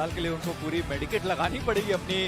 फिलहाल के लिए उनको पूरी मेडिकेट लगानी पड़ेगी अपनी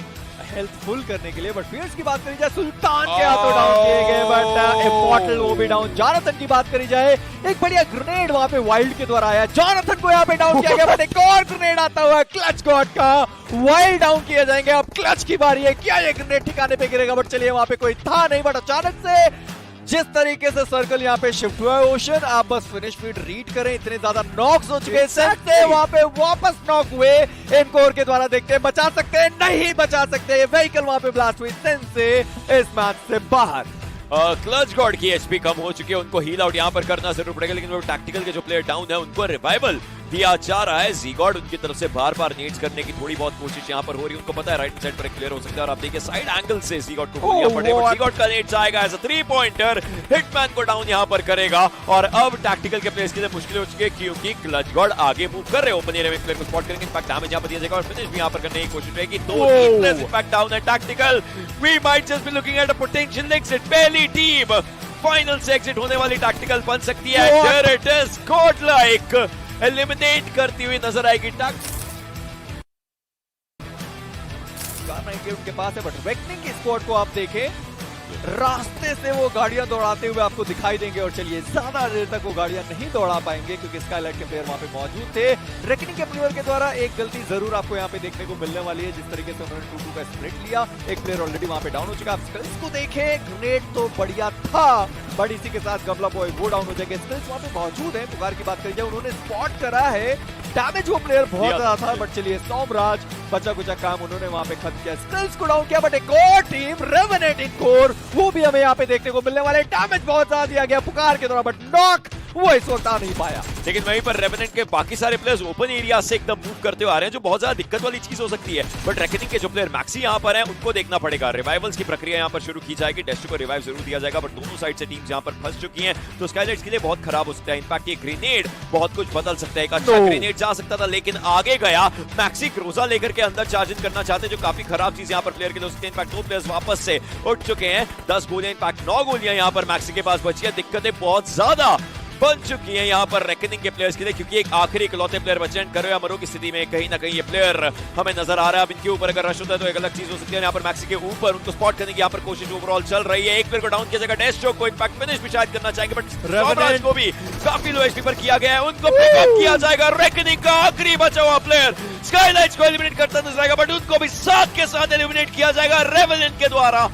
हेल्थ फुल करने के लिए। बट फियर्स की बात करी जाए, सुल्तान के हाथों डाउन किए गए, बट इमॉर्टल वो भी डाउन। जॉनथन की बात करी जाए, एक बढ़िया ग्रेनेड वहां पे वाइल्ड के द्वारा आया, जॉनथन को यहाँ पे डाउन किया गया, बट एक और ग्रेनेड आता हुआ क्लच गॉड का, वाइल्ड डाउन किए जाएंगे। अब क्लच की बारी है, क्या ये ग्रेनेड ठिकाने पे गिरेगा? बट चलिए, वहां पे कोई था नहीं, बट अचानक से जिस तरीके से सर्कल यहाँ पे शिफ्ट हुआ है ओशन, आप बस फिनिश फीड रीड करें, इतने ज्यादा नॉक्स हो चुके हैं, वहां पे वापस नॉक हुए। इनकोर के द्वारा देखते हैं बचा सकते हैं, नहीं बचा सकते। ये व्हीकल वहां पे ब्लास्ट हुई, सेंस से इस मैच से बाहर। क्लच गॉड की एचपी कम हो चुकी है, उनको हील आउट यहाँ पर करना जरूर पड़ेगा, लेकिन वो टैक्टिकल के जो प्लेयर डाउन है उनको रिवाइवल दिया जा रहा है। ज़ीगॉड उनकी तरफ से बार बार नीड्स करने की थोड़ी बहुत कोशिश यहाँ पर हो रही है, उनको पता है राइट साइड पर क्लियर हो सकता है, और आप देखिए साइड एंगल से ज़ीगॉड को गोलियां पड़ेगा। ज़ीगॉड का नेट जाएगा एज अ 3 पॉइंटर, हिटमैन को डाउन यहाँ पर करेगा, और अब टैक्टिकल के प्लेयर्स के लिए मुश्किल हो चुकी है, क्योंकि क्लच गॉड आगे मूव कर रहे हैं, ओपन एरिया में प्लेयर को स्पॉट करेंगे, इंपैक्ट डैमेज यहाँ पर दिया जाएगा, और फिनिश भी यहाँ पर करने की कोशिश रहेगी। दो प्लेयर्स इंपैक्ट डाउन है tactical, we might just be looking at a potential exit. पहली टीम फाइनल से एग्जिट होने वाली टैक्टिकल बन सकती है। There it is, godlike eliminate करती हुई नजर आएगी उनके पास है, बट रेकनिंग की स्क्वाड को आप देखें, रास्ते से वो गाड़ियां दौड़ाते हुए आपको दिखाई देंगे। और चलिए, ज्यादा देर तक वो गाड़ियां नहीं दौड़ा पाएंगे, क्योंकि स्काईलाइट के प्लेयर वहां पे मौजूद थे। रेकनिंग के प्लेयर के द्वारा एक गलती जरूर आपको यहाँ पे देखने को मिलने वाली है, जिस तरीके से उन्होंने 2-2 का स्प्लिट लिया। एक प्लेयर ऑलरेडी वहां पे डाउन हो चुका। आप स्किल्स को देखें, ग्रेनेड तो बढ़िया था, बट इसी के साथ गमला बॉय वो डाउन हो जाएंगे। स्किल्स वहां पे मौजूद है, पुकार की बात करी जाए, उन्होंने स्पॉट करा है, डैमेज वो प्लेयर बहुत ज्यादा था, बट चलिए, सोमराज बचा कुचा काम उन्होंने वहां पे खत्म किया, स्किल्स को डाउन किया। बट एक और टीम रेवेनेंट इनकोर, वो भी हमें यहाँ पे देखने को मिलने वाले। डैमेज बहुत ज्यादा दिया गया पुकार के द्वारा, बट नॉक वो इस वक्त आ नहीं पाया। लेकिन वहीं पर रेवेनेंट के बाकी सारे प्लेयर्स ओपन एरिया से एकदम मूव करते हुए आ रहे हैं, जो बहुत ज्यादा दिक्कत वाली चीज हो सकती है। बट रेकनिंग के जो प्लेयर मैक्सी यहाँ पर हैं, उनको देखना पड़ेगा। रिवाइवल्स की प्रक्रिया यहाँ पर शुरू की जाएगी, डेस्टो को रिवाइव जरूर दिया जाएगा, बट दोनों साइड से टीम्स यहाँ पर फंस चुकी हैं, तो स्काईलाइट्स के लिए बहुत खराब हो सकता है। इनफैक्ट ये ग्रेनेड बहुत कुछ बदल सकता है, एक अच्छा ग्रेनेड जा सकता था, लेकिन आगे गया। मैक्सी क्रोजा लेकर के अंदर चार्ज इन करना चाहते हैं, जो काफी खराब चीज यहाँ पर प्लेयर के लिए हो सकती है। इनफैक्ट 2 प्लेयर्स वापस से उठ चुके हैं, 10 गोलियां, इनफैक्ट 9 गोलियां यहाँ पर मैक्सी के पास बची है। दिक्कतें बहुत ज्यादा बन चुकी हैं यहाँ पर रेकनिंग के प्लेयर्स के लिए, क्योंकि एक आखिरी इकलौते प्लेयर बचे हैं। करो या मरो की स्थिति में कहीं ना कहीं ये प्लेयर हमें नजर आ रहा है। अब इनके ऊपर अगर रश होता है तो एक अलग चीज हो सकती है। यहाँ पर मैक्सी के ऊपर उनको स्पॉट करने की यहाँ पर कोशिश ओवरऑल चल रही है। एक प्लेयर को डाउन किया जाएगा, डेस्टो को इनफैक्ट फिनिश भी शायद करना चाहेंगे, बट सोमराज को भी काफी लो एचपी पर किया गया है, उनको पिकअप किया जाएगा। रेकनिंग का आखिरी बचा हुआ प्लेयर स्काईलाइट्स को एलिमिनेट करता नजर आएगा, बट उनको भी साथ के साथ एलिमिनेट किया जाएगा रेवेनेंट के द्वारा।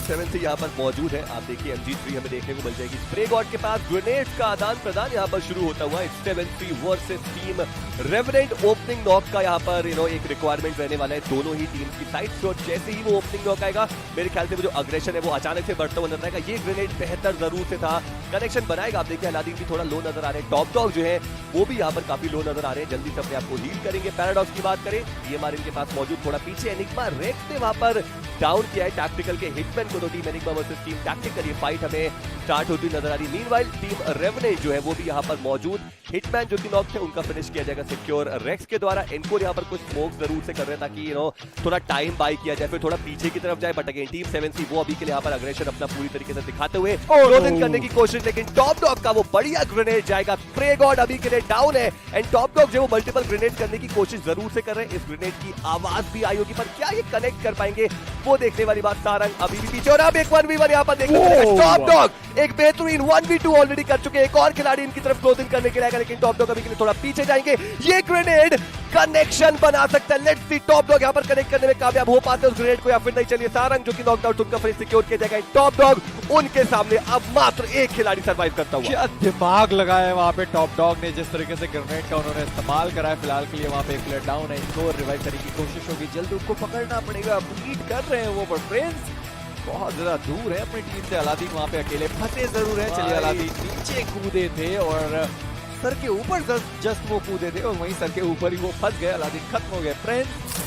7 यहाँ पर मौजूद है, आप देखिए MG3 हमें देखने को मिल जाएगी। स्प्रे गॉड के पास ग्रेनेड्स का आदान प्रदान यहाँ पर शुरू होता हुआ। 7-3 versus team revenant. Opening knock का यहाँ पर एक रिक्वायरमेंट रहने वाला है दोनों ही टीम्स की साइड से, और जैसे ही वो ओपनिंग नॉक आएगा, मेरे ख्याल से वो जो अग्रेशन है वो अचानक से बढ़ता हुआ नजर आएगा। ये ग्रेनेड बेहतर जरूर से था, कनेक्शन बनाएगा। आप देखिए अलादीन भी थोड़ा लो नजर आ रहे हैं, टॉप डॉग जो है वो भी यहाँ पर काफी लो नजर आ रहे हैं। जल्दी से अपने आपको हील करेंगे। पैराडॉक्स की बात करें, DMR इनके पास मौजूद, थोड़ा पीछे। एनिग्मा रेक्स ने वहां पर डाउन किया है टैक्टिकल के हिटमैन को, तो team enigma versus team tactical ये फाइट हमें स्टार्ट होती नजर आ रही। मीनवाइल टीम रेवेनेंट जो है वो भी यहाँ पर मौजूद। हिटमैन जो कि नॉक थे, उनका फिनिश किया जाएगा सिक्योर रेक्स के द्वारा। इनको यहाँ पर कुछ स्मोक जरूर से कर रहे हैं, ताकि थोड़ा टाइम बाय किया जाए, फिर थोड़ा पीछे की तरफ जाए। बट अगेन टीम 7C वो अभी के लिए यहाँ पर अग्रेशन अपना पूरी तरीके से दिखाते हुए क्लोज इन करने की कोशिश, लेकिन टॉप डॉग का वो बढ़िया ग्रेनेड जाएगा। स्प्रे गॉड अभी के लिए डाउन है, एंड टॉप डॉग जो वो मल्टीपल ग्रेनेड करने की कोशिश जरूर से कर रहे हैं। इस ग्रेनेड की आवाज भी आई होगी, पर क्या ये कनेक्ट कर पाएंगे वो देखने वाली बात। सारंग अभी भी पीछे, और अब एक 1v1 यहाँ पर देखने को टॉप डॉग एक बेहतरीन 1v2 ऑलरेडी कर चुके हैं। एक और खिलाड़ी इनकी तरफ क्लोज इन करने के लिए आएगा, लेकिन टॉप डॉग अभी के लिए थोड़ा पीछे जाएंगे। ये ग्रेनेड कनेक्शन बना सकता है। लेट्स सी टॉप डॉग यहाँ पर कनेक्ट करने में कामयाब हो पाते हैं उस ग्रेनेड को, या फिर नहीं। चलिए, सारंग जो कि नॉकड आउट, उनका फिनिश सिक्योर किया जाएगा। टॉप डॉग उनके सामने अब मात्र एक खिलाड़ी सर्वाइव करता हुआ। क्या दिमाग लगाया वहां पे टॉप डॉग ने, जिस तरीके से ग्रेनेड का उन्होंने इस्तेमाल करा है। फिलहाल के लिए वहां पे एक प्लेयर डाउन है, इनको रिवाइव करने की कोशिश होगी, जल्द उनको पकड़ना पड़ेगा। लीड कर रहे हैं वो, बट फ्रेंड्स बहुत ज्यादा दूर है अपनी टीम से। अलादीन वहां पे अकेले फंसे जरूर है। चलिए, अलादीन नीचे कूदे थे और सर के ऊपर जस्ट वो कूदे थे, और वहीं सर के ऊपर ही वो फंस गए। अलादीन खत्म हो गए फ्रेंड्स।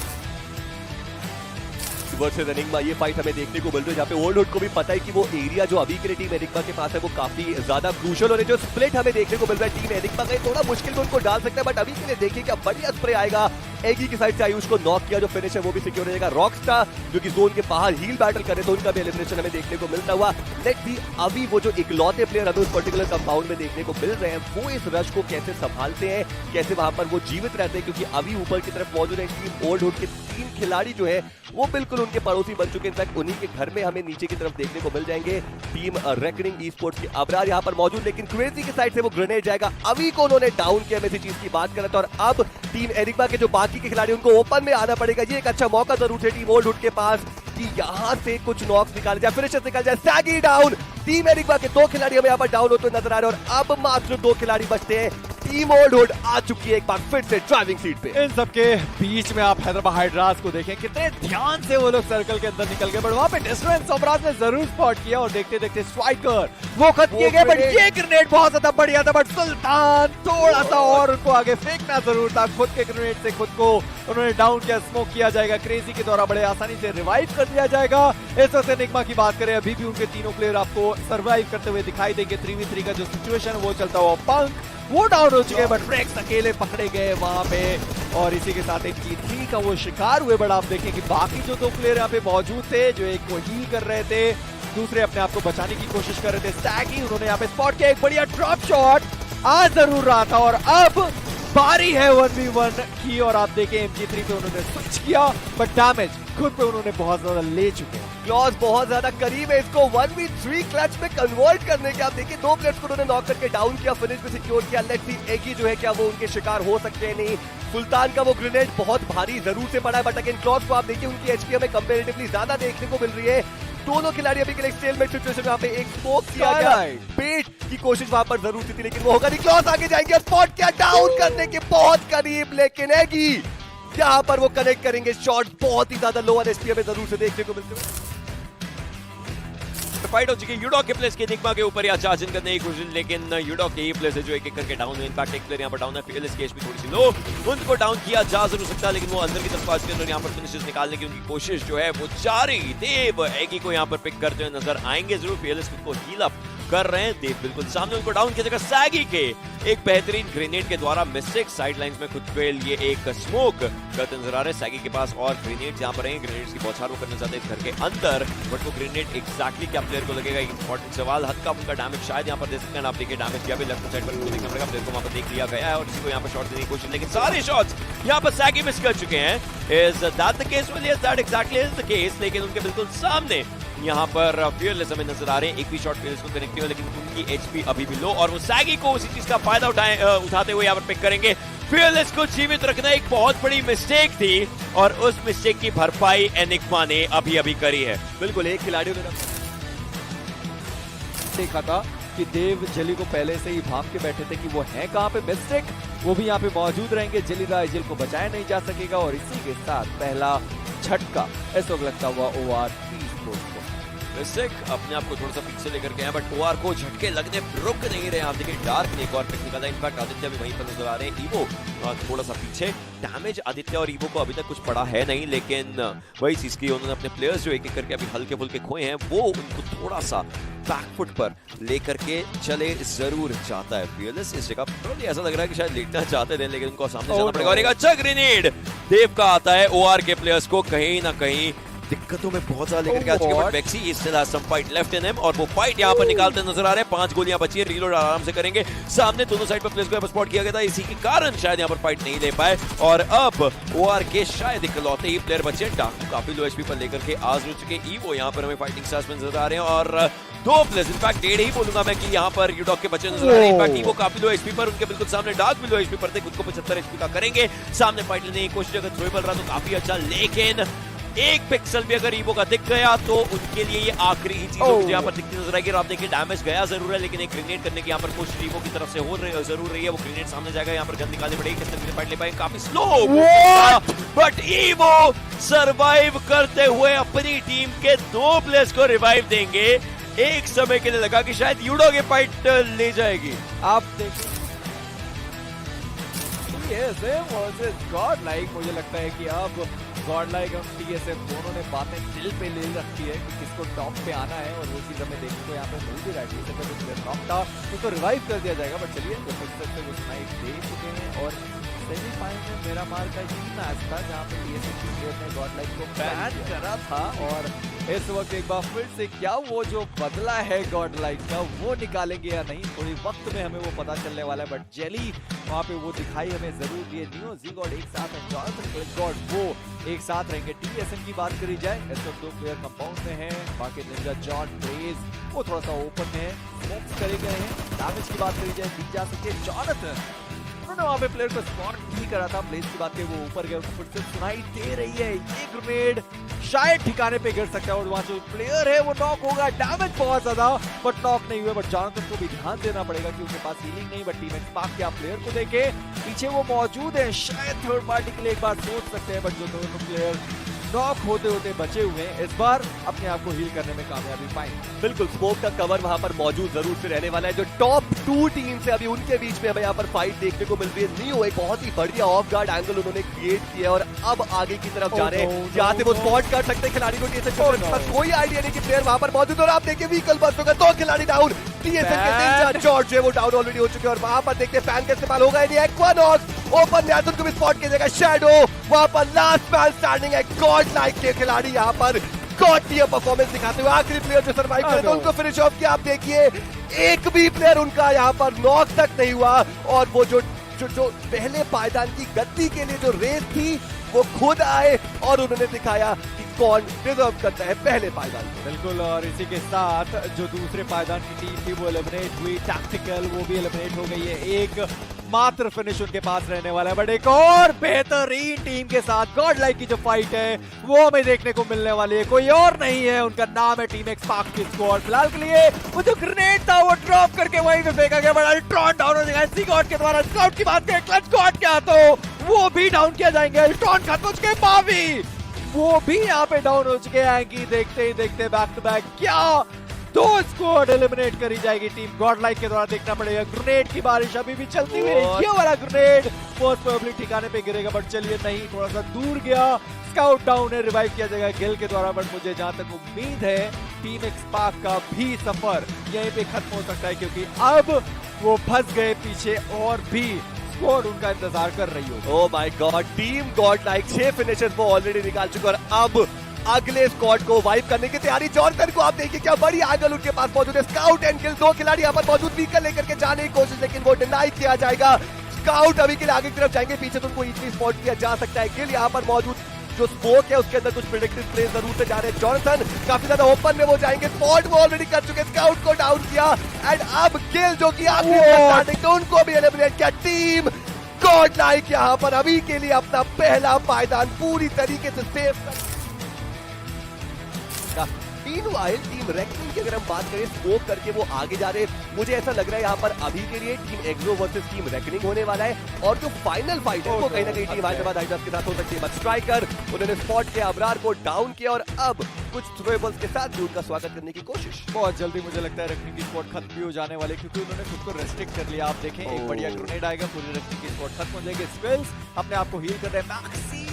वर्सेस एनिग्मा ये फाइट हमें देखने को मिल रही है, जहाँ पे ओल्ड हुड को भी पता है कि वो एरिया जो अभी के लिए टीम एनिग्मा के पास है वो काफी ज्यादा क्रूशियल, और जो स्प्लिट हमें देखने को मिल रहा है टीम एनिग्मा का, थोड़ा मुश्किल में उनको डाल सकता है। बट अभी के लिए देखिए क्या बढ़िया स्प्रे आएगा एगी की साइड से आयुष को नॉक किया, जो फिनिश है वो भी सिक्योर रहेगा। रॉकस्टार जो कि जोन के बाहर हील बैटल करे तो उनका भी एलिमिनेशन हमें देखने को मिलता हुआ। लेट्स सी अभी वो जो इकलौते प्लेयर हमें उस पर्टिकुलर कंपाउंड में देखने को मिल रहे हैं वो इस रश को कैसे संभालते हैं, कैसे वहां पर वो जीवित रहते हैं, क्योंकि अभी ऊपर की तरफ मौजूद है टीम ओल्ड हुड के 3 खिलाड़ी जो है वो बिल्कुल उनके पड़ोसी बन चुके हैं। इनफैक्ट उन्हीं के घर में हमें नीचे की तरफ देखने को मिल जाएंगे। टीम रेकनिंग ई स्पोर्ट्स के अबरार यहाँ पर मौजूद, लेकिन क्रेजी की साइड से वो ग्रेनेड जाएगा। अभी को उन्होंने डाउन किया, मैं इसी चीज की बात कर रहा था। और अब टीम एरिग्मा के जो बाकी के खिलाड़ी उनको ओपन में आना पड़ेगा। ये एक अच्छा मौका जरूर है टीम ओल्ड हुड के पास कि यहाँ से कुछ नॉक्स निकाले जाए, फिनिशर्स निकाल जाए। सैगी डाउन, टीम एरिग्मा के 2 खिलाड़ी हमें यहाँ पर डाउन होते नजर आ रहे हैं और अब मात्र 2 खिलाड़ी बचते हैं। टीम ओल्ड हुड आ चुकी है एक बार फिर से ड्राइविंग सीट पे। इन सबके बीच में आप हैदराबाद हाइड्रास को देखें, कितने ध्यान से वो लोग सर्कल के अंदर निकल गए, बट वहां पे डिस्टेंस अबराज ने जरूर स्पॉट किया और देखते देखते स्ट्राइकर वो खत्म किए गए। बट ये ग्रेनेड बहुत ज्यादा बढ़िया था, बट सुल्तान थोड़ा सा और उनको आगे फेंकना जरूर था। खुद के ग्रेनेड से खुद को उन्होंने डाउन किया, स्मोक किया जाएगा। क्रेजी के द्वारा बड़े आसानी से रिवाइव कर दिया जाएगा। इस वक्त एनिग्मा की बात करें, अभी भी उनके तीनों प्लेयर आपको सर्वाइव करते हुए दिखाई देंगे। 3v3 का जो सिचुएशन वो चलता हुआ, पंक वो डाउन हो चुके हैं, बट फ्रेक्स अकेले पकड़े गए वहां पे और इसी के साथ एक G3 का वो शिकार हुए। बट आप देखें कि बाकी जो 2 प्लेयर यहाँ पे मौजूद थे, जो एक को हील कर रहे थे, दूसरे अपने आप को बचाने की कोशिश कर रहे थे। सैगी उन्होंने यहाँ पे स्पॉट किया, एक बढ़िया ड्रॉप शॉट आ जरूर रहा था और अब बारी है 1v1 की। और आप देखें MG3 पे उन्होंने स्विच किया, बट डैमेज खुद पे उन्होंने बहुत ज्यादा ले चुके हैं। क्लॉज बहुत ज्यादा करीब है इसको 1v3 क्लच में कन्वर्ट करने के। आप देखिए 2 प्लेयर्स को उन्होंने नॉक करके डाउन किया, फिनिश में सिक्योर किया। लेट्स सी एगी जो है क्या वो उनके शिकार हो सकते हैं नहीं। सुल्तान का वो ग्रेनेड बहुत भारी जरूर से पड़ा है, बट अगेन क्लॉज को आप देखिए उनकी एचपी हमें कंपैरेटिवली ज्यादा देखने को मिल रही है। दोनों खिलाड़ी अभी के लिए स्टेलमेट सिचुएशन में यहाँ पे एक स्मोक किया गया, पेट की कोशिश वहां पर जरूर थी, लेकिन वो होगा नहीं। क्लॉज आगे जाएंगे, स्पॉट किया, डाउन करने के बहुत करीब, लेकिन एगी यहाँ पर वो कनेक्ट करेंगे। शॉट बहुत ही ज्यादा लोअर एचपी हमें जरूर से देखने को मिलते हैं। फाइट हो चुकी है यूडॉक के प्लेस के एनिग्मा के ऊपर या चार्जिंग करने की कोशिश, लेकिन यूडॉक के ही प्लेस है जो एक एक करके डाउन है। इनफैक्ट एक प्लेयर यहाँ पर डाउन है, फीयरलेस की एचपी थोड़ी सी लो, उनको डाउन किया जा जरूर सकता है, लेकिन वो अंदर की तरफ पहुंच गए और यहाँ पर फिनिशेस निकालने की उनकी कोशिश जो है वो जारी। देव एगी को यहाँ पर पिक करते हुए नजर आएंगे जरूर। फीयरलेस को हील अप कर रहे हैं, देव बिल्कुल सामने, उनको डाउन किया जाएगा। सैगी के एक बेहतरीन ग्रेनेड के द्वारा मिस्टेक साइड लाइंस में खुद के लिए एक स्मोक करते नजर आ रहे हैं। सैगी के पास और ग्रेनेड यहाँ पर हैं, ग्रेनेड्स की बौछार वो करना चाहते हैं घर के अंदर, बट वो ग्रेनेड एग्जैक्टली क्या प्लेयर को लगेगा, इंपॉर्टेंट सवाल। हल्का फुल्का डैमेज शायद यहाँ पर दे सकते हैं। आप देखिए डैमेज किया भी लेफ्ट साइड पर देखना पड़ेगा, प्लेयर को वहां पर देख लिया गया है और इसी को यहाँ पर शॉट देने की कोशिश, लेकिन सारे शॉट्स यहाँ पर सैगी मिस कर चुके हैं। Is that the case? Well yes, that exactly is the case, लेकिन उनके बिल्कुल सामने यहाँ पर फीयरलेस हमें नजर आ रहे हैं। एक भी शॉट फीयरलेस को कनेक्ट किया, लेकिन उनकी एचपी अभी भी लो और वो सैगी को उसी चीज का फायदा उठाते हुए यहाँ पर पिक करेंगे। फीयरलेस को जीवित रखना एक बहुत बड़ी मिस्टेक थी और उस मिस्टेक की भरपाई एनिग्मा ने अभी अभी करी है। बिल्कुल एक खिलाड़ी ने देखा था कि देव जली को पहले से ही भाग के बैठे थे कि वो है कहाँ पे, मिस्टेक वो भी यहाँ पे मौजूद रहेंगे। जलीदा एजिल को बचाया नहीं जा सकेगा और इसी के साथ पहला झटका इस वक्त लगता हुआ ओआर को। मिस्टेक अपने आप को थोड़ा सा पीछे लेकर गए हैं, बट ओआर को झटके लगने रुक नहीं रहे। आप देखिए डार्क ने एक और पिक निकाला, इनफैक्ट आदित्य भी वहीं पर नजर आ रहे हैं। ईवो थोड़ा सा पीछे, डैमेज आदित्य और ईवो को अभी तक कुछ पड़ा है नहीं, लेकिन वही चीज की उन्होंने अपने प्लेयर्स जो एक एक करके अभी हल्के फुल्के खोए हैं वो उनको थोड़ा सा बैकफुट पर लेकर के चले जरूर जाता है। फीयरलेस इस जगह पर ऐसा लग रहा है कि शायद लेटना चाहते थे, लेकिन उनको सामने जाना पड़ेगा और एक अच्छा ग्रेनेड देव का आता है ओआर के प्लेयर्स को कहीं ना कहीं दिक्कतों में बहुत ज्यादा लेकर के आ चुके हैं। But Vexi still has some fight left in him और वो फाइट यहां पर निकालते नजर आ रहे हैं। 5 गोलियां बची है, रीलोड आराम से करेंगे। सामने दोनों साइड पर प्लेयर्स को स्पॉट किया गया था, इसी के कारण शायद यहां पर फाइट नहीं ले पाए और अब ओआर के शायद इकलौते ही प्लेयर बचे। डाकू काफी लो एचपी पर लेकर के आज हो चुके। ईवो यहां पर हमें फाइटिंग स्टार्स में नजर आ रहे हैं और 2 प्लेयर्स, इनफैक्ट 1.5 ही बोलूंगा मैं कि यहां पर यूडॉक के बच्चे नजर आ रहे हैं। इनफैक्ट ईवो काफी लो एचपी पर, उनके बिल्कुल सामने डार्क भी लो एचपी पर थे, खुद को 75 एचपी का करेंगे। सामने फाइट लेने की कोशिश अगर थ्रोएबल रहा तो काफी अच्छा, लेकिन एक पिक्सल भी अगर ईवो का दिख गया तो उनके लिए ये आखिरी ही चीज होगी यहाँ पर दिखती नजर आएगी। और आप देखिए डैमेज गया जरूर है, लेकिन एक ग्रेनेड करने की यहाँ पर कोशिश ईवो की तरफ से हो जरूर रही है। वो ग्रेनेड सामने जाएगा, यहाँ पर गन निकालनी पड़ेगी, किस तरीके से फाइट ले पाएंगे, काफी स्लो, बट ईवो सर्वाइव करते हुए अपनी टीम के 2 प्लेयर्स को रिवाइव देंगे। एक समय के लिए लगा कि शायद यूडो के फाइट ले जाएगी। आप देखिए गॉड लाइक, मुझे लगता है कि अब गॉड लाइक और टीएसएफ दोनों ने बातें दिल पे ले रखी है कि किसको टॉप पे आना है और वो चीज हमें देखने को यहाँ पे मिल भी रहा है। टीएसएफ टॉप था उसको रिवाइव कर दिया जाएगा, बट चलिए वो स्नाइप दे चुके हैं और सेमीफाइनल में मेरा मार का ही मैच था जहां पे टीएसएमसी प्लेयर ने गॉडलाइक को बैन करा था और इस वक्त एक बार फिर से क्या वो जो बदला है गॉडलाइक का वो निकालेंगे या नहीं, थोड़ी वक्त में हमें वो पता चलने वाला है। बट जेली वहां पे वो दिखाई हमें जरूर दिए। नियो ज़ीगॉड एक साथ है, जॉनसन ग्लिचगॉड वो एक साथ रहेंगे। टीएसएम की बात करी जाए, इस वक्त 2 प्लेयर कंपाउंड में हैं, बाकी निंजा जॉन ब्रेज वो थोड़ा सा ओपन में स्मोक्स करे गए हैं। डैमेज की बात करी जाए, दी जा सकते जॉनसन उन्होंने वहां पे प्लेयर को स्पॉट भी करा था। ब्लेज की बात की वो ऊपर गए, फिर से सुनाई दे रही है ये ग्रेनेड शायद ठिकाने पे गिर सकता है और वहां जो प्लेयर है वो नॉक होगा। डैमेज बहुत ज्यादा बट नॉक नहीं हुए। बट जॉनसन को भी ध्यान देना पड़ेगा कि उनके पास हीलिंग नहीं, बट टीम स्पार्क के प्लेयर को देखे पीछे वो मौजूद है, शायद थर्ड पार्टी के लिए एक बार सोच सकते हैं। बट जो दोनों प्लेयर नॉक होते होते बचे हुए हैं, इस बार अपने आप को हील करने में कामयाबी पाएंगे। बिल्कुल स्मोक का कवर वहां पर मौजूद जरूर से रहने वाला है। जो टॉप 2 टीम से अभी उनके बीच में हमें यहाँ पर फाइट देखने को मिल रही है। नियो एक बहुत ही बढ़िया ऑफ गार्ड एंगल उन्होंने क्रिएट किया और अब आगे की तरफ जा रहे हैं, जहां से वो स्पॉट कर सकते हैं खिलाड़ी को। टीएसएम कोई आइडिया नहीं कि प्लेयर वहां पर मौजूद और आप देखिए व्हीकल बस्ट होगा, 2 खिलाड़ी डाउन। टीएसएम के निंजा जॉर्ज है वो डाउन ऑलरेडी हो चुके हैं और वहां पर देखते हैं फैन का इस्तेमाल होगा। इक्वानॉक्स ओपन में उनको भी स्पॉट किया जाएगा। शैडो वहां पर लास्ट मैन स्टैंडिंग है, गॉड लाइक के खिलाड़ी यहाँ पर गॉड टियर परफॉर्मेंस दिखाते हुए आखिरी प्लेयर जो सर्वाइव करे तो उनको फिनिश ऑफ किया। आप देखिए एक भी प्लेयर उनका यहाँ पर नॉक तक नहीं हुआ और वो जो पहले पायदान की गद्दी के लिए जो रेस थी वो खुद आए और उन्होंने दिखाया कि कौन डिजर्व करता है पहले पायदान को। बिल्कुल, और इसी के साथ जो दूसरे पायदान की टीम थी वो एलिमिनेट हुई। टैक्टिकल वो भी एलिमिनेट हो गई है, एक मात्र फिनिश उनके पास रहने वाला है। बट एक और बेहतरीन टीम के साथ गॉडलाइक की जो फाइट है वो हमें देखने को मिलने वाली है। कोई और नहीं है, उनका नाम है टीम स्पार्क की स्क्वाड। फिलहाल के लिए वो जो ग्रेनेड था वो ड्रॉप करके वहीं पे फेंका गया, बट अल्ट्रॉन डाउन हो जाएगा सी गॉड के द्वारा। स्काउट की बात करें, क्लच गॉड क्या तो वो भी डाउन किया जाएंगे। अल्ट्रॉन खत्म हो चुके, मावी वो भी यहाँ पे डाउन हो चुके हैं। देखते ही देखते बैक टू बैक क्या 2 स्क्वाड एलिमिनेट करी जाएगी टीम गॉडलाइक के द्वारा। देखना पड़ेगा, ग्रेनेड की बारिश अभी भी चलती हुई है। ये वाला ग्रेनेड मोस्ट प्रोबेबली ठिकाने पे गिरेगा, बट चलिए नहीं, थोड़ा सा दूर गया। स्काउट डाउन है, रिवाइव किया जाएगा गिल के द्वारा। बट मुझे जहां तक उम्मीद है टीम स्पार्क का भी सफर यहीं पे खत्म हो सकता है, क्योंकि अब वो फंस गए पीछे और भी स्क्वाड उनका इंतजार कर रही हो। Oh my God, team Godlike 6 finishers वो ऑलरेडी निकाल चुके और अब अगले स्क्वाड को वाइप करने की तैयारी। जॉनसन को आप देखिए क्या बड़ी एंगल उनके पास मौजूद है। स्काउट एंड गिल 2 खिलाड़ी यहाँ पर मौजूद, व्हीकल लेकर के जाने की कोशिश, लेकिन वो डिनाई किया जाएगा। स्काउट अभी के लिए आगे की तरफ जाएंगे, पीछे तो उनको इजीली स्पॉट किया जा सकता है। गिल यहाँ पर मौजूद, जो स्मोक है उसके अंदर कुछ प्रेडिक्टिव प्लेस जरूर से जा रहे हैं। जॉनसन काफी ज्यादा ओपन में वो जाएंगे, स्पॉट वो ऑलरेडी कर चुके, स्काउट को डाउन किया एंड अब गिल जो कि आखिरी तो उनको भी एलिमिनेट किया। टीम गॉडलाइक यहाँ पर अभी के लिए अपना पहला पायदान पूरी तरीके से सेफ। मीनवाइल टीम रेकनिंग की अगर हम बात करें, स्मोक करके वो आगे जा रहे हैं। मुझे ऐसा लग रहा है यहाँ पर अभी के लिए टीम एक्सो वर्सेस टीम रेकनिंग होने वाला है और जो फाइनल फाइट है वो कहीं ना कहीं टीम हैदराबाद हाइड्रास के साथ हो सकती है। बट स्ट्राइकर उन्होंने स्पॉट किया, अबरार को डाउन किया और अब कुछ थ्रोएबल्स के साथ भी उनका स्वागत करने की कोशिश। बहुत जल्दी मुझे लगता है रेकनिंग की स्क्वाड खत्म भी हो जाने वाले, क्योंकि उन्होंने खुद को रेस्ट्रिक्ट कर लिया। आप देखें एक बढ़िया ग्रेनेड आएगा, पूरी रेकनिंग की स्क्वाड खत्म हो जाएगी। स्पेल्स अपने आप को हील कर रहे हैं। मैक्सी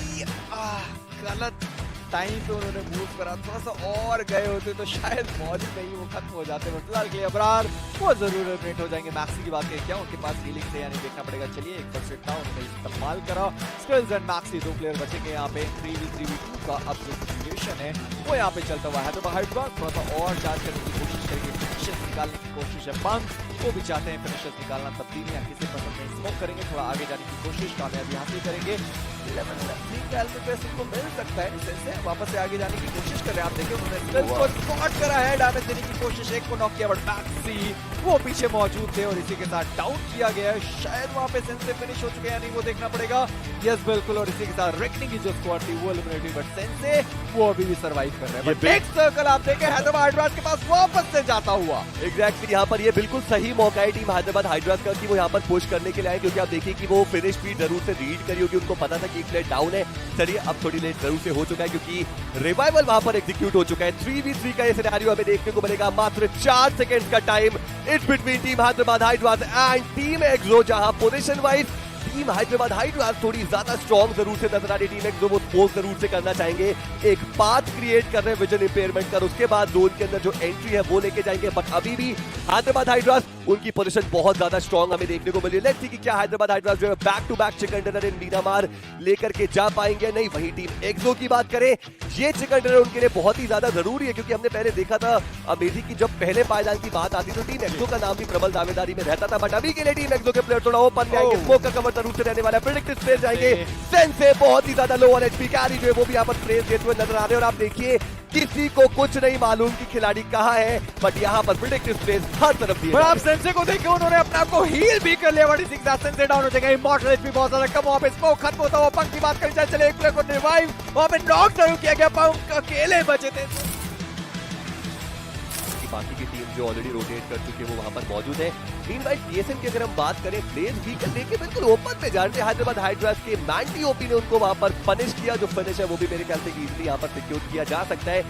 गलत टाइम पे उन्होंने मूव करा, थोड़ा सा और गए होते तो शायद मौजूद नहीं वो खत्म हो जाते। फिलहाल के लिए अबरार वो जरूर एलिमिनेट हो जाएंगे। मैक्सी की बात करें, क्या उनके पास हीलिंग से यानी देखना पड़ेगा। चलिए एक फर्स्ट हिट था, उन्होंने इस्तेमाल करा। स्किल्स एंड मैक्सी 2 प्लेयर बचेंगे यहाँ पे। 3v3v2 का अब जो सिचुएशन है वो यहाँ पे चलता हुआ है। तो हैदराबाद थोड़ा सा और जांच करने की कोशिश करेंगे, फिनिशर्स निकालने की कोशिश है। पंख वो भी चाहते हैं फिनिशर्स निकालना, तब्दीलियां किसी पसंद नहीं। स्मोक करेंगे, थोड़ा आगे जाने की कोशिश, कामयाबी हासिल करेंगे। 11 बेस उनको मिल सकता है, इससे वापस से आगे जाने की कोशिश कर रहे हैं। आप देखिए उन्होंने स्किल्स को स्पॉट करा है, डैमेज देने की कोशिश, एक को नॉक किया, बट मैक्सी वो पीछे मौजूद थे और इसी के साथ डाउन किया गया है। शायद वहां पे सेंसे फिनिश हो चुके हैं, नहीं वो देखना पड़ेगा। यस बिल्कुल, और इसी के साथ रेकनिंग की जो स्क्वाड थी वो एलिमिनेट हुई, बट सेंसे वो अभी भी सर्वाइव कर रहे हैं। बट एक सर्कल आप देखें हैदराबाद हाइड्रास के पास वापस से जाता हुआ। एग्जैक्टली यहाँ पर ये बिल्कुल सही मौका है टीम हैदराबाद हाइड्रास का कि वो यहाँ पर पुश करने के लिए आए, क्योंकि आप देखिए कि वो फिनिश भी जरूर से रीड करी होगी, उनको पता था कि एक प्लेयर डाउन है। चलिए अब थोड़ी लेट जरूर से हो चुका है, क्योंकि रिवाइवल वहां पर एग्जीक्यूट हो चुका है। 3v3 का ये सिनेरियो हमें देखने को मिलेगा। मात्र 4 सेकंड्स का time it's between team Hyderabad Hydras and team Exo, जहां position wise team Hyderabad Hydras थोड़ी ज्यादा स्ट्रॉन्ग जरूर से नजर आ रही टीम है, जो वो पोज जरूर से करना चाहेंगे, एक पाथ क्रिएट कर रहे हैं विजन इंपेयरमेंट कर, उसके बाद जोन के अंदर जो एंट्री है वो लेके जाएंगे। बट अभी भी हैदराबाद हाइड्रास उनकी पोजीशन बहुत ज्यादा स्ट्रॉन्ग हमें देखने को मिली। लेट्स सी कि क्या हैदराबाद हाइड्रास जो है back to back chicken dinner in Miramar लेकर के जा पाएंगे नहीं। वही टीम एक्सो की बात करें, ये चिकन डिनर उनके लिए बहुत ही ज्यादा जरूरी है, क्योंकि हमने पहले देखा था अमेजी की जब पहले पायदान की बात आती तो टीम एक्सो का नाम भी प्रबल दावेदारी में रहता था। बट अभी के लिए टीम एक्सो के प्लेयर थोड़ा ओपन में आएंगे, स्मोक का कवर जरूर से रहने वाला है, प्रेडिक्टिव स्पेस जाएंगे, सेंस से बहुत ही ज्यादा लो ऑन एचपी कैरी जो है वो भी यहाँ पर प्लेस देते हुए नजर आ रहे हैं। और आप देखिए किसी को कुछ नहीं मालूम कि खिलाड़ी कहाँ है, बट यहाँ पर प्रेडिक्टिव स्पेस हर तरफ दिए। आप सेंसे को देखिए, उन्होंने अपने आप को हील भी कर लिया, बड़ी सिक्स सेंसे डाउन हो जाएगा, इमॉर्टल एचपी बहुत ज्यादा कम, वहां पे स्मोक खत्म होता हुआ पंख की बात करी जाए, चले एक प्लेयर को रिवाइव वहां पे नॉक जरूर किया गया, पंख अकेले बचे थे। बाकी की टीम जो ऑलरेडी रोटेट कर चुकी है वो वहां पर मौजूद है। मीनवाइल टीएसएम की अगर हम बात करें, प्लेज वीकर लेके बिल्कुल ओपन पे जा रहे थे हैदराबाद हाइड्रास के, मैंटी ओपी ने उनको वहां पर पनिश किया, जो फिनिश है वो भी मेरे ख्याल से इजीली यहां पर सिक्योर किया जा सकता है।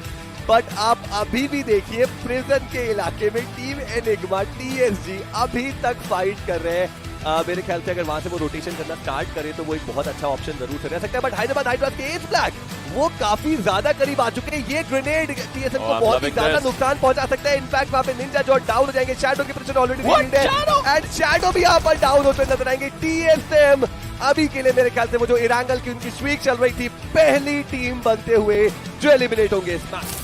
बट आप अभी भी देखिए प्रिजन के इलाके में टीम एनिग्मा टीएसजी अभी तक फाइट कर रहे हैं। मेरे ख्याल से अगर वहां से वो रोटेशन करना स्टार्ट करे तो वो एक बहुत अच्छा ऑप्शन जरूर से रह सकता है। बट हैदराबाद हाइड्रास के एज ब्लैक वो काफी ज्यादा करीब आ चुके हैं, ये ग्रेनेड टीएसएम को बहुत ही ज्यादा नुकसान पहुंचा सकता है। इनफैक्ट वहां पे निंजा जो डाउन हो जाएंगे, शैडो की पोजीशन ऑलरेडी फील्ड है एंड शैडो भी यहाँ पर डाउन होते नजर आएंगे। टीएसएम अभी के लिए मेरे ख्याल से वो जो इरांगल की उनकी स्ट्रीक चल रही थी, पहली टीम बनते हुए जो एलिमिनेट होंगे इस मैच।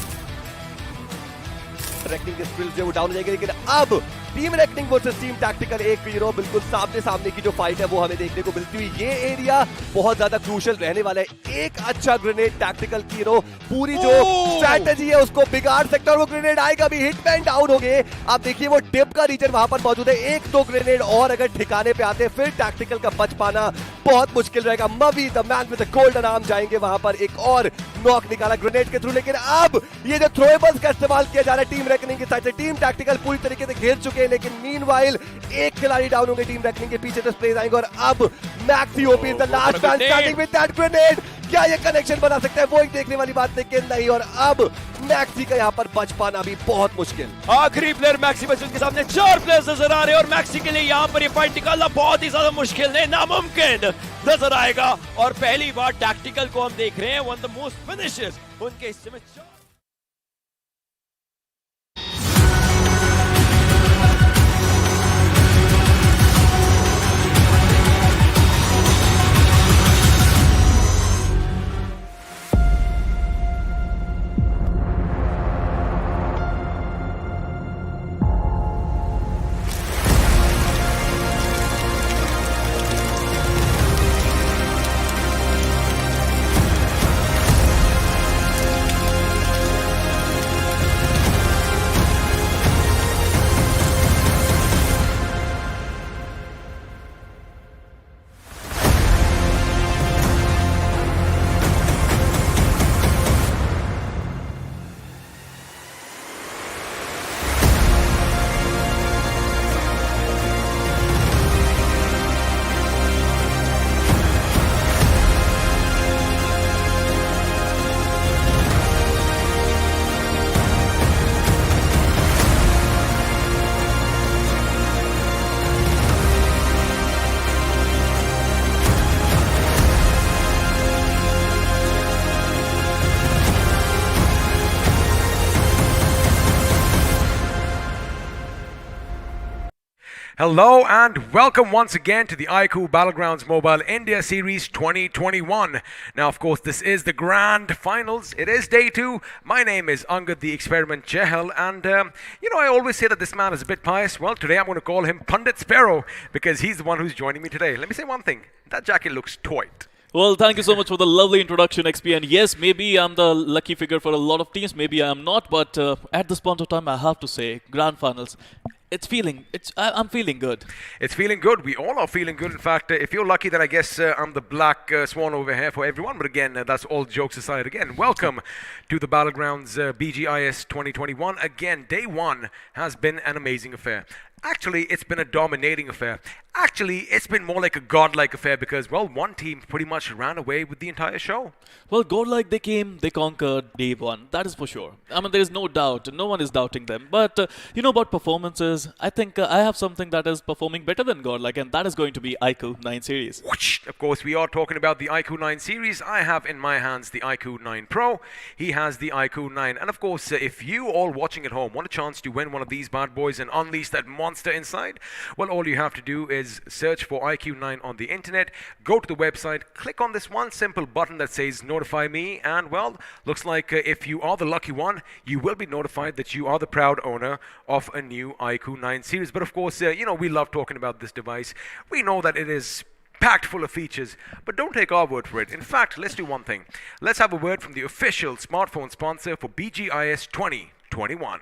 रेकनिंग के स्किल्स जो वो डाउन हो जाएंगे, लेकिन अब team reckoning versus team tactical एक बिल्कुल सामने सामने की जो फाइट है वो हमें देखने को मिलती हुई। ये एरिया बहुत ज्यादा क्रूशियल रहने वाला है। एक अच्छा ग्रेनेड टैक्टिकल की पूरी जो स्ट्रैटेजी है उसको बिगाड़ सकता है, और वो ग्रेनेड आएगा भी, हिटमैन डाउन हो गए। आप देखिए वो डिप का रीजन वहां पर मौजूद है, एक दो ग्रेनेड और अगर ठिकाने पे आते फिर टैक्टिकल का बच पाना बहुत मुश्किल रहेगा। मवी the man with the golden arm जाएंगे वहां पर, एक और नॉक निकाला ग्रेनेड के थ्रू। लेकिन अब ये जो थ्रोएबल्स का इस्तेमाल किया जा रहा है टीम रेकनिंग की साइड से, टीम टैक्टिकल पूरी तरीके से घेर चुके हैं, लेकिन मीनवाइल एक खिलाड़ी डाउन हो गए टीम रेकनिंग के, पीछे तो स्प्रेज आएंगे। और अब maxi OP is the last man standing with that grenade, क्या ये कनेक्शन बना सकता है वो एक देखने वाली बात, लेकिन नहीं। और अब मैक्सी का यहाँ पर बच पाना भी बहुत मुश्किल। आखिरी प्लेयर मैक्सी बच उनके सामने 4 प्लेयर्स नजर आ रहे हैं, और मैक्सी के लिए यहाँ पर ये फाइट निकालना बहुत ही ज्यादा मुश्किल नहीं, नामुमकिन नजर आएगा। और पहली बार टैक्टिकल को हम देख रहे हैं, वन द मोस्ट फिनिशेस उनके हिस्से में। Hello and welcome once again to the iQOO BATTLEGROUNDS Mobile India Series 2021. Now, of course, this is the grand finals. It is day 2. My name is Angad the Experiment Chehal, and I always say that this man is a bit pious. Well, today I'm going to call him Pundit Sparrow because he's the one who's joining me today. Let me say one thing. That jacket looks toit. Well, thank you so much for the lovely introduction, XP. And yes, maybe I'm the lucky figure for a lot of teams. Maybe I'm not. But at this point of time, I have to say, grand finals. I'm feeling good. It's feeling good. We all are feeling good. In fact, if you're lucky, then I guess I'm the black swan over here for everyone. But again, that's all jokes aside. Again, welcome to the Battlegrounds BGIS 2021. Again, day 1 has been an amazing affair. Actually, it's been a dominating affair. Actually, it's been more like a godlike affair because, well, one team pretty much ran away with the entire show. Well, godlike, they came, they conquered day 1. That is for sure. I mean, there is no doubt. No one is doubting them. But, about performances, because I think I have something that is performing better than Godlike, and that is going to be iQOO 9 series. Of course, we are talking about the iQOO 9 series. I have in my hands the iQOO 9 Pro. He has the iQOO 9. And of course, if you all watching at home want a chance to win one of these bad boys and unleash that monster inside, well, all you have to do is search for iQOO 9 on the internet, go to the website, click on this one simple button that says notify me, and well, looks like if you are the lucky one, you will be notified that you are the proud owner of a new iQOO 9 series. But of course, you know, we love talking about this device. We know that it is packed full of features, but don't take our word for it. In fact, let's do one thing. Let's have a word from the official smartphone sponsor for BGIS 2021.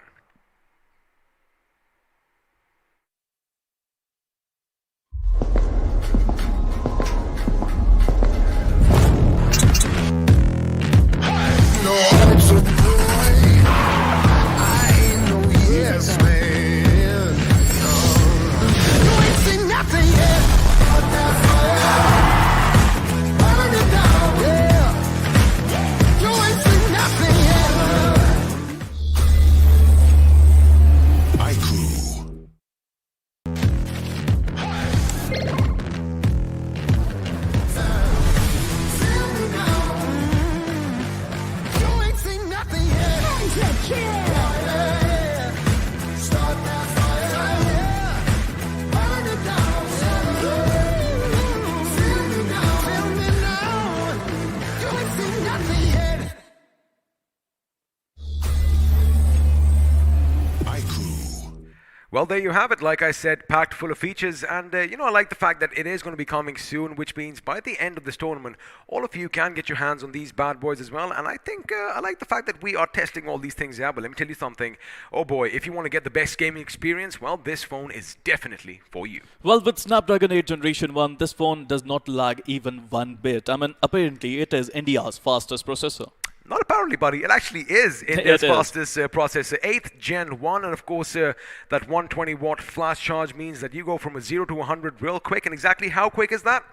Well, there you have it. Like I said, packed full of features. And, you know, I like the fact that it is going to be coming soon, which means by the end of this tournament, all of you can get your hands on these bad boys as well. And I think I like the fact that we are testing all these things out. But let me tell you something. Oh, boy, if you want to get the best gaming experience, well, this phone is definitely for you. Well, with Snapdragon 8 Generation 1, this phone does not lag even one bit. I mean, apparently, it is India's fastest processor. Not apparently, buddy. It actually is India's fastest processor, 8th Gen 1. And of course, that 120-watt flash charge means that you go from a 0 to 100 real quick. And exactly how quick is that?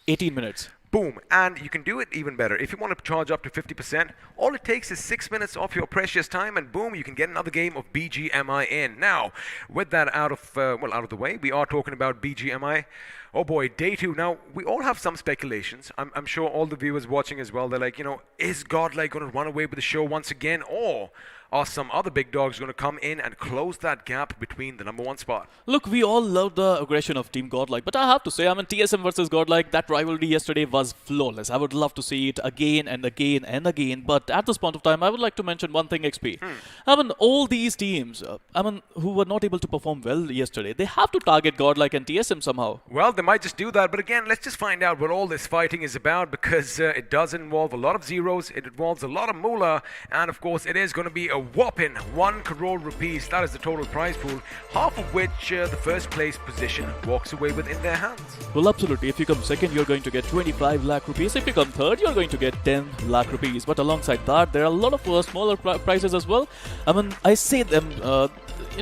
18 minutes. Boom. And you can do it even better. If you want to charge up to 50%, all it takes is 6 minutes of your precious time, and boom, you can get another game of BGMI in. Now, with that out of the way, we are talking about BGMI. Oh boy, day 2. Now, we all have some speculations. I'm sure all the viewers watching as well, they're like, you know, is Godlike going to run away with the show once again, or are some other big dogs going to come in and close that gap between the #1 spot? Look, we all love the aggression of Team Godlike, but I have to say, I mean, TSM versus Godlike, that rivalry yesterday was flawless. I would love to see it again and again and again, but at this point of time, I would like to mention one thing, XP. I mean, all these teams, who were not able to perform well yesterday, they have to target Godlike and TSM somehow. Well, they might just do that, but again, let's just find out what all this fighting is about, because it does involve a lot of zeros, it involves a lot of moolah, and of course, it is going to be a whopping 1 crore rupees. That is the total prize pool, half of which the first place position walks away with in their hands. Well, absolutely. If you come second, you're going to get 25 lakh rupees. If you come third, you're going to get 10 lakh rupees. But alongside that, there are a lot of smaller prizes as well. I mean, I say them,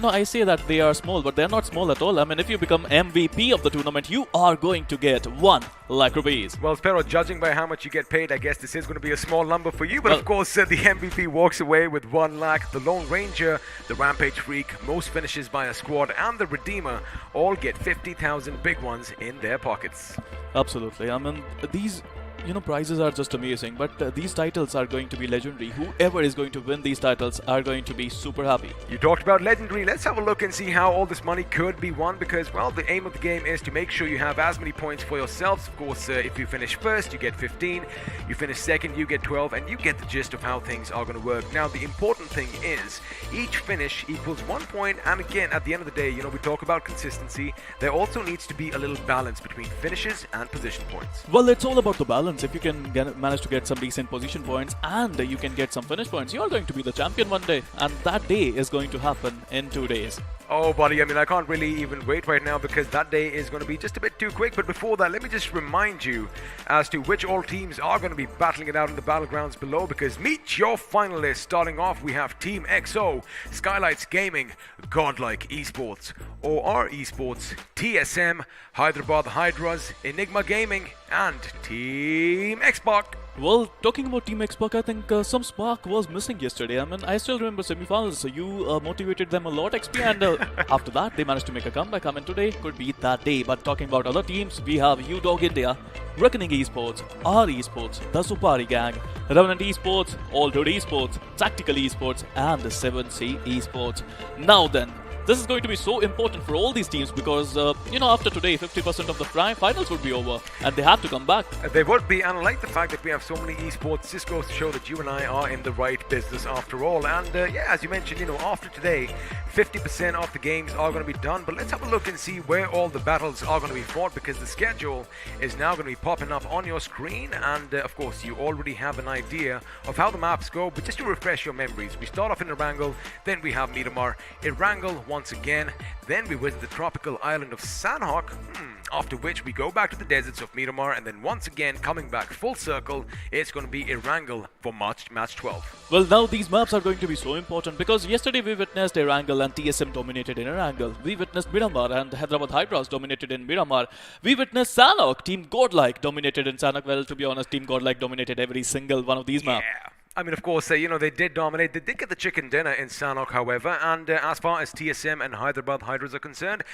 I say that they are small, but they're not small at all. I mean, if you become MVP of the tournament, you are going to get 1 lakh rupees. Well, Sparrow, judging by how much you get paid, I guess this is going to be a small number for you. But of course, the MVP walks away with 1 lakh. The Lone Ranger, the Rampage Freak, most finishes by a squad, and the Redeemer all get 50,000 big ones in their pockets. Absolutely. I mean, these prizes are just amazing, but these titles are going to be legendary. Whoever is going to win these titles are going to be super happy. You talked about legendary. Let's have a look and see how all this money could be won, because, well, the aim of the game is to make sure you have as many points for yourselves. Of course, if you finish first, you get 15. You finish second, you get 12, and you get the gist of how things are going to work. Now, the important thing is each finish equals 1 point, and again, at the end of the day, we talk about consistency. There also needs to be a little balance between finishes and position points. Well, it's all about the balance. If you can manage to get some decent position points and you can get some finish points, you're going to be the champion one day, and that day is going to happen in 2 days. Oh, buddy, I mean, I can't really even wait right now, because that day is going to be just a bit too quick. But before that, let me just remind you as to which all teams are going to be battling it out in the battlegrounds below, because meet your finalists. Starting off, we have Team XO, Skylights Gaming, Godlike Esports, OR Esports, TSM, Hyderabad Hydras, Enigma Gaming, and Team Xbox. Well, talking about Team Xbox, I think some spark was missing yesterday. I mean, I still remember semi-finals. So you motivated them a lot, XP, and after that, they managed to make a comeback. I mean, today could be that day. But talking about other teams, we have iQOO India, Reckoning Esports, R Esports, the Supari Gang, Revenant Esports, Altered Esports, Tactical Esports, and the 7C Esports. Now then, this is going to be so important for all these teams because, after today, 50% of the finals would be over and they have to come back. They would be, and I like the fact that we have so many esports. This goes to show that you and I are in the right business after all. And as you mentioned, after today, 50% of the games are going to be done. But let's have a look and see where all the battles are going to be fought, because the schedule is now going to be popping up on your screen. And of course, you already have an idea of how the maps go. But just to refresh your memories, we start off in Erangel, then we have Miramar, Erangel once again, then we visit the tropical island of Sanhok, after which we go back to the deserts of Miramar, and then once again coming back full circle, it's going to be Erangel for match 12. Well, now these maps are going to be so important because yesterday we witnessed Erangel and TSM dominated in Erangel. We witnessed Miramar and Hyderabad Hydras dominated in Miramar. We witnessed Sanhok, Team Godlike dominated in Sanhok. Well, to be honest, Team Godlike dominated every single one of these maps. I mean, of course, they did dominate. They did get the chicken dinner in Sanhok, however. And as far as TSM and Hyderabad Hydras are concerned,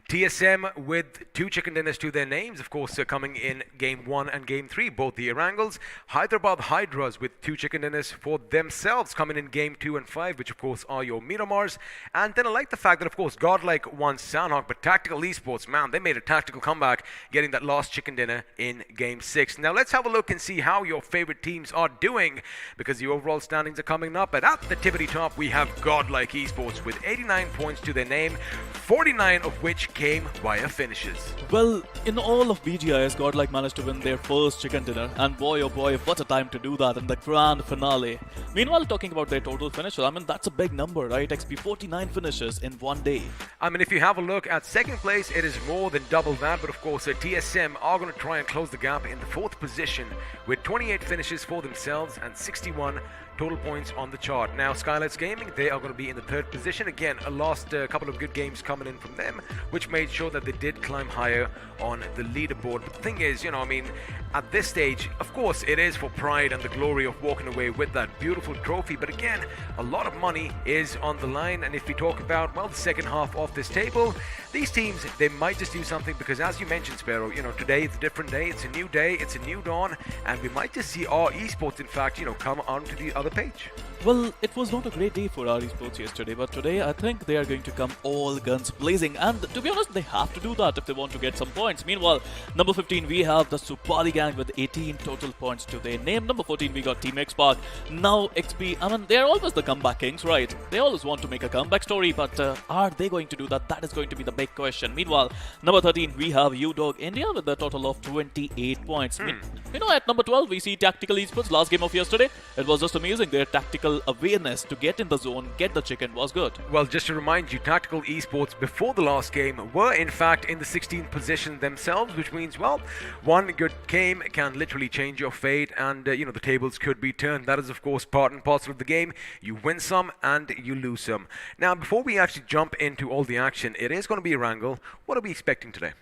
TSM with 2 chicken dinners to their names, of course, coming in Game 1 and Game 3, both the Erangels. Hyderabad Hydras with 2 chicken dinners for themselves, coming in Game 2 and 5, which, of course, are your Miramars. And then I like the fact that, of course, Godlike won Sanhok, but Tactical Esports, man, they made a tactical comeback, getting that last chicken dinner in Game 6. Now, let's have a look and see how your favorite teams are doing, because the overall standings are coming up. And at the tippity top, we have Godlike Esports with 89 points to their name, 49 of which came via finishes. Well, in all of BGIS, Godlike managed to win their first chicken dinner, and boy oh boy, what a time to do that in the grand finale. Meanwhile, talking about their total finishes, I mean, that's a big number, right? XP 49 finishes in one day. I mean, if you have a look at second place, it is more than double that, but of course, TSM are going to try and close the gap in the 4th position with 28 finishes for themselves and 61 total points on the chart. Now, Skylights Gaming, they are going to be in the 3rd position. Again, a last couple of good games coming in from them, which made sure that they did climb higher on the leaderboard. But the thing is, at this stage, of course, it is for pride and the glory of walking away with that beautiful trophy. But again, a lot of money is on the line. And if we talk about, well, the second half of this table, these teams, they might just do something because, as you mentioned, Sparrow, today it's a different day. It's a new day. It's a new dawn. And we might just see our esports, in fact, come onto the other page. Well, it was not a great day for our esports yesterday, but today I think they are going to come all guns blazing. And to be honest, they have to do that if they want to get some points. Meanwhile, number 15, we have the Supari Gang with 18 total points to their name. Number 14, we got Team Xbox. Now XP, I mean, they're always the comeback kings, right? They always want to make a comeback story, but are they going to do that? That is going to be the big question. Meanwhile, number 13, we have iQOO India with a total of 28 points. At number 12, we see Tactical Esports. Last game of yesterday, it was just amazing. Their tactical awareness to get in the zone, get the chicken was good. Well, just to remind you, Tactical Esports before the last game were in fact in the 16th position themselves, which means, well, one good game can literally change your fate, and the tables could be turned. That is, of course, part and parcel of the game. You win some and you lose some. Now, before we actually jump into all the action, it is going to be a wrangle. What are we expecting today?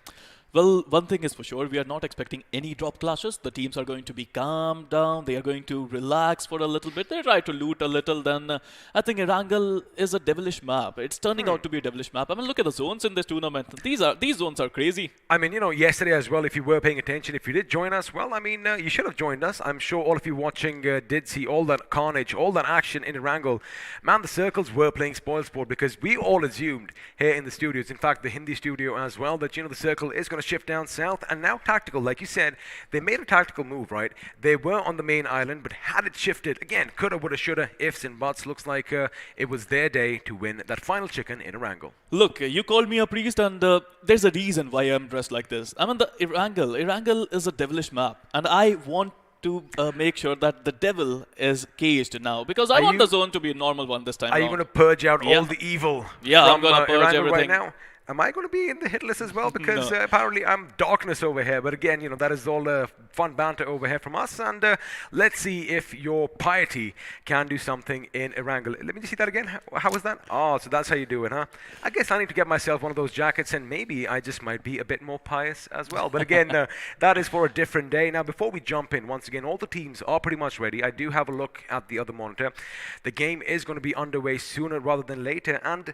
Well, one thing is for sure, we are not expecting any drop clashes. The teams are going to be calmed down. They are going to relax for a little bit. They try to loot a little. Then I think Erangel is a devilish map. It's turning out to be a devilish map. I mean, look at the zones in this tournament. These zones are crazy. I mean, yesterday as well, if you were paying attention, if you did join us, well, I mean, you should have joined us. I'm sure all of you watching did see all that carnage, all that action in Erangel. Man, the circles were playing spoilsport because we all assumed here in the studios, in fact, the Hindi studio as well, that, the circle is going to shift down south. And now Tactical, like you said, they made a tactical move, right? They were on the main island, but had it shifted, again, coulda, woulda, shoulda, ifs and buts, looks like it was their day to win that final chicken in Erangel. Look, you called me a priest, and there's a reason why I'm dressed like this. I mean, the Erangel is a devilish map, and I want to make sure that the devil is caged now, because I want the zone to be a normal one this time. Are you going to purge out all the evil? Yeah, I'm going to purge Erangel everything. right now? Am I going to be in the hit list as well? Because No. apparently I'm darkness over here. But again, that is all fun banter over here from us. And let's see if your piety can do something in Erangel. Let me just see that again. How was that? Oh, so that's how you do it, huh? I guess I need to get myself one of those jackets, and maybe I just might be a bit more pious as well. But again, that is for a different day. Now, before we jump in, once again, all the teams are pretty much ready. I do have a look at the other monitor. The game is going to be underway sooner rather than later. And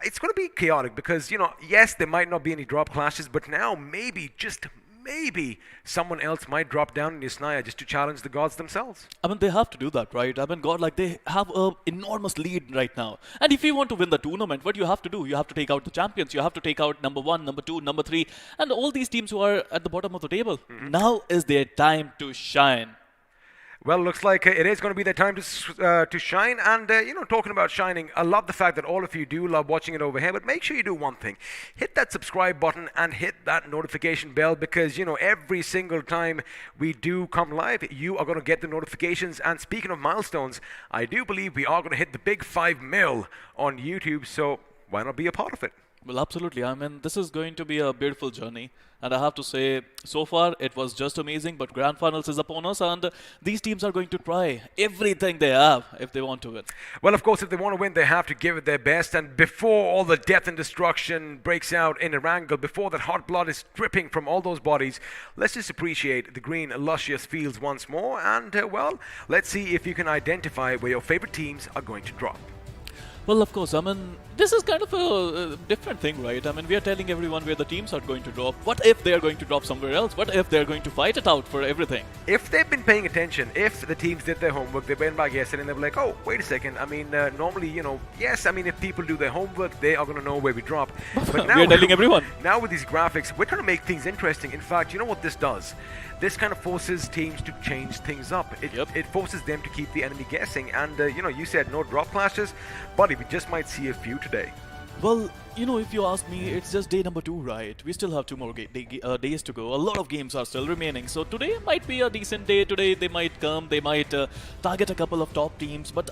it's going to be chaotic because, yes, there might not be any drop clashes, but now maybe, just maybe, someone else might drop down in Isnaya just to challenge the gods themselves. I mean, they have to do that, right? I mean, God, like, they have an enormous lead right now. And if you want to win the tournament, what you have to do? You have to take out the champions. You have to take out number 1, number 2, number 3, and all these teams who are at the bottom of the table. Now is their time to shine. Well, looks like it is going to be their time to shine. And, talking about shining, I love the fact that all of you do love watching it over here. But make sure you do one thing. Hit that subscribe button and hit that notification bell because, every single time we do come live, you are going to get the notifications. And speaking of milestones, I do believe we are going to hit the big 5 mil on YouTube. So why not be a part of it? Well, absolutely. I mean, this is going to be a beautiful journey. And I have to say, so far, it was just amazing. But Grand Finals is upon us. And these teams are going to try everything they have if they want to win. Well, of course, if they want to win, they have to give it their best. And before all the death and destruction breaks out in Erangel, before that hot blood is dripping from all those bodies, let's just appreciate the green, luscious fields once more. And, let's see if you can identify where your favorite teams are going to drop. Well, of course, I mean, this is kind of a different thing, right? I mean, we are telling everyone where the teams are going to drop. What if they are going to drop somewhere else? What if they are going to fight it out for everything? If they've been paying attention, if the teams did their homework, they went back yesterday and they were like, oh, wait a second. I mean, normally, yes, I mean, if people do their homework, they are going to know where we drop. But now, we are telling everyone. Now with these graphics, we're trying to make things interesting. In fact, you know what this does? This kind of forces teams to change things up. It forces them to keep the enemy guessing. And, you said no drop clashes, buddy, we just might see a few today. Well, if you ask me, it's just day number 2, right? We still have 2 more days to go. A lot of games are still remaining. So today might be a decent day. Today they might come. They might target a couple of top teams. But,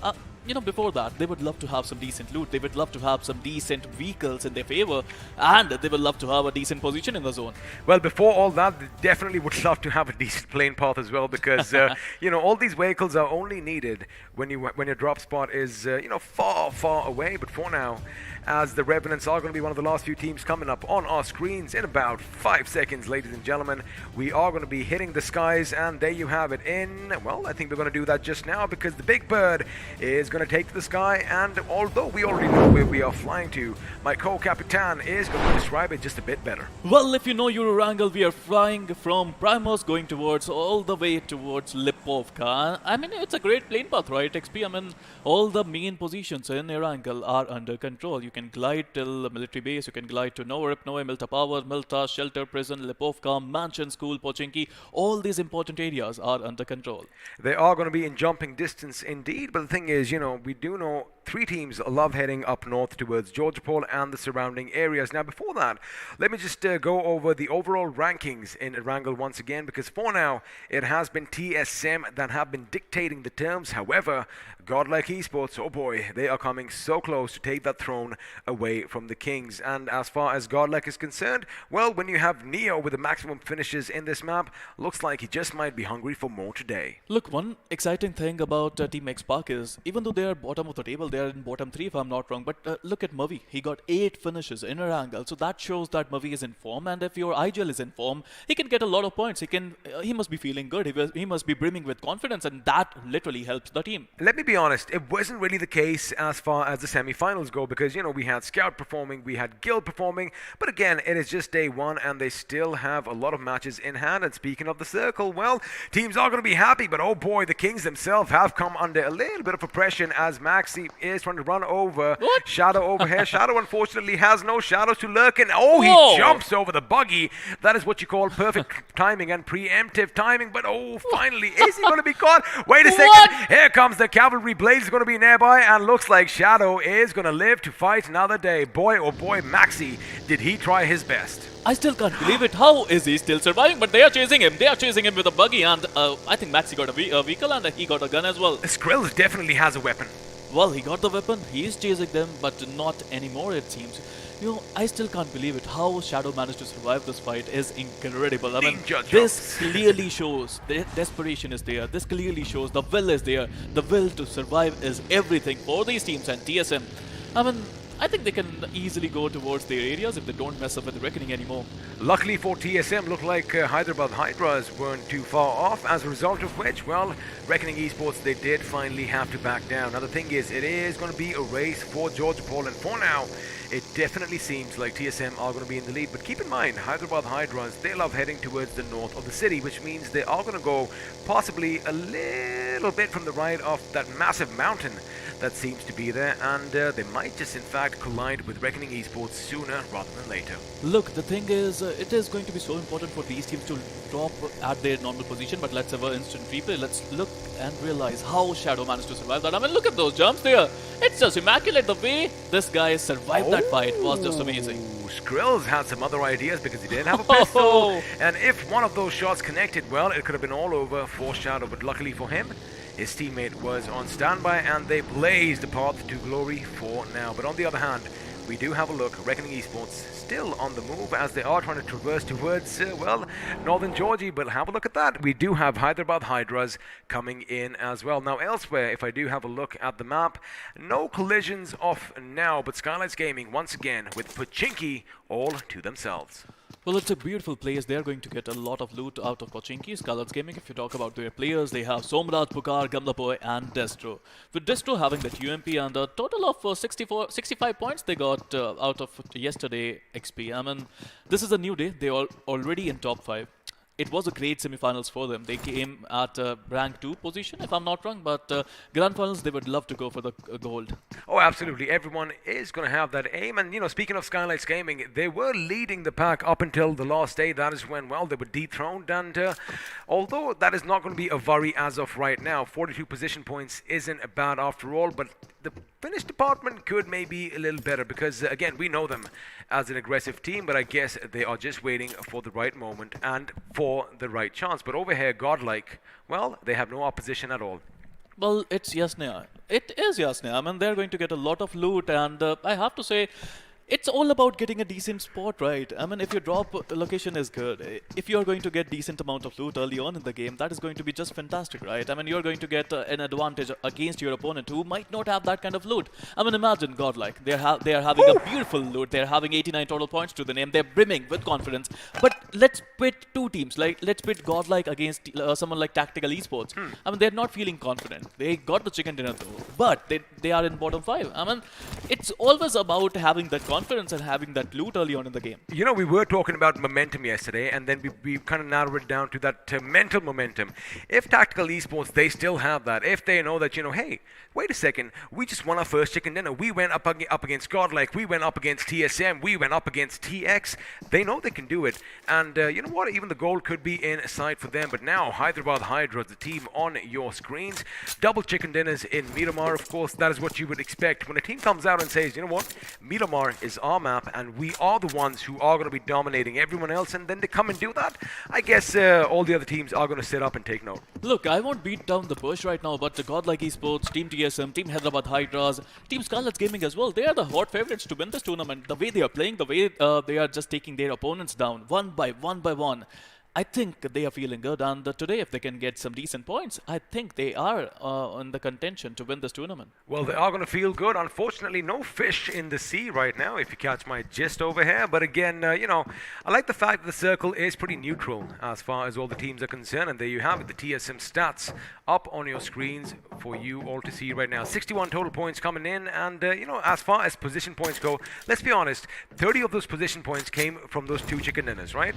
before that, they would love to have some decent loot. They would love to have some decent vehicles in their favor. And they would love to have a decent position in the zone. Well, before all that, they definitely would love to have a decent plane path as well because, all these vehicles are only needed when your drop spot is, far, far away. But for now, as the Revenants are going to be one of the last few teams coming up on our screens in about 5 seconds, ladies and gentlemen. We are going to be hitting the skies, and there you have it I think we're going to do that just now because the Big Bird is going to take to the sky, and although we already know where we are flying to, my co-capitan is going to describe it just a bit better. Well, if you know Erangel, we are flying from Primos going towards all the way towards Lipovka. I mean, it's a great plane path, right, XP? I mean, all the main positions in Erangel are under control. You can glide till the military base, you can glide to Novorip, Noe, Milta Power, Milta, Shelter, Prison, Lipovka, Mansion, School, Pochinki. All these important areas are under control. They are going to be in jumping distance indeed, but the thing is, we do know 3 teams love heading up north towards Georgopol and the surrounding areas. Now, before that, let me just go over the overall rankings in Erangel once again, because for now, it has been TSM that have been dictating the terms. However, Godlike Esports, oh boy, they are coming so close to take that throne away from the Kings. And as far as Godlike is concerned, well, when you have Neo with the maximum finishes in this map, looks like he just might be hungry for more today. Look, one exciting thing about Team X Park is, even though they are bottom of the table, they are in bottom 3 if I'm not wrong, but look at Mavi. He got 8 finishes in Erangel, so that shows that Mavi is in form, and if your IGL is in form, he can get a lot of points. He must be feeling good. He must be brimming with confidence, and that literally helps the team. Let me be honest, it wasn't really the case as far as the semi-finals go because, we had Scout performing, we had Guild performing, but again, it is just day 1 and they still have a lot of matches in hand. And speaking of the circle, well, teams are going to be happy, but oh boy, the Kings themselves have come under a little bit of oppression as Maxi is trying to run over Shadow over here. Shadow unfortunately has no shadows to lurk in. Oh, he jumps over the buggy. That is what you call perfect timing and preemptive timing, but oh, finally, is he going to be caught? Wait a second, here comes the cavalry. Blaze is going to be nearby, and looks like Shadow is going to live to fight another day. Boy, oh boy, Maxi, did he try his best. I still can't believe it. How is he still surviving? But they are chasing him. They are chasing him with a buggy, and I think Maxi got a vehicle and he got a gun as well. Skrills definitely has a weapon. Well, he got the weapon, he is chasing them, but not anymore it seems. You know, I still can't believe it. How Shadow managed to survive this fight is incredible. I mean, Ninja this jumps. clearly shows the desperation is there. This clearly shows the will is there. The will to survive is everything for these teams, and TSM, I mean, I think they can easily go towards their areas if they don't mess up with Reckoning anymore. Luckily for TSM, looked like Hyderabad Hydras weren't too far off, as a result of which, well, Reckoning Esports, they did finally have to back down. Now the thing is, it is going to be a race for Georgia Paul, and for now, it definitely seems like TSM are going to be in the lead. But keep in mind, Hyderabad Hydras, they love heading towards the north of the city, which means they are going to go possibly a little bit from the right of that massive mountain that seems to be there, and they might just in fact collide with Reckoning Esports sooner rather than later. Look, the thing is, it is going to be so important for these teams to drop at their normal position, but let's have an instant replay. Let's look and realize how Shadow managed to survive that. I mean, look at those jumps there. It's just immaculate. The way this guy survived that fight was just amazing. Skrills had some other ideas because he didn't have a pistol, and if one of those shots connected, well, it could have been all over for Shadow, but luckily for him, his teammate was on standby and they blazed a path to glory for now. But on the other hand, we do have a look. Reckoning Esports still on the move as they are trying to traverse towards, well, northern Georgia. But have a look at that. We do have Hyderabad Hydras coming in as well. Now, elsewhere, if I do have a look at the map, no collisions off now, but Skylights Gaming once again with Pochinki all to themselves. Well, it's a beautiful place. They're going to get a lot of loot out of Pochinki. Scarlet's Gaming, if you talk about their players, they have Somraj, Pukar, Gamlapoy, and Destro. With Destro having that UMP and a total of 65 points they got out of yesterday XP. I mean, this is a new day. They are already in top 5. It was a great semi-finals for them. They came at rank 2 position, if I'm not wrong, but grand finals, they would love to go for the gold. Oh, absolutely. Everyone is going to have that aim. And, you know, speaking of Skylights Gaming, they were leading the pack up until the last day. That is when, well, they were dethroned. And although that is not going to be a worry as of right now, 42 position points isn't bad after all, but the Finnish department could maybe a little better because, again, we know them as an aggressive team, but I guess they are just waiting for the right moment and for the right chance. But over here, Godlike, well, they have no opposition at all. Well, it's Yasna. It is Yasna. I mean, they're going to get a lot of loot, and I have to say, it's all about getting a decent spot, right? I mean, if your drop location is good, if you're going to get decent amount of loot early on in the game, that is going to be just fantastic, right? I mean, you're going to get an advantage against your opponent who might not have that kind of loot. I mean, imagine Godlike. They are having a beautiful loot. They're having 89 total points to the name. They're brimming with confidence. But let's pit two teams. Like, let's pit Godlike against someone like Tactical Esports. I mean, they're not feeling confident. They got the chicken dinner though, but they are in bottom 5. I mean, it's always about having that confidence and having that loot early on in the game. You know, we were talking about momentum yesterday, and then we kind of narrowed it down to that mental momentum. If Tactical Esports, they still have that. If they know that, you know, hey, wait a second, we just won our first chicken dinner. We went up against Godlike. We went up against TSM. We went up against TX. They know they can do it. And you know what? Even the goal could be in sight for them. But now, Hyderabad Hydra, the team on your screens. Double chicken dinners in Miramar. Of course, that is what you would expect. When a team comes out and says, you know what? Miramar is our map, and we are the ones who are going to be dominating everyone else, and then they come and do that, I guess all the other teams are going to sit up and take note. Look, I won't beat down the bush right now, but the Godlike Esports, Team TSM, Team Hyderabad Hydras, Team Scarlet's Gaming as well, they are the hot favorites to win this tournament. The way they are playing, the way they are just taking their opponents down one by one. I think they are feeling good, and today, if they can get some decent points, I think they are in the contention to win this tournament. Well, they are going to feel good. Unfortunately, no fish in the sea right now, if you catch my gist over here. But again, you know, I like the fact that the circle is pretty neutral as far as all the teams are concerned. And there you have it, the TSM stats up on your screens for you all to see right now. 61 total points coming in. And, you know, as far as position points go, let's be honest, 30 of those position points came from those 2 chicken dinners, right?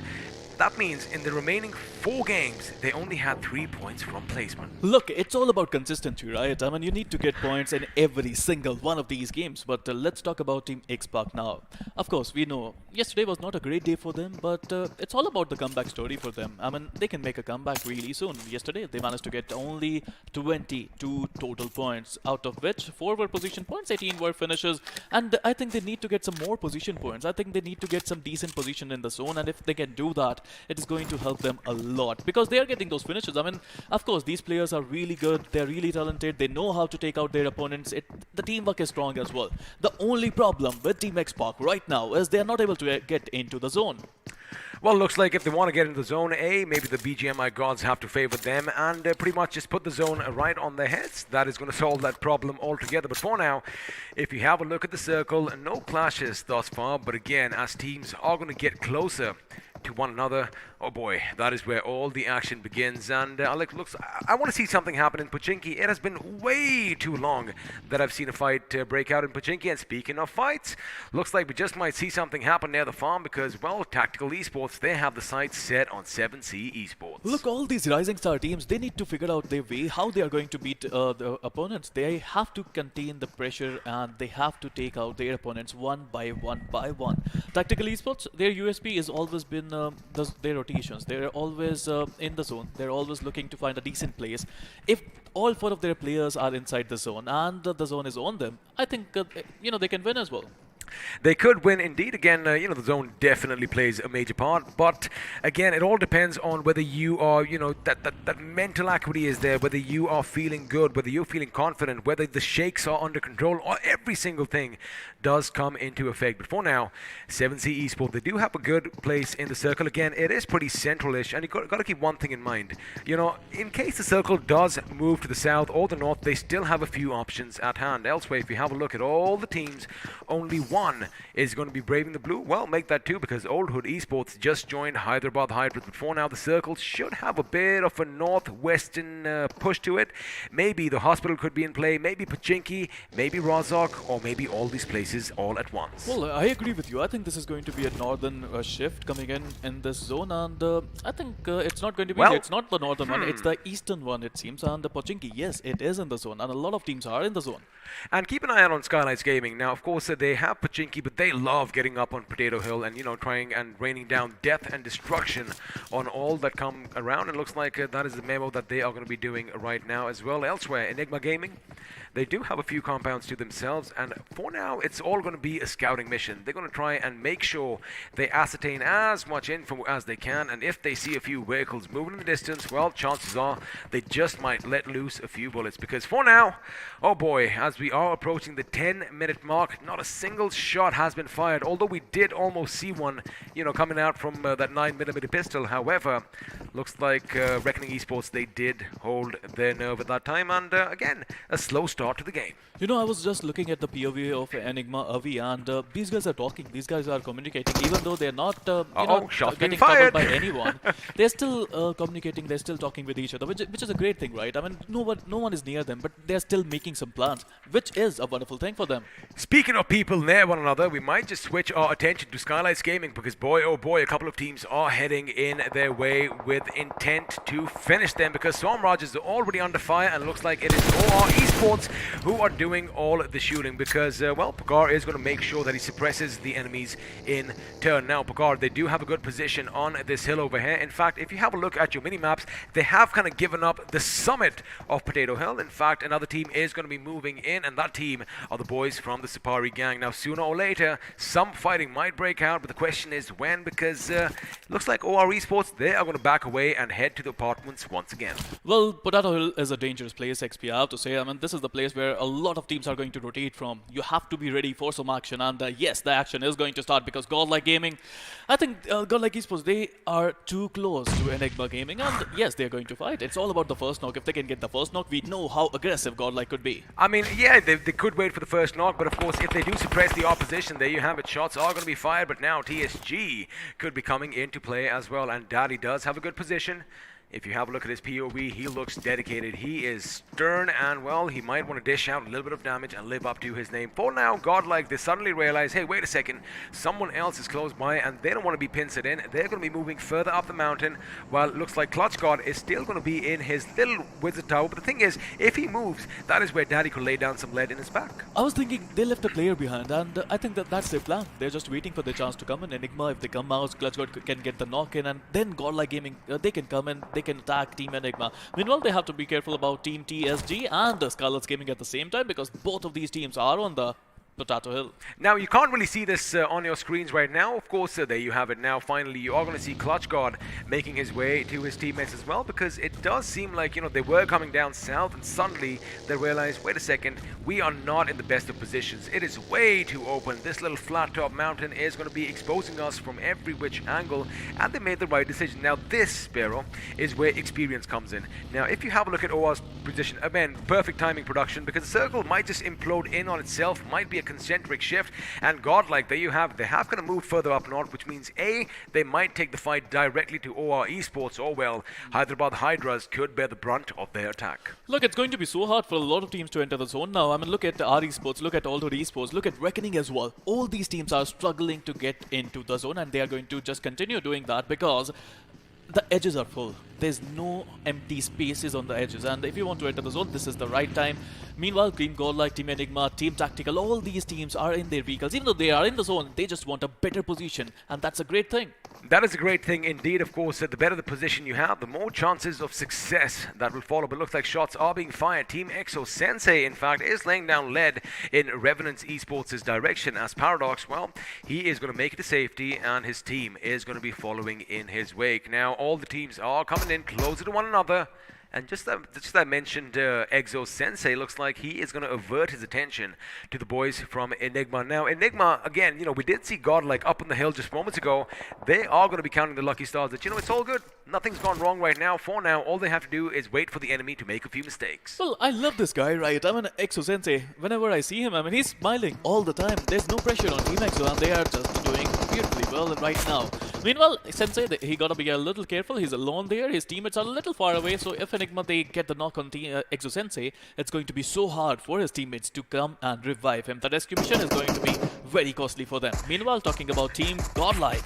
That means in the remaining 4 games, they only had 3 points from placement. Look, it's all about consistency, right? I mean, you need to get points in every single one of these games. But let's talk about Team X-Pac now. Of course, we know yesterday was not a great day for them, but it's all about the comeback story for them. I mean, they can make a comeback really soon. Yesterday, they managed to get only 22 total points, out of which 4 were position points, 18 were finishes. And I think they need to get some more position points. I think they need to get some decent position in the zone, and if they can do that, it is going to help them a lot because they are getting those finishes. I mean, of course, these players are really good. They're really talented. They know how to take out their opponents. The teamwork is strong as well. The only problem with Team Xbox right now is they're not able to get into the zone. Well, looks like if they want to get into the zone A, maybe the BGMI gods have to favor them and pretty much just put the zone right on their heads. That is going to solve that problem altogether. But for now, if you have a look at the circle, no clashes thus far. But again, as teams are going to get closer to one another, oh boy, that is where all the action begins. And I want to see something happen in Pochinki. It has been way too long that I've seen a fight break out in Pochinki. And speaking of fights, looks like we just might see something happen near the farm because, well, Tactical Esports, they have the sights set on 7C Esports. Look, all these rising star teams, they need to figure out their way, how they are going to beat the opponents. They have to contain the pressure and they have to take out their opponents one by one by one. Tactical Esports, their USP has always been their rotations. They're always in the zone. They're always looking to find a decent place. If all 4 of their players are inside the zone and the zone is on them, I think they can win as well. They could win indeed. Again, the zone definitely plays a major part. But again, it all depends on whether you are, that mental acuity is there, whether you are feeling good, whether you're feeling confident, whether the shakes are under control, or every single thing does come into effect. But for now, 7C Esports, they do have a good place in the circle. Again, it is pretty central-ish, and you've got to keep one thing in mind. In case the circle does move to the south or the north, they still have a few options at hand. Elsewhere, if you have a look at all the teams, only one is going to be braving the blue. Well, make that 2 because Old Hood Esports just joined Hyderabad Hybrids. But for now, the circle should have a bit of a northwestern push to it. Maybe the hospital could be in play, maybe Pochinki, maybe Razak, or maybe all these places all at once. Well, I agree with you. I think this is going to be a northern shift coming in this zone, and I think it's not going to be. It's not the northern one; it's the eastern one, it seems. And the Pochinki, yes, it is in the zone, and a lot of teams are in the zone. And keep an eye out on Skylights Gaming. Now, of course, they have Pochinki, but they love getting up on Potato Hill and trying and raining down death and destruction on all that come around. It looks like that is the memo that they are going to be doing right now as well. Elsewhere, Enigma Gaming, they do have a few compounds to themselves, and for now, it's all going to be a scouting mission. They're going to try and make sure they ascertain as much info as they can, and if they see a few vehicles moving in the distance, well, chances are they just might let loose a few bullets, because for now, oh boy, as we are approaching the 10-minute mark, not a single shot has been fired, although we did almost see one, coming out from that 9mm pistol. However, looks like Reckoning Esports, they did hold their nerve at that time, and again, a slow start to the game. I was just looking at the POV of Enigma Avi, and these guys are talking, these guys are communicating, even though they're not getting covered by anyone. They're still communicating, they're still talking with each other, which is a great thing, right? I mean, no one is near them, but they're still making some plans, which is a wonderful thing for them. Speaking of people near one another, we might just switch our attention to Skylights Gaming, because boy, oh boy, a couple of teams are heading in their way with intent to finish them, because Stormraj is already under fire, and looks like it is OR Esports who are doing all the shooting, because, Pakar is going to make sure that he suppresses the enemies in turn. Now, Pakar, they do have a good position on this hill over here. In fact, if you have a look at your mini-maps, they have kind of given up the summit of Potato Hill. In fact, another team is going to be moving in, and that team are the boys from the Sipari gang. Now, sooner or later, some fighting might break out, but the question is when, because it looks like OR Esports, they are going to back away and head to the apartments once again. Well, Potato Hill is a dangerous place, XP, I have to say. I mean, this is the place where a lot of teams are going to rotate from. You have to be ready for some action, and yes, the action is going to start, because Godlike Gaming, I think Godlike Esports, they are too close to Enigma Gaming, and yes, they're going to fight. It's all about the first knock. If they can get the first knock, we know how aggressive Godlike could be. I mean, yeah, they could wait for the first knock, but of course, if they do suppress the opposition, there you have it. Shots are going to be fired, but now TSG could be coming into play as well, and Daddy does have a good position. If you have a look at his POV, he looks dedicated. He is stern, and well, he might want to dish out a little bit of damage and live up to his name. For now, Godlike, they suddenly realize, hey, wait a second, someone else is close by, and they don't want to be pincered in. They're going to be moving further up the mountain, while it looks like Clutch God is still going to be in his little wizard tower. But the thing is, if he moves, that is where Daddy could lay down some lead in his back. I was thinking they left a player behind, and I think that's their plan. They're just waiting for their chance to come in. Enigma, if they come out, Clutch God can get the knock in, and then Godlike Gaming, they can come in, they can attack Team Enigma. Meanwhile, they have to be careful about Team TSG and the Scarlet's Gaming at the same time, because both of these teams are on the Potato Hill. Now, you can't really see this on your screens right now. Of course, there you have it now. Finally, you are going to see Clutch God making his way to his teammates as well, because it does seem like, you know, they were coming down south, and suddenly they realized, wait a second, we are not in the best of positions. It is way too open. This little flat top mountain is going to be exposing us from every which angle, and they made the right decision. Now, this, Sparrow, is where experience comes in. Now, if you have a look at OR's position, again, perfect timing production, because the circle might just implode in on itself, might be a concentric shift, and Godlike, there you have, they have kind of moved further up north, which means A, they might take the fight directly to OR Esports, or well, Hyderabad Hydras could bear the brunt of their attack. Look, it's going to be so hard for a lot of teams to enter the zone now. I mean, look at R Esports, look at Alto Esports, look at Reckoning as well. All these teams are struggling to get into the zone, and they are going to just continue doing that because the edges are full. There's no empty spaces on the edges, and if you want to enter the zone, this is the right time. Meanwhile, Team Godlike, Team Enigma, Team Tactical, all these teams are in their vehicles. Even though they are in the zone, they just want a better position, and that's a great thing. That is a great thing indeed. Of course, the better the position you have, the more chances of success that will follow. But it looks like shots are being fired. Team Exo Sensei, in fact, is laying down lead in Revenant's Esports' direction. As Paradox, well, he is going to make it to safety, and his team is going to be following in his wake. Now, all the teams are coming in closer to one another. And just that I mentioned, Exo Sensei looks like he is going to avert his attention to the boys from Enigma. Now, Enigma, again, you know, we did see Godlike up on the hill just moments ago. They are going to be counting the lucky stars that, you know, it's all good. Nothing's gone wrong right now. For now, all they have to do is wait for the enemy to make a few mistakes. Well, I love this guy, right? I mean, Exo Sensei, whenever I see him, I mean, he's smiling all the time. There's no pressure on Team Exo, and they are just doing beautifully well right now. Meanwhile, Sensei, he gotta be a little careful. He's alone there. His teammates are a little far away, so if Enigma, they get the knock on Exo Sensei, it's going to be so hard for his teammates to come and revive him. The rescue mission is going to be very costly for them. Meanwhile, talking about Team Godlike,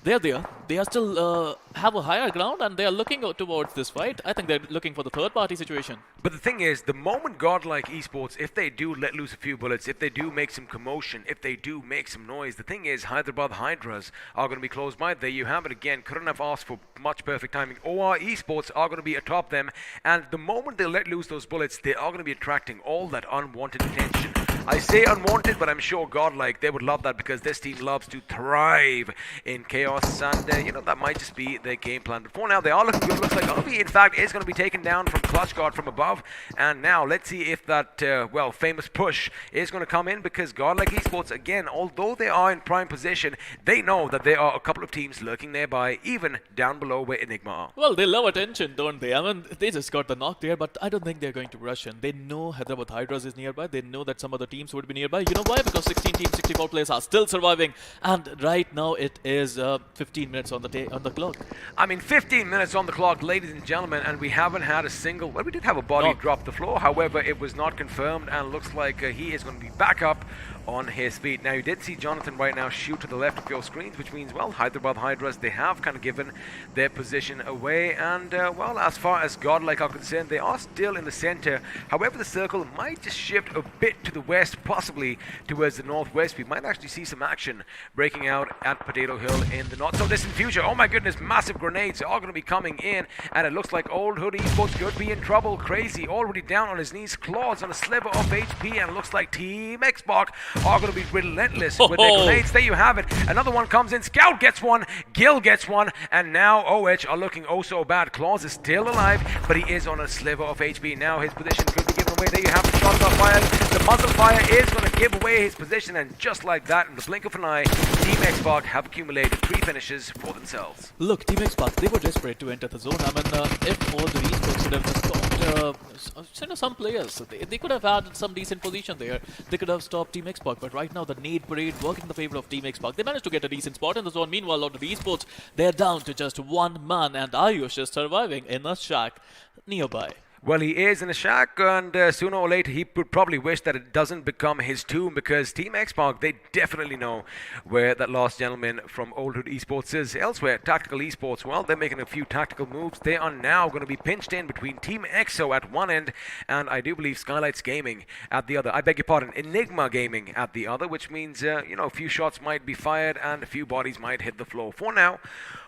they're there. They are still have a higher ground, and they are looking towards this fight. I think they're looking for the third-party situation. But the thing is, the moment Godlike Esports, if they do let loose a few bullets, if they do make some commotion, if they do make some noise, the thing is, Hyderabad Hydras are going to be close by. There you have it again. Couldn't have asked for much perfect timing. OR Esports are going to be atop them, and the moment they let loose those bullets, they are going to be attracting all that unwanted attention. I say unwanted, but I'm sure Godlike, they would love that, because this team loves to thrive in chaos, and you know, that might just be their game plan. But for now, they are looking good. Looks like Ovi, in fact, is going to be taken down from Clutch God from above, and now let's see if that, well, famous push is going to come in, because Godlike Esports, again, although they are in prime position, they know that there are a couple of teams lurking nearby, even down below where Enigma are. Well, they love attention, don't they? I mean, they just got the knock there, but I don't think they're going to rush in. They know Hyderabad Hydras is nearby. They know that some other teams would be nearby. You know why? Because 16 teams, 64 players are still surviving, and right now it is 15 minutes on the clock. I mean, 15 minutes on the clock, ladies and gentlemen, and we haven't had a single... Well, we did have a body drop the floor. However, it was not confirmed, and looks like he is going to be back up on his feet. Now, you did see Jonathan right now shoot to the left of your screens, which means, well, Hyderabad Hydras, they have kind of given their position away, and, well, as far as Godlike are concerned, they are still in the center. However, the circle might just shift a bit to the west, possibly towards the northwest. We might actually see some action breaking out at Potato Hill in the not-so-distant future. Oh my goodness, massive grenades are going to be coming in, and it looks like Old Hood Esports could be in trouble. Crazy, already down on his knees, claws on a sliver of HP, and it looks like Team Xbox are going to be relentless with their grenades. There you have it. Another one comes in. Scout gets one. Gil gets one. And now OH are looking oh so bad. Claws is still alive, but he is on a sliver of HP. Now his position could be given away. There you have the shots are fired. The muzzle fire is going to give away his position. And just like that, in the blink of an eye, Team Xbox have accumulated 3 finishes for themselves. Look, Team Xbox, they were desperate to enter the zone. I mean, if all the esports would have just stopped some players, they could have had some decent position there. They could have stopped Team Xbox, but right now the nade parade working in the favor of Team Xbox. They managed to get a decent spot in the zone. Meanwhile, a lot of esports, they're down to just one man, and Ayush is surviving in a shack nearby. Well, he is in a shack, and sooner or later he would probably wish that it doesn't become his tomb, because Team Xbox, they definitely know where that last gentleman from Old Hood Esports is. Elsewhere, Tactical Esports, well, they're making a few tactical moves. They are now going to be pinched in between Team Exo at one end, and I do believe Skylights Gaming at the other. I beg your pardon, Enigma Gaming at the other, which means, you know, a few shots might be fired and a few bodies might hit the floor. For now,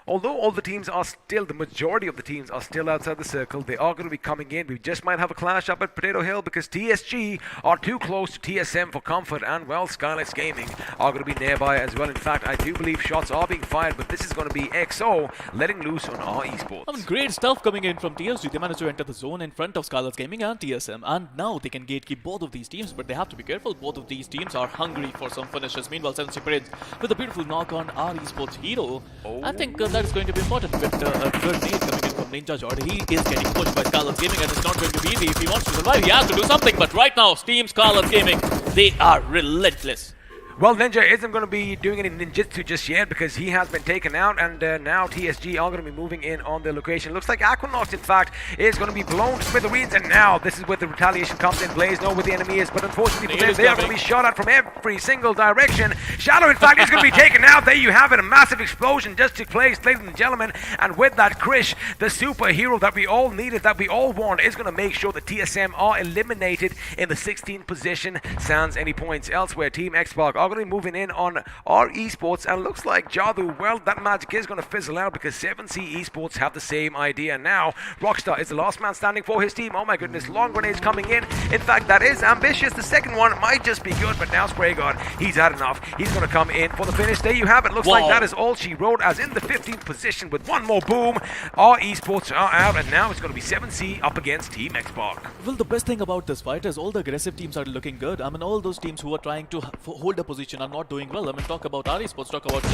Although all the teams are still, the majority of the teams are still outside the circle, they are going to be coming in. We just might have a clash up at Potato Hill because TSG are too close to TSM for comfort, and well, Skylights Gaming are going to be nearby as well. In fact, I do believe shots are being fired, but this is going to be XO letting loose on our esports. I mean, great stuff coming in from TSG. They managed to enter the zone in front of Skylights Gaming and TSM, and now they can gatekeep both of these teams, but they have to be careful. Both of these teams are hungry for some finishes. Meanwhile, 7 Prince with a beautiful knock on our esports hero. I think that is going to be important with a grenade coming in from Ninja Jord. He is getting pushed by Skylights Gaming, and it's not going to be easy. If he wants to survive, he has to do something. But right now, Team Skylights Gaming, they are relentless. Well, Ninja isn't going to be doing any ninjutsu just yet because he has been taken out, and now TSG are going to be moving in on their location. Looks like Aquanox, in fact, is going to be blown to smithereens, and now this is where the retaliation comes in. Blaze know where the enemy is, but unfortunately for them, they are going to be shot at from every single direction. Shadow, in fact, is going to be taken out. There you have it. A massive explosion just took place, ladies and gentlemen, and with that, Krish, the superhero that we all needed, that we all want, is going to make sure that TSM are eliminated in the 16th position. Sans any points elsewhere. Team Xbox are going to be moving in on our esports, and looks like Jadu, well, that magic is going to fizzle out because 7C esports have the same idea now. Rockstar is the last man standing for his team. Oh my goodness, long grenades coming in. In fact, that is ambitious. The second one might just be good, but now Spray God, he's had enough. He's going to come in for the finish. There you have it. Looks like that is all she wrote, as in the 15th position with one more boom. Our esports are out, and now it's going to be 7C up against Team Xbox. Well, the best thing about this fight is all the aggressive teams are looking good. I mean, all those teams who are trying to hold a position are not doing well. I mean, talk about our esports, talk about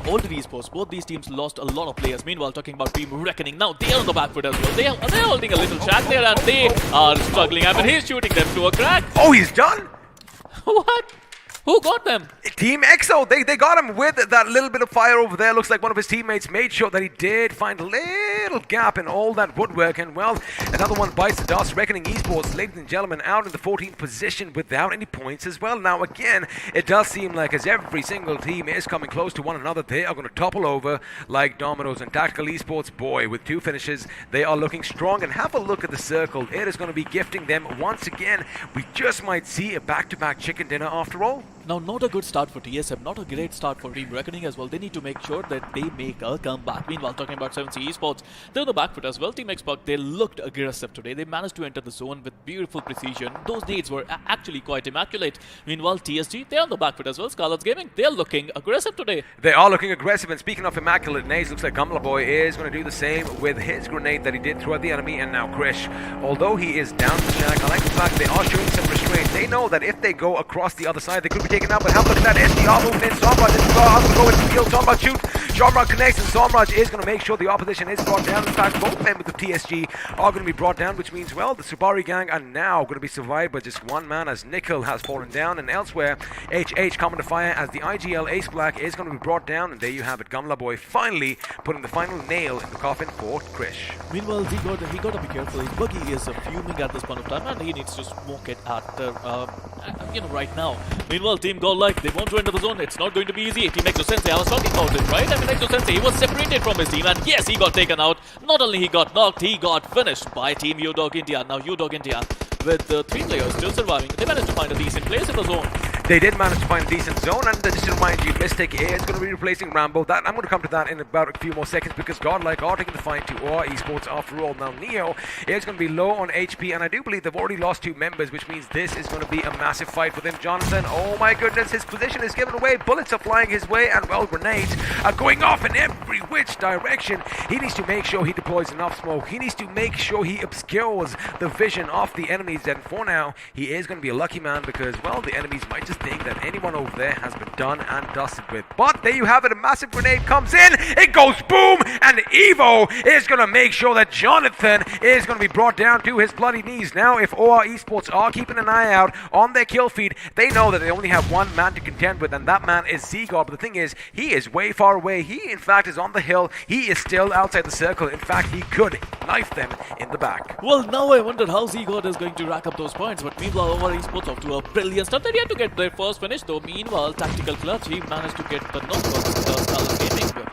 older esports. Both these teams lost a lot of players. Meanwhile, talking about Team Reckoning, now they are on the back foot as well. They're holding a little shack there, and they are struggling. I mean, he's shooting them to a crack. Oh, he's done? What? Who got them? Team EXO, they got him with that little bit of fire over there. Looks like one of his teammates made sure that he did find a little gap in all that woodwork. And well, another one bites the dust. Reckoning Esports, ladies and gentlemen, out in the 14th position without any points as well. Now again, it does seem like as every single team is coming close to one another, they are going to topple over like dominoes. And Tactical Esports, boy, with 2 finishes, they are looking strong. And have a look at the circle. It is going to be gifting them once again. We just might see a back-to-back chicken dinner after all. Now, not a good start for TSM, not a great start for Team Reckoning as well. They need to make sure that they make a comeback. Meanwhile, talking about 7C Esports, they're on the back foot as well. Team Xbox, they looked aggressive today. They managed to enter the zone with beautiful precision. Those nades were actually quite immaculate. Meanwhile, TSG, they're on the back foot as well. Scarlet's Gaming, they're looking aggressive today. They are looking aggressive, and speaking of immaculate nades, looks like Gamla Boy is going to do the same with his grenade that he did throughout the enemy. And now Krish, although he is down the shack, I like the fact they are showing some restraint. They know that if they go across the other side, they could be taken out, but have a look at that SDR moving in. Somraj is going to go in to kill. Somraj shoot. Somraj connects, and Somraj is going to make sure the opposition is brought down. In fact, both members of TSG are going to be brought down, which means, well, the Subari gang are now going to be survived by just one man, as Nickel has fallen down. And elsewhere, HH coming to fire as the IGL Ace Black is going to be brought down. And there you have it. Gamla Boy finally putting the final nail in the coffin for Krish. Meanwhile, he got to be careful. His buggy is fuming at this point of time, and he needs to smoke it at right now. Meanwhile, Team Godlike, they want to enter the zone. It's not going to be easy. Team Exo-Sensei, I was talking about it, right? I mean, Exo-Sensei, he was separated from his team, and yes, he got taken out. Not only he got knocked, he got finished by Team UDog India. Now UDog India, with 3 players still surviving, they managed to find a decent place in the zone. They did manage to find a decent zone, and just to remind you, Mystic is going to be replacing Rambo. That I'm going to come to that in about a few more seconds, because Godlike are taking the fight to OR Esports after all. Now Neo is going to be low on HP, and I do believe they've already lost 2 members, which means this is going to be a massive fight for them. Jonathan, oh my goodness, his position is given away. Bullets are flying his way, and well, grenades are going off in every which direction. He needs to make sure he deploys enough smoke. He needs to make sure he obscures the vision of the enemies, and for now, he is going to be a lucky man, because, well, the enemies might just think that anyone over there has been done and dusted with. But there you have it, a massive grenade comes in, it goes boom, and Evo is going to make sure that Jonathan is going to be brought down to his bloody knees. Now, if OR Esports are keeping an eye out on their kill feed, they know that they only have one man to contend with, and that man is Seagod. But the thing is, he is way far away. He, in fact, is on the hill. He is still outside the circle. In fact, he could knife them in the back. Well, now I wonder how Seagod is going to rack up those points, but meanwhile, OR Esports off to a brilliant start. They had to get their first finish, though. Meanwhile, Tactical Clutch, he managed to get the knock on Scarlet Gaming.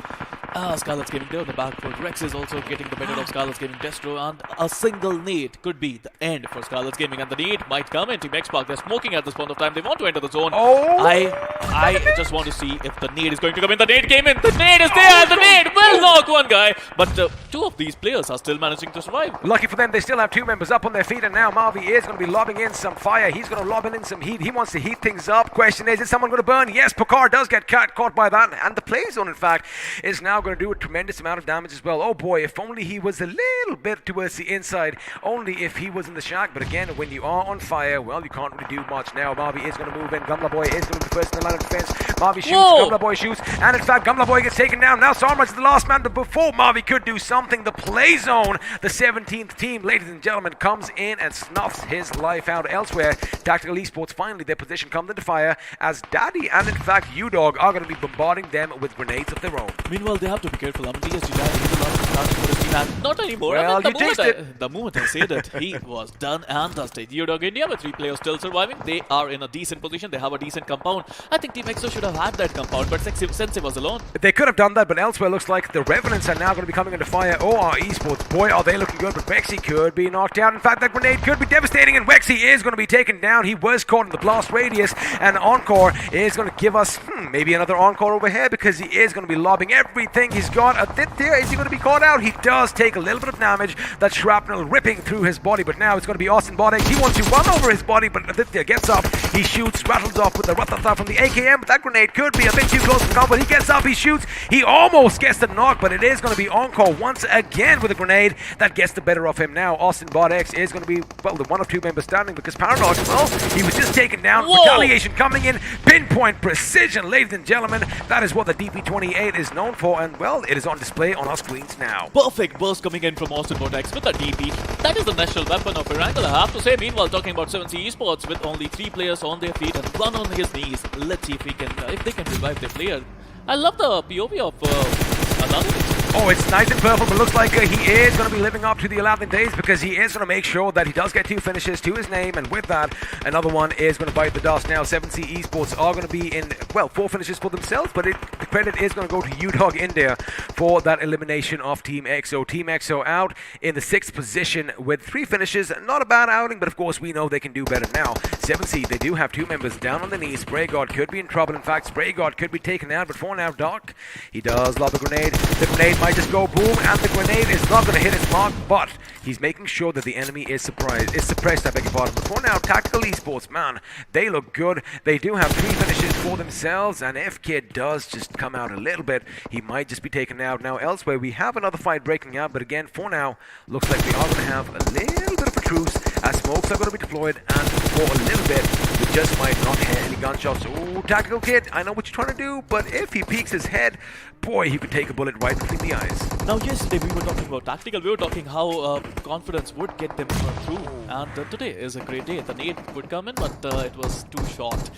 Scarlet's Gaming there on the back foot. Rex is also getting the better of Scarlet's Gaming Destro, and a single nade could be the end for Scarlet's Gaming, and the nade might come in. Team X-Park, they're smoking at this point of time. They want to enter the zone. I just want to see if the nade is going to come in. The nade came in. The nade is there, and the nade will knock one guy. But two of these players are still managing to survive. Lucky for them, they still have two members up on their feet, and now Marvi is going to be lobbing in some fire. He's going to lob in some heat. He wants to heat things up. Question is someone going to burn? Yes, Picard does get caught by that, and the play zone, in fact, is now going to do a tremendous amount of damage as well. Oh boy, if only he was a little bit towards the inside, only if he was in the shack. But again, when you are on fire, well, you can't really do much now. Marvi is going to move in. Gumla Boy is going to be first in the line of defense. Marvi shoots, Gumla Boy shoots, and in fact, Gumla Boy gets taken down. Now Sarmaj is the last man, but before Marvi could do something, the play zone, the 17th team, ladies and gentlemen, comes in and snuffs his life out. Elsewhere, Tactical Esports, finally, their position comes into fire as Daddy and, in fact, UDog are going to be bombarding them with grenades of their own. Meanwhile, they have to be careful. I mean, TSG Daddy, he's the last chance for his team, and not anymore. Well, I mean, you the moment I said it, he was done and dusted. UDog India, with 3 players still surviving, they are in a decent position. They have a decent compound. I think Team EXO should have had that compound, but Sensei was alone. They could have done that, but elsewhere looks like the Revenants are now going to be coming into fire. OR Esports, boy, are they looking good, but Wexy could be knocked down. In fact, that grenade could be devastating, and Wexy is going to be taken down. He was caught in the blast radius, and Encore is going to give us maybe another Encore over here, because he is going to be lobbing everything he's got. Aditya, is he going to be caught out? He does take a little bit of damage. That shrapnel ripping through his body, but now it's going to be Austin Bodek. He wants to run over his body, but Aditya gets up. He shoots, rattles off with the Ratata from the AKM, but that grenade could be a bit too close to come, but he gets up, he shoots, he almost gets the knock, but it is going to be Encore once again with a grenade that gets the better of him. Now Austin Bodek is going to be, well, the one of two members standing, because Paradox, well, he was just taken down. Whoa. Retaliation coming in, pinpoint precision, ladies and gentlemen. That is what the DP28 is known for, and well, it is on display on our screens now. Perfect burst coming in from Austin Vortex with a DP. That is the national weapon of Erangel, I have to say. Meanwhile, talking about 7C Esports with only 3 players on their feet and one on his knees. Let's see if they can revive their player. I love the POV of Adani. Oh, it's nice and purple, but looks like he is going to be living up to the 11 days, because he is going to make sure that he does get 2 finishes to his name, and with that, another one is going to bite the dust. Now, 7C Esports are going to be in, well, 4 finishes for themselves, but the credit is going to go to UDog India for that elimination of Team EXO. Team EXO out in the 6th position with 3 finishes. Not a bad outing, but of course, we know they can do better. Now, 7C, they do have 2 members down on the knees. Spray God could be in trouble. In fact, Spray God could be taken out, but for now, Doc, he does lob a grenade. The grenade might just go boom, and the grenade is not going to hit its mark, but he's making sure that the enemy is suppressed, I beg your pardon. But for now, Tactical Esports, man, they look good. They do have 3 finishes for themselves, and if Kid does just come out a little bit, he might just be taken out. Now, elsewhere, we have another fight breaking out, but again, for now, looks like we are going to have a little bit of a truce, as smokes are going to be deployed, and for a little bit, we just might not hear any gunshots. Oh, Tactical Kid, I know what you're trying to do, but if he peeks his head, boy, he could take a bullet right between the eyes. Now, yesterday we were talking about Tactical, we were talking how confidence would get them through, and today is a great day. The nade would come in, but it was too short.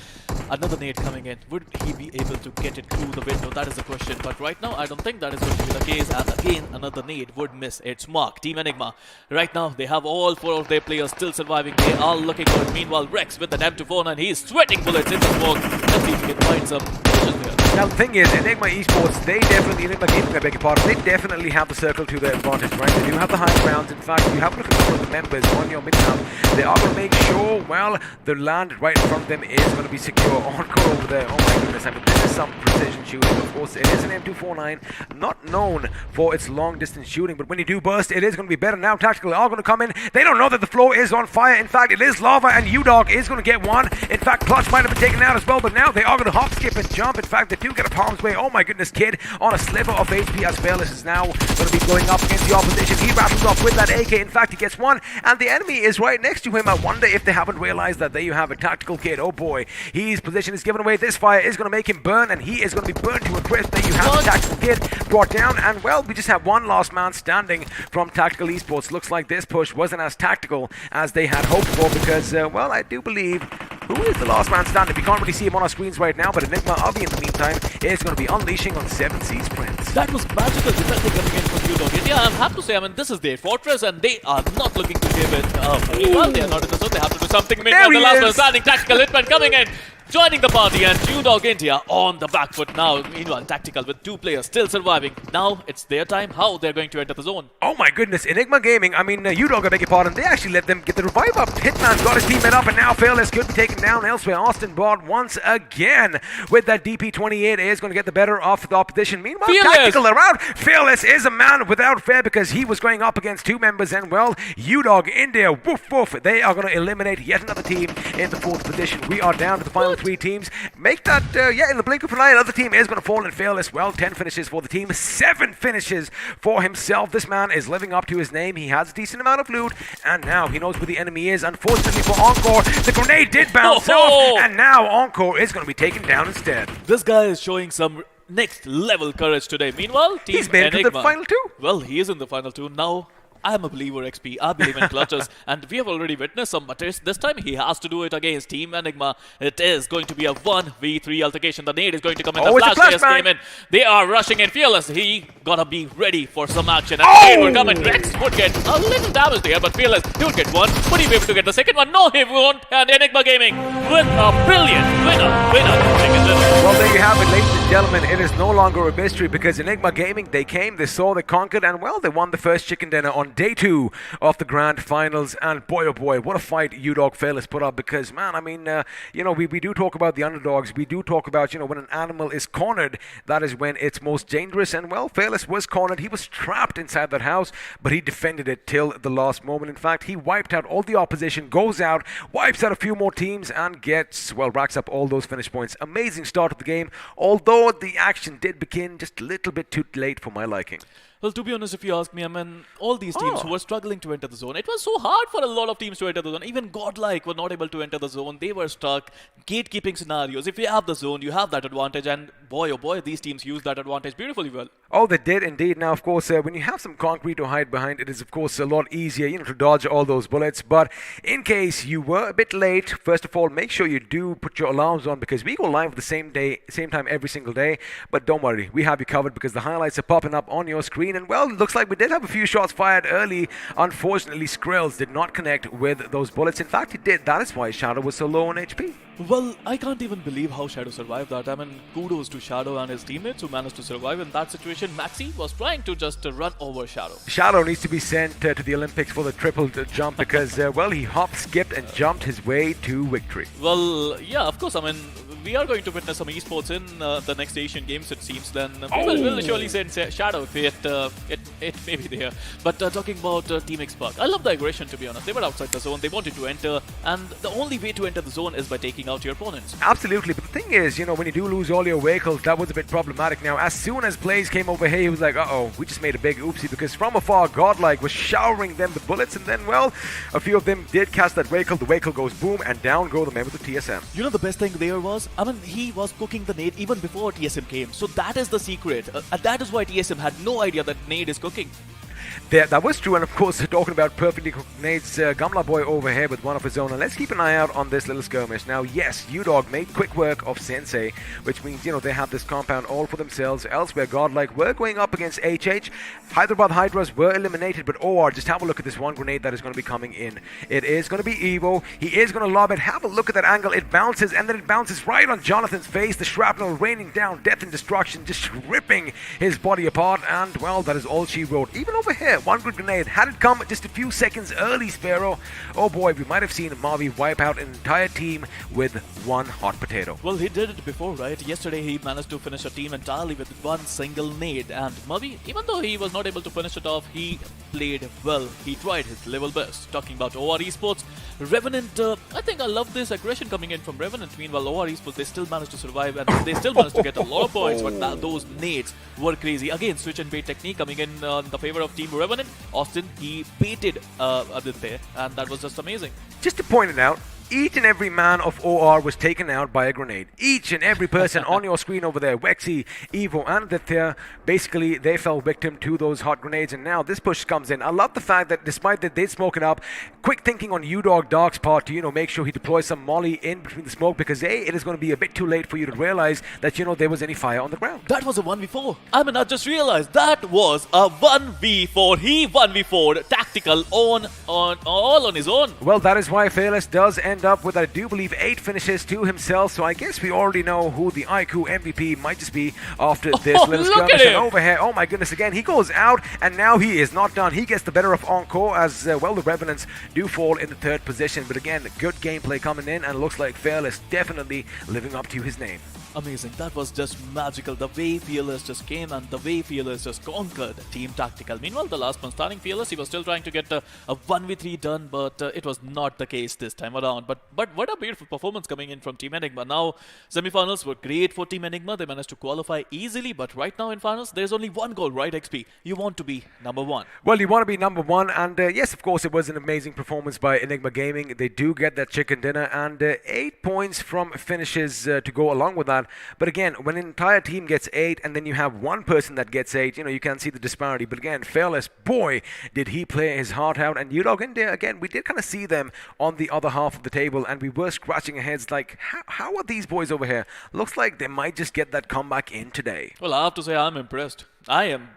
Another nade coming in, would he be able to get it through the window? That is the question, but right now I don't think that is going to be the case, and again another nade would miss its mark. Team Enigma, right now they have all 4 of their players still surviving. They are looking good. Meanwhile, Rex with an M249, and he's sweating bullets in the smoke. Let's see if he can find some position there. Now the thing is, Enigma Esports, Enigma Gaming, I beg your pardon, they definitely have the circle to their advantage, right? They do have the high grounds. In fact, you have a look at a couple of the members on your mid-map. They are going to make sure, well, the land right in front of them is going to be secure. Encore over there, oh my goodness, I mean, this is some precision shooting. Of course, it is an M249, not known for its long-distance shooting, but when you do burst, it is going to be better. Now, Tactical are going to come in. They don't know that the floor is on fire. In fact, it is lava, and UDog is going to get one. In fact, Clutch might have been taken out as well, but now they are going to hop, skip, and jump. In fact, they do get a palm's way. Oh my goodness, Kid on a sliver of HP as well. This is now going to be going up against the opposition. He rattles off with that AK. In fact, he gets one, and the enemy is right next to him. I wonder if they haven't realized that there you have a Tactical Kid. Oh boy, his position is given away. This fire is going to make him burn, and he is going to be burned to a crisp. There you have the Tactical Kid brought down, and well, we just have one last man standing from Tactical Esports. Looks like this push wasn't as tactical as they had hoped for, because, well, I do believe, who is the last man standing? We can't really see him on our screens right now, but Enigma Avi in the meantime is going to be unleashing on 7C's Prince. That was magical defending coming in from UDog India. I have to say, I mean, this is their fortress, and they are not looking to give it up. Well, they are not in the zone. They have to do something. Meanwhile, the last one standing, Tactical Hitman coming in. joining the party, and Dog India on the back foot now. Meanwhile, Tactical with 2 players still surviving. Now it's their time. How they're going to enter the zone. Oh my goodness, Enigma Gaming, I mean, U-Dog, I beg your pardon, they actually let them get the revive up. Hitman's got his teammate up, and now Fearless could be taken down elsewhere. Austin Bard once again with that DP28 is going to get the better of the opposition. Meanwhile, Fearless. Tactical around. Fearless is a man without fear because he was going up against 2 members, and well, U-Dog India, woof woof, they are going to eliminate yet another team in the 4th position. We are down to the final 3 teams. Make that, in the blink of an eye, another team is going to fall in. Fearless, well, 10 finishes for the team, 7 finishes for himself. This man is living up to his name. He has a decent amount of loot, and now he knows where the enemy is. Unfortunately for Encore, the grenade did bounce off, and now Encore is going to be taken down instead. This guy is showing some next level courage today. Meanwhile, Team He's made it to the Enigma. final 2. Well, he is in the final 2 now. I'm a believer, XP. I believe in clutches. And we have already witnessed some butters. This time, he has to do it against Team Enigma. It is going to be a 1v3 altercation. The nade is going to come in. Oh, the it's a flash players flashbang. came in. They are rushing in. Fearless, he gotta be ready for some action. And the nade will come in. Rex would get a little damage there, but Fearless, he would get one. Would he be able to get the second one? No, he won't. And Enigma Gaming with a brilliant winner. Well, there you have it, ladies and gentlemen. It is no longer a mystery because Enigma Gaming, they came, they saw, they conquered, and well, they won the first chicken dinner on day 2 of the grand finals. And boy, oh boy, what a fight U-Dog Fearless put up because, man, I mean, we do talk about the underdogs. We do talk about, when an animal is cornered, that is when it's most dangerous. And well, Fearless was cornered. He was trapped inside that house, but he defended it till the last moment. In fact, he wiped out all the opposition, goes out, wipes out a few more teams, and gets, well, racks up all those finish points. Amazing start of the game, although the action did begin just a little bit too late for my liking. Well, to be honest, if you ask me, I mean, all these teams who were struggling to enter the zone, it was so hard for a lot of teams to enter the zone. Even Godlike were not able to enter the zone. They were stuck. Gatekeeping scenarios. If you have the zone, you have that advantage. And boy, oh boy, these teams use that advantage beautifully well. Oh, they did indeed. Now, of course, when you have some concrete to hide behind, it is, of course, a lot easier, to dodge all those bullets. But in case you were a bit late, first of all, make sure you do put your alarms on because we go live the same time every single day. But don't worry, we have you covered because the highlights are popping up on your screen. And well, it looks like we did have a few shots fired early. Unfortunately, Skrills did not connect with those bullets. In fact, he did. That is why Shadow was so low on HP. Well, I can't even believe how Shadow survived that. I mean, kudos to Shadow and his teammates who managed to survive in that situation. Maxi was trying to just run over Shadow. Shadow needs to be sent to the Olympics for the triple jump because, well, he hopped, skipped, and jumped his way to victory. Well, yeah, of course. I mean, we are going to witness some esports in the next Asian Games, it seems. Then we'll surely send Shadow if it may be there. But talking about Team Xbox, I love the aggression, to be honest. They were outside the zone. They wanted to enter. And the only way to enter the zone is by taking out your opponents. Absolutely, but the thing is, when you do lose all your vehicles, that was a bit problematic. Now, as soon as Blaze came over here, he was like, uh-oh, we just made a big oopsie because from afar, Godlike was showering them with bullets, and then, well, a few of them did catch that vehicle. The vehicle goes boom, and down go the members of TSM. You know the best thing there was? I mean, he was cooking the nade even before TSM came. So that is the secret. And that is why TSM had no idea that nade is cooking. That was true, and of course, talking about perfectly cooked nades, Gamla Boy over here with one of his own, and let's keep an eye out on this little skirmish. Now, yes, U-Dog made quick work of Sensei, which means, they have this compound all for themselves. Elsewhere, Godlike were going up against HH. Hyderabad Hydras were eliminated, but OR, just have a look at this one grenade that is going to be coming in. It is going to be Evo. He is going to lob it. Have a look at that angle. It bounces, and then it bounces right on Jonathan's face. The shrapnel raining down, death and destruction, just ripping his body apart, and, well, that is all she wrote. Even over here, one good grenade. Had it come just a few seconds early, Sparrow, oh boy, we might have seen Mavi wipe out an entire team with one hot potato. Well, he did it before, right? Yesterday, he managed to finish a team entirely with one single nade. And Mavi, even though he was not able to finish it off, he played well. He tried his level best. Talking about OR Esports, Revenant, I think I love this aggression coming in from Revenant. Meanwhile, OR Esports, they still managed to survive and they still managed to get a lot of points, but those nades were crazy. Again, switch and bait technique coming in the favor of Team Revenant. Austin, he baited Aditya, and that was just amazing. Just to point it out, each and every man of OR was taken out by a grenade. Each and every person on your screen over there, Wexy, Evo, and Aditya, basically they fell victim to those hot grenades, and now this push comes in. I love the fact that despite that they'd smoke it up, quick thinking on U-Dog Dark's part to, make sure he deploys some molly in between the smoke because it is going to be a bit too late for you to realize that, there was any fire on the ground. That was a 1v4. I mean, I just realized that was a 1v4. He 1v4 tactical all on his own. Well, that is why Fearless does end end up with, I do believe, 8 finishes to himself. So I guess we already know who the iQOO MVP might just be after this little look at skirmish. him. And over here, oh my goodness, again, he goes out, and now he is not done. He gets the better of iQOO as well. The Revenants do fall in the 3rd position. But again, good gameplay coming in, and looks like Fearless definitely living up to his name. Amazing. That was just magical. The way Fearless just came and the way Fearless just conquered Team Tactical. Meanwhile, the last one starting Fearless, he was still trying to get a 1v3 done, but it was not the case this time around. But what a beautiful performance coming in from Team Enigma. Now, semifinals were great for Team Enigma. They managed to qualify easily, but right now in finals, there's only one goal, right, XP? You want to be number 1. Well, you want to be number 1, and yes, of course, it was an amazing performance by Enigma Gaming. They do get that chicken dinner, and 8 points from finishes to go along with that. But again, when an entire team gets 8 and then you have one person that gets 8, you can see the disparity. But again, Fearless, boy, did he play his heart out. And iQOO India, again, we did kind of see them on the other half of the table, and we were scratching our heads like, how are these boys over here? Looks like they might just get that comeback in today. Well, I have to say I'm impressed. I am,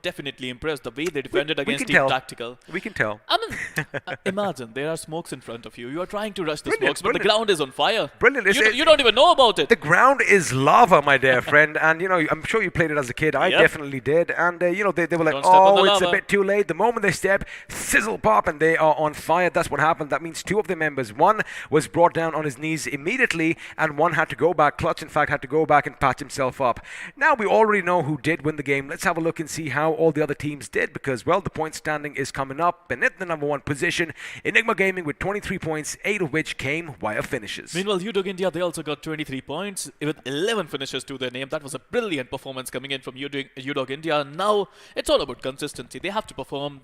definitely impressed the way they defended against Team Tactical. We can tell. I mean, imagine there are smokes in front of you. You are trying to rush the Brilliant, smokes, but the ground is on fire. Brilliant. You don't even know about it. The ground is lava, my dear friend. And, I'm sure you played it as a kid. I definitely did. And, they were like, Don't step on the it's a lava. bit too late. The moment they step, sizzle pop, and they are on fire. That's what happened. That means 2 of the members. One was brought down on his knees immediately, and one had to go back. Clutch, in fact, had to go back and patch himself up. Now we already know who did win the game. Let's have a look and see how all the other teams did, because, well, the point standing is coming up. And at the number 1 position, Enigma Gaming with 23 points, 8 of which came via finishes. Meanwhile, iQOO India, they also got 23 points with 11 finishes to their name. That was a brilliant performance coming in from iQOO India. Now, it's all about consistency. They have to perform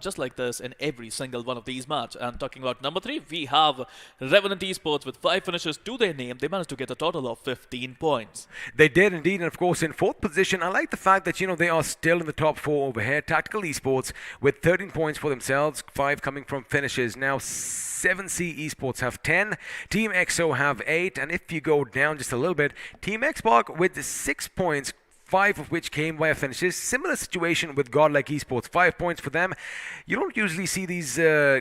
just like this in every single one of these matches. And talking about number 3, we have Revenant Esports with 5 finishes to their name. They managed to get a total of 15 points. They did indeed, and of course in 4th position, I like the fact that, they are still in the top 4 over here. Tactical Esports with 13 points for themselves, 5 coming from finishes. Now 7C Esports have 10, Team EXO have 8, and if you go down just a little bit, Team Xbox with 6 points, 5 of which came via finishes. Similar situation with Godlike Esports, 5 points for them. You don't usually see these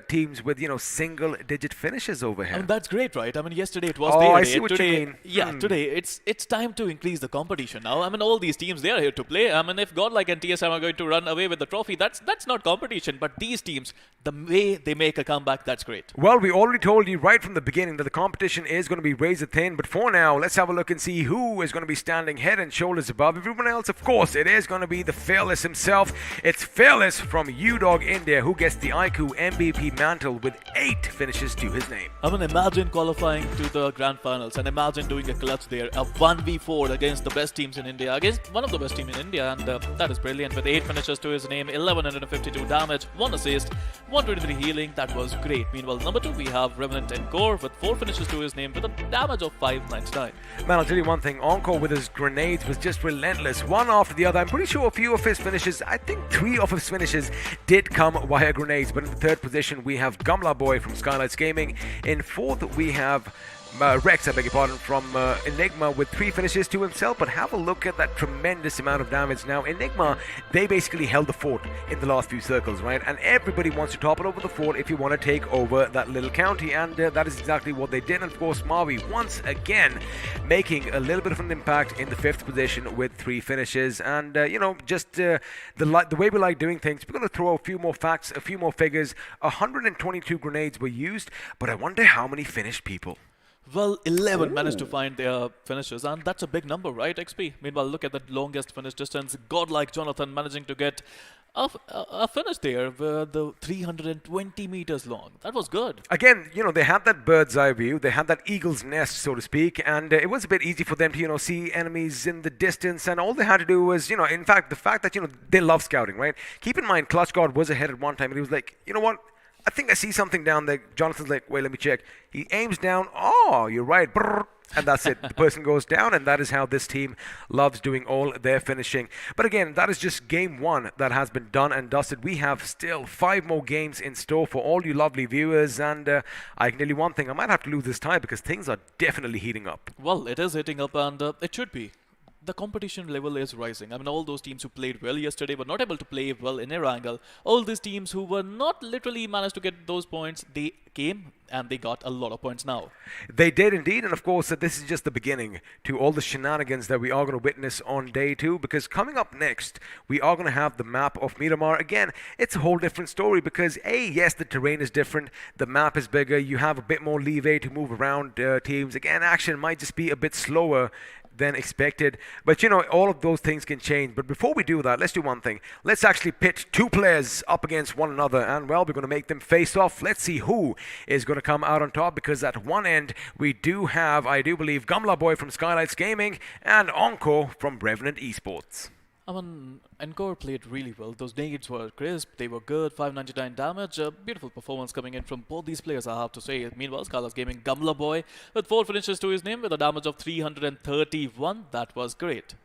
teams with, single-digit finishes over here. I mean, that's great, right? I mean, yesterday it was Oh, their I day. see what you Today, mean. Yeah, today it's time to increase the competition now. I mean, all these teams, they are here to play. I mean, if Godlike and TSM are going to run away with the trophy, that's not competition. But these teams, the way they make a comeback, that's great. Well, we already told you right from the beginning that the competition is going to be razor thin, but for now, let's have a look and see who is going to be standing head and shoulders above everyone else. Of course, it is going to be the Fearless himself. It's Fearless from iQOO India who gets the iQOO MVP mantle with 8 finishes to his name. I mean, imagine qualifying to the grand finals and imagine doing a clutch there, a 1v4 against the best teams in India, against one of the best teams in India, and that is brilliant. With 8 finishes to his name, 1152 damage, 1 assist, 123 healing. That was great. Meanwhile, number 2, we have Revenant Encore with 4 finishes to his name with a damage of 599. Man, I'll tell you one thing, Encore with his grenades was just relentless, one after the other. I'm pretty sure a few of his finishes, I think 3 of his finishes did come via grenades. But in the 3rd position, we have Gumla Boy from Skylights Gaming. In 4th, we have Rex, I beg your pardon, from Enigma with 3 finishes to himself. But have a look at that tremendous amount of damage. Now, Enigma, they basically held the fort in the last few circles, right? And everybody wants to topple over the fort if you want to take over that little county. And that is exactly what they did. And of course, Mavi, once again, making a little bit of an impact in the 5th position with 3 finishes. And, just the way we like doing things, we're going to throw a few more facts, a few more figures. 122 grenades were used, but I wonder how many finished people. Well, 11 managed to find their finishes, and that's a big number, right, XP? Meanwhile, look at the longest finish distance. Godlike Jonathan managing to get a finish there with the 320 meters long. That was good. Again, they had that bird's eye view. They had that eagle's nest, so to speak, and it was a bit easy for them to, see enemies in the distance, and all they had to do was, in fact, the fact that, they love scouting, right? Keep in mind, Clutch God was ahead at one time, and he was like, you know what? I think I see something down there. Jonathan's like, wait, let me check. He aims down. Oh, you're right. Brrr. And that's it. The person goes down, and that is how this team loves doing all their finishing. But again, that is just game 1 that has been done and dusted. We have still 5 more games in store for all you lovely viewers, and I can tell you one thing. I might have to lose this time because things are definitely heating up. Well, it is heating up, and it should be. the competition level is rising. I mean, all those teams who played well yesterday were not able to play well in Erangel. All these teams who were not literally managed to get those points, they came and they got a lot of points now. They did indeed, and of course, this is just the beginning to all the shenanigans that we are going to witness on day 2, because coming up next, we are going to have the map of Miramar. Again, it's a whole different story because, yes, the terrain is different, the map is bigger, you have a bit more leeway to move around teams. Again, action might just be a bit slower than expected, but all of those things can change. But before we do that, let's do one thing. Let's actually pit 2 players up against one another, and well, we're going to make them face off. Let's see who is going to come out on top, because at one end we do have, I do believe, Gamla Boy from Skylights Gaming and Onko from Revenant Esports. I mean, Encore played really well. Those nades were crisp, they were good, 599 damage. A beautiful performance coming in from both these players, I have to say. Meanwhile, Skylights Gaming, Gamla Boy, with 4 finishes to his name with a damage of 331. That was great.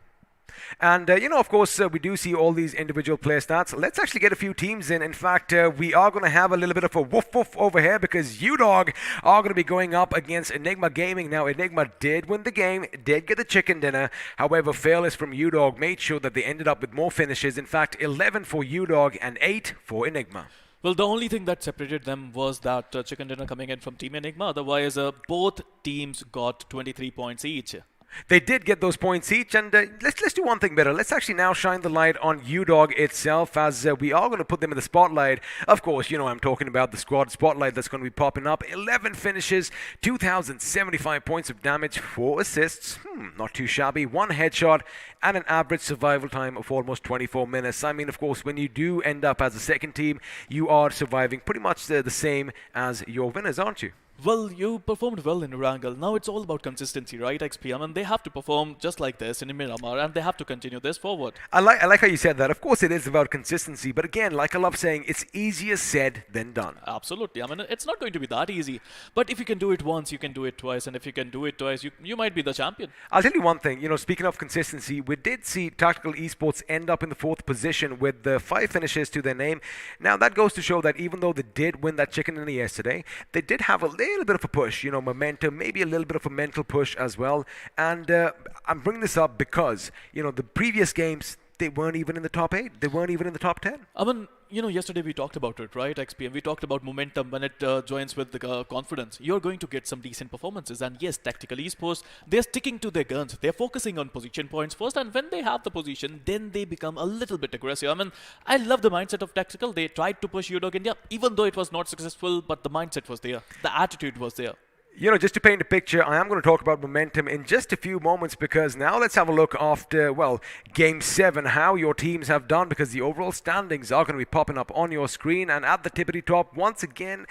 And, of course, we do see all these individual player stats. Let's actually get a few teams in. In fact, we are going to have a little bit of a woof-woof over here, because UDog are going to be going up against Enigma Gaming. Now, Enigma did win the game, did get the chicken dinner. However, fairness from UDog made sure that they ended up with more finishes. In fact, 11 for UDog and 8 for Enigma. Well, the only thing that separated them was that chicken dinner coming in from Team Enigma. Otherwise, both teams got 23 points each. They did get those points each, and let's do one thing better. Let's actually now shine the light on UDog itself, as we are going to put them in the spotlight. Of course, I'm talking about the squad spotlight that's going to be popping up. 11 finishes, 2,075 points of damage, 4 assists, not too shabby, 1 headshot, and an average survival time of almost 24 minutes. I mean, of course, when you do end up as a second team, you are surviving pretty much the same as your winners, aren't you? Well, you performed well in Erangel. Now it's all about consistency, right, XP? I mean, they have to perform just like this in Miramar, and they have to continue this forward. I like how you said that. Of course, it is about consistency, but again, like I love saying, it's easier said than done. Absolutely. I mean, it's not going to be that easy. But if you can do it once, you can do it twice, and if you can do it twice, you might be the champion. I'll tell you one thing. Speaking of consistency, we did see Tactical Esports end up in the 4th position with 5 finishes to their name. Now, that goes to show that even though they did win that chicken dinner yesterday, they did have a little bit of a push, momentum, maybe a little bit of a mental push as well. And I'm bringing this up because, the previous games, they weren't even in the top 8. They weren't even in the top 10. I mean, yesterday we talked about it, right, XP? And we talked about momentum when it joins with the confidence. You're going to get some decent performances. And yes, Tactical Esports, they're sticking to their guns. They're focusing on position points first. And when they have the position, then they become a little bit aggressive. I mean, I love the mindset of Tactical. They tried to push UDog India, even though it was not successful, but the mindset was there. The attitude was there. Just to paint a picture, I am going to talk about momentum in just a few moments, because now let's have a look after, Game 7, how your teams have done, because the overall standings are going to be popping up on your screen, and at the tippity top, once again,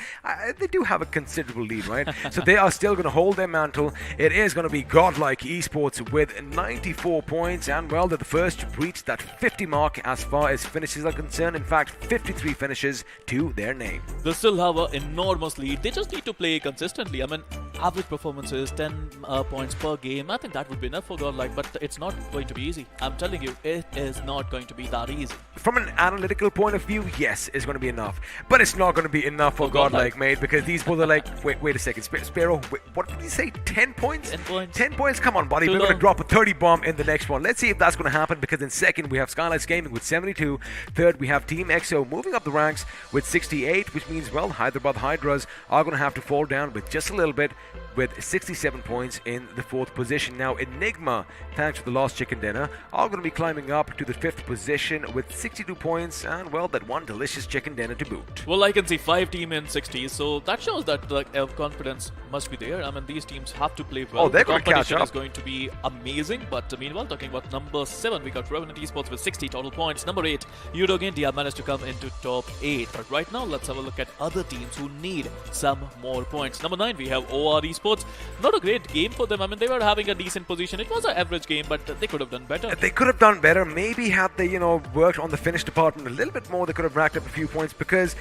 they do have a considerable lead, right? So they are still going to hold their mantle. It is going to be Godlike Esports with 94 points, and they're the first to breach that 50 mark as far as finishes are concerned. In fact, 53 finishes to their name. They still have an enormous lead. They just need to play consistently. I mean, average performances, 10 points per game. I think that would be enough for Godlike, but it's not going to be easy. I'm telling you, it is not going to be that easy. From an analytical point of view, yes, it's going to be enough. But it's not going to be enough for Godlike, mate, because these both are like, wait a second, Sparrow, what did you say, 10 points? 10 points. 10 points? Come on, buddy, we're going to drop a 30 bomb in the next one. Let's see if that's going to happen, because in second, we have Skylights Gaming with 72. Third, we have Team EXO moving up the ranks with 68, which means, Hyderabad Hydras are going to have to fall down with just a little bit, with 67 points in the 4th position. Now, Enigma, thanks to the lost chicken dinner, are going to be climbing up to the 5th position with 62 points and, that one delicious chicken dinner to boot. Well, I can see 5 teams in 60s, so that shows that the confidence must be there. I mean, these teams have to play well. Oh, they're going to catch up. The competition is going to be amazing, but meanwhile, talking about number 7, we got Revenant Esports with 60 total points. Number 8, UDog India managed to come into top 8. But right now, let's have a look at other teams who need some more points. Number 9, we have OR Esports. Not a great game for them. I mean, they were having a decent position. It was an average game, but they could have done better. They could have done better. Maybe had they, worked on the finish department a little bit more, they could have racked up a few points, because,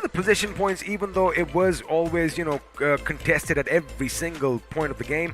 the position points, even though it was always, contested at every single point of the game,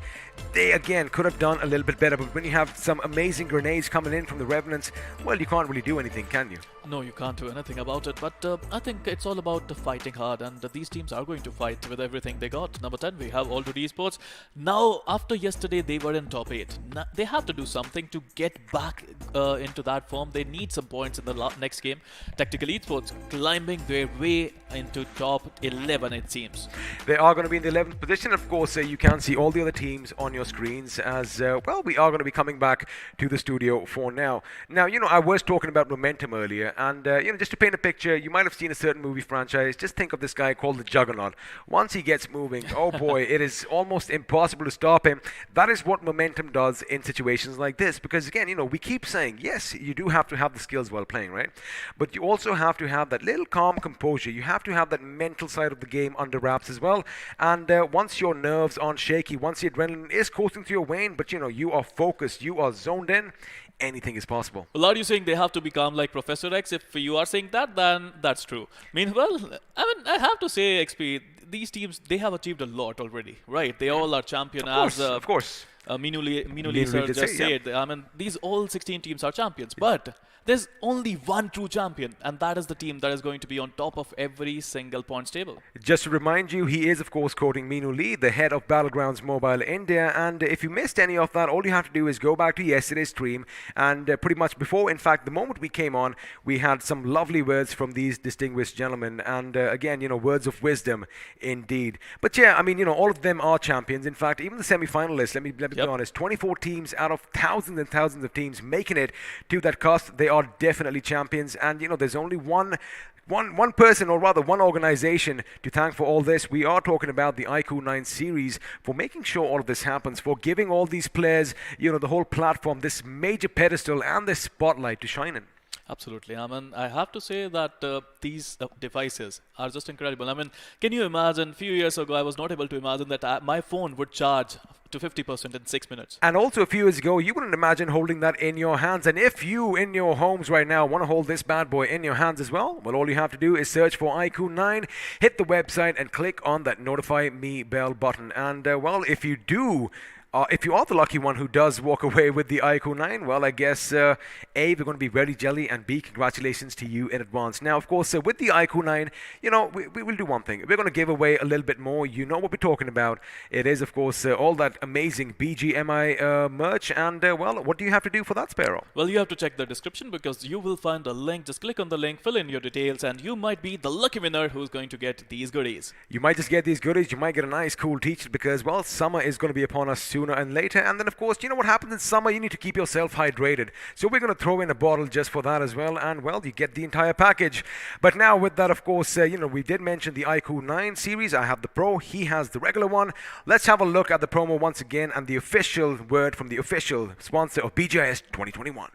they, again, could have done a little bit better. But when you have some amazing grenades coming in from the Revenants, you can't really do anything, can you? No, you can't do anything about it, but I think it's all about fighting hard, and these teams are going to fight with everything they got. Number 10, we have Alto Esports. Now, after yesterday, they were in top 8. Now, they have to do something to get back into that form. They need some points in the next game. Tactical Esports climbing their way into top 11, it seems. They are going to be in the 11th position. Of course, you can see all the other teams on your screens as, well, we are going to be coming back to the studio for now. Now, you know, I was talking about momentum earlier, and, you know, just to paint a picture, you might have seen a certain movie franchise. Just think of this guy called the Juggernaut. Once he gets moving, oh boy, it is almost impossible to stop him. That is what momentum does in situations like this, because again, you know, we keep saying, yes, you do have to have the skills while playing, right? But you also have to have that little calm composure. You have to have that mental side of the game under wraps as well. And once your nerves aren't shaky, once the adrenaline is coursing through your vein, but you know, you are focused, you are zoned in, anything is possible. Well, are you saying they have to become like Professor X? If you are saying that, then that's true. Meanwhile, I mean, I have to say, XP, these teams, they have achieved a lot already, right? They all are champion, Of course. Minu Lee sir just said. I mean, these all 16 teams are champions, but there's only one true champion, and that is the team that is going to be on top of every single points table. Just to remind you, he is, of course, quoting Minu Lee, the head of Battlegrounds Mobile India. And if you missed any of that, all you have to do is go back to yesterday's stream. And pretty much before, in fact, the moment we came on, we had some lovely words from these distinguished gentlemen. And again, you know, words of wisdom indeed. But yeah, I mean, you know, all of them are champions. In fact, even the semi-finalists, let me be honest, 24 teams out of thousands and thousands of teams making it to that cusp. They are definitely champions, and you know, there's only one person, or rather one organization, to thank for all this. We are talking about the iQOO 9 series for making sure all of this happens, for giving all these players, you know, the whole platform, this major pedestal and this spotlight to shine in. Absolutely. I mean, I have to say that these devices are just incredible. I mean, can you imagine, a few years ago, I was not able to imagine that my phone would charge to 50% in 6 minutes. And also a few years ago, you wouldn't imagine holding that in your hands. And if you, in your homes right now, want to hold this bad boy in your hands as well, well, all you have to do is search for iQOO 9, hit the website, and click on that Notify Me bell button. And, well, if you do... if you are the lucky one who does walk away with the iQOO 9, well, I guess, A, we're going to be very jelly, and B, congratulations to you in advance. Now, of course, with the iQOO 9, you know, we will do one thing. We're going to give away a little bit more. You know what we're talking about. It is, of course, all that amazing BGMI merch. And, well, what do you have to do for that, Sparrow? Well, you have to check the description, because you will find a link. Just click on the link, fill in your details, and you might be the lucky winner who's going to get these goodies. You might just get these goodies. You might get a nice, cool t-shirt, because, well, summer is going to be upon us sooner and later. And then, of course, you know what happens in summer? You need to keep yourself hydrated. So we're going to throw in a bottle just for that as well. And, well, you get the entire package. But now with that, of course, you know, we did mention the iQOO 9 series. I have the Pro. He has the regular one. Let's have a look at the promo once again and the official word from the official sponsor of BGIS 2021.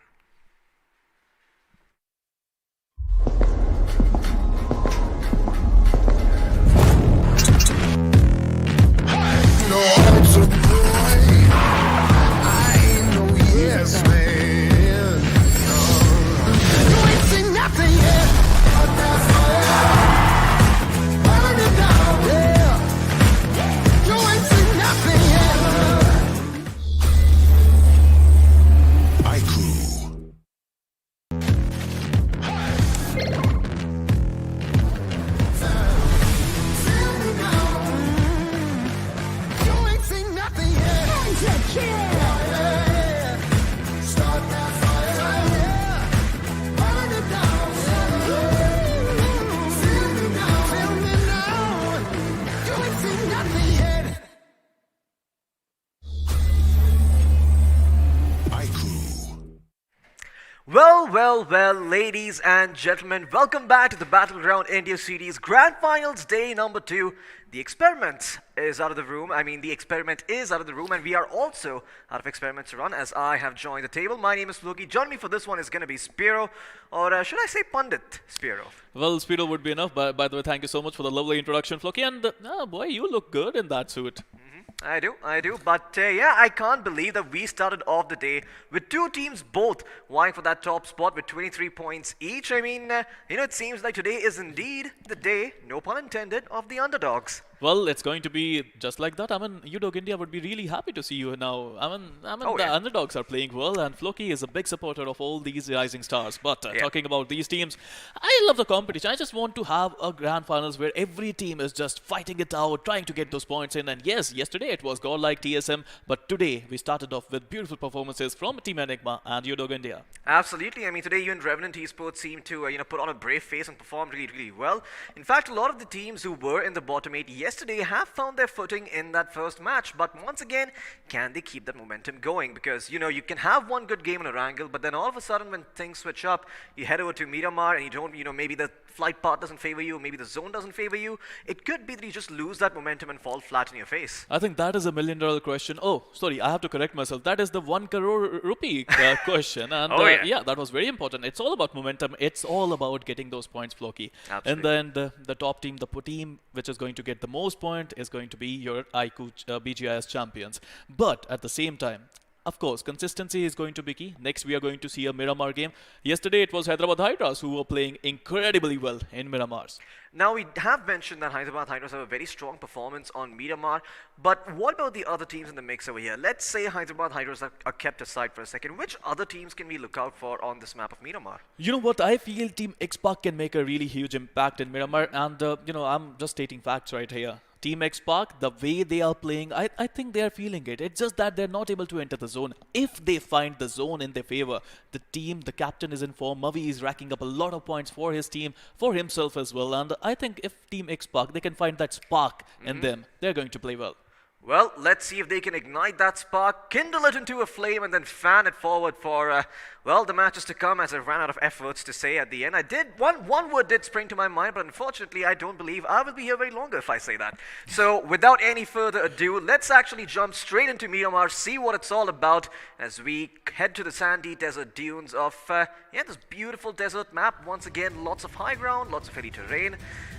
Well, ladies and gentlemen, welcome back to the Battleground India Series Grand Finals Day number 2. The experiment is out of the room. And we are also out of experiments to run, as I have joined the table. My name is Loki. Joining me for this one is going to be Spiro, or should I say Pandit Spiro? Well, Spiro would be enough. By the way, thank you so much for the lovely introduction, Floki. And, boy, you look good in that suit. I do. But yeah, I can't believe that we started off the day with two teams both vying for that top spot with 23 points each. I mean, you know, it seems like today is indeed the day, no pun intended, of the underdogs. Well, it's going to be just like that. I mean, iQOO India would be really happy to see you now. Oh, the yeah. underdogs are playing well, and Floki is a big supporter of all these rising stars. But Yeah. talking about these teams, I love the competition. I just want to have a grand finals where every team is just fighting it out, trying to get those points in. And yes, yesterday it was godlike TSM, but today we started off with beautiful performances from Team Enigma and iQOO India. Absolutely. I mean, today you and Revenant Esports seemed to, put on a brave face and perform really, really well. In fact, a lot of the teams who were in the bottom 8 yesterday have found their footing in that first match. But once again, can they keep that momentum going? Because, you can have one good game in a wrangle, but then all of a sudden when things switch up, you head over to Miramar and you don't, maybe the flight path doesn't favor you, maybe the zone doesn't favor you. It could be that you just lose that momentum and fall flat in your face. I think that is $1 million question. Oh, sorry, I have to correct myself. That is the 1 crore rupee question. And Oh, yeah. that was very important. It's all about momentum. It's all about getting those points, Floki. And then the top team, the team which is going to get the most point is going to be your iQOO BGIS champions. But at the same time, of course, consistency is going to be key. Next, we are going to see a Miramar game. Yesterday, it was Hyderabad Hydras who were playing incredibly well in Miramars. Now, we have mentioned that Hyderabad Hydras have a very strong performance on Miramar, but what about the other teams in the mix over here? Let's say Hyderabad Hydras are kept aside for a second. Which other teams can we look out for on this map of Miramar? You know what? I feel Team X-Park can make a really huge impact in Miramar. And, I'm just stating facts right here. Team X-Park, the way they are playing, I think they are feeling it. It's just that they're not able to enter the zone. If they find the zone in their favor, the team, the captain is in form. Mavi is racking up a lot of points for his team, for himself as well. And I think if Team X-Park, they can find that spark in them, they're going to play well. Well, let's see if they can ignite that spark, kindle it into a flame, and then fan it forward for, the matches to come, as I ran out of efforts to say at the end. One word did spring to my mind, but unfortunately, I don't believe I will be here very longer if I say that. So, without any further ado, let's actually jump straight into Miramar, see what it's all about, as we head to the sandy desert dunes of, this beautiful desert map. Once again, lots of high ground, lots of hilly terrain,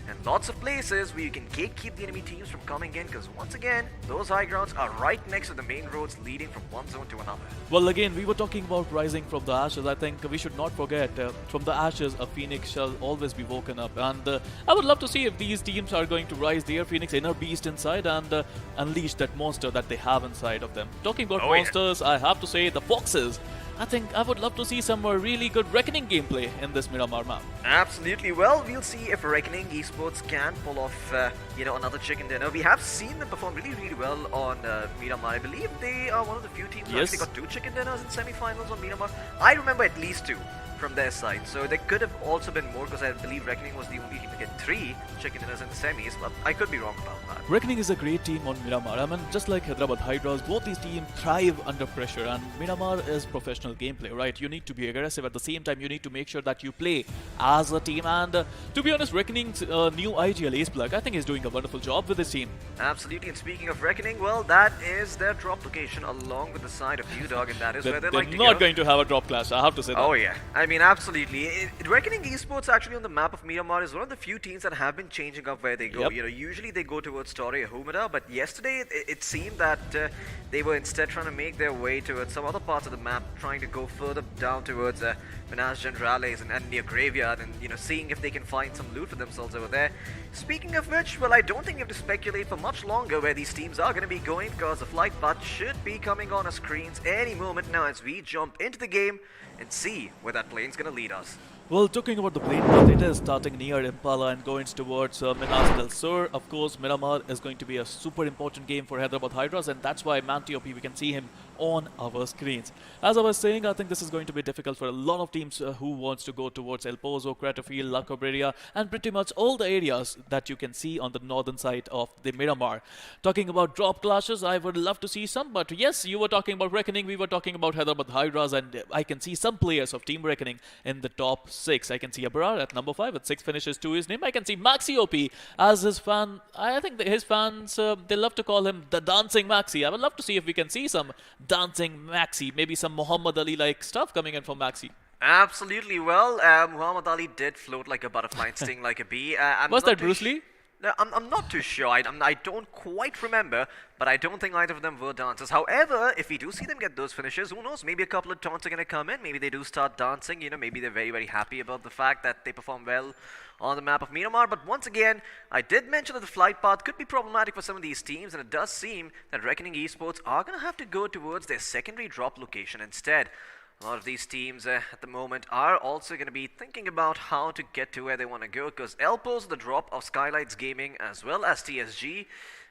and lots of places where you can gatekeep the enemy teams from coming in, because once again, those high grounds are right next to the main roads leading from one zone to another. Well, again, we were talking about rising from the ashes. I think we should not forget, from the ashes, a phoenix shall always be woken up. And I would love to see if these teams are going to rise their phoenix inner beast inside and unleash that monster that they have inside of them. Talking about monsters, I have to say the foxes. I think I would love to see some really good Reckoning gameplay in this Miramar map. Absolutely. Well, we'll see if Reckoning Esports can pull off, another chicken dinner. We have seen them perform really, really well on Miramar. I believe they are one of the few teams who actually got 2 chicken dinners in semi-finals on Miramar. I remember at least 2 from their side. So there could have also been more, because I believe Reckoning was the only team to get 3 chicken dinners in the semis, but I could be wrong about that. Reckoning is a great team on Miramar. I mean, just like Hyderabad Hydras, both these teams thrive under pressure, and Miramar is professional gameplay, right? You need to be aggressive. At the same time, you need to make sure that you play as a team. And to be honest, Reckoning's new IGL Ace Black, I think, is doing a wonderful job with this team. Absolutely. And speaking of Reckoning, well, that is their drop location along with the side of UDog, and that is where they like to go. They're not going to have a drop clash, I have to say that. Oh, yeah. I mean, absolutely. Reckoning Esports actually on the map of Miramar is one of the few teams that have been changing up where they go. Yep. Usually they go towards Torre or Humida, but yesterday it seemed that they were instead trying to make their way towards some other parts of the map, trying to go further down towards Minas Generales and near Graveyard, and seeing if they can find some loot for themselves over there. Speaking of which, well, I don't think you have to speculate for much longer where these teams are going to be going, because the flight path should be coming on our screens any moment now as we jump into the game and see where that plane's going to lead us. Well, talking about the plane path, it is starting near Impala and going towards Minas del Sur. Of course, Miramar is going to be a super important game for Hyderabad Hydras, and that's why Mantop, we can see him on our screens. As I was saying, I think this is going to be difficult for a lot of teams who wants to go towards El Pozo, Craterfield, La Cabrera, and pretty much all the areas that you can see on the northern side of the Miramar. Talking about drop clashes, I would love to see some, but yes, you were talking about Reckoning, we were talking about Hyderabad Hydras, and I can see some players of Team Reckoning in the top 6. I can see Abrar at number 5 with 6 finishes to his name. I can see Maxi OP as his fan. I think his fans, they love to call him the Dancing Maxi. I would love to see if we can see some Dancing Maxi, maybe some Muhammad Ali-like stuff coming in from Maxi. Absolutely. Well, Muhammad Ali did float like a butterfly and sting like a bee. Was that Bruce Lee? No, I'm not too sure. I don't quite remember, but I don't think either of them were dancers. However, if we do see them get those finishes, who knows? Maybe a couple of taunts are going to come in. Maybe they do start dancing. You know, maybe they're very, very happy about the fact that they perform well on the map of Myanmar. But once again, I did mention that the flight path could be problematic for some of these teams, and it does seem that Reckoning Esports are going to have to go towards their secondary drop location instead. A lot of these teams at the moment are also going to be thinking about how to get to where they want to go, because Elpos, the drop of Skylights Gaming as well as TSG,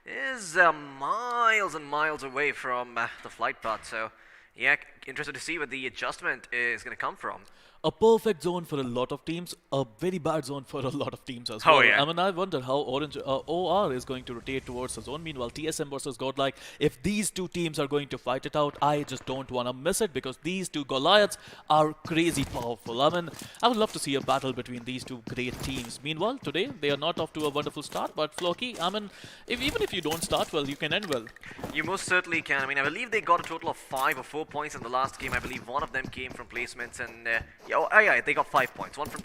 is miles and miles away from the flight path. So, yeah, interested to see where the adjustment is going to come from. A perfect zone for a lot of teams, a very bad zone for a lot of teams as Oh, well. yeah. I mean, I wonder how Orange OR is going to rotate towards the zone. Meanwhile, TSM versus Godlike, if these two teams are going to fight it out, I just don't want to miss it, because these two Goliaths are crazy powerful. I mean, I would love to see a battle between these two great teams. Meanwhile, today, they are not off to a wonderful start, but Floki, I mean, even if you don't start well, you can end well. You most certainly can. I mean, I believe they got a total of 5 or 4 points in the last game. I believe one of them came from placements, and yeah, they got 5 points. One from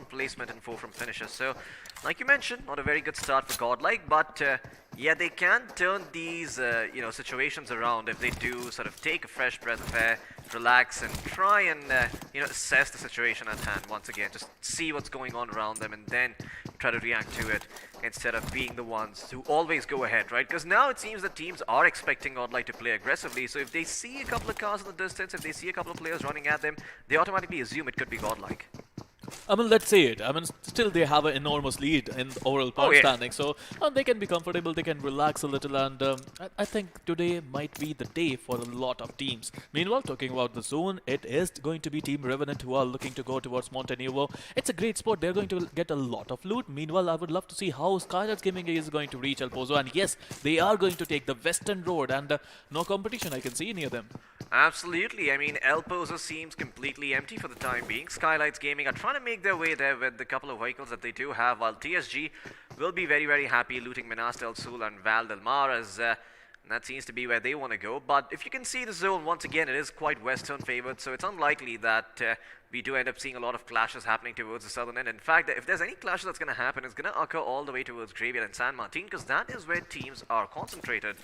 placement and 4 from finishes. So, like you mentioned, not a very good start for Godlike, but yeah, they can turn these situations around if they do sort of take a fresh breath of air, relax, and try and assess the situation at hand once again. Just see what's going on around them, and then try to react to it instead of being the ones who always go ahead, right? Because now it seems that teams are expecting Godlike to play aggressively. So if they see a couple of cars in the distance, if they see a couple of players running at them, they automatically assume it could be Godlike. I mean, let's say it. I mean, still they have an enormous lead in the overall point yeah. standing, so they can be comfortable, they can relax a little, and I think today might be the day for a lot of teams. Meanwhile, talking about the zone, it is going to be Team Revenant who are looking to go towards Montenegro. It's a great spot. They're going to get a lot of loot. Meanwhile, I would love to see how Skylights Gaming is going to reach El Pozo, and yes, they are going to take the western road, and no competition I can see near them. Absolutely. I mean, El Pozo seems completely empty for the time being. Skylights Gaming are trying to make their way there with the couple of vehicles that they do have, while TSG will be very, very happy looting Minas del Sul and Val del Mar, as that seems to be where they want to go. But if you can see the zone, once again, it is quite western favored, so it's unlikely that we do end up seeing a lot of clashes happening towards the southern end. In fact, if there's any clash that's going to happen, it's going to occur all the way towards Graveyard and San Martin, because that is where teams are concentrated.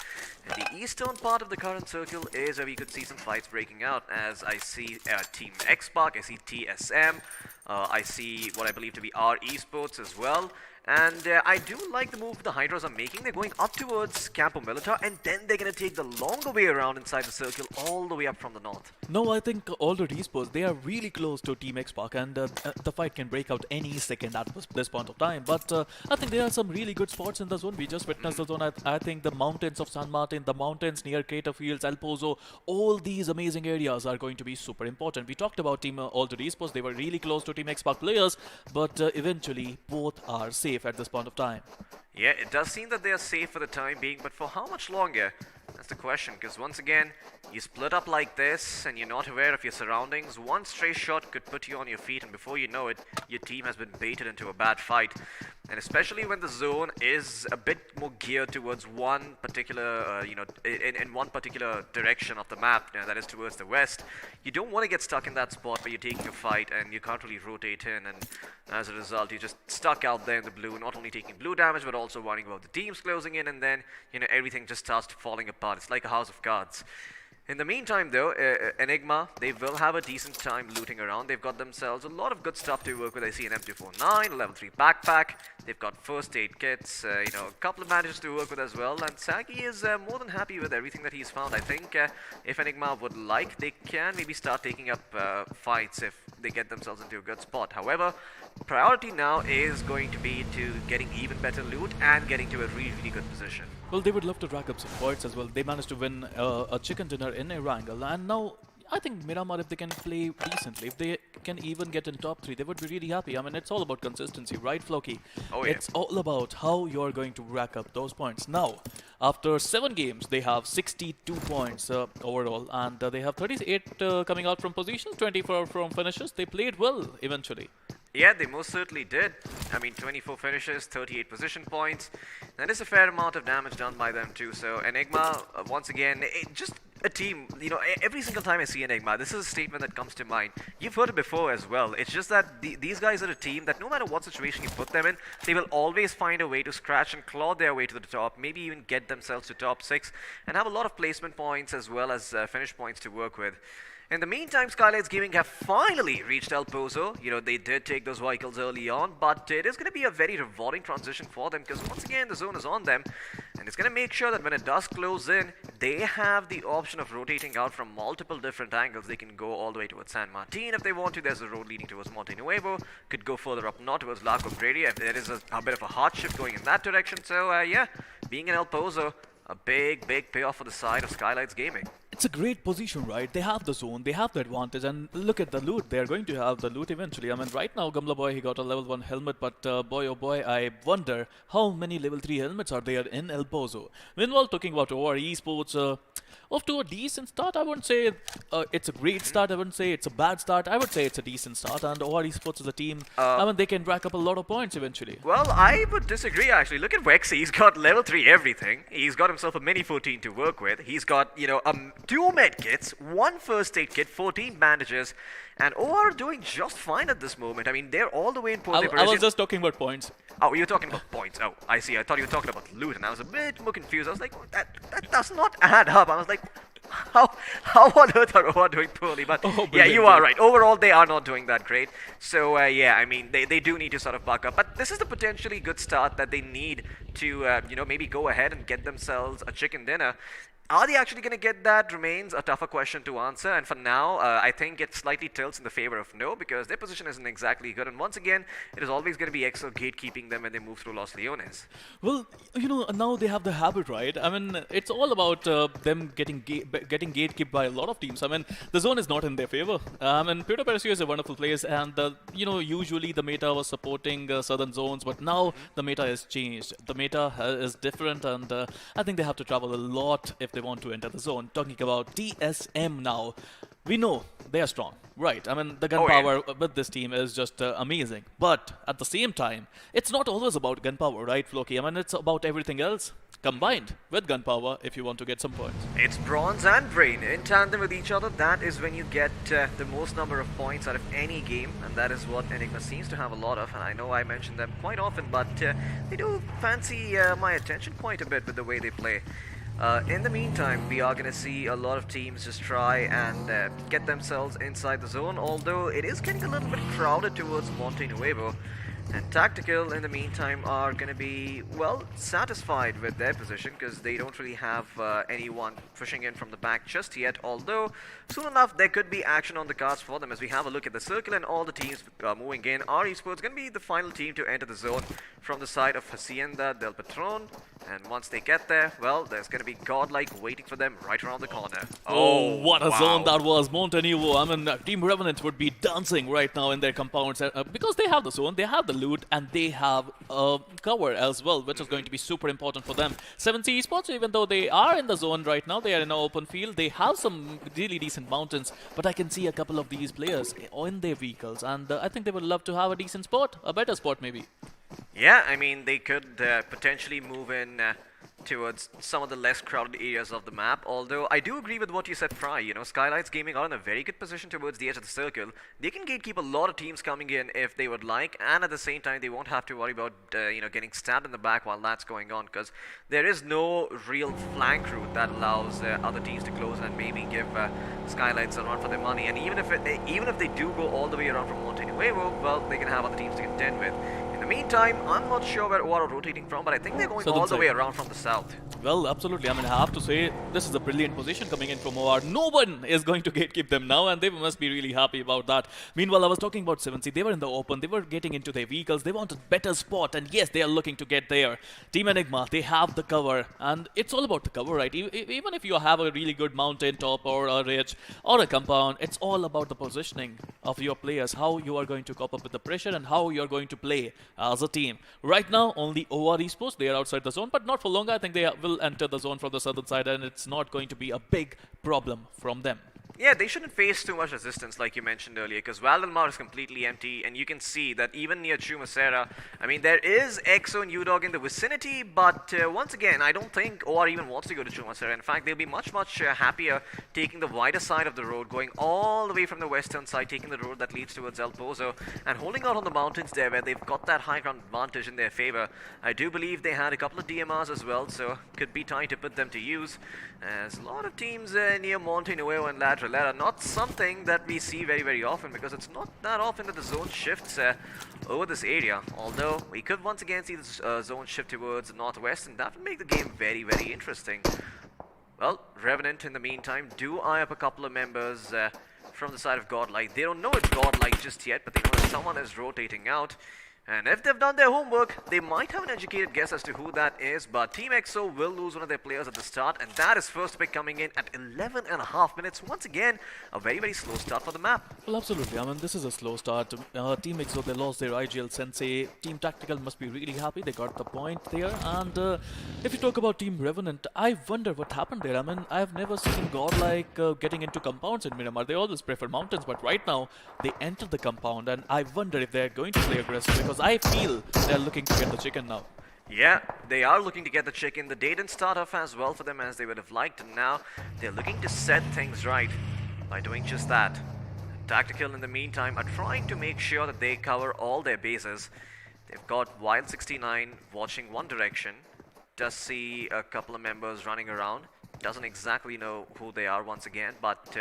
And the eastern part of the current circle is where we could see some fights breaking out, as I see Team X-Park, I see TSM, I see what I believe to be R Esports as well. And I do like the move the Hydras are making. They're going up towards Campo Militar, and then they're going to take the longer way around inside the circle all the way up from the north. No, I think already Esports, they are really close to Team X-Park, and the fight can break out any second at this point of time. But I think there are some really good spots in the zone. We just witnessed the zone. I think the mountains of San Martin, the mountains near Crater Fields, El Pozo, all these amazing areas are going to be super important. We talked about Team Already Esports. They were really close to Team X-Park players, but eventually both are safe at this point of time. Yeah, it does seem that they are safe for the time being, but for how much longer? That's the question, because once again, you split up like this and you're not aware of your surroundings. One stray shot could put you on your feet, and before you know it, your team has been baited into a bad fight. And especially when the zone is a bit more geared towards one particular, in one particular direction of the map, that is towards the west, you don't want to get stuck in that spot where you're taking a fight and you can't really rotate in, and as a result, you're just stuck out there in the blue, not only taking blue damage, but also worrying about the teams closing in, and then, everything just starts falling apart. It's like a house of cards. In the meantime, though, Enigma, they will have a decent time looting around. They've got themselves a lot of good stuff to work with. I see an M249, a level 3 backpack. They've got first aid kits, a couple of bandages to work with as well. And Sagi is more than happy with everything that he's found. I think if Enigma would like, they can maybe start taking up fights if they get themselves into a good spot. However, priority now is going to be to getting even better loot and getting to a really, really good position. Well, they would love to rack up some points as well. They managed to win a chicken dinner in Erangel, and now I think Miramar, if they can play decently, if they can even get in top 3, they would be really happy. I mean, it's all about consistency, right, Floki? Oh, yeah. It's all about how you're going to rack up those points. Now, after 7 games, they have 62 points overall, and they have 38 coming out from positions, 24 from finishes. They played well eventually. Yeah, they most certainly did. I mean, 24 finishes, 38 position points. That is a fair amount of damage done by them too. So Enigma, once again, a team, every single time I see Enigma, this is a statement that comes to mind. You've heard it before as well. It's just that these guys are a team that no matter what situation you put them in, they will always find a way to scratch and claw their way to the top, maybe even get themselves to top 6, and have a lot of placement points as well as finish points to work with. In the meantime, Skylights Gaming have finally reached El Pozo. They did take those vehicles early on, but it is going to be a very rewarding transition for them because once again, the zone is on them. And it's going to make sure that when it does close in, they have the option of rotating out from multiple different angles. They can go all the way towards San Martin if they want to. There's a road leading towards Monte Nuevo. Could go further up north towards La Cobrera if there is a bit of a hard shift going in that direction. So, yeah, being in El Pozo, a big payoff for the side of Skylights Gaming. It's a great position, right? They have the zone, they have the advantage, and look at the loot. They're going to have the loot eventually. I mean, right now, Gamla Boy, he got a level 1 helmet, but boy, oh boy, I wonder how many level 3 helmets are there in El Pozo. Meanwhile, talking about OR Esports, off to a decent start. I wouldn't say it's a great start. I wouldn't say it's a bad start. I would say it's a decent start, and OR Esports is a team, I mean, they can rack up a lot of points eventually. Well, I would disagree, actually. Look at Vexy. He's got level 3 everything. He's got himself a mini 14 to work with. He's got, 2 med kits, 1 first aid kit, 14 bandages, and OR are doing just fine at this moment. I mean, they're all the way in Puerto I was just talking about points. Oh, you're talking about points. Oh, I see. I thought you were talking about loot, and I was a bit more confused. I was like, that does not add up. I was like, how on earth are OR doing poorly? But yeah, you are right. Overall, they are not doing that great. So yeah, I mean, they do need to sort of buck up. But this is the potentially good start that they need to, maybe go ahead and get themselves a chicken dinner. Are they actually going to get that remains a tougher question to answer, and for now, I think it slightly tilts in the favor of no, because their position isn't exactly good, and once again, it is always going to be EXO gatekeeping them when they move through Los Leones. Well, now they have the habit, right? I mean, it's all about them getting gatekept by a lot of teams. I mean, the zone is not in their favor. I mean, Puerto Perecio is a wonderful place, and usually the meta was supporting southern zones, but now the meta has changed. The meta is different, and I think they have to travel a lot if they want to enter the zone. Talking about TSM now, we know they are strong, right? I mean, the gunpowder with this team is just amazing. But at the same time, it's not always about gunpowder, right, Floki? I mean, it's about everything else combined with gunpowder if you want to get some points. It's bronze and brain in tandem with each other. That is when you get the most number of points out of any game, and that is what Enigma seems to have a lot of. And I know I mention them quite often, but they do fancy my attention quite a bit with the way they play. In the meantime, we are going to see a lot of teams just try and get themselves inside the zone, although it is getting a little bit crowded towards Monte Nuevo. And Tactical, in the meantime, are going to be, well, satisfied with their position because they don't really have anyone pushing in from the back just yet, although soon enough there could be action on the cards for them as we have a look at the circle and all the teams moving in. Our Esports going to be the final team to enter the zone from the side of Hacienda del Patron, and once they get there, well, there's going to be Godlike waiting for them right around the corner. Oh, what a zone that was, Monte Nuevo. I mean, Team Revenant would be dancing right now in their compounds because they have the zone, they have the loot, and they have cover as well, which is going to be super important for them. 7C Esports, even though they are in the zone right now, they are in an open field, they have some really decent mountains, but I can see a couple of these players in their vehicles, and I think they would love to have a decent spot, a better spot maybe. Yeah, I mean, they could potentially move in towards some of the less crowded areas of the map, although I do agree with what you said, Fry. Skylights Gaming are in a very good position towards the edge of the circle. They can gatekeep a lot of teams coming in if they would like, and at the same time, they won't have to worry about, getting stabbed in the back while that's going on, because there is no real flank route that allows other teams to close and maybe give Skylights a run for their money. And even if they do go all the way around from Monte Nuevo, well, they can have other teams to contend with. In the meantime, I'm not sure where OR are rotating from, but I think they're going all the way around from the south. Well, absolutely. I mean, I have to say, this is a brilliant position coming in from OR. No one is going to gatekeep them now, and they must be really happy about that. Meanwhile, I was talking about 7C. They were in the open. They were getting into their vehicles. They wanted a better spot, and yes, they are looking to get there. Team Enigma, they have the cover, and it's all about the cover, right? Even if you have a really good mountain top or a ridge or a compound, it's all about the positioning of your players, how you are going to cope up with the pressure and how you are going to play as a team. Right now, only OR Esports, they are outside the zone, but not for long. I think they will enter the zone from the southern side, and it's not going to be a big problem from them. Yeah, they shouldn't face too much resistance like you mentioned earlier, because Valdemar is completely empty, and you can see that even near Chumacera, I mean, there is EXO and UDOG in the vicinity, but once again, I don't think OR even wants to go to Chumacera. In fact, they'll be much happier taking the wider side of the road, going all the way from the western side, taking the road that leads towards El Pozo, and holding out on the mountains there, where they've got that high ground advantage in their favor. I do believe they had a couple of DMRs as well, so could be time to put them to use, as a lot of teams near Monte Nuevo and La Trelera, not something that we see very often, because it's not that often that the zone shifts over this area, although we could once again see the zone shift towards the northwest, and that would make the game very interesting. Well, Revenant in the meantime do eye up a couple of members from the side of Godlike. They don't know it's Godlike just yet, but they know that someone is rotating out. And if they've done their homework, they might have an educated guess as to who that is, but Team EXO will lose one of their players at the start, and that is first pick coming in at 11.5 minutes. Once again, a very slow start for the map. Well, absolutely. I mean, this is a slow start. Team EXO, they lost their IGL Sensei. Team Tactical must be really happy. They got the point there. And if you talk about Team Revenant, I wonder what happened there. I mean, I've never seen Godlike getting into compounds in Miramar. They always prefer mountains, but right now, they enter the compound, and I wonder if they're going to play aggressive, because I feel they're looking to get the chicken now. Yeah, they are looking to get the chicken. The day didn't start off as well for them as they would have liked, and now they're looking to set things right by doing just that. Tactical, in the meantime, are trying to make sure that they cover all their bases. They've got Wild69 watching one direction, does see a couple of members running around, doesn't exactly know who they are once again, but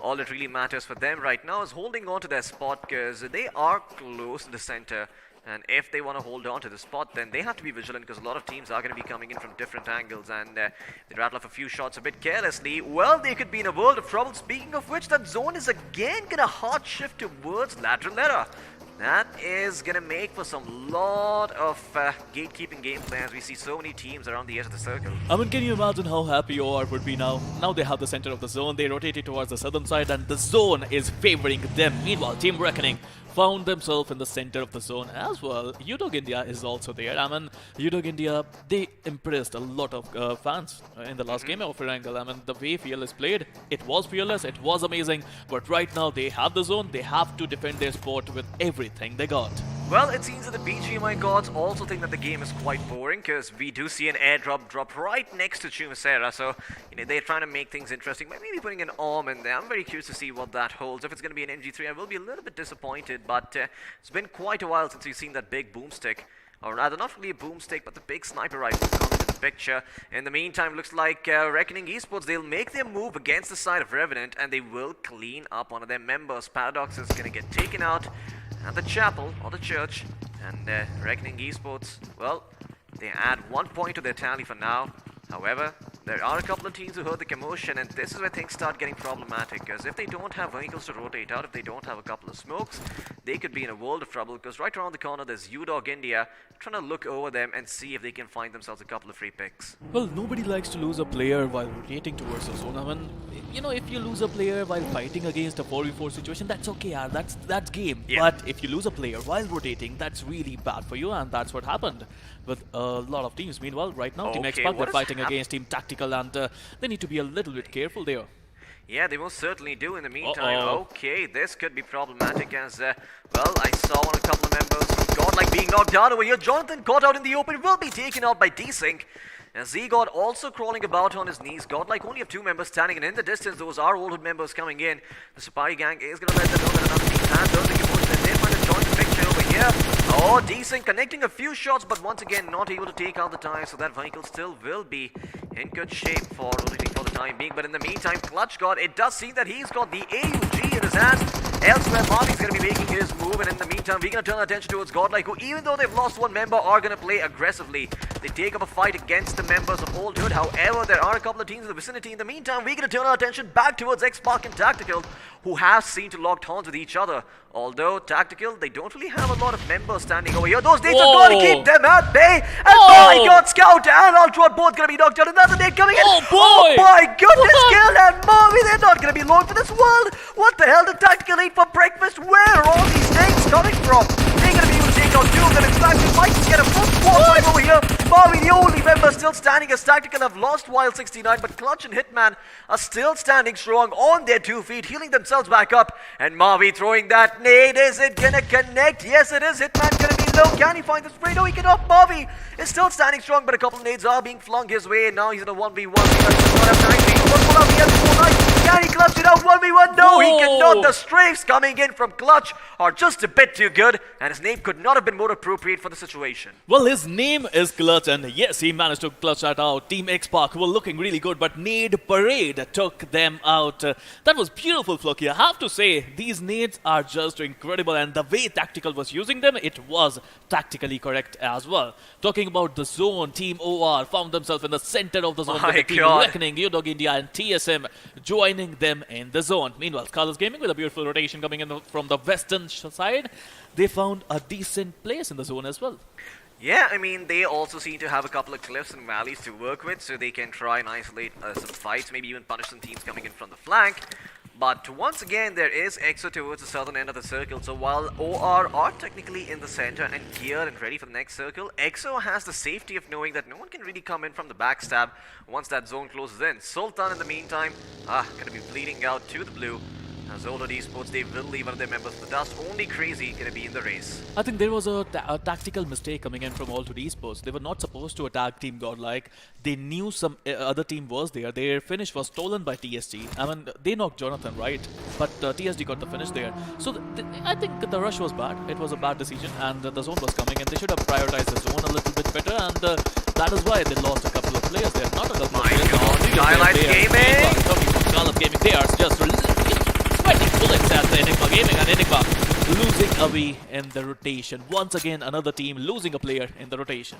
all that really matters for them right now is holding on to their spot, because they are close to the center, and if they want to hold on to the spot, then they have to be vigilant, because a lot of teams are going to be coming in from different angles, and they rattle off a few shots a bit carelessly. Well, they could be in a world of trouble. Speaking of which, that zone is again going to hard shift towards lateral error. That is going to make for some lot of gatekeeping gameplay, as we see so many teams around the edge of the circle. I mean, can you imagine how happy OR would be now? Now they have the center of the zone, they rotated towards the southern side, and the zone is favoring them. Meanwhile, Team Reckoning found themselves in the center of the zone as well. UDOG India is also there. I mean, UDOG India, they impressed a lot of fans in the last game of Erangel. I mean, the way Fearless played, it was fearless, it was amazing, but right now they have the zone, they have to defend their spot with everything they got. Well, it seems that the BGMI gods also think that the game is quite boring, because we do see an airdrop drop right next to Chumacera, so they're trying to make things interesting by maybe putting an arm in there. I'm very curious to see what that holds. If it's going to be an MG3, I will be a little bit disappointed, but it's been quite a while since we've seen that big boomstick, or rather not really a boomstick, but the big sniper rifle come into the picture. In the meantime, looks like Reckoning Esports, they'll make their move against the side of Revenant, and they will clean up one of their members. Paradox is going to get taken out at the chapel or the church, and Reckoning Esports, well, they add 1 point to their tally for now. However, there are a couple of teams who heard the commotion, and this is where things start getting problematic, because if they don't have vehicles to rotate out, if they don't have a couple of smokes, they could be in a world of trouble, because right around the corner there's UDOG India trying to look over them and see if they can find themselves a couple of free picks. Well, nobody likes to lose a player while rotating towards the zone. I mean, if you lose a player while fighting against a 4v4 situation, that's okay, that's game. Yeah. But if you lose a player while rotating, that's really bad for you, and that's what happened with a lot of teams. Meanwhile, right now, Team Xpac, they're fighting against Team Tactical, and they need to be a little bit careful there. Yeah, they most certainly do. In the meantime, okay, this could be problematic, as, well, I saw a couple of members from Godlike being knocked down over here. Jonathan caught out in the open, will be taken out by D-Sync. And Z-God also crawling about on his knees. Godlike only have 2 members standing, and in the distance, those are old members coming in. The Sapari gang is going to let them know that another team has done the commotion, and they're going to join the picture over here. Oh, D-Sync connecting a few shots, but once again, not able to take out the tire, so that vehicle still will be in good shape for rotating for the time being. But in the meantime, Clutch God, it does seem that he's got the AUG in his hands. Elsewhere, Marty's going to be making his move, and in the meantime, we're going to turn our attention towards Godlike, who, even though they've lost 1 member, are going to play aggressively. They take up a fight against the members of Old Hood. However, there are a couple of teams in the vicinity. In the meantime, we're going to turn our attention back towards Xpac and Tactical, who have seemed to lock horns with each other. Although Tactical, they don't really have a lot of members standing over here. Those dates are going to keep them at bay. And my God, Scout and Ultra both going to be knocked out. Another nade coming in. Oh my goodness, Kill and Marvy, they're not going to be long for this world. What the hell did Tactical eat for breakfast? Where are all these nades coming from? They're going to be able to take out 2 of them. In fact, we might just get a full squad over here. Mavi, the only member still standing as Tactical have lost Wild 69, but Clutch and Hitman are still standing strong on their 2 feet, healing themselves back up. And Mavi throwing that nade. Is it gonna connect? Yes, it is. Hitman gonna be low. Can he find the spray? No, he cannot. Mavi is still standing strong, but a couple of nades are being flung his way. Now he's in a 1v1. Can he clutch it out? 1v1? No, he cannot. The strafes coming in from Clutch are just a bit too good, and his name could not have been more appropriate for the situation. Well, his name is Clutch, and yes, he managed to clutch that out. Team X-Pac were looking really good, but Nade Parade took them out. That was beautiful, Floki. I have to say, these nades are just incredible, and the way Tactical was using them, it was tactically correct as well. Talking about the zone, Team OR found themselves in the center of the zone My with the Team God. Reckoning, Udog India, and TSM joining them in the zone. Meanwhile, Carlos Gaming with a beautiful rotation coming in from the western side. They found a decent place in the zone as well. Yeah, I mean, they also seem to have a couple of cliffs and valleys to work with, so they can try and isolate some fights, maybe even punish some teams coming in from the flank. But once again, there is EXO towards the southern end of the circle, so while OR are technically in the center and geared and ready for the next circle, EXO has the safety of knowing that no one can really come in from the backstab once that zone closes in. Sultan, in the meantime, gonna be bleeding out to the blue. As Zolot Esports, they will leave one of their members in the dust. Only Crazy gonna be in the race. I think there was a tactical mistake coming in from Altitude Esports. They were not supposed to attack Team Godlike. They knew some other team was there. Their finish was stolen by TSG. I mean, they knocked Jonathan, right? But TSG got the finish there. So I think the rush was bad. It was a bad decision, and the zone was coming, and they should have prioritized the zone a little bit better, and that is why they lost a couple of players there. Not a couple of players. Skylights Gaming! Talking about Skylights Gaming, they are just sweating bullets at the Enigma Gaming, and Enigma losing away in the rotation. Once again, another team losing a player in the rotation.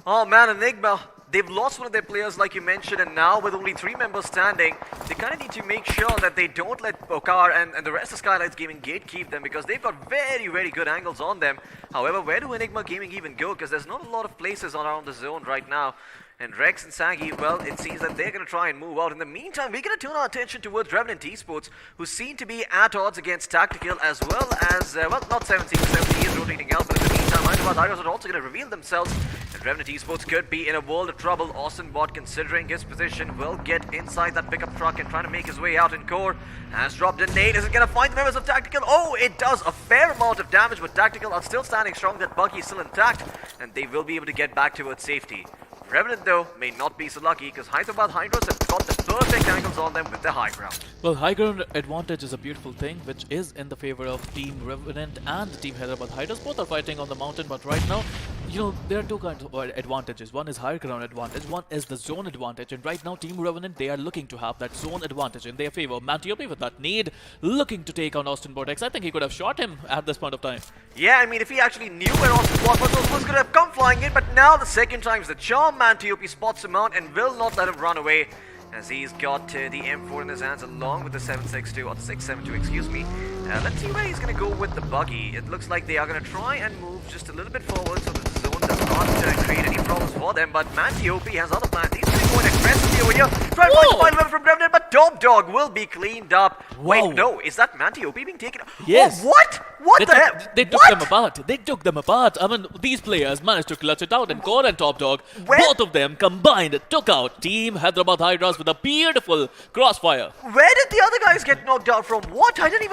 Oh man, Enigma, they've lost one of their players like you mentioned, and now with only 3 members standing, they kind of need to make sure that they don't let Pokar and the rest of Skylights Gaming gatekeep them, because they've got very, very good angles on them. However, where do Enigma Gaming even go? Because there's not a lot of places around the zone right now. And Rex and Sagi, well, it seems that they're going to try and move out. In the meantime, we're going to turn our attention towards Revenant Esports, who seem to be at odds against Tactical, as well as, well, not 17, 70 is rotating out, but in the meantime, Hyderabad Heroes are also going to reveal themselves. And Revenant Esports could be in a world of trouble. Austin Bot, considering his position, will get inside that pickup truck and trying to make his way out in core. Has dropped a nade. Is it going to find the members of Tactical? Oh, it does a fair amount of damage, but Tactical are still standing strong. That buggy is still intact, and they will be able to get back towards safety. Revenant, though, may not be so lucky, because Hyderabad Hydros have got the perfect angles on them with the high ground. Well, high ground advantage is a beautiful thing, which is in the favor of Team Revenant and Team Hyderabad Hydros. Both are fighting on the mountain, but right now, you know, there are two kinds of advantages. One is high ground advantage, one is the zone advantage, and right now, Team Revenant, they are looking to have that zone advantage in their favor. Mantiope with that need, looking to take on Austin Bordex. I think he could have shot him at this point of time. Yeah, I mean, if he actually knew where Austin Bot was going to have come flying in, but now the second time's the charm. Mantiope spots him out and will not let him run away, as he's got the M4 in his hands along with the 762, or the 672, excuse me. Let's see where he's going to go with the buggy. It looks like they are going to try and move just a little bit forward so that the zone does not create any problems for them, but Mantiope has other plans. He's going to go in aggressively over here, try and find the final member from Revenant, but Top Dog will be cleaned up. Wait, no, is that Mantiope being taken? Yes. Oh, what? What the heck? They took them apart. They took them apart. I mean, these players managed to clutch it out, and Core and Top Dog, both of them combined, took out Team Hyderabad Hydras with a beautiful crossfire. Where did the other guys get knocked out from? What? I didn't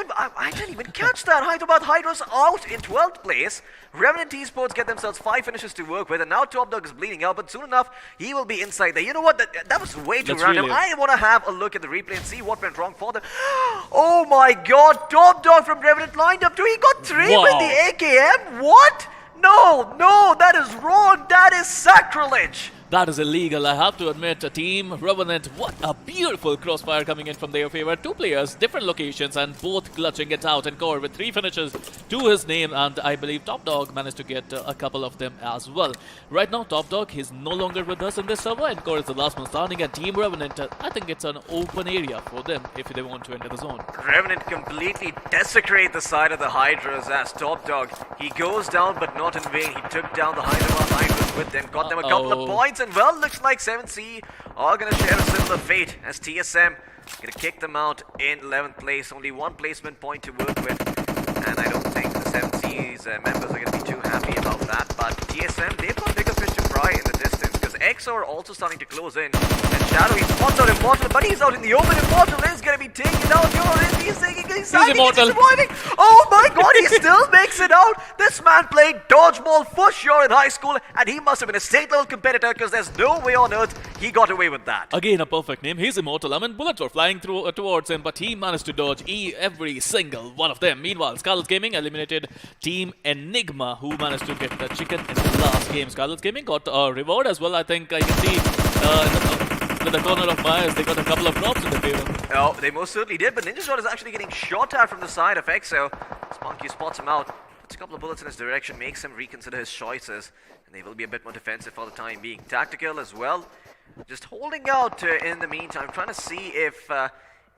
even catch that. Hyderabad Hydras out in 12th place. Revenant Esports get themselves 5 finishes to work with, and now Top Dog is bleeding out, but soon enough, he will be inside there. You know what? That was way too random. Really I want to have a look at the replay and see what went wrong for them. Oh my god, Top Dog from Revenant lined up too. He got 3 with the AKM? What? No, that is wrong. That is sacrilege. That is illegal, I have to admit. Team Revenant, what a beautiful crossfire coming in from their favor. 2 players, different locations, and both clutching it out. And Core with 3 finishes to his name, and I believe Top Dog managed to get a couple of them as well. Right now, Top Dog, he's no longer with us in this server, and Core is the last one standing. And Team Revenant, I think it's an open area for them if they want to enter the zone. Revenant completely desecrate the side of the Hydras as Top Dog. He goes down, but not in vain. He took down the Hyderabad Hydras with them, got them a couple of points. And well, looks like 7C are going to share a similar fate as TSM going to kick them out in 11th place. Only 1 placement point to work with, and I don't think the 7C's members are going to be too happy about that. But TSM, they've got bigger fish to fry in the distance. EXO are also starting to close in. And Shadow, he spots out Immortal, but he's out in the open. Immortal is going to be taken out. He's Immortal. surviving. Oh my god, he still makes it out. This man played dodgeball for sure in high school, and he must have been a state-level competitor because there's no way on earth he got away with that. Again, a perfect name. He's immortal. I mean, bullets were flying through towards him, but he managed to dodge every single one of them. Meanwhile, Scarlet Gaming eliminated Team Enigma, who managed to get the chicken in the last game. Scarlet Gaming got a reward as well. I think I can see in the corner of my eyes, they got a couple of drops in the favor. Oh, they most certainly did, but Ninja Shot is actually getting shot at from the side of EXO. Spunky spots him out, puts a couple of bullets in his direction, makes him reconsider his choices, and they will be a bit more defensive for the time being. Tactical as well, just holding out in the meantime, trying to see if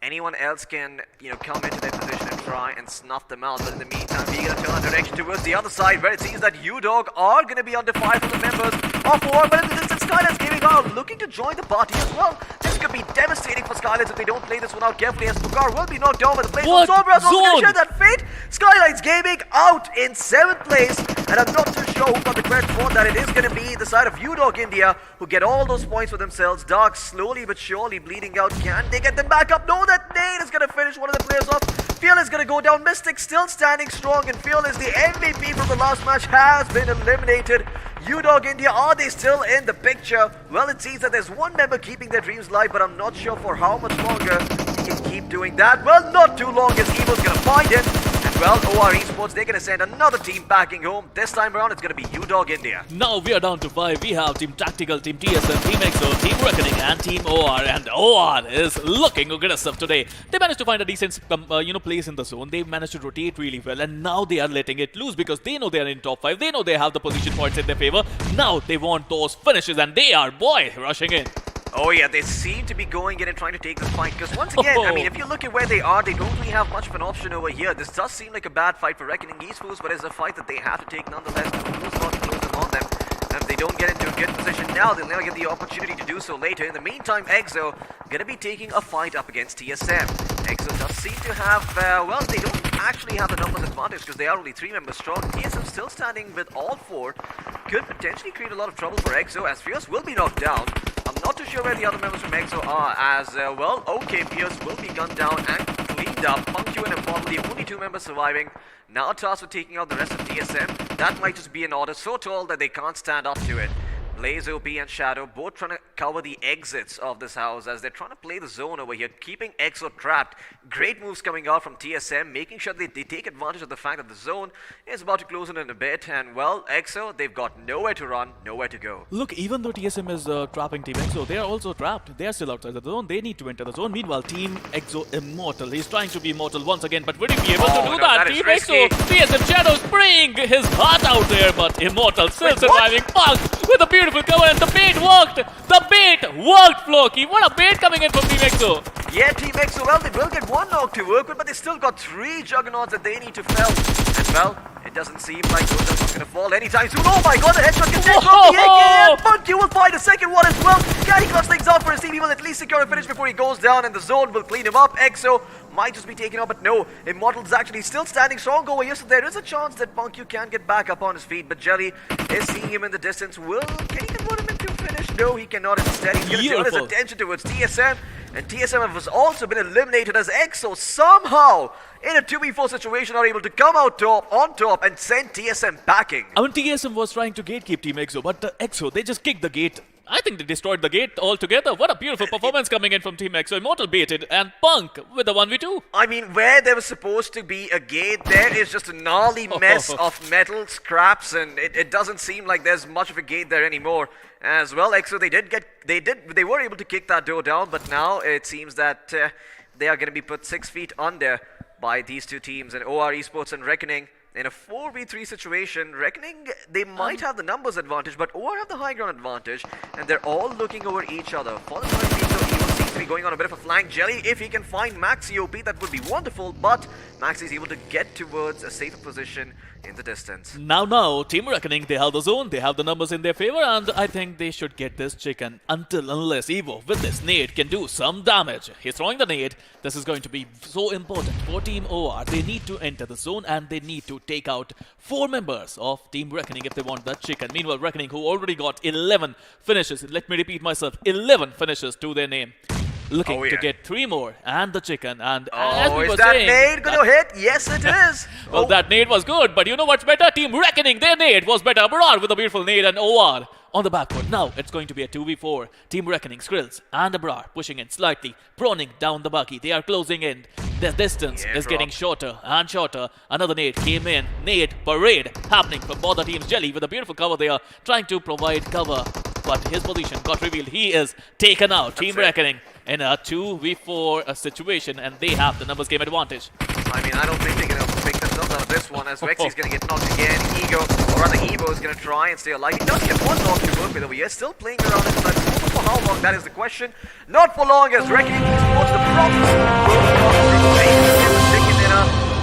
anyone else can, come into their position and try and snuff them out. But in the meantime, we going to turn our direction towards the other side, where it seems that UDog are going to be under fire from the members of OR. But in the distance, Skylights Gaming are looking to join the party as well. This could be devastating for Skylights if they don't play this one out carefully, as Pugar will be knocked down by the place. What Sombra is also going zone? to share that fate. Skylights Gaming out in 7th place, and I'm not too sure who got the credit for that. It is going to be the side of UDog India, who get all those points for themselves. Dark slowly but surely bleeding out. Can they get them back up? No, that Nate is going to finish one of the players off. Fearl is going to go down. Mystic still standing strong, and Fearl is the MVP from the last match, has been eliminated. UDog India, are they still in the picture? Well, it seems that there's one member keeping their dreams alive, but I'm not sure for how much longer he can keep doing that. Well, not too long, as Evil's going to find him. And well, OR Esports, they're going to send another team backing home. This time around, it's going to be UDog India. Now we are down to 5. We have Team Tactical, Team TSM, Team EXO, Team Reckoning, and Team OR. And OR is looking aggressive today. They managed to find a decent, place in the zone. They managed to rotate really well, and now they are letting it loose because they know they are in top 5. They know they have the position points in their favor. Now they want those finishes, and they are, rushing in. Oh yeah, they seem to be going in and trying to take the fight, because once again, I mean, if you look at where they are, they don't really have much of an option over here. This does seem like a bad fight for Reckoning Esports, but it's a fight that they have to take nonetheless. The rules not closing on them. And if they don't get into a good position now, they'll never get the opportunity to do so later. In the meantime, EXO gonna be taking a fight up against TSM. EXO does seem to have, they don't actually have the numbers advantage because they are only 3 members strong. TSM still standing with all 4. Could potentially create a lot of trouble for EXO, as Fierce will be knocked down. I'm not too sure where the other members from EXO are, as, okay, Fierce will be gunned down and cleaned up. Punctu and Immortal, the only 2 members surviving. Now tasked with taking out the rest of TSM. That might just be an order so tall that they can't stand up to it. Blaze, OP, and Shadow both trying to cover the exits of this house as they're trying to play the zone over here, keeping EXO trapped. Great moves coming out from TSM, making sure they take advantage of the fact that the zone is about to close in a bit. And well, EXO, they've got nowhere to run, nowhere to go. Look, even though TSM is trapping Team EXO, they are also trapped. They are still outside the zone. They need to enter the zone. Meanwhile, Team EXO Immortal. He's trying to be immortal once again, but will he be able to do that? Team EXO, TSM Shadow spraying his heart out there, but Immortal still surviving. Punk with a beautiful cover, and the bait worked. The bait worked, Floki. What a bait coming in from Team EXO. Yeah, Team EXO, well, they will get 1 knock to work with, but they still got 3 juggernauts that they need to fell. And well, it doesn't seem like those are not going to fall anytime soon. Oh my god, the headshot can take off the AK, and Punctu will find a second one as well. Can he clutch things out for his team? He will at least secure a finish before he goes down, and the zone will clean him up. EXO might just be taken out, but no, Immortal's actually still standing strong over here, so there is a chance that Punctu can get back up on his feet, but Jelly is seeing him in the distance. Can he convert him into a finish? No, he cannot. Instead, he's going to turn his attention towards TSM, and TSM has also been eliminated as EXO somehow, in a 2v4 situation, are able to come out on top and send TSM packing. I mean, TSM was trying to gatekeep Team EXO, but EXO, they just kicked the gate. I think they destroyed the gate altogether. What a beautiful performance coming in from Team EXO. Immortal baited, and Punk with the 1v2. I mean, where there was supposed to be a gate, there is just a gnarly mess of metal scraps, and it doesn't seem like there's much of a gate there anymore. As well, EXO, they were able to kick that door down, but now it seems that they are going to be put 6 feet under by these 2 teams, and OR Esports and Reckoning. In a 4v3 situation, Reckoning, they might have the numbers advantage, but OR have the high ground advantage, and they're all looking over each other. For the time being, though, Evo seems basically going on a bit of a flank. Jelly, if he can find Max EOP, that would be wonderful, but Max is able to get towards a safer position in the distance. Now, Team Reckoning, they have the zone, they have the numbers in their favor, and I think they should get this chicken unless Evo with this nade can do some damage. He's throwing the nade. This is going to be so important for Team OR. They need to enter the zone and they need to take out 4 members of Team Reckoning if they want that chicken. Meanwhile, Reckoning, who already got 11 finishes, let me repeat myself, 11 finishes to their name. Looking to get 3 more and the chicken, and as we is were that saying, nade gonna hit? Yes, it is. well, that nade was good, but you know what's better? Team Reckoning, their nade was better. Barar with a beautiful nade and OR on the backboard. Now it's going to be a 2v4. Team Reckoning, Skrills and Barar pushing in slightly, proning down the buggy. They are closing in. The distance is getting shorter and shorter. Another nade came in. Nade parade happening from both the teams. Jelly with a beautiful cover. They are trying to provide cover, but his position got revealed. He is taken out. Team Reckoning in a 2v4 situation, and they have the numbers game advantage. I mean, I don't think they're going to pick themselves out of this one, as Rexy's going to get knocked again. Ego, or rather Evo, is going to try and stay alive. He does get one knock to work with over here, still playing around inside. For how long, that is the question. Not for long, as Reckoning towards the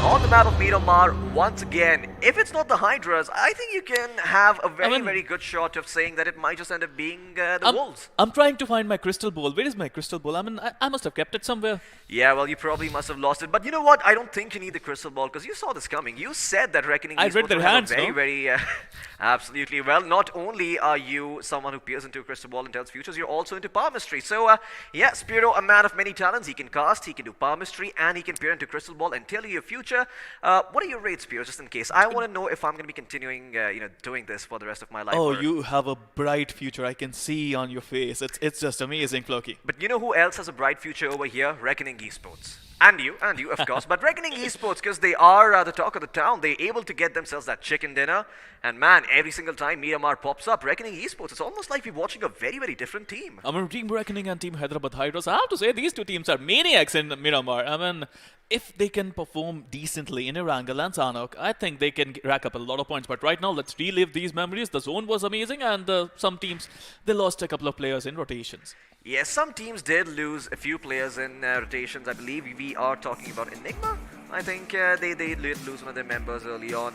on the map of Miramar once again. If it's not the Hydras, I think you can have a very good shot of saying that it might just end up being the Wolves. I'm trying to find my crystal ball. Where is my crystal ball? I mean, I must have kept it somewhere. Yeah, well, you probably must have lost it. But you know what? I don't think you need the crystal ball, because you saw this coming. You said that Reckoning I read their hands, very absolutely. Well, not only are you someone who peers into a crystal ball and tells futures, you're also into palmistry. So, yeah, Spiro, a man of many talents. He can cast, he can do palmistry, and he can peer into crystal ball and tell you your future. What are your rates, Spiro, just in case? I want to know if I'm going to be continuing, doing this for the rest of my life. Oh, you have a bright future. I can see on your face. It's just amazing, Floki. But you know who else has a bright future over here? Reckoning Esports. And you, of course. But Reckoning Esports, because they are the talk of the town, they're able to get themselves that chicken dinner. And man, every single time Miramar pops up, Reckoning Esports, it's almost like we're watching a very different team. I mean, Team Reckoning and Team Hyderabad Hydras, I have to say, these two teams are maniacs in Miramar. I mean, if they can perform decently in Erangel and Sanok, I think they can rack up a lot of points. But right now, let's relive these memories. The zone was amazing, and some teams, they lost a couple of players in rotations. Yes, some teams did lose a few players in rotations. I believe we are talking about Enigma. I think they did lose one of their members early on.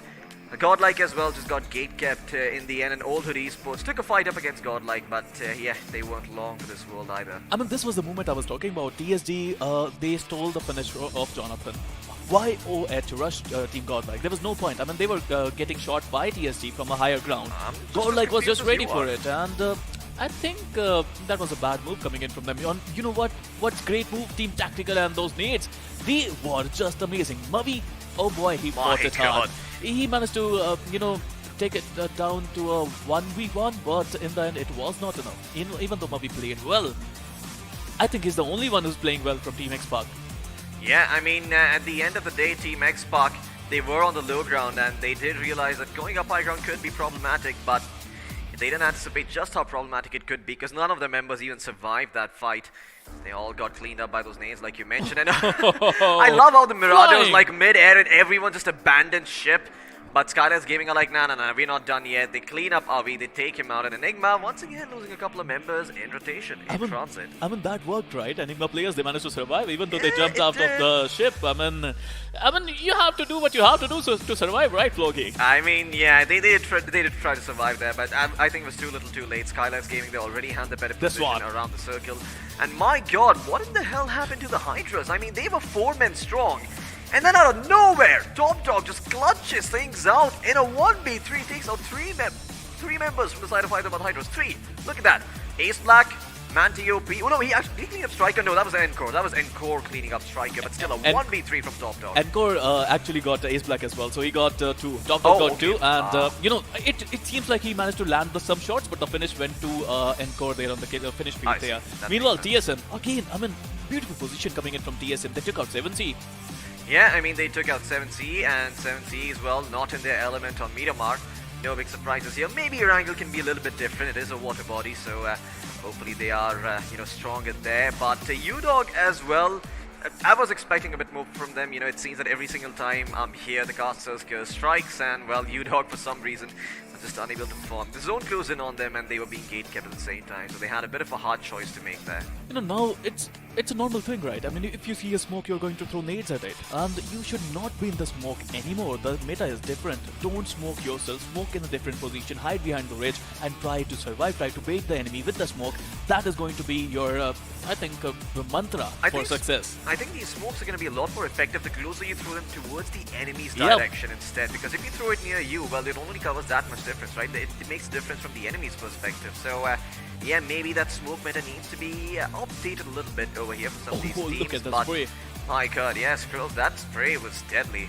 Godlike as well just got gate-kept in the end, and Old Hood Esports took a fight up against Godlike, but yeah, they weren't long for this world either. I mean, this was the moment I was talking about. TSG, they stole the finish of Jonathan. Why OH rushed Team Godlike? There was no point. I mean, they were getting shot by TSG from a higher ground. Godlike was just ready for it, and I think that was a bad move coming in from them. You know what? What's great move? Team Tactical and those nades. They were just amazing. Mavi, oh boy, he fought it hard. He managed to, take it down to a 1v1, but in the end, it was not enough. Even though Mavi played well, I think he's the only one who's playing well from Team X-Pac. Yeah, I mean, at the end of the day, Team X-Pac, they were on the low ground, and they did realize that going up high ground could be problematic, but they didn't anticipate just how problematic it could be, because none of the members even survived that fight. They all got cleaned up by those nades, like you mentioned. And I love how the Mirage was like mid-air and everyone just abandoned ship. But Skyline's Gaming are like, nah, we're not done yet. They clean up Avi, they take him out, and Enigma, once again, losing a couple of members in rotation, in transit. I mean, that worked, right? Enigma players, they managed to survive, even though they jumped out of the ship. I mean, you have to do what you have to do to survive, right, Floki? I mean, yeah, they did try to survive there, but I think it was too little too late. Skyline's Gaming, they already had the better position around the circle. And my god, what in the hell happened to the Hydras? I mean, they were 4 men strong. And then out of nowhere, Top Dog just clutches things out in a 1v3, takes out 3 members from the side of Hyderabad Hydras. 3. Look at that. Ace Black, Manti-OP. Oh no, he cleaned up Striker. No, that was Encore. That was Encore cleaning up Striker, but still a 1v3 from Top Dog. Encore actually got Ace Black as well, so he got 2. Top Dog got 2, and it seems like he managed to land some shots, but the finish went to Encore there on the finish field there. Meanwhile, TSM, again, I mean, beautiful position coming in from TSM. They took out 7C. Yeah, I mean, they took out 7C, and 7C is, well, not in their element on Miramar. No big surprises here. Maybe your angle can be a little bit different. It is a water body, so hopefully they are, stronger there. But U-Dog as well, I was expecting a bit more from them. It seems that every single time I'm here, the casters go strikes, and well, U-Dog for some reason just unable to perform. The zone closed in on them and they were being gate kept at the same time, so they had a bit of a hard choice to make there. You know, now it's a normal thing, right? I mean, if you see a smoke, you're going to throw nades at it. And you should not be in the smoke anymore. The meta is different. Don't smoke yourself. Smoke in a different position. Hide behind the ridge and try to survive. Try to bait the enemy with the smoke. That is going to be your, I think, the mantra for success. I think these smokes are going to be a lot more effective the closer you throw them towards the enemy's Yep. direction instead. Because if you throw it near you, well, it only covers that much difference, right? It makes a difference from the enemy's perspective. So, yeah, maybe that smoke meta needs to be updated a little bit over here for some of these teams. Look at the but spray. my god, yeah, Skrill, that spray was deadly.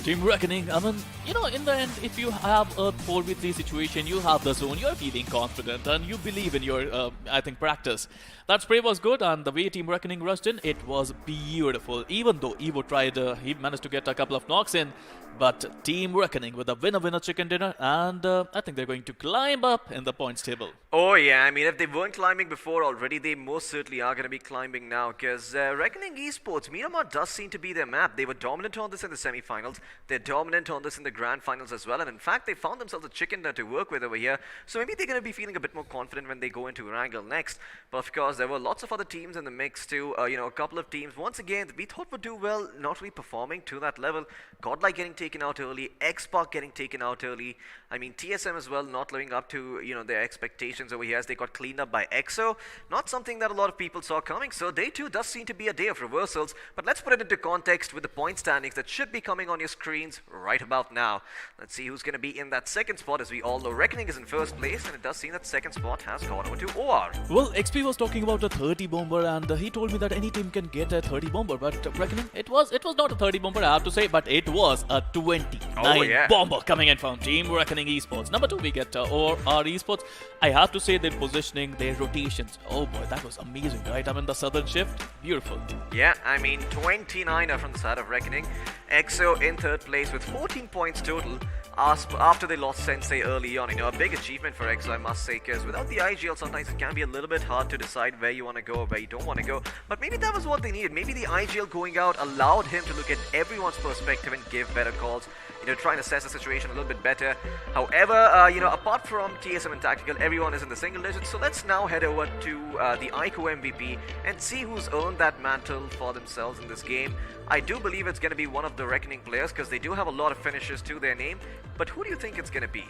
Team Reckoning, I mean, you know, in the end, if you have a 4v3 situation, you have the zone, you're feeling confident and you believe in your, I think, practice. That spray was good, and the way Team Reckoning rushed in, it was beautiful. Even though Evo tried, he managed to get a couple of knocks in, but Team Reckoning with a winner-winner chicken dinner, and I think they're going to climb up in the points table. Oh yeah, I mean, if they weren't climbing before already, they most certainly are going to be climbing now, because Reckoning Esports, Miramar does seem to be their map. They were dominant on this in the semi-finals, they're dominant on this in the grand finals as well, and in fact, they found themselves a chicken dinner to work with over here, so maybe they're going to be feeling a bit more confident when they go into Wrangle next. But of course, there were lots of other teams in the mix too, you know, a couple of teams, once again, we thought would do well, not really performing to that level. Godlike getting taken out early, X-Park getting taken out early, I mean, TSM as well not living up to, you know, their expectations over here as they got cleaned up by EXO. Not something that a lot of people saw coming, so day 2 does seem to be a day of reversals, but let's put it into context with the point standings that should be coming on your screens right about now. Let's see who's going to be in that second spot. As we all know, Reckoning is in first place, and it does seem that second spot has gone over to OR. Well, XP was talking about a 30 bomber, and he told me that any team can get a 30 bomber, but Reckoning, it was not a 30 bomber, I have to say, but it was a 29 bomber coming in from Team Reckoning Esports. Number 2, we get OR Esports. I have to say, their positioning, their rotations, oh boy, that was amazing, right? I mean, the southern shift, beautiful. Yeah, I mean, 29er from the side of Reckoning. EXO in third place with 14 points total after they lost Sensei early on. You know, a big achievement for EXO, I must say, because without the IGL, sometimes it can be a little bit hard to decide where you want to go or where you don't want to go. But maybe that was what they needed. Maybe the IGL going out allowed him to look at everyone's perspective and give better calls. You know, trying to assess the situation a little bit better. However, you know, apart from TSM and Tactical, everyone is in the single digits. So let's now head over to the iQOO MVP and see who's earned that mantle for themselves in this game. I do believe it's going to be one of the Reckoning players because they do have a lot of finishes to their name. But who do you think it's going to be?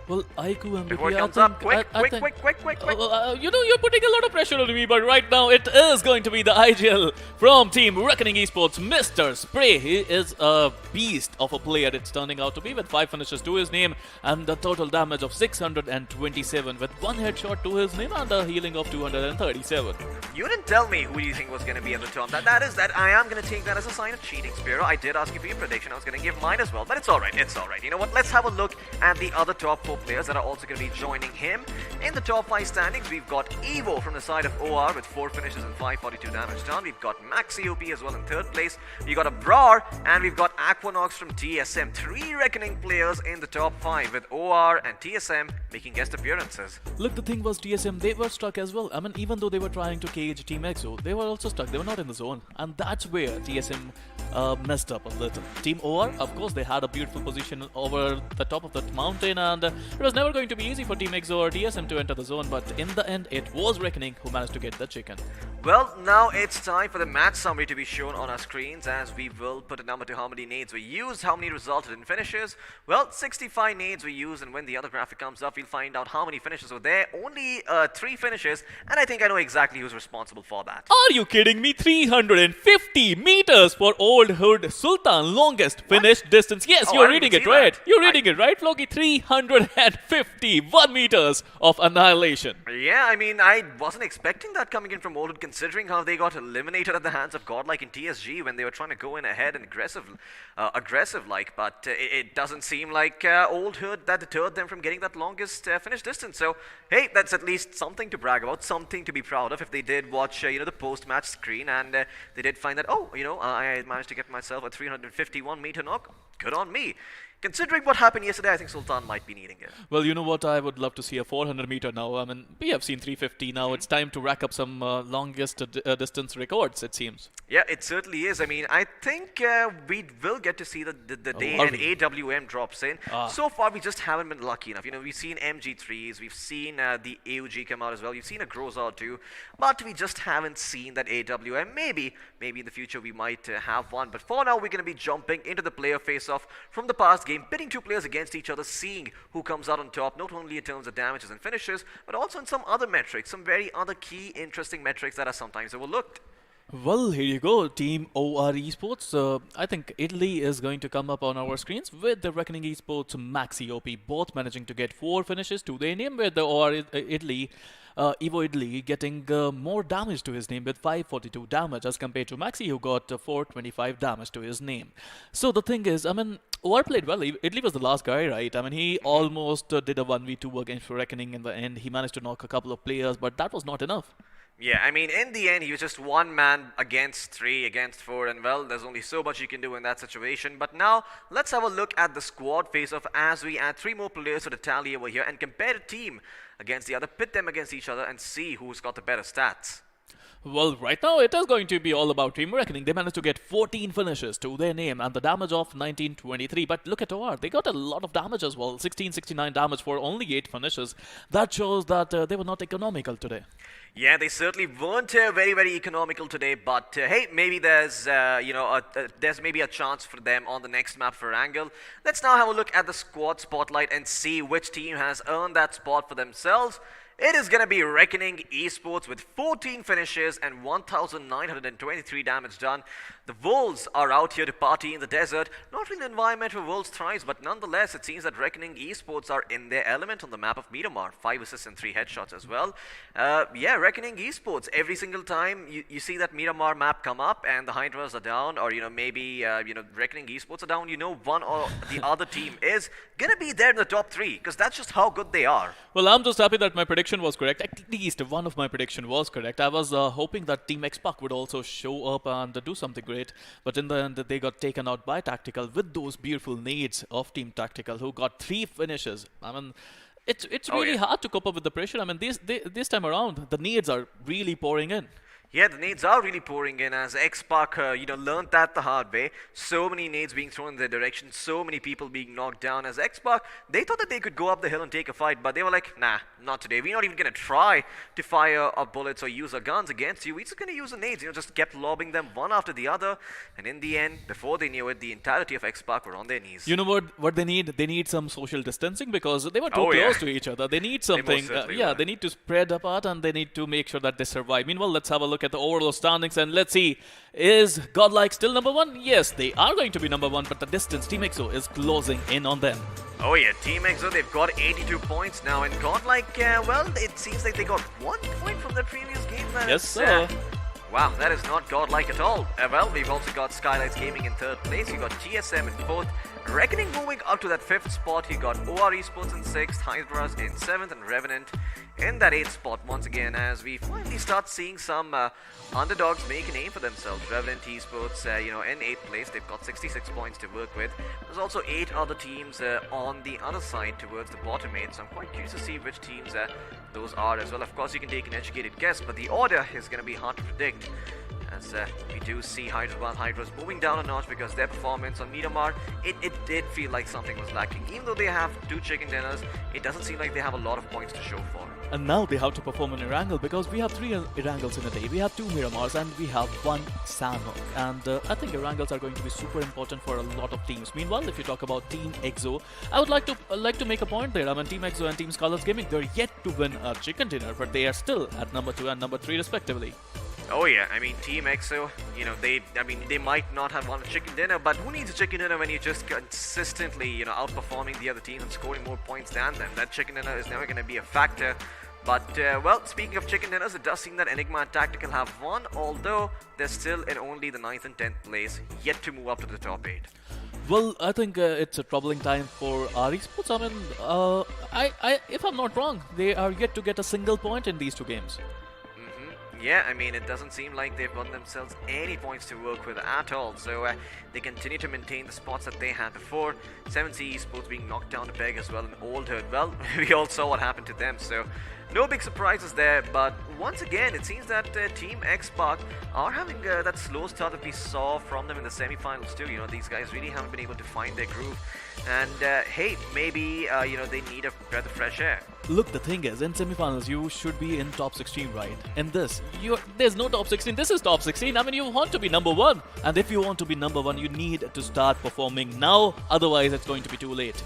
Well, iQOO MVP, Before it comes up, quick. You know, you're putting a lot of pressure on me, but right now it is going to be the IGL from Team Reckoning Esports, Mr. Spray. He is a beast of a player, it's turning out to be, with 5 finishes to his name and the total damage of 627 with 1 headshot to his name and a healing of 237. You didn't tell me who you think was going to be at the top. That I am going to take that as a sign of cheating, Spiro. I did ask you for your prediction. I was going to give mine as well, but it's alright. You know what? Let's have a look at the other top 4 players that are also going to be joining him. In the top 5 standings, we've got Evo from the side of OR with 4 finishes and 542 damage done. We've got Maxi OP as well in third place. We've got Abrar and we've got Aquanox from TSM. 3 Reckoning players in the top 5 with OR and TSM making guest appearances. Look, the thing was TSM, they were stuck as well. I mean, even though they were trying to cage Team EXO, they were also stuck. They were not in the zone. And that's where TSM messed up a little. Team OR, of course, they had a beautiful position over the top of that mountain, and it was never going to be easy for Team EXO or TSM to enter the zone, but in the end, it was Reckoning who managed to get the chicken. Well, now it's time for the match summary to be shown on our screens, as we will put a number to how many nades were used, how many resulted in finishes. Well, 65 nades were used, and when the other graphic comes up, we'll find out how many finishes were there. Only 3 finishes, and I think I know exactly who's responsible for that. Are you kidding me? 350 meters for Old Hood Sultan, longest finish distance. Yes, Oh, you're I reading didn't it see right. that. You're reading it right, Floki. 351 meters of annihilation. Yeah, I mean, I wasn't expecting that coming in from Old Hood, considering how they got eliminated at the hands of Godlike and TSG when they were trying to go in ahead and aggressive-like, but it doesn't seem like Old Hood that deterred them from getting that longest finish distance. So, hey, that's at least something to brag about, something to be proud of if they did watch, you know, the post-match screen and they did find that, oh, you know, I managed to get myself a 351-meter knock. Good on me. Considering what happened yesterday, I think Sultan might be needing it. Well, you know what? I would love to see a 400 meter now. I mean, we have seen 350 now. It's time to rack up some longest distance records, it seems. Yeah, it certainly is. I mean, I think we will get to see the day are an we? AWM drops in. Ah. So far, we just haven't been lucky enough. You know, we've seen MG3s, we've seen the AUG come out as well. You've seen a Grozar too, but we just haven't seen that AWM. Maybe in the future we might have one. But for now, we're going to be jumping into the player face-off from the past game, pitting two players against each other, seeing who comes out on top, not only in terms of damages and finishes, but also in some other metrics, some very other key interesting metrics that are sometimes overlooked. Well, here you go, Team OR Esports. I think Italy is going to come up on our screens with the Reckoning Esports Maxi OP, both managing to get 4 finishes to their name, with the OR Italy, Evo Italy getting more damage to his name with 542 damage as compared to Maxi, who got 425 damage to his name. So the thing is, I mean, OR played well. Italy was the last guy, right? I mean, he almost did a 1v2 against Reckoning in the end. He managed to knock a couple of players, but that was not enough. Yeah, I mean, in the end, he was just one man against 3, against 4, and well, there's only so much you can do in that situation. But now, let's have a look at the squad face-off as we add 3 more players to the tally over here and compare the team against the other, pit them against each other and see who's got the better stats. Well, right now it is going to be all about Team Reckoning. They managed to get 14 finishes to their name and the damage of 1923. But look at OR. They got a lot of damage as well. 1669 damage for only 8 finishes. That shows that they were not economical today. Yeah, they certainly weren't very, very economical today, but hey, maybe there's, there's maybe a chance for them on the next map for Angle. Let's now have a look at the squad spotlight and see which team has earned that spot for themselves. It is going to be Reckoning Esports with 14 finishes and 1,923 damage done. The Wolves are out here to party in the desert. Not really an environment where Wolves thrives, but nonetheless, it seems that Reckoning Esports are in their element on the map of Miramar. 5 assists and 3 headshots as well. Yeah, Reckoning Esports, every single time you see that Miramar map come up and the Hydras are down, or, maybe, Reckoning Esports are down, one or the other team is going to be there in the top 3, because that's just how good they are. Well, I'm just happy that my prediction was correct. At least one of my prediction was correct. I was hoping that Team X-Pac would also show up and do something great, but in the end they got taken out by Tactical with those beautiful nades of Team Tactical, who got 3 finishes. I mean, it's really hard to cope up with the pressure. I mean, this time around the nades are really pouring in. Yeah, the nades are really pouring in as X-Pac, learned that the hard way. So many nades being thrown in their direction, so many people being knocked down as X-Pac. They thought that they could go up the hill and take a fight, but they were like, nah, not today. We're not even going to try to fire our bullets or use our guns against you. We're just going to use the nades, just kept lobbing them one after the other. And in the end, before they knew it, the entirety of X-Pac were on their knees. You know what they need? They need some social distancing because they were too close to each other. They need something. They need to spread apart and they need to make sure that they survive. Meanwhile, let's have a look at the overall standings and let's see, is Godlike still number 1? Yes, they are going to be number 1, but the distance Team EXO is closing in on them. Oh yeah, Team EXO, they've got 82 points now, and Godlike, well, it seems like they got 1 point from the previous game. Yes, sir. Wow, that is not godlike at all. Well, we've also got Skylights Gaming in 3rd place. You got GSM in 4th. Reckoning moving up to that 5th spot. You got OR Esports in 6th, Hydras in 7th, and Revenant in that 8th spot once again, as we finally start seeing some underdogs make a name for themselves. Revenant Esports, in 8th place. They've got 66 points to work with. There's also 8 other teams on the other side towards the bottom 8, so I'm quite curious to see which teams those are as well. Of course, you can take an educated guess, but the order is going to be hard to predict, as we do see Hydras moving down a notch because their performance on Miramar, it did feel like something was lacking. Even though they have 2 chicken dinners, it doesn't seem like they have a lot of points to show for. And now they have to perform in Erangel because we have 3 Erangels in a day. We have 2 Miramars and we have 1 Sandhook. And I think Erangels are going to be super important for a lot of teams. Meanwhile, if you talk about Team EXO, I would like to make a point there. I mean, Team EXO and Team Scarlet's Gaming, they're yet to win a chicken dinner, but they are still at number 2 and number 3 respectively. Oh yeah, I mean, Team EXO, they might not have won a chicken dinner, but who needs a chicken dinner when you're just consistently, outperforming the other teams and scoring more points than them? That chicken dinner is never going to be a factor. But, well, speaking of chicken dinners, it does seem that Enigma and Tactical have won, although they're still in only the 9th and 10th place, yet to move up to the top 8. Well, I think it's a troubling time for our esports. I mean, if I'm not wrong, they are yet to get a single point in these 2 games. Yeah, I mean, it doesn't seem like they've got themselves any points to work with at all. So they continue to maintain the spots that they had before. 7C Esports being knocked down a peg as well in Old Herd. Well, we all saw what happened to them. So no big surprises there. But once again, it seems that Team X-Pac are having that slow start that we saw from them in the semi-finals too. You know, these guys really haven't been able to find their groove. And hey, maybe they need a breath of fresh air. Look, the thing is, in semifinals, you should be in top 16, right? In this, there's no top 16. This is top 16. I mean, you want to be number one. And if you want to be number one, you need to start performing now. Otherwise, it's going to be too late.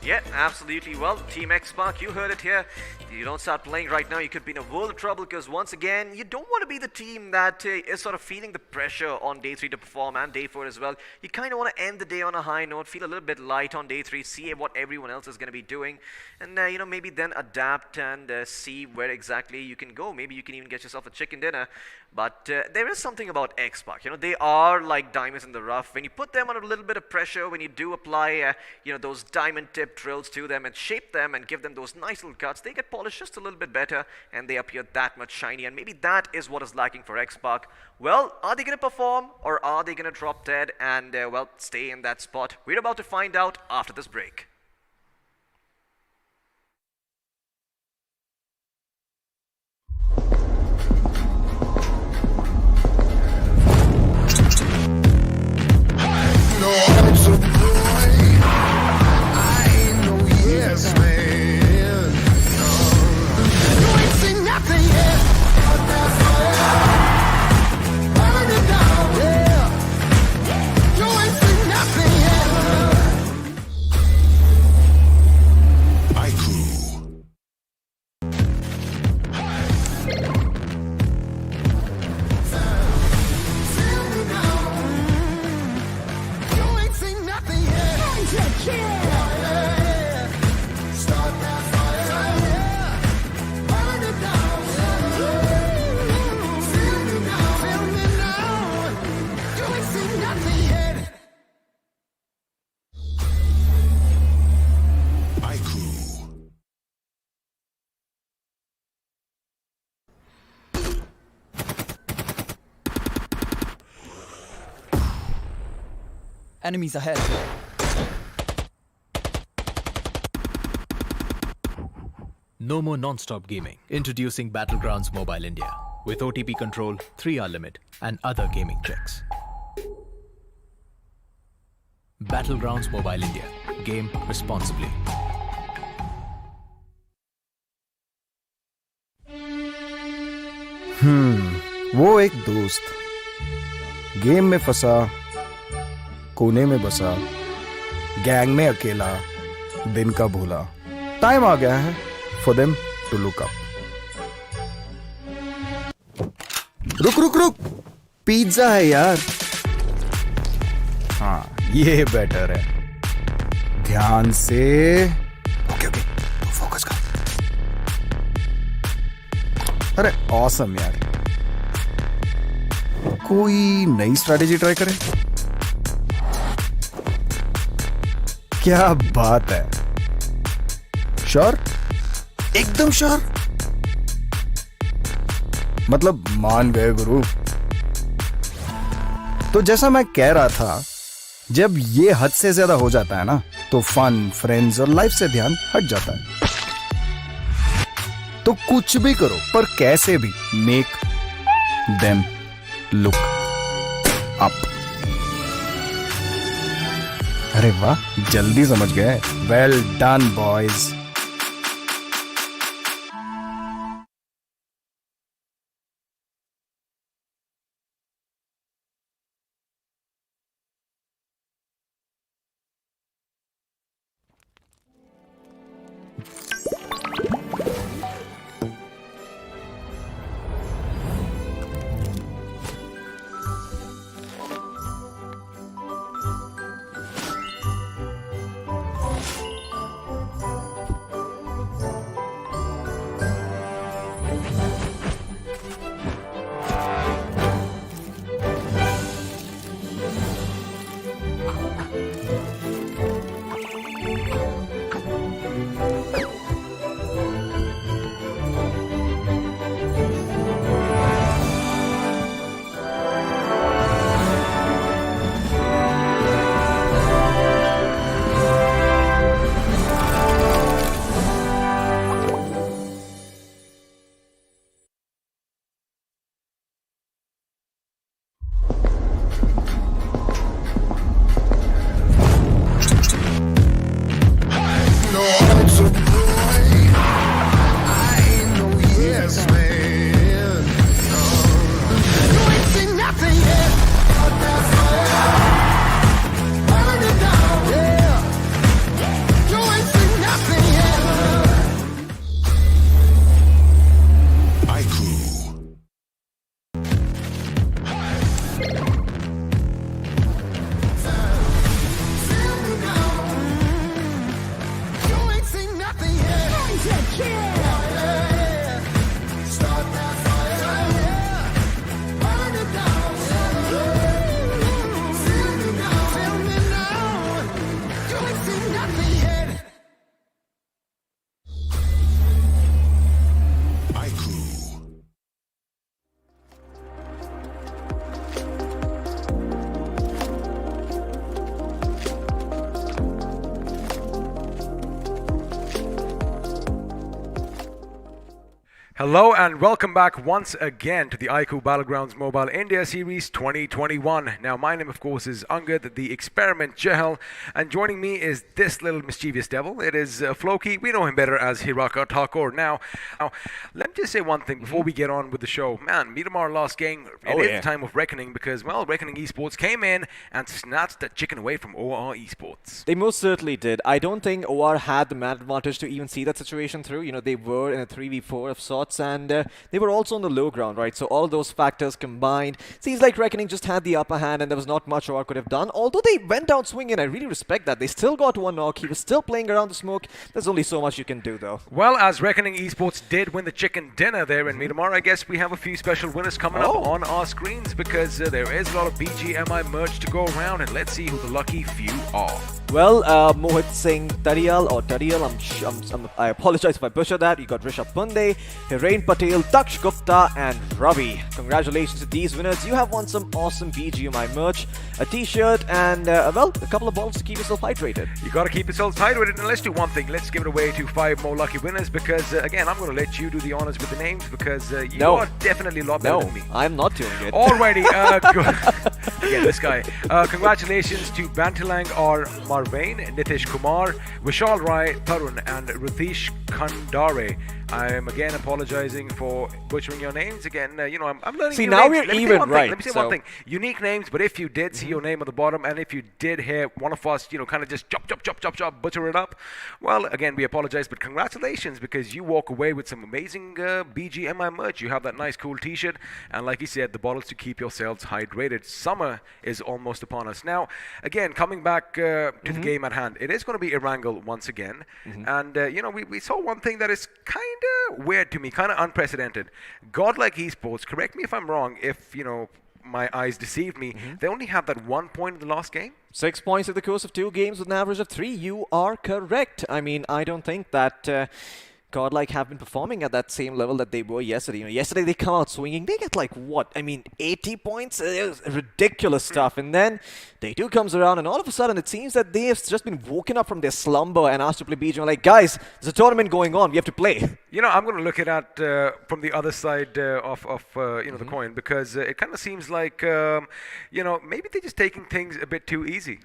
Yeah, absolutely. Well, Team X-Pac, you heard it here. If you don't start playing right now, you could be in a world of trouble because once again, you don't want to be the team that is sort of feeling the pressure on day 3 to perform and day 4 as well. You kind of want to end the day on a high note, feel a little bit light on day 3, see what everyone else is going to be doing, and maybe then adapt and see where exactly you can go. Maybe you can even get yourself a chicken dinner. But there is something about X-Pac. They are like diamonds in the rough. When you put them under a little bit of pressure, when you do apply those diamond tip drills to them and shape them and give them those nice little cuts, they get polished just a little bit better and they appear that much shiny. And maybe that is what is lacking for X-Pac. Well, are they going to perform or are they going to drop dead and stay in that spot? We're about to find out after this break. Enemies ahead. No more non-stop gaming. Introducing Battlegrounds Mobile India with OTP control, 3-hour limit and other gaming checks. Battlegrounds Mobile India. Game responsibly. वो एक दोस्त game में फंसा, कोने में बसा, gang में अकेला, दिन का भूला. टाइम आ गया है for them to look up. रुक रुक रुक, पिज्जा है यार. हाँ, ये बेटर है. ध्यान से. ओके, फोकस कर. अरे ऑसम यार. कोई नई स्ट्रैटेजी ट्राई करें? क्या बात है. श्योर? एकदम श्योर? मतलब मान गए गुरु. तो जैसा मैं कह रहा था, जब ये हद से ज्यादा हो जाता है ना, तो फन, फ्रेंड्स और लाइफ से ध्यान हट जाता है. तो कुछ भी करो, पर कैसे भी मेक देम लुक अप. अरे वाह, जल्दी समझ गए. Well done boys. Hello and welcome back once again to the iQOO BATTLEGROUNDS Mobile India Series 2021. Now, my name, of course, is Angad, the Experiment Chahal, and joining me is this little mischievous devil. It is Floki. We know him better as Hiraka Thakur. Now, let me just say one thing before we get on with the show. Man, Miramar lost game. It is the time of reckoning because, well, Reckoning Esports came in and snatched that chicken away from OR Esports. They most certainly did. I don't think OR had the man advantage to even see that situation through. You know, they were in a 3v4 of sorts, and they were also on the low ground, right? So all those factors combined, seems like Reckoning just had the upper hand and there was not much OR could have done. Although they went down swinging, I really respect that. They still got one knock. He was still playing around the smoke. There's only so much you can do, though. Well, as Reckoning Esports did win the chicken dinner there in Miramar, I guess we have a few special winners coming up on our screens because there is a lot of BGMI merch to go around, and let's see who the lucky few are. Well, Mohit Singh Tadial, I apologize if I butchered that. You got Rishabh Punde, Hiren Patel, Daksh Gupta, and Ravi. Congratulations to these winners. You have won some awesome BGMI merch, a t-shirt, and, well, a couple of bottles to keep yourself hydrated. You got to keep yourself hydrated, and let's do one thing. Let's give it away to 5 more lucky winners because, again, I'm going to let you do the honors with the names because you are definitely a lot better than me. I'm not doing it. Alrighty, again, this guy. Congratulations to Bantilang R. Marvain, Nitish Kumar, Vishal Rai, Tarun, and Ritesh Khandare. I am again apologizing for butchering your names. Again, you know, I'm learning. See, new now names. we're even, right? Let me say one thing. Unique names, but if you did see your name at the bottom, and if you did hear one of us, you know, kind of just chop, butcher it up, well, again, we apologize, but congratulations because you walk away with some amazing BGMI merch. You have that nice, cool T-shirt, and like you said, the bottles to keep yourselves hydrated. Summer is almost upon us. Now, again, coming back to the game at hand, it is going to be Erangel once again, and you know, we saw one thing that is kind of weird to me, kind of unprecedented. Godlike Esports, correct me if I'm wrong, if, you know, my eyes deceived me, they only have that 1 point in the last game? 6 points in the course of 2 games with an average of 3. You are correct. I mean, I don't think that Godlike have been performing at that same level that they were yesterday. You know, yesterday they come out swinging. They get like, what? I mean, 80 points? It was ridiculous stuff. And then Day 2 comes around and all of a sudden it seems that they have just been woken up from their slumber and asked to play BGMI. Like, guys, there's a tournament going on. We have to play. You know, I'm going to look at that from the other side of you know, the coin because it kind of seems like, you know, maybe they're just taking things a bit too easy.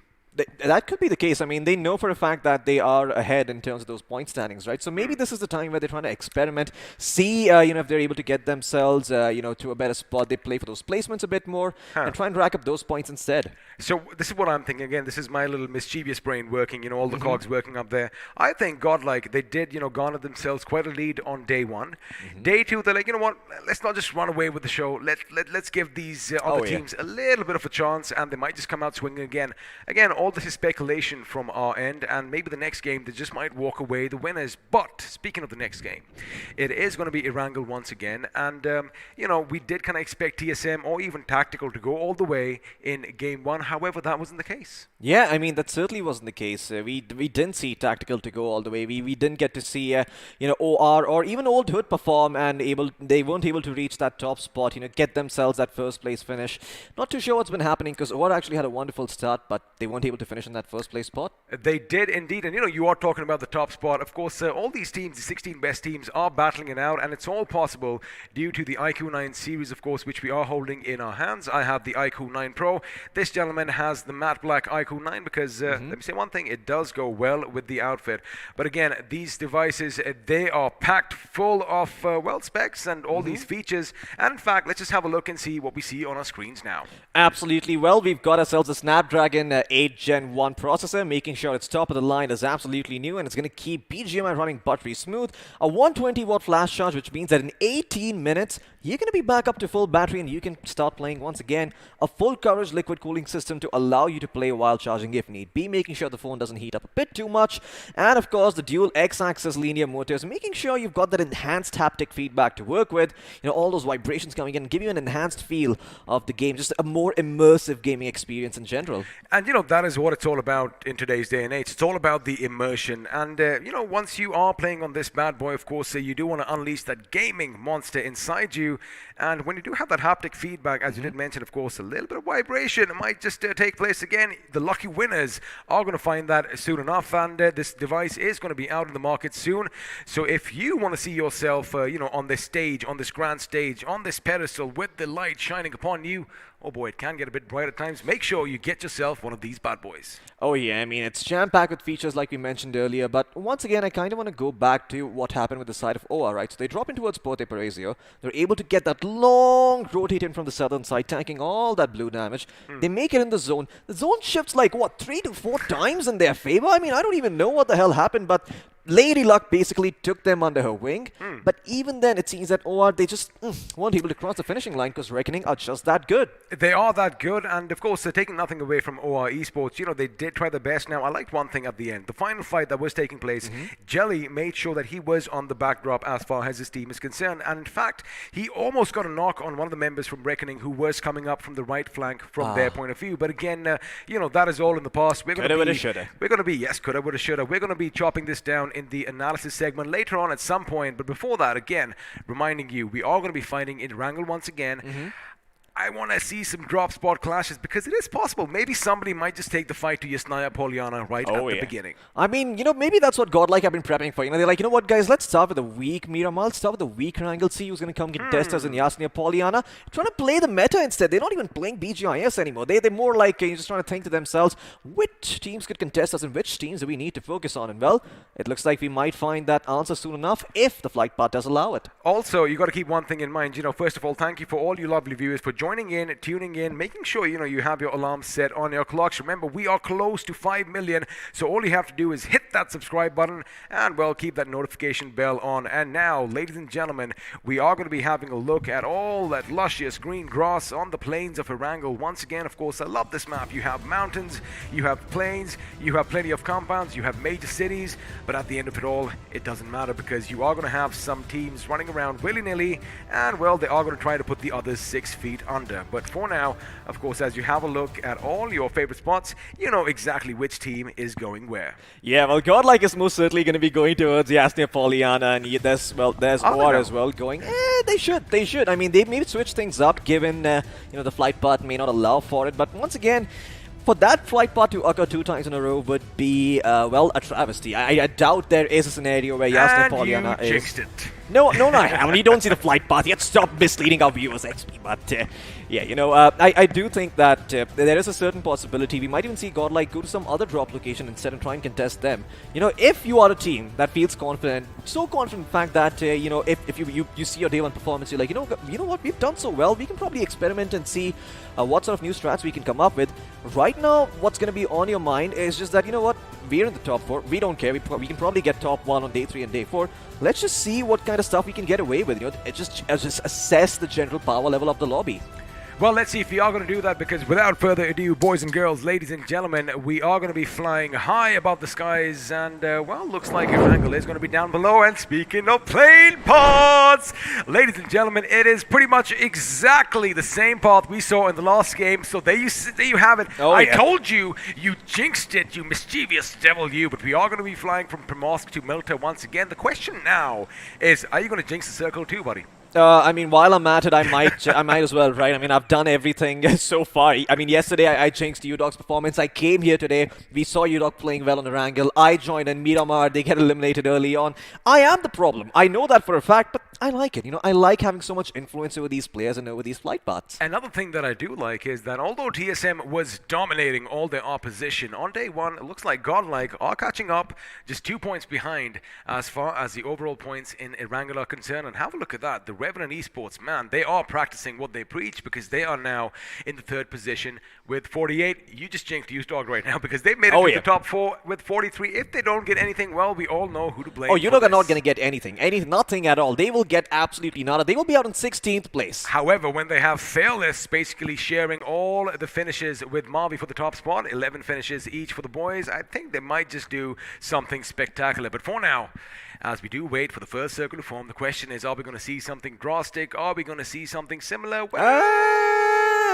That could be the case. I mean, they know for a fact that they are ahead in terms of those point standings, right? So maybe this is the time where they're trying to experiment, see, you know, if they're able to get themselves, you know, to a better spot. They play for those placements a bit more and try and rack up those points instead. So this is what I'm thinking. Again, this is my little mischievous brain working, you know, all the cogs working up there. I think Godlike, they did, you know, garner themselves quite a lead on day 1. Day 2, they're like, you know what, let's not just run away with the show. Let's give these other teams a little bit of a chance, and they might just come out swinging again. Again, all this is speculation from our end, and maybe the next game they just might walk away the winners. But speaking of the next game, it is going to be Erangel once again, and you know, we did kind of expect TSM or even Tactical to go all the way in game 1. However, that wasn't the case. Yeah, I mean, that certainly wasn't the case. We didn't see Tactical to go all the way. We didn't get to see you know, OR or even Old Hood perform, and they weren't able to reach that top spot, you know, get themselves that first place finish. Not too sure what's been happening because OR actually had a wonderful start, but they weren't able to finish in that first place spot. They did indeed, and you know, you are talking about the top spot. Of course, all these teams, the 16 best teams, are battling it out, and it's all possible due to the iQOO 9 series, of course, which we are holding in our hands. I have the iQOO 9 Pro. This gentleman has the matte black iQOO 9 because, let me say one thing, it does go well with the outfit. But again, these devices, they are packed full of, well, specs and all these features. And in fact, let's just have a look and see what we see on our screens now. Absolutely. Well, we've got ourselves a Snapdragon 8 Gen 1 processor, making sure it's top of the line is absolutely new, and it's going to keep BGMI running buttery smooth. A 120-watt flash charge, which means that in 18 minutes, you're going to be back up to full battery and you can start playing once again. A full coverage liquid cooling system to allow you to play while charging if need be, making sure the phone doesn't heat up a bit too much. And of course, the dual X-axis linear motors, making sure you've got that enhanced haptic feedback to work with. You know, all those vibrations coming in, give you an enhanced feel of the game, just a more immersive gaming experience in general. And you know, that is is what it's all about in today's day and age. It's all about the immersion. And, once you are playing on this bad boy, of course, you do want to unleash that gaming monster inside you. And when you do have that haptic feedback, as you did mention, of course, a little bit of vibration might just take place again. The lucky winners are going to find that soon enough. And this device is going to be out in the market soon. So if you want to see yourself, on this stage, on this grand stage, on this pedestal with the light shining upon you, oh boy, it can get a bit bright at times. Make sure you get yourself one of these bad boys. Oh yeah, I mean, it's jam-packed with features like we mentioned earlier, but once again, I kind of want to go back to what happened with the side of OR, right? So they drop in towards Porte Paraiso. They're able to get that long rotate in from the southern side, tanking all that blue damage. They make it in the zone. The zone shifts like, 3 to 4 times in their favor? I mean, I don't even know what the hell happened, but Lady Luck basically took them under her wing. But even then, it seems that OR, they just weren't able to cross the finishing line because Reckoning are just that good. They are that good, and of course, they're taking nothing away from OR Esports. They did try their best. Now, I liked one thing at the end. The final fight that was taking place, Jelly made sure that he was on the backdrop as far as his team is concerned. And in fact, he almost got a knock on one of the members from Reckoning who was coming up from the right flank from their point of view. But again, that is all in the past. We're going to be, yes, coulda, woulda, shoulda. We're going to be chopping this down in the analysis segment later on at some point. But before that, again, reminding you, we are going to be fighting in Wrangle once again. I want to see some drop spot clashes because it is possible. Maybe somebody might just take the fight to Yasnaya Poliana at the beginning. I mean, maybe that's what Godlike have been prepping for. They're like, what, guys, let's start with the weak Miramar. Let's start with the weak Wrangle. See who's going to come contest us in Yasnaya Poliana. Trying to play the meta instead. They're not even playing BGIS anymore. They're more like just trying to think to themselves, which teams could contest us and which teams do we need to focus on? And well, it looks like we might find that answer soon enough if the flight path does allow it. Also, you got to keep one thing in mind. First of all, thank you for all you lovely viewers for joining in, tuning in, making sure you have your alarms set on your clocks. Remember, we are close to 5 million, so all you have to do is hit that subscribe button and, well, keep that notification bell on. And now, ladies and gentlemen, we are going to be having a look at all that luscious green grass on the plains of Erangel. Once again, of course, I love this map. You have mountains, you have plains, you have plenty of compounds, you have major cities, but at the end of it all, it doesn't matter because you are going to have some teams running around willy-nilly, and, well, they are going to try to put the others 6 feet under. But for now, of course, as you have a look at all your favorite spots, you know exactly which team is going where. Yeah, well, Godlike is most certainly going to be going towards Yasnia Poliana, and there's OR as well going. They should. I mean, they maybe switch things up, given the flight path may not allow for it. But once again, for that flight path to occur 2 times in a row would be, a travesty. I doubt there is a scenario where Yasnia Poliana is. Jinxed it. No, I mean, you don't see the flight path yet. Stop misleading our viewers, XP. But, I do think that there is a certain possibility we might even see Godlike go to some other drop location instead and try and contest them. If you are a team that feels confident, so confident in fact that, if you see your day 1 performance, you're like, you know what, we've done so well, we can probably experiment and see what sort of new strats we can come up with. Right now, what's going to be on your mind is just that, we're in the top 4. We don't care. We can probably get top 1 on day 3 and day 4. Let's just see what kind of stuff we can get away with. Just assess the general power level of the lobby. Well, let's see if we are going to do that, because without further ado, boys and girls, ladies and gentlemen, we are going to be flying high above the skies, and, looks like Erangel is going to be down below. And speaking of plane paths, ladies and gentlemen, it is pretty much exactly the same path we saw in the last game. So there you have it. I told you, you jinxed it, you mischievous devil, you. But we are going to be flying from Primorsk to Milta once again. The question now is, are you going to jinx the circle too, buddy? I mean, while I'm at it, I might as well, right? I mean, I've done everything so far. I mean, yesterday I jinxed UDog's performance. I came here today. We saw UDog playing well on Erangel. I joined in Miramar. They get eliminated early on. I am the problem. I know that for a fact, but I like it. I like having so much influence over these players and over these flight paths. Another thing that I do like is that although TSM was dominating all their opposition, on day 1, it looks like Godlike are catching up, just 2 points behind as far as the overall points in Erangel are concerned. And have a look at that. The Revenant Esports, man, they are practicing what they preach, because they are now in the 3rd position with 48. You just jinxed UDog right now, because they made it to the top 4 with 43. If they don't get anything, well, we all know who to blame. UDog are not going to get anything. Nothing at all. They will get absolutely nada. They will be out in 16th place. However, when they have Fearless basically sharing all the finishes with Mavi for the top spot, 11 finishes each for the boys, I think they might just do something spectacular. But for now, as we do wait for the first circle to form, the question is, are we going to see something drastic? Are we going to see something similar? Well,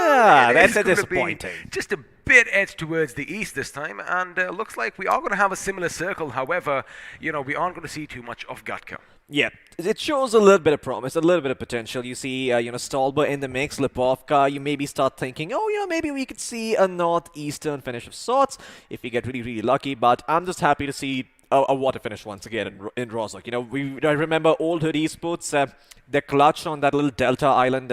Yeah, It that's is gonna be disappointing. Just a bit edged towards the east this time, and looks like we are going to have a similar circle. However, you know, we aren't going to see too much of Gatka. Yeah, it shows a little bit of promise, a little bit of potential. You see, Stolber in the mix, Lipovka, you maybe start thinking, oh, maybe we could see a northeastern finish of sorts if we get really, really lucky. But I'm just happy to see a water finish once again in Rozhok. I remember old Hood Esports, their clutch on that little Delta island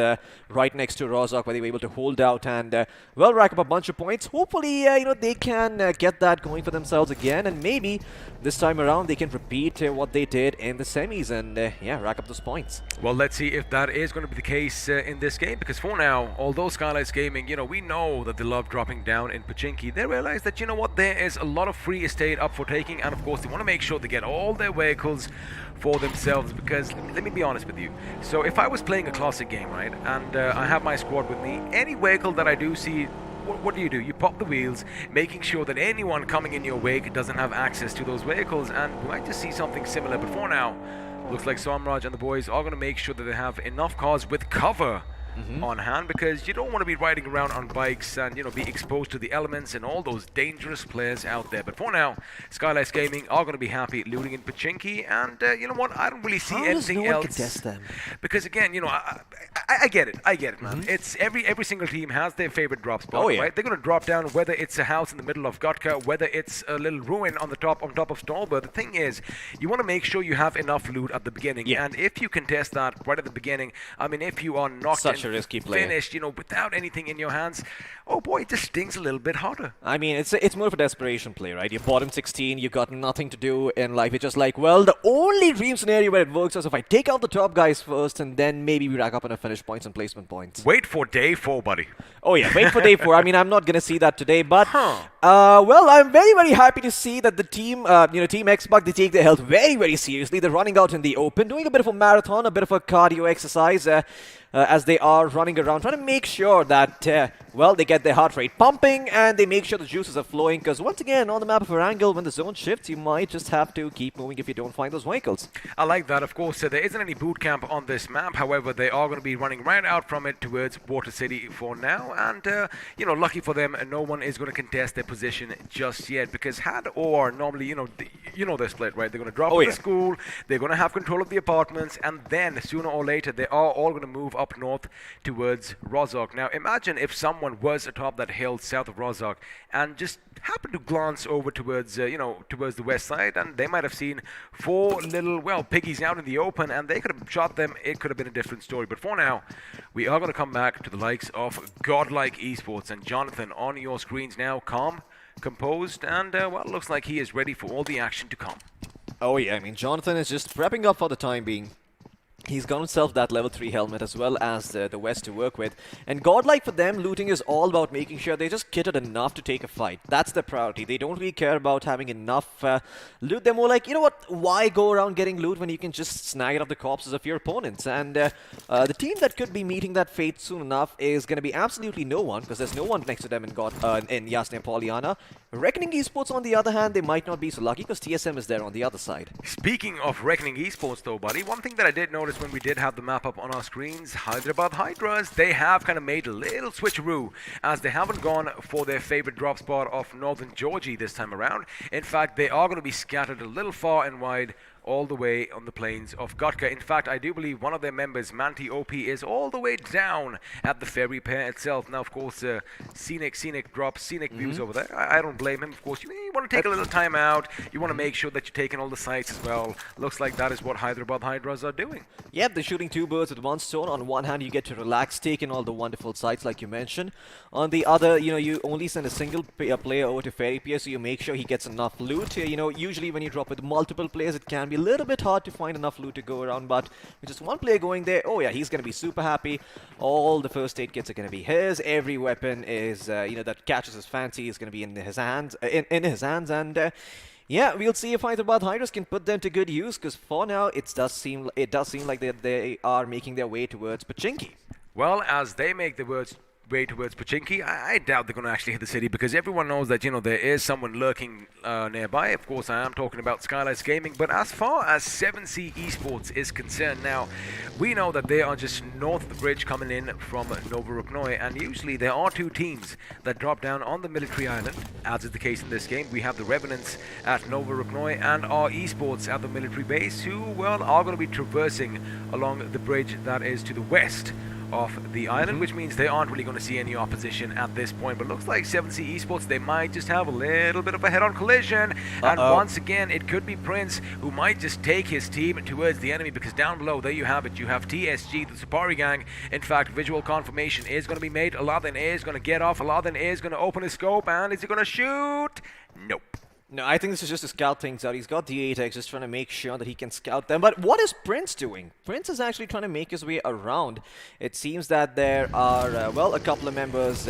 right next to Rozhok, where they were able to hold out and, rack up a bunch of points. Hopefully, they can get that going for themselves again, and maybe this time around they can repeat what they did in the semis and, rack up those points. Well, let's see if that is going to be the case in this game, because for now, although Skylights Gaming, we know that they love dropping down in Pachinki, they realize that, there is a lot of free estate up for taking, and of course they want to make sure they get all their vehicles for themselves, because let me be honest with you. So if I was playing a classic game, right, and I have my squad with me, any vehicle that I do see, what do? You pop the wheels, making sure that anyone coming in your wake doesn't have access to those vehicles, and we might just see something similar. But for now, looks like Somraj and the boys are going to make sure that they have enough cars with cover on hand, because you don't want to be riding around on bikes and be exposed to the elements and all those dangerous players out there. But for now, Skylights Gaming are going to be happy looting in Pachinki, and you know what, I don't really see anything else. Contest them? Because again, I get it, man. It's every single team has their favorite drop spot, right? They're going to drop down, whether it's a house in the middle of Gatka, whether it's a little ruin on top of Stolber. The thing is, you want to make sure you have enough loot at the beginning, and if you contest that right at the beginning, I mean, if you are knocked and risky play, finished, without anything in your hands, oh boy, it just stings a little bit harder. I mean, it's more of a desperation play, right? You're bottom 16, you've got nothing to do in life. It's just like, well, the only dream scenario where it works is if I take out the top guys first, and then maybe we rack up on a finish points and placement points. Wait for day 4, buddy. Oh yeah, wait for day 4. I mean, I'm not gonna see that today, but well, I'm very, very happy to see that the team, Team Xbox, they take their health very, very seriously. They're running out in the open, doing a bit of a marathon, a bit of a cardio exercise. As they are running around, trying to make sure that, they get their heart rate pumping and they make sure the juices are flowing, because once again, on the map of Erangel, when the zone shifts, you might just have to keep moving if you don't find those vehicles. I like that. Of course, there isn't any boot camp on this map. However, they are going to be running right out from it towards Water City for now, and, lucky for them, no one is going to contest their position just yet, because had or normally, they're split, right? They're going to drop to the school, they're going to have control of the apartments, and then, sooner or later, they are all going to move up north towards Rozhok. Now imagine if someone was atop that hill south of Rozhok and just happened to glance over towards towards the west side, and they might have seen 4 little piggies out in the open, and they could have shot them. It could have been a different story. But for now, we are going to come back to the likes of Godlike Esports, and Jonathan on your screens now, calm, composed, and it looks like he is ready for all the action to come. Oh yeah, I mean, Jonathan is just prepping up for the time being. He's got himself that level 3 helmet as well as the West to work with. And Godlike, for them, looting is all about making sure they just kitted enough to take a fight. That's their priority. They don't really care about having enough loot. They're more like, you know what, why go around getting loot when you can just snag it off the corpses of your opponents? And the team that could be meeting that fate soon enough is going to be absolutely no one, because there's no one next to them in Yasna and Pollyanna. Reckoning Esports, on the other hand, they might not be so lucky, because TSM is there on the other side. Speaking of Reckoning Esports though, buddy, one thing that I did notice when we did have the map up on our screens, Hyderabad Hydras, they have kind of made a little switcheroo, as they haven't gone for their favorite drop spot of Northern Georgia this time around. In fact, they are going to be scattered a little far and wide all the way on the plains of Gatka. In fact, I do believe one of their members, Manti OP, is all the way down at the ferry pair itself. Now, of course, scenic drops, scenic views over there. I don't blame him. Of course, you want to take a little time out. You want to make sure that you're taking all the sights as well. Looks like that is what Hyderabad Hydras are doing. Yep, they're shooting 2 birds with one stone. On one hand, you get to relax, take in all the wonderful sights like you mentioned. On the other, you only send a single player over to ferry pier, so you make sure he gets enough loot. Usually when you drop with multiple players, it can be a little bit hard to find enough loot to go around, but with just one player going there, oh yeah, he's going to be super happy. All the first aid kits are going to be his. Every weapon is, that catches his fancy is going to be in his hands, and yeah, we'll see if Hyderabad Hydras can put them to good use, because for now, it does seem like they are making their way towards Pachinki. Well, as they make their way towards Pochinki. I doubt they're going to actually hit the city because everyone knows that, you know, there is someone lurking nearby. Of course, I am talking about Skylights Gaming, but as far as 7C Esports is concerned now, we know that they are just north of the bridge coming in from Novoruknoi, and usually there are two teams that drop down on the military island, as is the case in this game. We have the Revenants at Novoruknoi and our Esports at the military base, who, well, are going to be traversing along the bridge that is to the west of the island, which means they aren't really going to see any opposition at this point. But looks like 7C Esports, they might just have a little bit of a head-on collision. And once again, it could be Prince who might just take his team towards the enemy, because down below, there you have it. You have TSG, the Safari Gang. In fact, visual confirmation is going to be made. Aladdin is going to get off. Aladdin is going to open his scope, and is he going to shoot? Nope. No, I think this is just to scout things out. He's got the 8X, just trying to make sure that he can scout them. But what is Prince doing? Prince is actually trying to make his way around. It seems that there are, well, a couple of members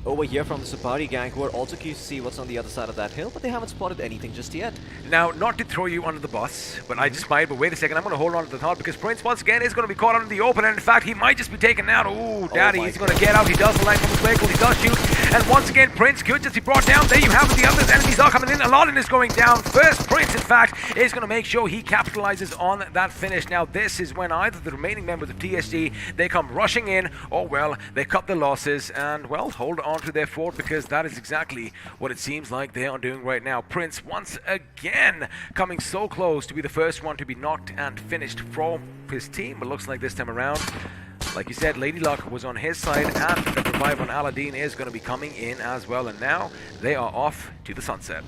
over here from the Safari Gang who are also curious to see what's on the other side of that hill, but they haven't spotted anything just yet. Now, not to throw you under the bus, but I just might, but wait a second, I'm going to hold on to the thought, because Prince once again is going to be caught out in the open, and in fact, he might just be taken out. Ooh, daddy, he's going to get out. He does the line from his vehicle, he does shoot, and once again, Prince could just be brought down. There you have it, the others, enemies are coming in. Aladdin is going down first. Prince, in fact, is going to make sure he capitalizes on that finish. Now, this is when either the remaining members of TSG, they come rushing in, or, well, they cut their losses, and, well, hold on to their fort, because that is exactly what it seems like they are doing right now. Prince once again coming so close to be the first one to be knocked and finished from his team, but looks like this time around, like you said, Lady Luck was on his side, and the revive on Aladdin is going to be coming in as well, and now they are off to the sunset.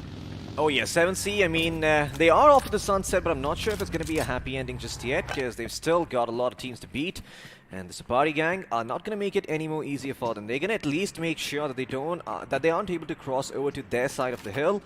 Oh yeah, 7C, I mean, they are off to the sunset, but I'm not sure if it's going to be a happy ending just yet, because they've still got a lot of teams to beat. And the Safari Gang are not going to make it any more easier for them. They're going to at least make sure that they aren't able to cross over to their side of the hill,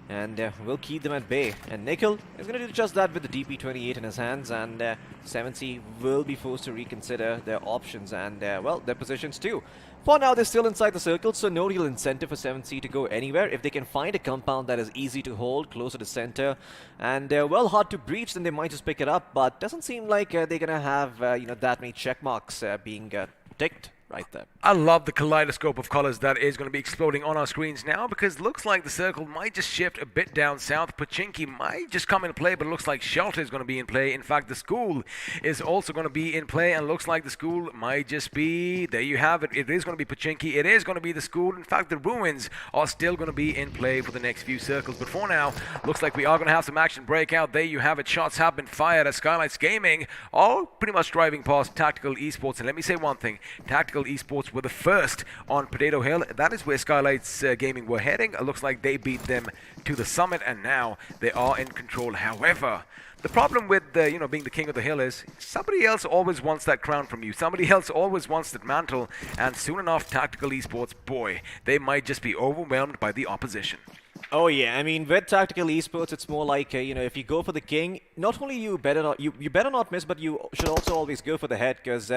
and will keep them at bay. And Nickel is going to do just that with the DP28 in his hands, and 7C will be forced to reconsider their options and, well, their positions too. For now, they're still inside the circle, so no real incentive for 7C to go anywhere. If they can find a compound that is easy to hold, closer to center, and, well, hard to breach, then they might just pick it up. But doesn't seem like they're going to have, you know, that many check marks being ticked right there. I love the kaleidoscope of colors that is going to be exploding on our screens now, because looks like the circle might just shift a bit down south. Pochinki might just come into play, but it looks like Shelter is going to be in play. In fact, the school is also going to be in play, and looks like the school might just be, there you have it. It is going to be Pochinki. It is going to be the school. In fact, the ruins are still going to be in play for the next few circles. But for now, looks like we are going to have some action break out. There you have it. Shots have been fired as Skylights Gaming are pretty much driving past Tactical Esports. And let me say one thing. Tactical Esports were the first on Potato Hill. That is where Skylights Gaming were heading. It looks like they beat them to the summit, and now they are in control. However, the problem with you know, being the king of the hill is somebody else always wants that crown from you. Somebody else always wants that mantle, and soon enough, Tactical Esports, boy, they might just be overwhelmed by the opposition. Oh yeah, I mean, with Tactical Esports, it's more like, you know, if you go for the king, not only you better not miss, but you should also always go for the head, because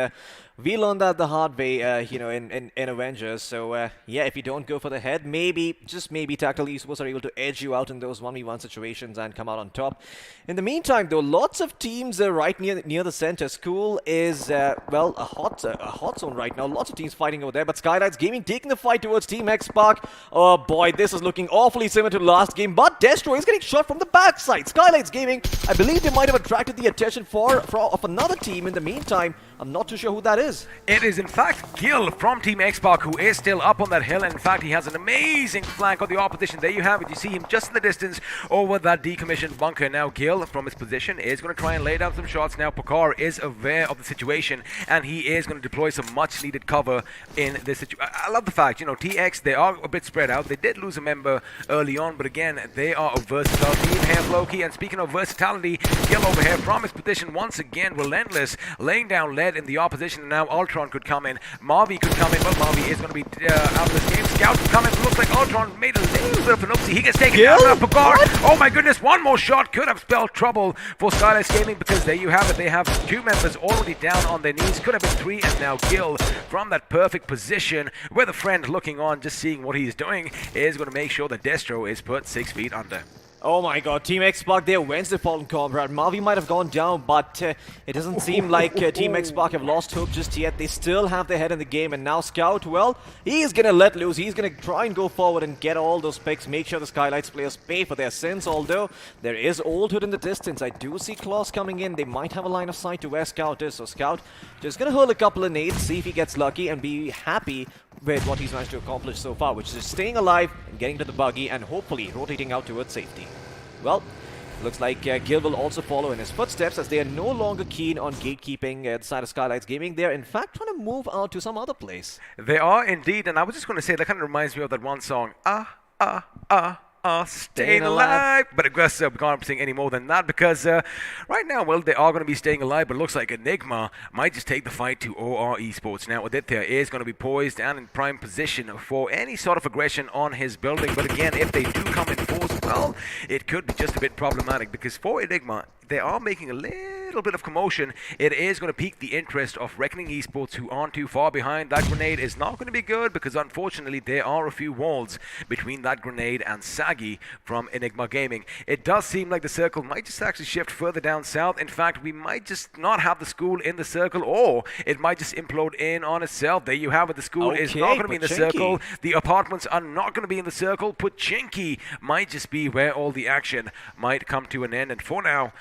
we learned that the hard way, you know, in Avengers. So yeah, if you don't go for the head, maybe, just maybe, Tactical Esports are able to edge you out in those 1v1 situations and come out on top. In the meantime, though, lots of teams are right near the center. School is, well, a hot zone right now. Lots of teams fighting over there, but Skylights Gaming taking the fight towards Team X Spark. Oh boy, this is looking awfully similar to last game, but Destro is getting shot from the backside. Skylights Gaming, I believe they might have attracted the attention of another team. In the meantime, I'm not too sure who that is. It is in fact Gil from Team X-Pac, who is still up on that hill, and in fact he has an amazing flank on the opposition. There you have it. You see him just in the distance over that decommissioned bunker. Now Gil from his position is going to try and lay down some shots. Now Pokar is aware of the situation, and he is going to deploy some much needed cover in this situation. I love the fact, you know, TX, they are a bit spread out. They did lose a member early on, but again, they are a versatile team here, Floki. And speaking of versatility, Gil over here from his position once again, relentless, laying down lead in the opposition. And now Ultron could come in, Marvi could come in, but Marvi is going to be out of this game. Scout could come in, but looks like Ultron made a little bit of an oopsie. He gets taken down by Pokar. Oh my goodness, one more shot could have spelled trouble for Skylights Gaming, because there you have it. They have two members already down on their knees. Could have been three, and now Gil from that perfect position with a friend looking on, just seeing what he's doing, is going to make sure that Destro is put 6 feet under. Oh my god, Team X-Spark there wins the fallen comrade. Mavi might have gone down, but it doesn't seem like Team X-Spark have lost hope just yet. They still have their head in the game, and now Scout, well, he's gonna let loose. He's gonna try and go forward and get all those picks, make sure the Skylights players pay for their sins, although there is Old Hood in the distance. I do see Claws coming in. They might have a line of sight to where Scout is, so Scout just gonna hurl a couple of nades, see if he gets lucky, and be happy with what he's managed to accomplish so far, which is staying alive and getting to the buggy and hopefully rotating out towards safety. Well, looks like Gil will also follow in his footsteps as they are no longer keen on gatekeeping the side of Skylights Gaming. They're in fact trying to move out to some other place. They are indeed, and I was just going to say, that kind of reminds me of that one song, staying alive. But I guess we can't sing any more than that because right now, well, they are going to be staying alive, but it looks like Enigma might just take the fight to OR Esports. Now, Aditya is going to be poised and in prime position for any sort of aggression on his building. But again, if they do come in force, well, it could be just a bit problematic because for Enigma, they are making a little bit of commotion. It is going to pique the interest of Reckoning Esports, who aren't too far behind. That grenade is not going to be good because unfortunately there are a few walls between that grenade and Sagi from Enigma Gaming. It does seem like the circle might just actually shift further down south. In fact, we might just not have the school in the circle, or it might just implode in on itself. There you have it. The school is not going to be in the circle. The apartments are not going to be in the circle. Pochinki might just be where all the action might come to an end. And for now,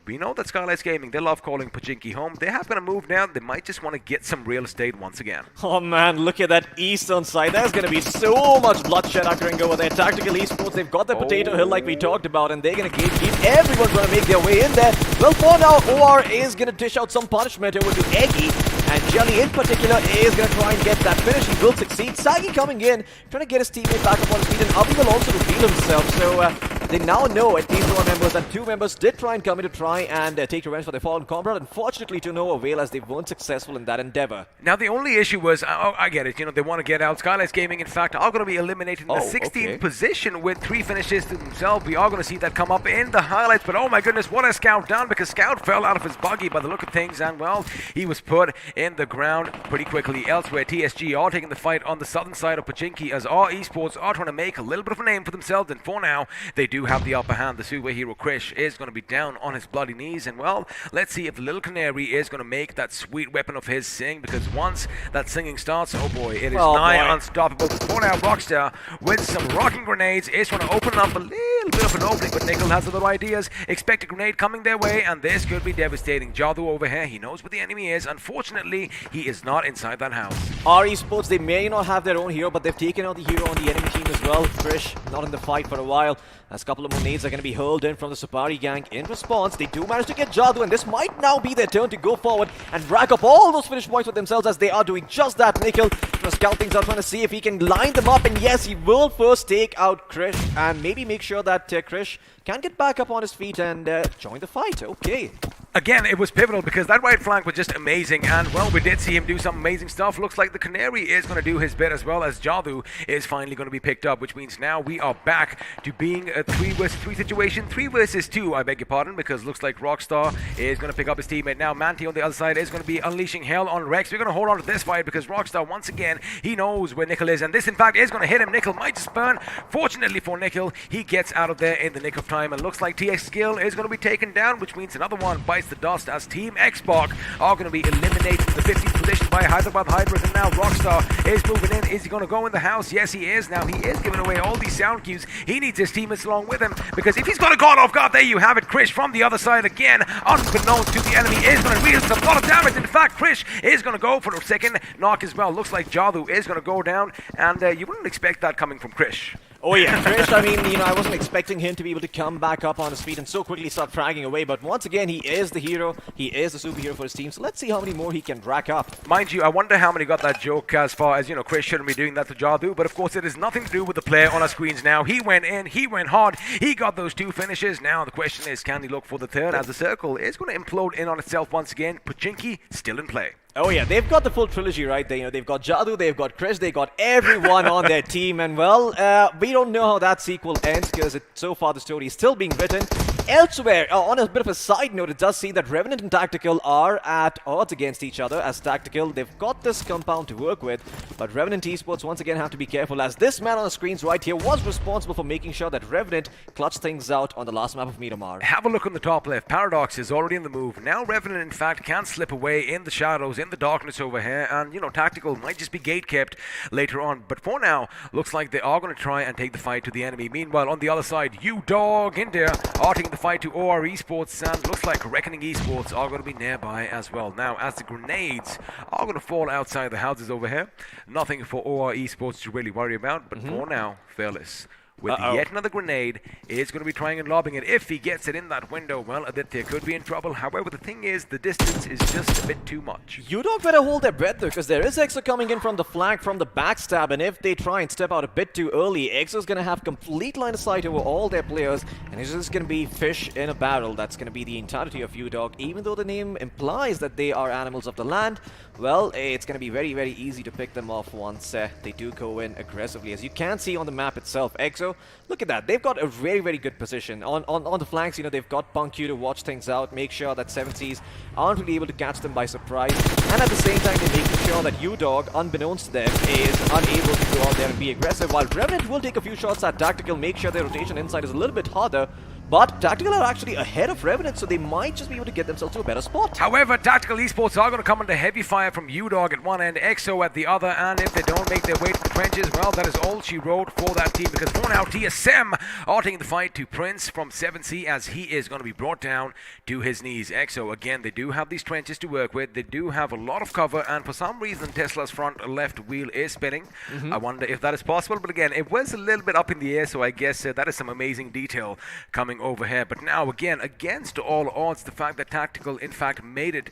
we know that Skylights Gaming, they love calling Pochinki home. They have going to move now. They might just want to get some real estate once again. Oh man, look at that eastern side. There's going to be so much bloodshed occurring over there. Tactical Esports, they've got the Potato Hill like we talked about, and they're going to gatekeep. Everyone's going to make their way in there. Well, for now, OR is going to dish out some punishment over to Eggy, and Jelly in particular is going to try and get that finish. He will succeed. Sagi coming in, trying to get his teammate back up on his feet, and Avi will also reveal himself. So they now know, at least one members, that two members did try and come in to try and take revenge for their fallen comrade. Unfortunately, to no avail, as they weren't successful in that endeavor. Now, the only issue was, I get it, you know, they want to get out. Skylights Gaming, in fact, are going to be eliminating the 16th position with 3 finishes to themselves. We are going to see that come up in the highlights, but oh my goodness, what a Scout down, because Scout fell out of his buggy by the look of things, and well, he was put in the ground pretty quickly. Elsewhere, TSG are taking the fight on the southern side of Pochinki, as our esports are trying to make a little bit of a name for themselves, and for now, they do have the upper hand. The super hero Krish is going to be down on his bloody knees, and well, let's see if the little canary is going to make that sweet weapon of his sing, because once that singing starts, oh boy, it is nigh unstoppable. For now, Rockstar with some rocking grenades is trying to open up a little bit of an opening, but Nickel has other ideas. Expect a grenade coming their way, and this could be devastating. Jadu over here, he knows where the enemy is. Unfortunately, he is not inside that house. Our esports, they may not have their own hero, but they've taken out the hero on the enemy team as well. Krish not in the fight for a while, as a couple of more nades are going to be hurled in from the Sapari gang. In response, they do manage to get Jadu, and this might now be their turn to go forward and rack up all those finish points for themselves, as they are doing just that. Nickel trying to scout things out, trying to see if he can line them up, and yes, he will first take out Krish and maybe make sure that Krish can get back up on his feet and join the fight. Okay. Again, it was pivotal because that right flank was just amazing, and well, we did see him do some amazing stuff. Looks like the Canary is going to do his bit as well, as Jadu is finally going to be picked up, which means now we are back to being a 3 versus 3 situation. 3 versus 2, I beg your pardon, because looks like Rockstar is going to pick up his teammate. Now Manti on the other side is going to be unleashing hell on Rex. We're going to hold on to this fight because Rockstar, once again, he knows where Nickel is, and this in fact is going to hit him. Nickel might just burn. Fortunately for Nickel, he gets out of there in the nick of time, and looks like TX Skill is going to be taken down, which means another one bites the dust, as Team Xbox are going to be eliminated to the 15th position by Hyderabad Hydras. And now Rockstar is moving in. Is he going to go in the house? Yes, he is. Now he is giving away all these sound cues. He needs his teammates along with him, because if he's got a guard off guard, there you have it. Krish from the other side again, unbeknownst to the enemy, is going to deal a lot of damage. In fact, Krish is going to go for a second knock as well. Looks like Jadu is going to go down, and you wouldn't expect that coming from Krish. Oh yeah, Krish, I mean, you know, I wasn't expecting him to be able to come back up on his feet and so quickly start fragging away, but once again, he is the hero, he is the superhero for his team, so let's see how many more he can rack up. Mind you, I wonder how many got that joke as far as, you know, Krish shouldn't be doing that to Jadu, but of course it has nothing to do with the player on our screens now. He went in, he went hard, he got those 2 finishes. Now the question is, can he look for the third, as the circle is going to implode in on itself once again. Pochinki still in play. Oh yeah, they've got the full trilogy right there. You know, they've got Jadu, they've got Krish, they've got everyone on their team, and well, we don't know how that sequel ends, because so far the story is still being written. Elsewhere, on a bit of a side note, it does seem that Revenant and Tactical are at odds against each other. As Tactical, they've got this compound to work with, but Revenant Esports once again have to be careful, as this man on the screens right here was responsible for making sure that Revenant clutched things out on the last map of Miramar. Have a look on the top left. Paradox is already in the move. Now Revenant, in fact, can slip away in the shadows, in the darkness over here, and, you know, Tactical might just be gate kept later on. But for now, looks like they are going to try and take the fight to the enemy. Meanwhile, on the other side, iQOO India are taking the fight to OR Esports, and looks like Reckoning Esports are going to be nearby as well. Now, as the grenades are going to fall outside the houses over here, nothing for OR Esports to really worry about, but for now, Fearless with yet another grenade is going to be trying and lobbing it. If he gets it in that window, well, Aditya could be in trouble. However, the thing is, the distance is just a bit too much. iQOO better hold their breath though, because there is EXO coming in from the flank, from the backstab, and if they try and step out a bit too early, EXO's going to have complete line of sight over all their players, and it's just going to be fish in a barrel. That's going to be the entirety of iQOO. Even though the name implies that they are animals of the land, well, it's going to be very, very easy to pick them off once they do go in aggressively. As you can see on the map itself, EXO, look at that. They've got a very, very good position. On the flanks, you know, they've got Punkyu to watch things out, make sure that 7Cs aren't really able to catch them by surprise. And at the same time, they're making sure that iQOO, unbeknownst to them, is unable to go out there and be aggressive. While Revenant will take a few shots at Tactical, make sure their rotation inside is a little bit harder. But Tactical are actually ahead of Revenant, so they might just be able to get themselves to a better spot. However, Tactical Esports are going to come under heavy fire from iQOO at one end, EXO at the other, and if they don't make their way to the trenches, well, that is all she wrote for that team, because for now, TSM are taking the fight to Prince from 7C, as he is going to be brought down to his knees. EXO, again, they do have these trenches to work with, they do have a lot of cover, and for some reason, Tesla's front left wheel is spinning. I wonder if that is possible, but again, it was a little bit up in the air, so I guess that is some amazing detail coming over here. But now, again, against all odds, the fact that Tactical, in fact, made it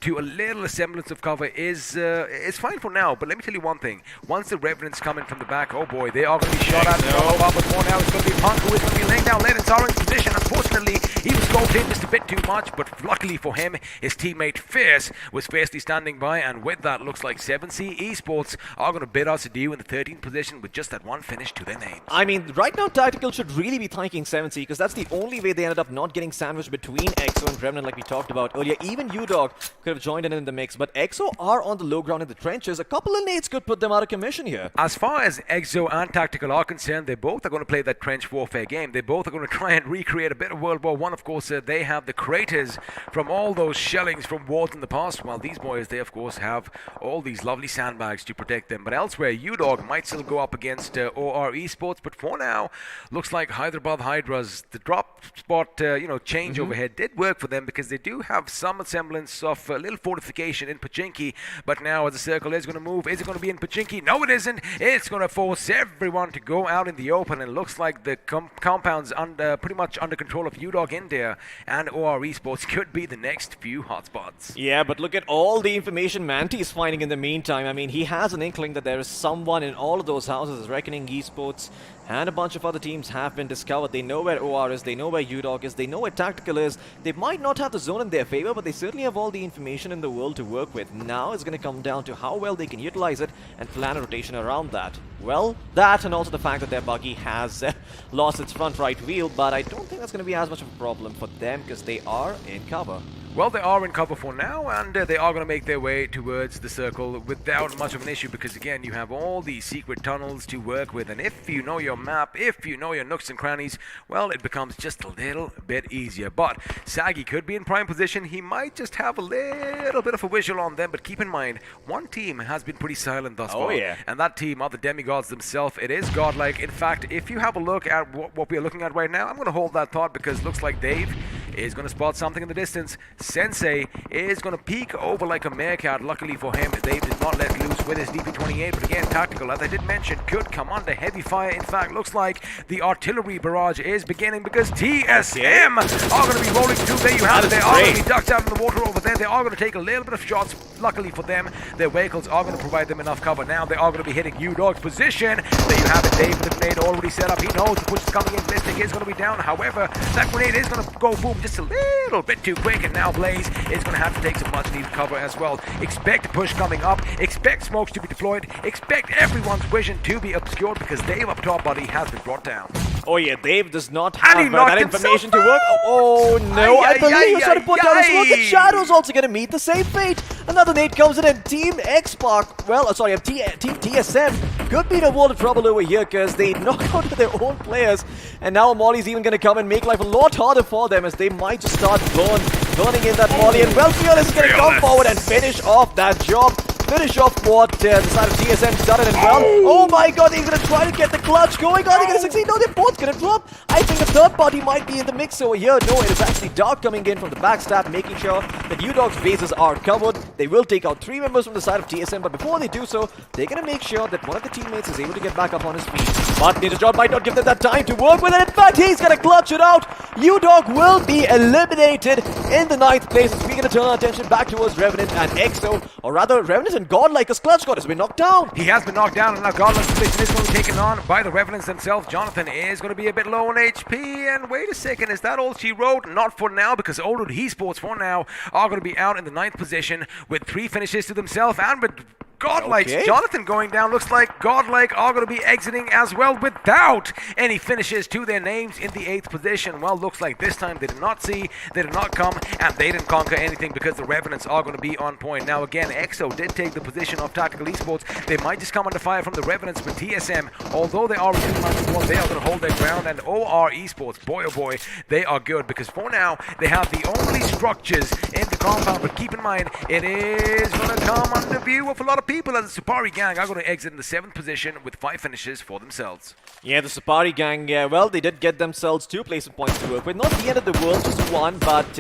to a little semblance of cover is fine for now. But let me tell you one thing. Once the Revenants come in from the back, oh boy, they are going to be shot at. But for now, it's going to be Punk who is going to be laying down late in Soren's position. Unfortunately, he was scoped in just a bit too much, but luckily for him, his teammate Fierce was fiercely standing by, and with that, looks like 7C Esports are going to bid us adieu in the 13th position with just that one finish to their names. I mean, right now, Tactical should really be thanking 7C, because that's the only way they ended up not getting sandwiched between EXO and Revenant, like we talked about earlier. Even iQOO could have joined in the mix, but EXO are on the low ground in the trenches. A couple of nades could put them out of commission here. As far as EXO and Tactical are concerned, they both are going to play that trench warfare game. They both are going to try and recreate a bit of World War I. Of course, they have the craters from all those shellings from wars in the past, while these boys, they of course have all these lovely sandbags to protect them. But elsewhere, iQOO might still go up against OR Esports, but for now, looks like Hyderabad Hydras, the drop spot, change over here did work for them, because they do have some semblance of a little fortification in Pachinki. But now, as the circle is going to move, is it going to be in Pachinki? No, it isn't. It's going to force everyone to go out in the open, and it looks like the compounds pretty much under control of iQOO India, and OR Esports could be the next few hotspots. Yeah, but look at all the information Manti is finding in the meantime. I mean, he has an inkling that there is someone in all of those houses. Reckoning Esports and a bunch of other teams have been discovered. They know where OR is, they know where iQOO is, they know where Tactical is. They might not have the zone in their favor, but they certainly have all the information in the world to work with. Now it's going to come down to how well they can utilize it and plan a rotation around that. Well, that, and also the fact that their buggy has lost its front right wheel, but I don't think that's going to be as much of a problem for them, because they are in cover. Well, they are in cover for now, and they are going to make their way towards the circle without much of an issue, because again, you have all these secret tunnels to work with, and if you know your map, if you know your nooks and crannies, well, it becomes just a little bit easier. But Sagi could be in prime position. He might just have a little bit of a visual on them, but keep in mind, one team has been pretty silent thus far, and that team are the demigods themselves. It is godlike. In fact, if you have a look at what we are looking at right now, I'm going to hold that thought, because it looks like Dave is going to spot something in the distance. Sensei is going to peek over like a meerkat. Luckily for him, Dave did not let loose with his DP-28, but again, Tactical, as I did mention, could come under heavy fire. In fact, looks like the artillery barrage is beginning, because TSM are going to be rolling through. There you have it. They are going to be ducked out in the water over there. They are going to take a little bit of shots. Luckily for them, their vehicles are going to provide them enough cover. Now they are going to be hitting iQOO's position. There you have it. Dave with the grenade already set up. He knows the push is coming in. Mystic is going to be down. However, that grenade is going to go boom just a little bit too quick, and now Blaze is going to have to take some much needed cover as well. Expect push coming up. Expect smokes to be deployed. Expect everyone's vision to be obscured, because Dave up top, buddy, has been brought down. Oh yeah, Dave does not And he have knocked that himself information to work. Oh no, Ay, I believe ay, he was trying to put ay, down his work, ay. and Shadow's also going to meet the same fate. Another nade comes in, and Team X-Pac, well, sorry, Team TSM could be in a world of trouble over here because they knock out their own players, and now Molly's even going to come and make life a lot harder for them as they might just start burning in that Molly, and well, Fearless is going to come forward and finish off that job. Finish off what the side of TSM's done it as well. Oh my god, he's going to try to get the clutch going. Are they going to succeed? No, they're both going to drop. I think a third party might be in the mix over here. No, it is actually Dark coming in from the backstab, making sure that U-Dog's bases are covered. They will take out 3 members from the side of TSM, but before they do so, they're going to make sure that one of the teammates is able to get back up on his feet. But Ninja John might not give them that time to work with it. In fact, he's going to clutch it out. U-Dog will be eliminated in the 9th place. We're going to turn our attention back towards Revenant and EXO, or rather, Revenant and Godlike, as Clutch God has been knocked down. He has been knocked down, and now Godlike's position is going to be taken on by the Revenants themselves. Jonathan is going to be a bit low on HP, and wait a second, is that all she wrote? Not for now, because Oldwood Esports for now are going to be out in the 9th position with 3 finishes to themselves, and with Godlike's Jonathan going down. Looks like Godlike are going to be exiting as well without any finishes to their names in the 8th position. Well, looks like this time they did not see, they did not come, and they didn't conquer anything because the Revenants are going to be on point. Now again, EXO did take the position of Tactical Esports. They might just come under fire from the Revenants with TSM. Although they are in -1, they are going to hold their ground, and OR Esports, boy oh boy, they are good because for now, they have the only structures in the compound, but keep in mind, it is going to come under view of a lot of people as the Supari gang are going to exit in the 7th position with 5 finishes for themselves. Yeah, the Supari gang, well, they did get themselves 2 placement points to work with. Not the end of the world, just 1, but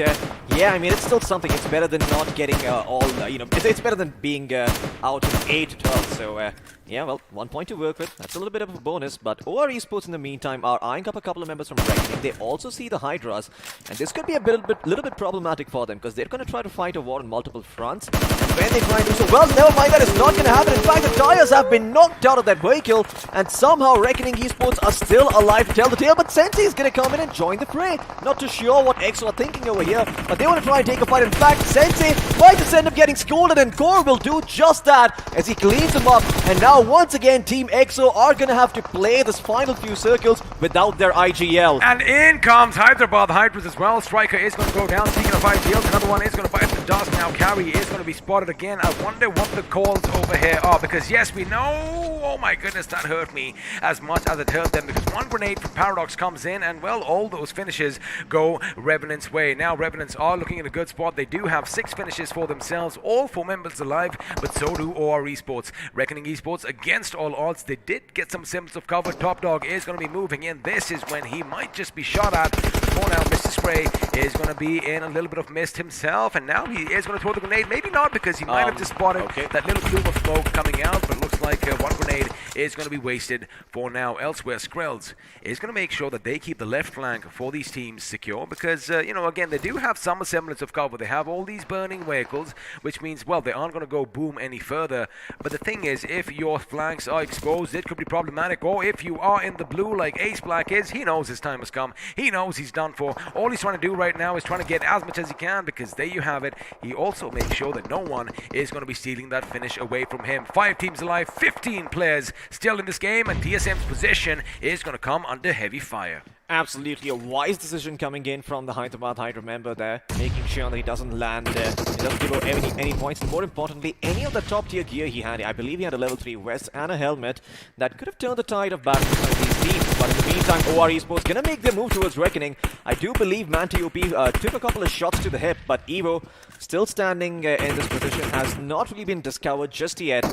yeah, I mean, it's still something. It's better than not getting it's better than being out of 8 to 12, so yeah, well, 1 point to work with. That's a little bit of a bonus, but OR Esports in the meantime are eyeing up a couple of members from Reckoning. They also see the Hydras, and this could be a little bit problematic for them because they're going to try to fight a war on multiple fronts. And when they try to do so, well, never mind, that is not going to happen. In fact, the tires have been knocked out of that vehicle, and somehow Reckoning Esports are still alive to tell the tale, but Sensei is going to come in and join the fray. Not too sure what EXO are thinking over here, but they want to try and take a fight. In fact, Sensei might just end up getting scolded, and Core will do just that as he cleans him up, and now once again, Team EXO are going to have to play this final few circles without their IGL. And in comes Hyderabad Hydras as well. Striker is going to go down. Speaking of IGLs, another one is going to bite the dust. Now Carry is going to be spotted again. I wonder what the calls over here are, because yes, we know, oh my goodness, that hurt me as much as it hurt them, because 1 grenade from Paradox comes in, and well, all those finishes go Revenant's way. Now Revenants are looking in a good spot. They do have 6 finishes for themselves, all 4 members alive, but so do OR Esports. Reckoning Esports against all odds. They did get some semblance of cover. Top Dog is going to be moving in. This is when he might just be shot at. For now, Mr. Spray is going to be in a little bit of mist himself, and now he is going to throw the grenade. Maybe not, because he might have just spotted that little plume of smoke coming out, but it looks like 1 grenade is going to be wasted for now. Elsewhere, Skrells is going to make sure that they keep the left flank for these teams secure, because, you know, again, they do have some semblance of cover. They have all these burning vehicles, which means, well, they aren't going to go boom any further. But the thing is, if your flanks are exposed, it could be problematic. Or if you are in the blue like Ace Black is, he knows his time has come. He knows he's done for. All he's trying to do right now is trying to get as much as he can, because there you have it. He also makes sure that no one is going to be stealing that finish away from him. 5 teams alive, 15 players still in this game, and TSM's position is going to come under heavy fire. Absolutely a wise decision coming in from the Hyderabad Hydra member there, making sure that he doesn't land there. He doesn't give out any points, and more importantly, any of the top tier gear he had. I believe he had a level 3 vest and a helmet that could have turned the tide of battle for these teams. But in the meantime, OR Esports gonna make their move towards Reckoning. I do believe Manta UP took a couple of shots to the hip, but Evo, still standing in this position, has not really been discovered just yet.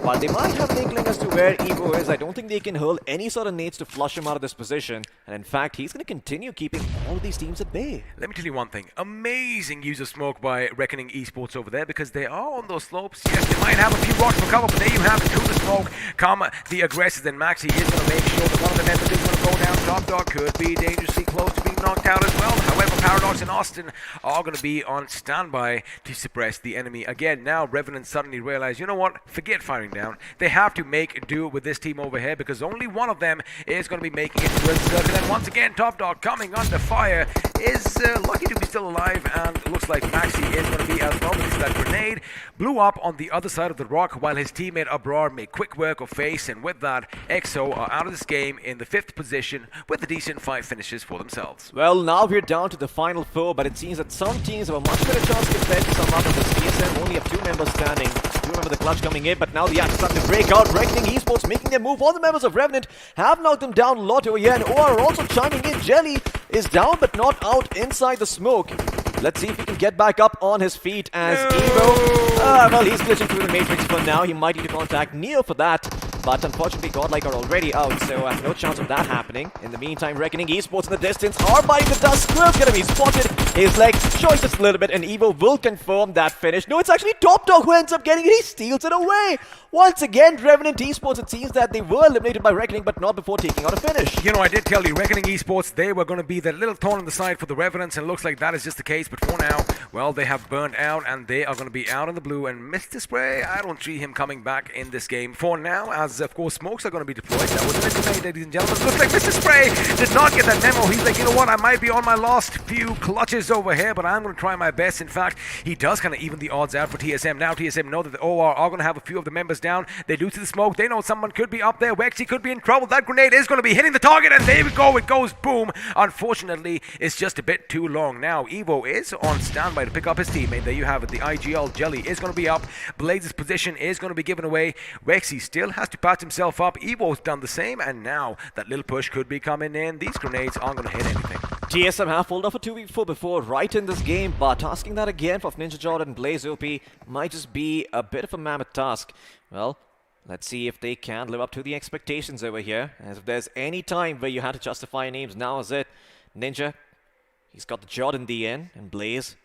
While they might have an inkling as to where Evo is, I don't think they can hurl any sort of nades to flush him out of this position. And in fact, he's going to continue keeping all these teams at bay. Let me tell you one thing. Amazing use of smoke by Reckoning Esports over there, because they are on those slopes. Yes, they might have a few rocks for cover, but there you have it. Through the smoke come the aggressors, and Maxi is going to make sure that one of the members is going to go down. Top Dog could be dangerously close to being knocked out as well. However, Paradox and Austin are going to be on standby to suppress the enemy. Again, now Revenant suddenly realize, you know what? Forget firing down. They have to make do with this team over here because only one of them is going to be making it to a circle. And once again, Top Dog coming under fire is lucky to be still alive, and looks like Maxi is going to be as well because that grenade blew up on the other side of the rock while his teammate Abrar made quick work of Face, and with that, EXO are out of this game in the 5th position with a decent 5 finishes for themselves. Well, now we're down to the final 4, but it seems that some teams have a much better chance compared to some others. TSM only have 2 members standing. Do remember the clutch coming in, but now the action starting to break out. Reckoning Esports making their move. All the members of Revenant have knocked them down a lot over here, and OR are also chiming in. Jelly is down but not out inside the smoke. Let's see if he can get back up on his feet as Evo. Well, he's glitching through the matrix for now. He might need to contact Neo for that. But unfortunately, Godlike are already out, so no chance of that happening. In the meantime, Reckoning Esports in the distance are biting the dust. Squirrel's gonna be spotted. His leg shows just a little bit, and Evo will confirm that finish. No, it's actually Top Dog who ends up getting it. He steals it away. Once again, Revenant Esports, it seems that they were eliminated by Reckoning, but not before taking out a finish. You know, I did tell you, Reckoning Esports, they were going to be the little thorn in the side for the Revenants, and looks like that is just the case. But for now, well, they have burned out, and they are going to be out in the blue. And Mr. Spray, I don't see him coming back in this game for now, as of course smokes are going to be deployed. That was an grenade, ladies and gentlemen. Looks like Mr. Spray did not get that memo. He's like, you know what, I might be on my last few clutches over here, but I'm going to try my best. In fact, he does kind of even the odds out for TSM. Now TSM know that the OR are going to have a few of the members down. They do see the smoke. They know someone could be up there. Wexy could be in trouble. That grenade is going to be hitting the target, and there we go. It goes boom. Unfortunately, it's just a bit too long. Now Evo is on standby to pick up his teammate. There you have it. The IGL Jelly is going to be up. Blaze's position is going to be given away. Wexy still has to patch himself up. Evo's done the same, and now that little push could be coming in. These grenades aren't going to hit anything. TSM have pulled off a 2v4 before right in this game, but asking that again for Ninja Jordan and Blaze OP might just be a bit of a mammoth task. Well, let's see if they can live up to the expectations over here. As if there's any time where you had to justify names, now is it. Ninja, he's got the Jordan DN, and Blaze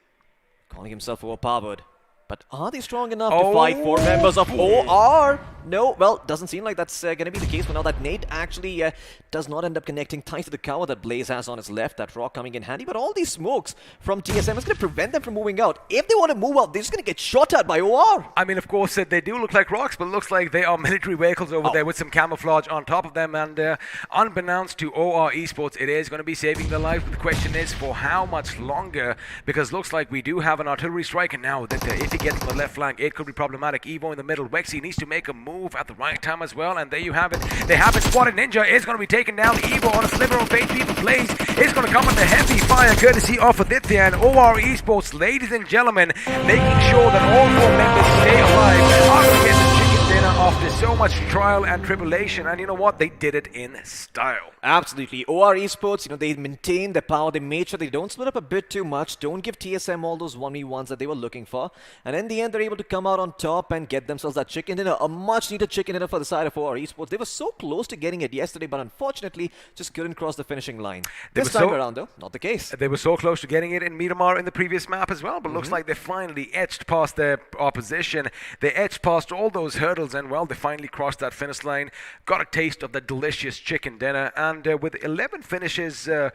calling himself overpowered. But are they strong enough to fight 4 members of OR? No, well, doesn't seem like that's going to be the case for now. That nade actually does not end up connecting tight to the cover that Blaze has on his left. That rock coming in handy, but all these smokes from TSM is going to prevent them from moving out. If they want to move out, they're just going to get shot at by OR. I mean, of course, they do look like rocks, but it looks like they are military vehicles over there with some camouflage on top of them. And unbeknownst to OR Esports, it is going to be saving their lives. But the question is, for how much longer? Because looks like we do have an artillery strike, and now that if he gets to the left flank, it could be problematic. Evo in the middle. Wexy needs to make a move at the right time as well, and there you have it. They have it spotted. Ninja is going to be taken down. Evo on a sliver of HP. The Blaze is going to come under heavy fire, courtesy of Aditya, and OR Esports, ladies and gentlemen, making sure that all 4 members stay alive are going to get the chicken dinner after so much trial and tribulation. And you know what? They did it in style. Absolutely. OR Esports, they maintain their power. They made sure they don't split up a bit too much. Don't give TSM all those 1v1s that they were looking for. And in the end, they're able to come out on top and get themselves that chicken dinner. A much-needed chicken dinner for the side of OR Esports. They were so close to getting it yesterday, but unfortunately, just couldn't cross the finishing line. This time around, though, not the case. They were so close to getting it in Miramar in the previous map as well, but looks like they finally edged past their opposition. They edged past all those hurdles, and well, they finally crossed that finish line, got a taste of the delicious chicken dinner, and with 11 finishes, to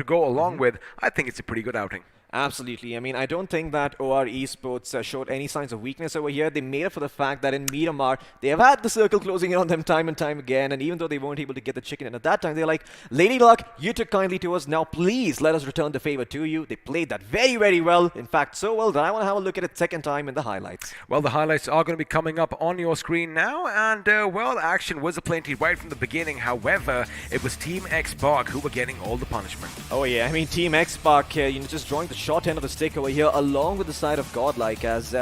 go along with, I think it's a pretty good outing. Absolutely. I mean, I don't think that OR Esports showed any signs of weakness over here. They made up for the fact that in Miramar, they have had the circle closing in on them time and time again, and even though they weren't able to get the chicken in at that time, they're like, Lady Luck, you took kindly to us, now please let us return the favor to you. They played that very, very well. In fact, so well that I want to have a look at it second time in the highlights. Well, the highlights are going to be coming up on your screen now, and well, action was aplenty right from the beginning. However, it was Team X-Bark who were getting all the punishment. Oh yeah, I mean, Team X-Bark, just drawing the short end of the stick over here along with the side of Godlike, as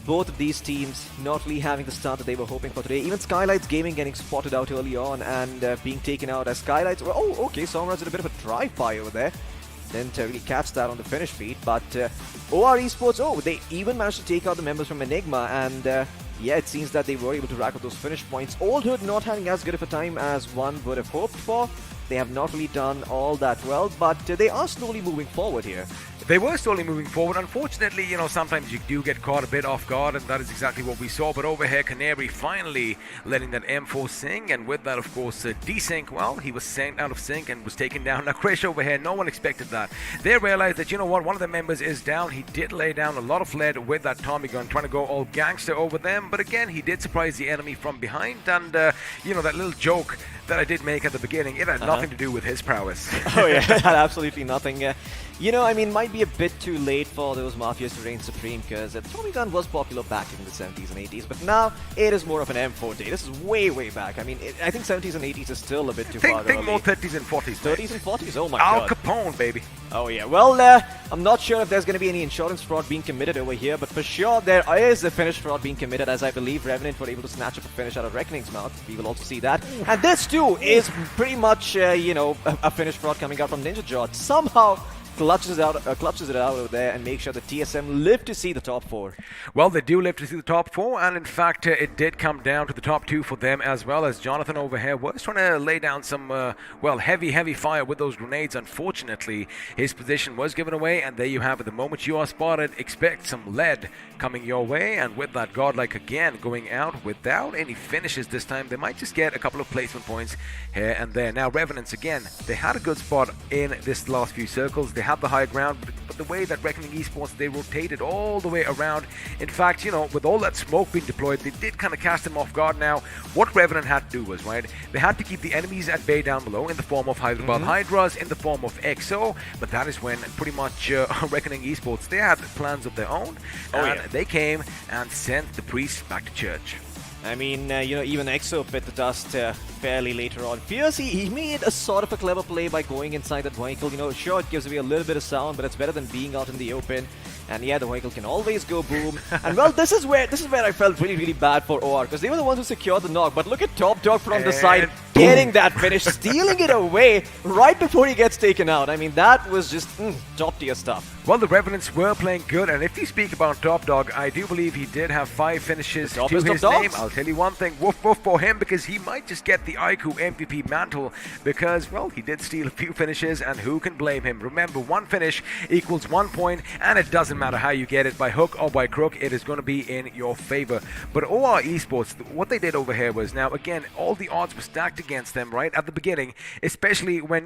both of these teams not really having the start that they were hoping for today. Even Skylights Gaming getting spotted out early on and being taken out as Skylights. Oh, okay, Somraj did a bit of a drive-by over there. Didn't really catch that on the finish beat, but OR Esports, they even managed to take out the members from Enigma, and yeah, it seems that they were able to rack up those finish points. Old Hood not having as good of a time as one would have hoped for. They have not really done all that well, but they are slowly moving forward here. They were slowly moving forward. Unfortunately, sometimes you do get caught a bit off guard, and that is exactly what we saw. But over here, Canary finally letting that M4 sing, and with that, of course, desync. Well, he was sent out of sync and was taken down. Now, Krish over here, no one expected that. They realized that, one of the members is down. He did lay down a lot of lead with that Tommy gun, trying to go all gangster over them. But again, he did surprise the enemy from behind, and, that little joke that I did make at the beginning, it had nothing to do with his prowess. Oh yeah, absolutely nothing. Might be a bit too late for those mafias to reign supreme, because the Tommy gun was popular back in the 70s and 80s, but now it is more of an M4 day. This is way, way back. I think 70s and 80s is still a bit too far. Think more 30s and 40s. 30s and 40s? Oh my Al god. Capone, baby. Oh yeah, well, I'm not sure if there's going to be any insurance fraud being committed over here, but for sure there is a finish fraud being committed, as I believe Revenant were able to snatch up a finish out of Reckoning's mouth. We will also see that. And this too is pretty much, a finish fraud coming out from Ninja Jot. Somehow clutches it out over there and make sure the TSM live to see the top 4. Well, they do live to see the top 4, and in fact, it did come down to the top 2 for them, as well as Jonathan over here was trying to lay down some, heavy fire with those grenades. Unfortunately, his position was given away, and there you have it. The moment you are spotted, expect some lead coming your way, and with that, Godlike again going out without any finishes this time. They might just get a couple of placement points here and there. Now, Revenants, again, they had a good spot in this last few circles. They had the high ground, but the way that Reckoning Esports, they rotated all the way around. In fact, with all that smoke being deployed, they did kind of cast them off guard. Now, what Revenant had to do was, right, they had to keep the enemies at bay down below in the form of Hyderabad Hydras, in the form of EXO, but that is when pretty much Reckoning Esports, they had plans of their own, and they came and sent the priests back to church. Even EXO bit the dust fairly later on. Fierce, he made a sort of a clever play by going inside that vehicle. Sure, it gives away a little bit of sound, but it's better than being out in the open. And yeah, the vehicle can always go boom. And well, this is where I felt really, really bad for OR, because they were the ones who secured the knock. But look at Top Dog from the side, getting that finish, stealing it away right before he gets taken out. That was just top tier stuff. Well, the Revenants were playing good, and if you speak about Top Dog, I do believe he did have 5 finishes to his name. I'll tell you one thing, woof woof for him, because he might just get the iQOO MVP mantle, because, well, he did steal a few finishes, and who can blame him? Remember, 1 finish equals 1 point, and it doesn't matter how you get it, by hook or by crook, it is going to be in your favor. But OR Esports, what they did over here was, now, again, all the odds were stacked against them, right, at the beginning, especially when,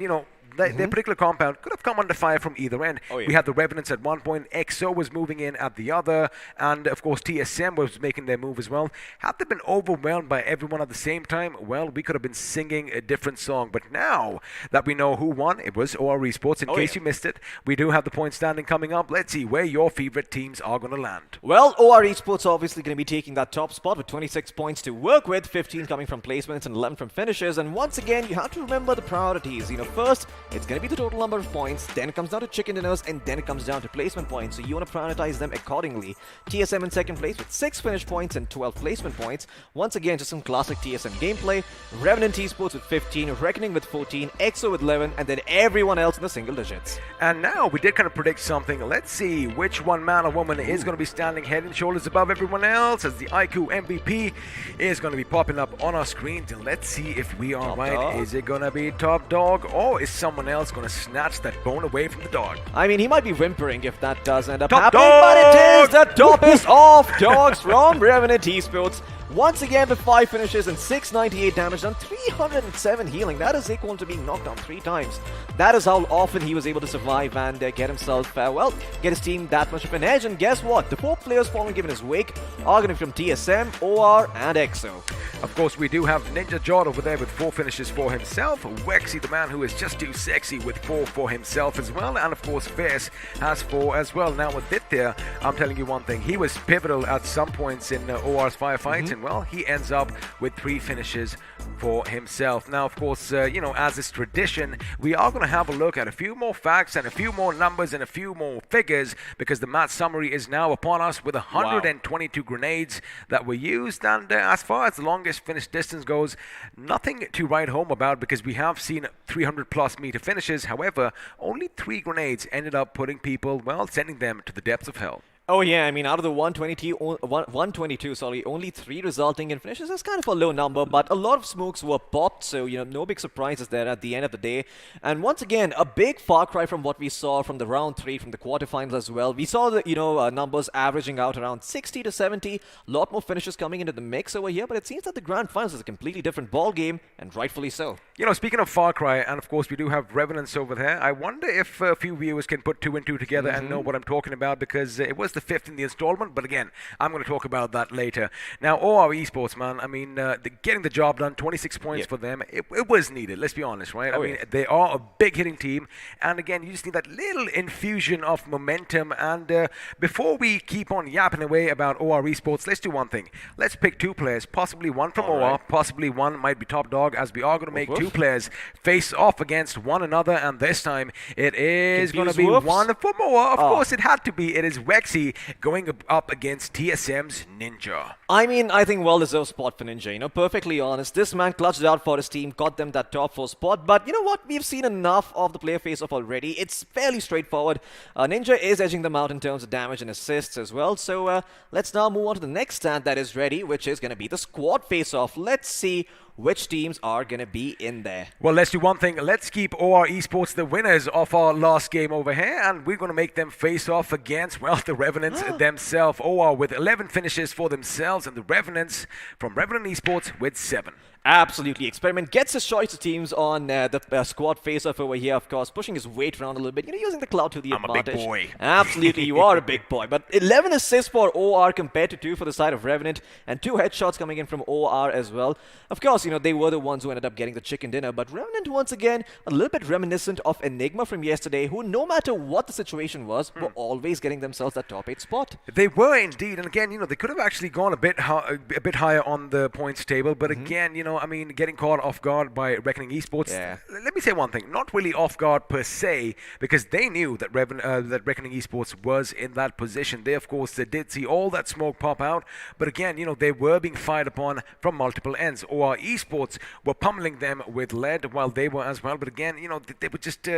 their particular compound could have come under fire from either end. We had the Revenants at one point, EXO was moving in at the other, and of course TSM was making their move as well. Had they been overwhelmed by everyone at the same time, well, we could have been singing a different song. But now that we know who won, it was OR Esports. In case you missed it, we do have the point standing coming up. Let's see where your favorite teams are going to land. Well, OR Esports obviously going to be taking that top spot with 26 points to work with, 15 coming from placements and 11 from finishes. And once again, you have to remember the priorities. First, it's going to be the total number of points, then it comes down to chicken dinners, and then it comes down to placement points. So you want to prioritize them accordingly. TSM in second place with 6 finish points and 12 placement points. Once again, just some classic TSM gameplay. Revenant Esports with 15, Reckoning with 14, EXO with 11, and then everyone else in the single digits. And now we did kind of predict something. Let's see which one man or woman is going to be standing head and shoulders above everyone else, as the iQOO MVP is going to be popping up on our screen. Let's see if we are right. Is it going to be Top Dog, or is someone else going to snatch that bone away from the dog? He might be whimpering if that does end up happening, but it is the top is off. Dogs from Revenant Esports. Once again with 5 finishes and 698 damage, done 307 healing. That is equal to being knocked down 3 times. That is how often he was able to survive and get himself, get his team that much of an edge. And guess what? The 4 players following him in his wake are going to be from TSM, OR, and EXO. Of course, we do have Ninja Jot over there with 4 finishes for himself. Wexy, the man who is just too sexy, with 4 for himself as well. And of course, Fierce has 4 as well. Now with Ditya, I'm telling you one thing. He was pivotal at some points in OR's firefights. And well, he ends up with 3 finishes for himself. Now, of course, as is tradition, we are going to have a look at a few more facts and a few more numbers and a few more figures, because the match summary is now upon us with 122 grenades that were used. And as far as the longest finish distance goes, nothing to write home about, because we have seen 300 plus meter finishes. However, only 3 grenades ended up putting people, well, sending them to the depths of hell. Oh yeah, I mean out of the 122, sorry, only 3 resulting in finishes. That's kind of a low number, but a lot of smokes were popped, so no big surprises there at the end of the day. And once again, a big far cry from what we saw from the round 3, from the quarterfinals as well. We saw the numbers averaging out around 60 to 70. A lot more finishes coming into the mix over here, but it seems that the grand finals is a completely different ball game, and rightfully so. Speaking of far cry, and of course we do have Revenants over there. I wonder if a few viewers can put 2 and 2 together and know what I'm talking about, because it was the 5th in the installment, but again, I'm going to talk about that later. Now, OR Esports, man, I mean, getting the job done, 26 points for them, it was needed, let's be honest, right? I mean, they are a big hitting team, and again, you just need that little infusion of momentum. And before we keep on yapping away about OR Esports, let's do one thing. Let's pick 2 players, possibly one from OR, possibly one might be top dog, as we are going to make 2 players face off against one another, and this time it is going to be one from OR. Of course, it had to be. It is Wexy going up against TSM's Ninja. I mean, I think well-deserved spot for Ninja, perfectly honest. This man clutched it out for his team, got them that top 4 spot, but you know what? We've seen enough of the player face-off already. It's fairly straightforward. Ninja is edging them out in terms of damage and assists as well, so let's now move on to the next stand that is ready, which is going to be the squad face-off. Let's see which teams are going to be in there. Well, let's do one thing. Let's keep OR Esports the winners of our last game over here, and we're going to make them face off against, well, the Revenants themselves. OR with 11 finishes for themselves, and the Revenants from Revenant Esports with 7. Absolutely. Experiment gets his choice of teams on the squad face-off over here, of course, pushing his weight around a little bit, using the cloud to the advantage. I'm a big boy. Absolutely, you are a big boy. But 11 assists for OR compared to 2 for the side of Revenant, and 2 headshots coming in from OR as well. Of course, they were the ones who ended up getting the chicken dinner, but Revenant, once again, a little bit reminiscent of Enigma from yesterday, who, no matter what the situation was, were always getting themselves that top 8 spot. They were indeed, and again, they could have actually gone a bit higher on the points table, but again, I mean, getting caught off guard by Reckoning Esports. Yeah. Let me say one thing, not really off guard per se, because they knew that that Reckoning Esports was in that position. They, of course, they did see all that smoke pop out, but again, they were being fired upon from multiple ends. OR Esports were pummeling them with lead while they were as well, but again, they were just...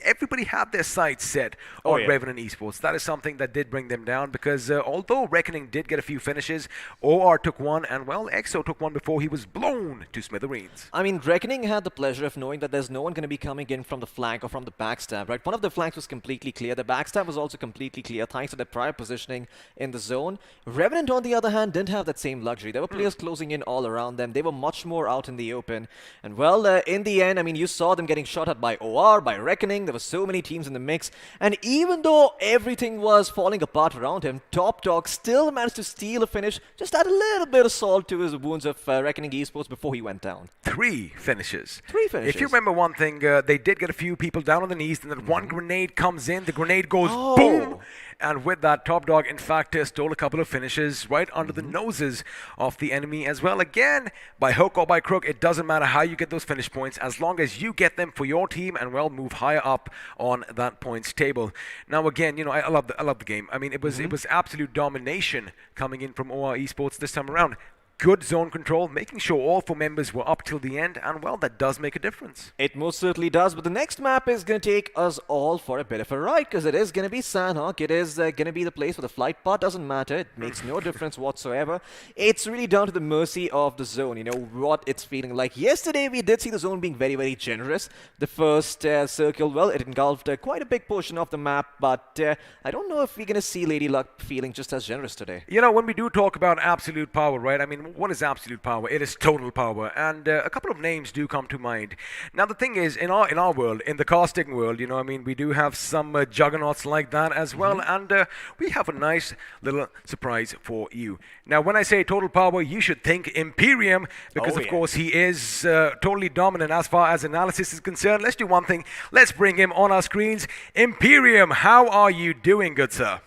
everybody had their sights set on Revenant Esports. That is something that did bring them down, because although Reckoning did get a few finishes, OR took one, and well, EXO took one before he was blown to smithereens. I mean, Reckoning had the pleasure of knowing that there's no one going to be coming in from the flank or from the backstab, right? One of the flanks was completely clear. The backstab was also completely clear, thanks to their prior positioning in the zone. Revenant, on the other hand, didn't have that same luxury. There were players closing in all around them. They were much more out in the open. And well, in the end, I mean, you saw them getting shot at by OR, by Reckoning. There were so many teams in the mix, and even though everything was falling apart around him, Top Dog still managed to steal a finish, just add a little bit of salt to his wounds of Reckoning Esports before he went down. 3 finishes. 3 finishes. If you remember one thing, they did get a few people down on the knees, and then one grenade comes in, the grenade goes boom, and with that, Top Dog, in fact, stole a couple of finishes right under the noses of the enemy as well. Again, by hook or by crook, it doesn't matter how you get those finish points, as long as you get them for your team and, well, move higher up on that points table. Now, again, I love the game. I mean, it was absolute domination coming in from OR Esports this time around. Good zone control, making sure all 4 members were up till the end, and well, that does make a difference. It most certainly does, but the next map is going to take us all for a bit of a ride, because it is going to be Sandhawk. It is going to be the place for the flight path. Doesn't matter. It makes no difference whatsoever. It's really down to the mercy of the zone, what it's feeling like. Yesterday, we did see the zone being very, very generous. The first circle, well, it engulfed quite a big portion of the map, but I don't know if we're going to see Lady Luck feeling just as generous today. When we do talk about absolute power, right, I mean, what is absolute power? It is total power, and a couple of names do come to mind. Now, the thing is, in our world, in the casting world, I mean, we do have some juggernauts like that as well, and we have a nice little surprise for you. Now, when I say total power, you should think Imperium, because of course he is totally dominant as far as analysis is concerned. Let's do one thing. Let's bring him on our screens. Imperium, how are you doing, good sir?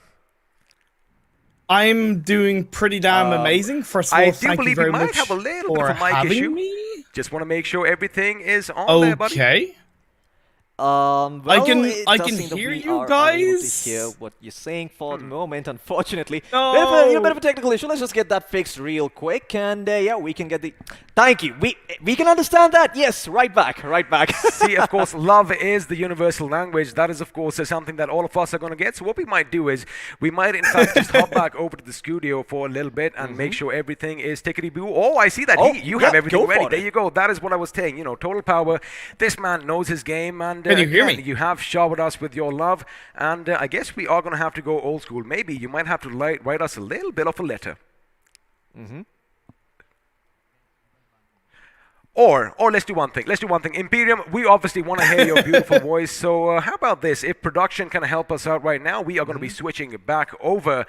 I'm doing pretty damn amazing. First of all, thank you very much have a little for bit of a mic having issue. me. Just want to make sure everything is on there, buddy. Okay. Well, I can it does hear seem that we you are unable to guys. hear what you're saying for the moment, unfortunately. No. Bit of a technical issue. Let's just get that fixed real quick, and yeah, we can get the. Thank you. We can understand that. Yes, right back, right back. See, of course, love is the universal language. That is, of course, something that all of us are going to get. So what we might do is we might, in fact, just hop back over to the studio for a little bit and make sure everything is tickety-boo. Oh, I see that. You have everything ready. There you go. That is what I was saying. You know, total power. This man knows his game, and Can you hear me? you have showered us with your love, and I guess we are going to have to go old school. Maybe you might have to write us a little bit of a letter. Or let's do one thing. Imperium, we obviously want to hear your beautiful voice. So how about this? If production can help us out right now, we are going to be switching back over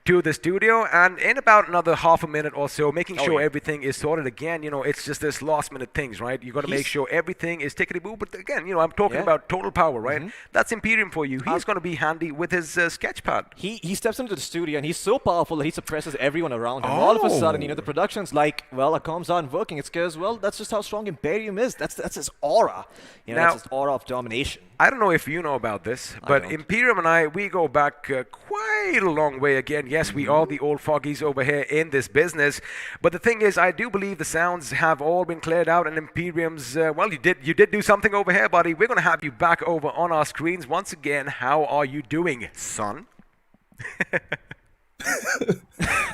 to the studio. And in about another half a minute or so, making sure everything is sorted again. You know, it's just this last minute things, right? You got to make sure everything is tickety-boo. But again, you know, I'm talking about total power, right? That's Imperium for you. He's going to be handy with his sketch pad. He steps into the studio and he's so powerful that he suppresses everyone around him. All of a sudden, you know, the production's like, well, our comms aren't working. It's because, well, that's just how strong Imperium is. That's his aura. You know, that's his aura of domination. I don't know if you know about this, but Imperium and I, we go back quite a long way again. Yes, we are the old foggies over here in this business. But the thing is, I do believe the sounds have all been cleared out, and Imperium's, well, you did do something over here, buddy. We're going to have you back over on our screens once again. How are you doing, son?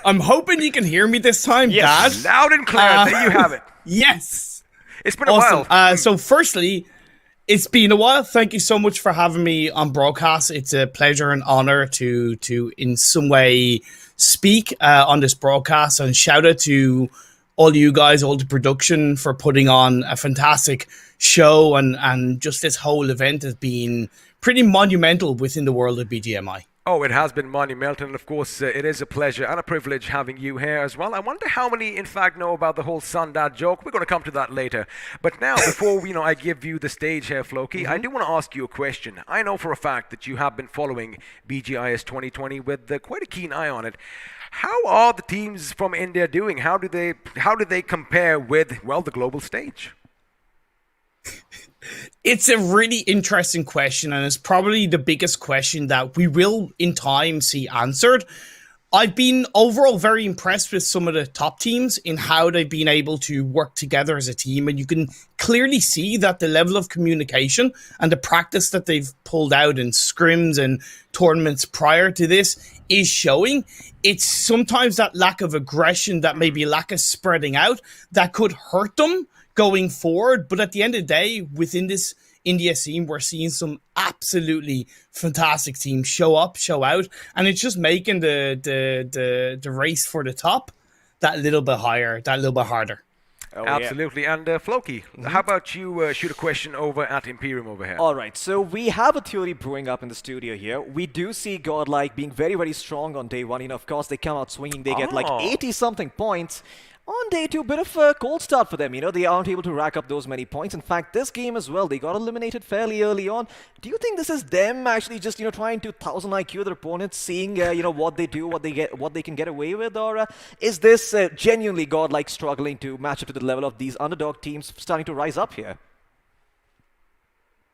I'm hoping you can hear me this time, Dad. Loud and clear. There you have it. Yes. It's been a while. So firstly, it's been a while. Thank you so much for having me on broadcast. It's a pleasure and honor to in some way speak on this broadcast, and shout out to all you guys, all the production, for putting on a fantastic show, and just this whole event has been pretty monumental within the world of BGMI. Oh, it has been monumental, and of course, it is a pleasure and a privilege having you here as well. I wonder how many, in fact, know about the whole son dad joke. We're going to come to that later. But now, before I give you the stage here, Floki, I do want to ask you a question. I know for a fact that you have been following BGIS 2020 with quite a keen eye on it. How are the teams from India doing? How do they compare with, well, the global stage? It's a really interesting question, and it's probably the biggest question that we will in time see answered. I've been overall very impressed with some of the top teams in how they've been able to work together as a team, and you can clearly see that the level of communication and the practice that they've pulled out in scrims and tournaments prior to this is showing. It's sometimes that lack of aggression, that maybe lack of spreading out, that could hurt them going forward. But at the end of the day, within this India scene, we're seeing some absolutely fantastic teams show up, show out, and it's just making the race for the top that little bit higher, that little bit harder. Absolutely. And Floki, how about you shoot a question over at Imperium over here? All right, so we have a theory brewing up in the studio here. We do see Godlike being very, very strong on day one. You know, of course, they come out swinging. They get like 80-something points. On day two, bit of a cold start for them. You know, they aren't able to rack up those many points. In fact, this game as well, they got eliminated fairly early on. Do you think this is them actually just, trying to 1000 IQ their opponents, seeing, what they do, what they can get away with? Or is this genuinely Godlike struggling to match up to the level of these underdog teams starting to rise up here?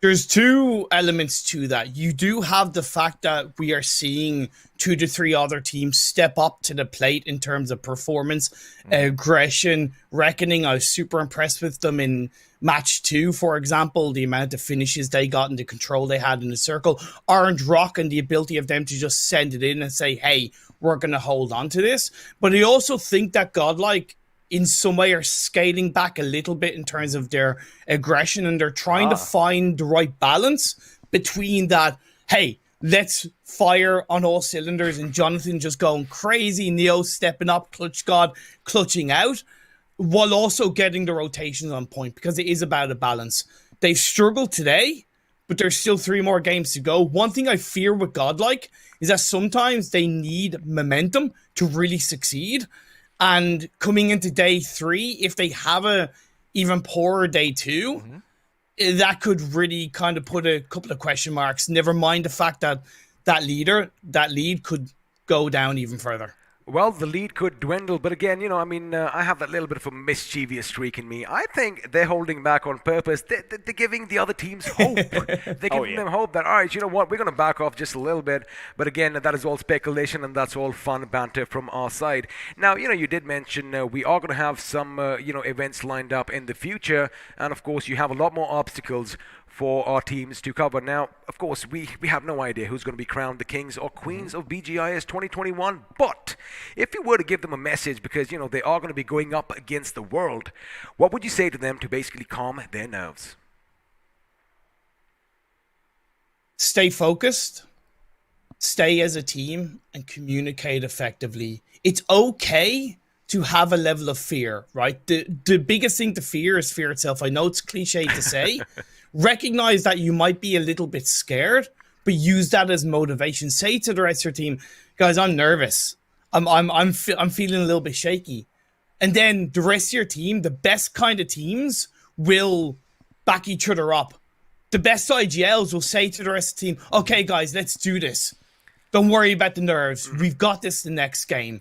There's two elements to that. You do have the fact that we are seeing 2 to 3 other teams step up to the plate in terms of performance, aggression, reckoning. I was super impressed with them in match 2, for example, the amount of finishes they got and the control they had in the circle. Orange Rock and the ability of them to just send it in and say, hey, we're going to hold on to this. But I also think that Godlike, in some way, are scaling back a little bit in terms of their aggression, and they're trying to find the right balance between that, hey, let's fire on all cylinders, and Jonathan just going crazy, Neo stepping up, Clutch God clutching out, while also getting the rotations on point, because it is about a balance. They've struggled today, but there's still 3 more games to go. One thing I fear with Godlike is that sometimes they need momentum to really succeed. And coming into day 3, if they have a even poorer day 2, that could really kind of put a couple of question marks. Never mind the fact that that lead could go down even further. Well, the lead could dwindle, but again, I mean, I have that little bit of a mischievous streak in me. I think they're holding back on purpose. They're giving the other teams hope. They're giving them hope that, all right, you know what, we're going to back off just a little bit. But again, that is all speculation, and that's all fun banter from our side. Now, you did mention we are going to have some, events lined up in the future, and of course, you have a lot more obstacles for our teams to cover. Now, of course, we have no idea who's going to be crowned the kings or queens of BGIS 2021, but if you were to give them a message, because, they are going to be going up against the world, what would you say to them to basically calm their nerves? Stay focused, stay as a team, and communicate effectively. It's okay to have a level of fear, right? The biggest thing to fear is fear itself. I know it's cliche to say. Recognize that you might be a little bit scared, but use that as motivation. Say to the rest of your team, guys, I'm nervous. I'm feeling a little bit shaky. And then the rest of your team, the best kind of teams, will back each other up. The best IGLs will say to the rest of the team, okay, guys, let's do this. Don't worry about the nerves. We've got this the next game.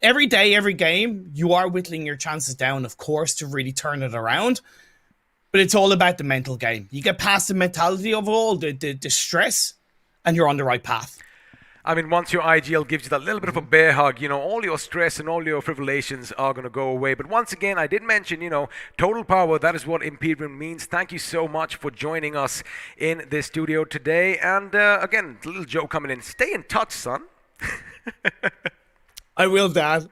Every day, every game, you are whittling your chances down, of course, to really turn it around. But it's all about the mental game. You get past the mentality of all, the stress, and you're on the right path. I mean, once your IGL gives you that little bit of a bear hug, all your stress and all your fibrillations are going to go away. But once again, I did mention, total power, that is what Imperium means. Thank you so much for joining us in this studio today. And again, a little joke coming in. Stay in touch, son. I will, Dad.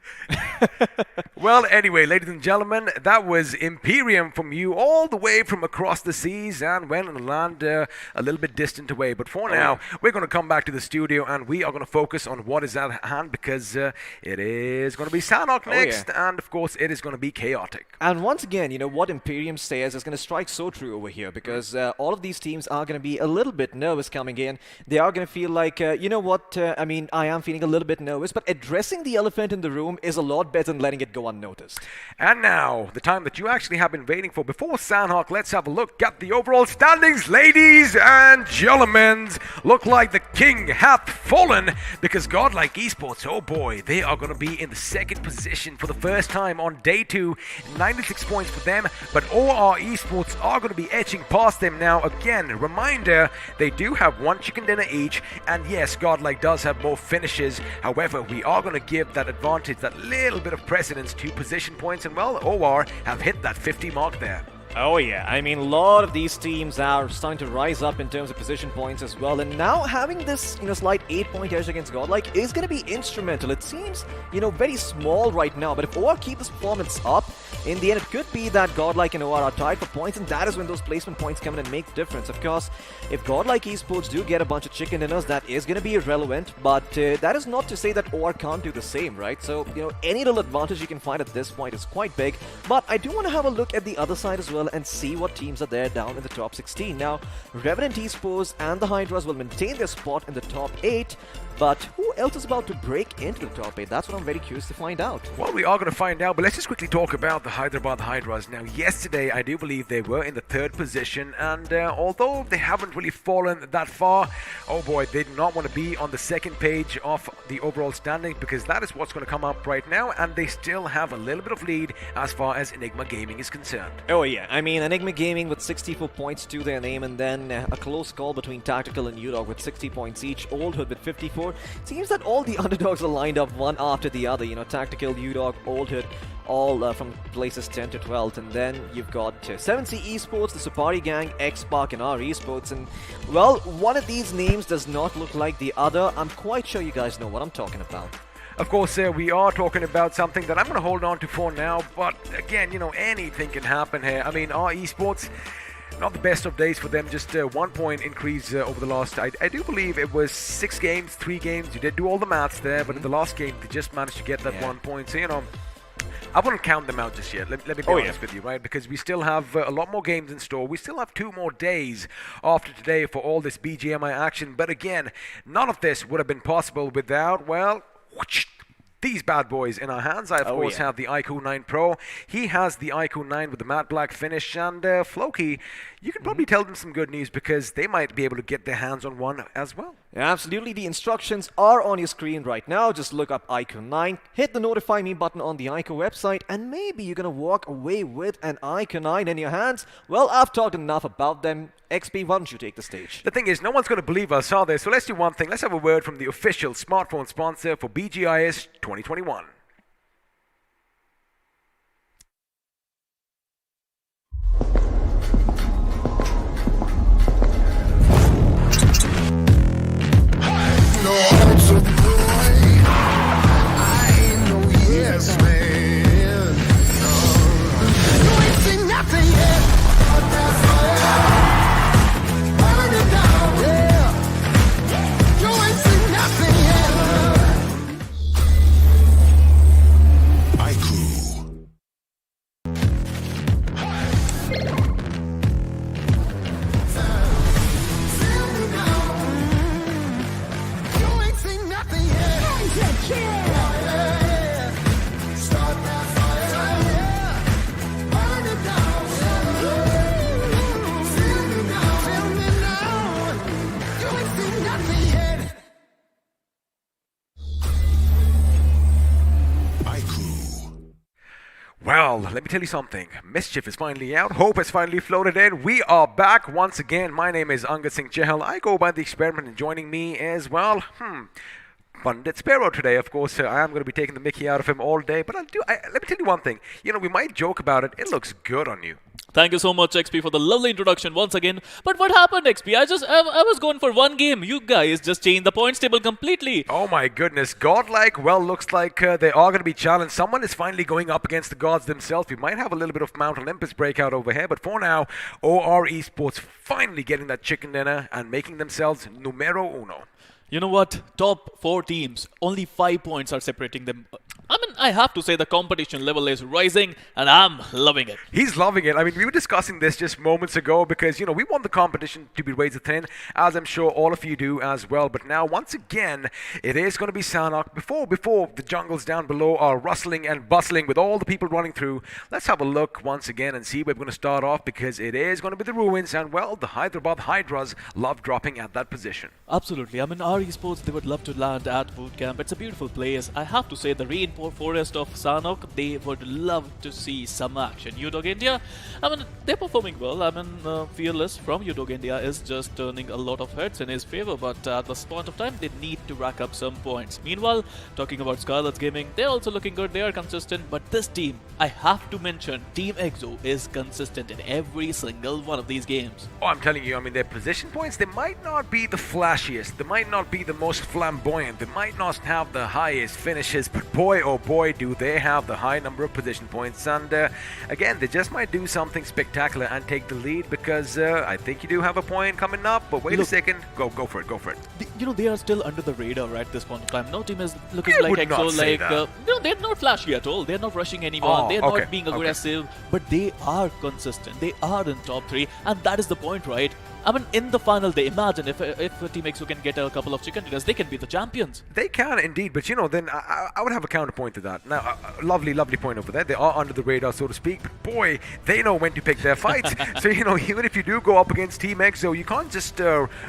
Well, anyway, ladies and gentlemen, that was Imperium from you all the way from across the seas and went and land a little bit distant away. But for now, we're going to come back to the studio and we are going to focus on what is at hand, because it is going to be Sanhok next, and of course, it is going to be chaotic. And once again, what Imperium says is going to strike so true over here, because all of these teams are going to be a little bit nervous coming in. They are going to feel like, I am feeling a little bit nervous, but addressing the elephant in the room is a lot better than letting it go unnoticed. And now, the time that you actually have been waiting for. Before Sanhok, let's have a look at the overall standings. Ladies and gentlemen, look like the king hath fallen, because Godlike Esports, oh boy, they are going to be in the second position for the first time on day 2. 96 points for them, but OR Esports are going to be etching past them now. Again, reminder, they do have one chicken dinner each, and yes, Godlike does have more finishes. However, we are going to give that advantage, that little bit of precedence to position points, and well, OR have hit that 50 mark there. Oh yeah, I mean, a lot of these teams are starting to rise up in terms of position points as well, and now having this, slight 8-point edge against Godlike is going to be instrumental. It seems, very small right now, but if OR keep this performance up, in the end it could be that Godlike and OR are tied for points, and that is when those placement points come in and make the difference. Of course, if Godlike Esports do get a bunch of chicken dinners, that is going to be irrelevant, but that is not to say that OR can't do the same, right? So, any little advantage you can find at this point is quite big, but I do want to have a look at the other side as well and see what teams are there down in the top 16. Now, Revenant Esports and the Hydras will maintain their spot in the top 8, but who else is about to break into the top 8? That's what I'm very curious to find out. Well, we are going to find out, but let's just quickly talk about the Hyderabad Hydras. Now, yesterday, I do believe they were in the 3rd position, and although they haven't really fallen that far, oh boy, they do not want to be on the 2nd page of the overall standing, because that is what's going to come up right now, and they still have a little bit of lead as far as Enigma Gaming is concerned. Oh yeah, I mean, Enigma Gaming with 64 points to their name, and then a close call between Tactical and UDOG with 60 points each, Old Hood with 54. Seems that all the underdogs are lined up one after the other, Tactical, UDOG, Old Hood, all from places 10 to 12th, and then you've got 7C Esports, the Supari Gang, X-Park, and R Esports, and well, one of these names does not look like the other. I'm quite sure you guys know what I'm talking about. Of course, we are talking about something that I'm going to hold on to for now, but again, anything can happen here. I mean, our esports, not the best of days for them, just 1 point increase over the last, I do believe it was 6 games, 3 games. You did do all the maths there, but in the last game, they just managed to get that 1 point. So, I wouldn't count them out just yet. Let me be honest with you, right? Because we still have a lot more games in store. We still have 2 more days after today for all this BGMI action. But again, none of this would have been possible without, well, these bad boys in our hands. I, of course, have the iQOO 9 Pro. He has the iQOO 9 with the matte black finish. And Floki, you can probably tell them some good news, because they might be able to get their hands on one as well. Absolutely, the instructions are on your screen right now. Just look up iQOO 9, hit the notify me button on the iQOO website, and maybe you're gonna walk away with an iQOO 9 in your hands. Well, I've talked enough about them. XP, why don't you take the stage? The thing is, no one's going to believe us, are they? So let's do one thing. Let's have a word from the official smartphone sponsor for BGIS 2021. Well, let me tell you something. Mischief is finally out. Hope has finally floated in. We are back once again. My name is Angad Singh Chahal. I go by the experiment, and joining me as well, Pandit Sparrow today. Of course, I am going to be taking the mickey out of him all day. But let me tell you one thing. You know, we might joke about it. It looks good on you. Thank you so much, XP, for the lovely introduction once again. But what happened, XP? I was going for one game. You guys just changed the points table completely. Oh my goodness. Godlike, well, looks like they are going to be challenged. Someone is finally going up against the gods themselves. We might have a little bit of Mount Olympus breakout over here. But for now, OR Esports finally getting that chicken dinner and making themselves numero uno. You know what? Top 4 teams, only 5 points are separating them. I mean, I have to say the competition level is rising, and I'm loving it. He's loving it. I mean, we were discussing this just moments ago because, you know, we want the competition to be razor thin, as I'm sure all of you do as well. But now, once again, it is going to be Sanhok. Before the jungles down below are rustling and bustling with all the people running through, let's have a look once again and see where we're going to start off, because it is going to be the ruins, and, well, the Hyderabad Hydras love dropping at that position. Absolutely. I mean, our esports, they would love to land at boot camp. It's a beautiful place. I have to say, the rainforest of Sanhok, they would love to see some action. UDOG India, I mean, they're performing well. I mean, Fearless from UDOG India is just turning a lot of heads in his favor, but at this point of time, they need to rack up some points. Meanwhile, talking about Scarlet's Gaming, they're also looking good. They are consistent, but this team, I have to mention, Team EXO is consistent in every single one of these games. Oh, I'm telling you, I mean, their position points, they might not be the flashiest, they might not be the most flamboyant, they might not have the highest finishes, but boy, oh boy, do they have the high number of position points. And again, they just might do something spectacular and take the lead, because I think you do have a point coming up. But wait a second, go for it. You know, they are still under the radar at this point of time. No team is looking I like would not EXO, say like that. no, they're not flashy at all. They're not rushing anyone. Oh, they're okay, not being okay. aggressive, but they are consistent. They are in top 3, and that is the point, right? I mean, in the final day, imagine if Team EXO can get a couple of chicken dinners, they can be the champions. They can indeed, but you know, then I would have a counterpoint to that. Now, lovely point over there. They are under the radar, so to speak, but boy, they know when to pick their fights. So, you know, even if you do go up against Team EXO, you can't just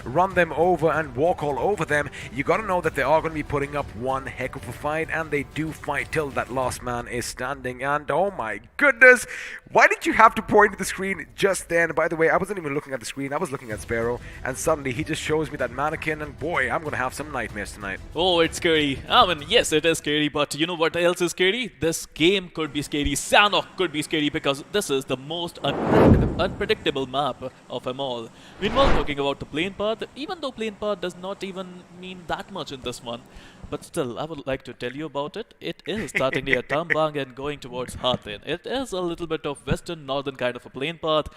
run them over and walk all over them. You got to know that they are going to be putting up one heck of a fight, and they do fight till that last man is standing. And oh my goodness, why did you have to point to the screen just then? By the way, I wasn't even looking at the screen. I was looking at Sparrow, and suddenly he just shows me that mannequin, and boy, I'm gonna have some nightmares tonight. Oh, it's scary. I mean, yes, it is scary, but you know what else is scary? This game could be scary. Sanhok could be scary, because this is the most unpredictable map of them all. Meanwhile, talking about the plane path, even though plane path does not even mean that much in this one, but still, I would like to tell you about it. It is starting near Tambang and going towards Hathin. It is a little bit of western, northern kind of a plane path.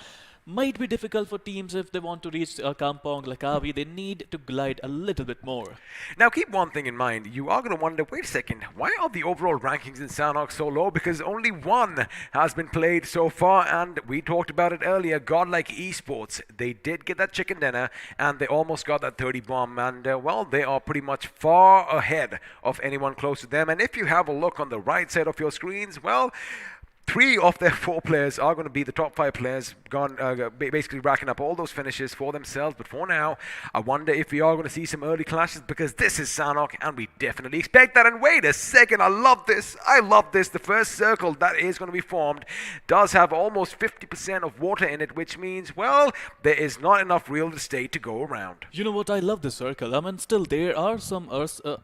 Might be difficult for teams if they want to reach Kampong, Lakavi. They need to glide a little bit more. Now, keep one thing in mind. You are going to wonder, wait a second, why are the overall rankings in Sanhok so low? Because only one has been played so far, and we talked about it earlier. Godlike Esports, they did get that chicken dinner, and they almost got that 30 bomb. And, well, they are pretty much far ahead of anyone close to them. And if you have a look on the right side of your screens, well, 3 of their 4 players are going to be the top 5 players, basically racking up all those finishes for themselves. But for now, I wonder if we are going to see some early clashes, because this is Sanhok and we definitely expect that. And wait a second, I love this. The first circle that is going to be formed does have almost 50% of water in it, which means, well, there is not enough real estate to go around. You know what? I love this circle. I mean, still there are some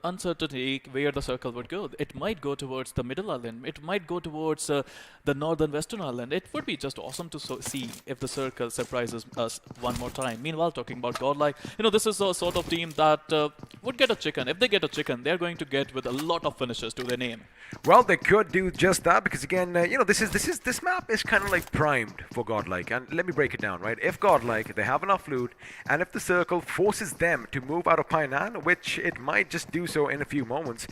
uncertainty where the circle would go. It might go towards the middle island. It might go towards the northern western island. It would be just awesome to see if the circle surprises us one more time. Meanwhile, talking about Godlike, this is a sort of team that would get a chicken. If they get a chicken, they're going to get with a lot of finishes to their name. Well, they could do just that, because again, this map is kind of like primed for Godlike. And let me break it down, right? If Godlike, they have enough loot, and if the circle forces them to move out of Painan, which it might just do so in a few moments,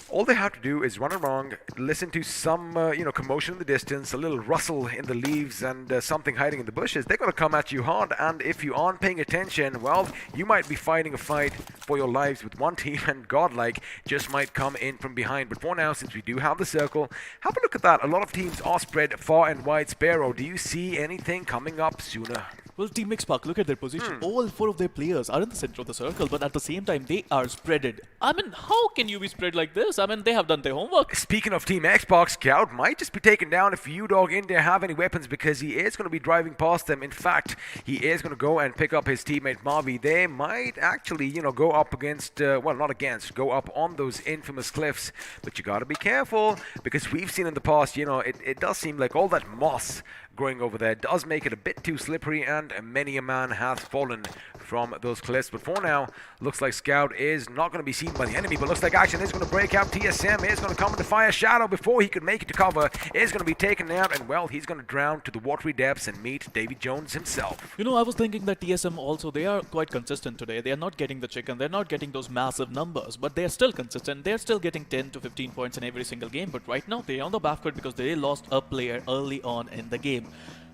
all they have to do is run along, listen to some commotion in the distance, a little rustle in the leaves, and something hiding in the bushes. They're going to come at you hard, and if you aren't paying attention, well, you might be fighting a fight for your lives with one team, and Godlike just might come in from behind. But for now, since we do have the circle, have a look at that. A lot of teams are spread far and wide. Sparrow, do you see anything coming up sooner? Well, Team Xpark, look at their position. All 4 of their players are in the center of the circle, but at the same time, they are spreaded. I mean, how can you be spread like this? I mean, they have done their homework. Speaking of Team Xbox, Scout might just be taken down if UDog India have any weapons, because he is going to be driving past them. In fact, he is going to go and pick up his teammate Mavi. They might actually, go up against, go up on those infamous cliffs. But you got to be careful, because we've seen in the past, it does seem like all that moss growing over there does make it a bit too slippery, and many a man has fallen from those cliffs. But for now, looks like Scout is not going to be seen by the enemy, but looks like action is going to break out. TSM is going to come into fire. Shadow, before he could make it to cover, is going to be taken out, and well, he's going to drown to the watery depths and meet Davy Jones himself. I was thinking that TSM also, they are quite consistent today. They are not getting the chicken, they're not getting those massive numbers, but they're still consistent. They're still getting 10 to 15 points in every single game, but right now they're on the back foot because they lost a player early on in the game.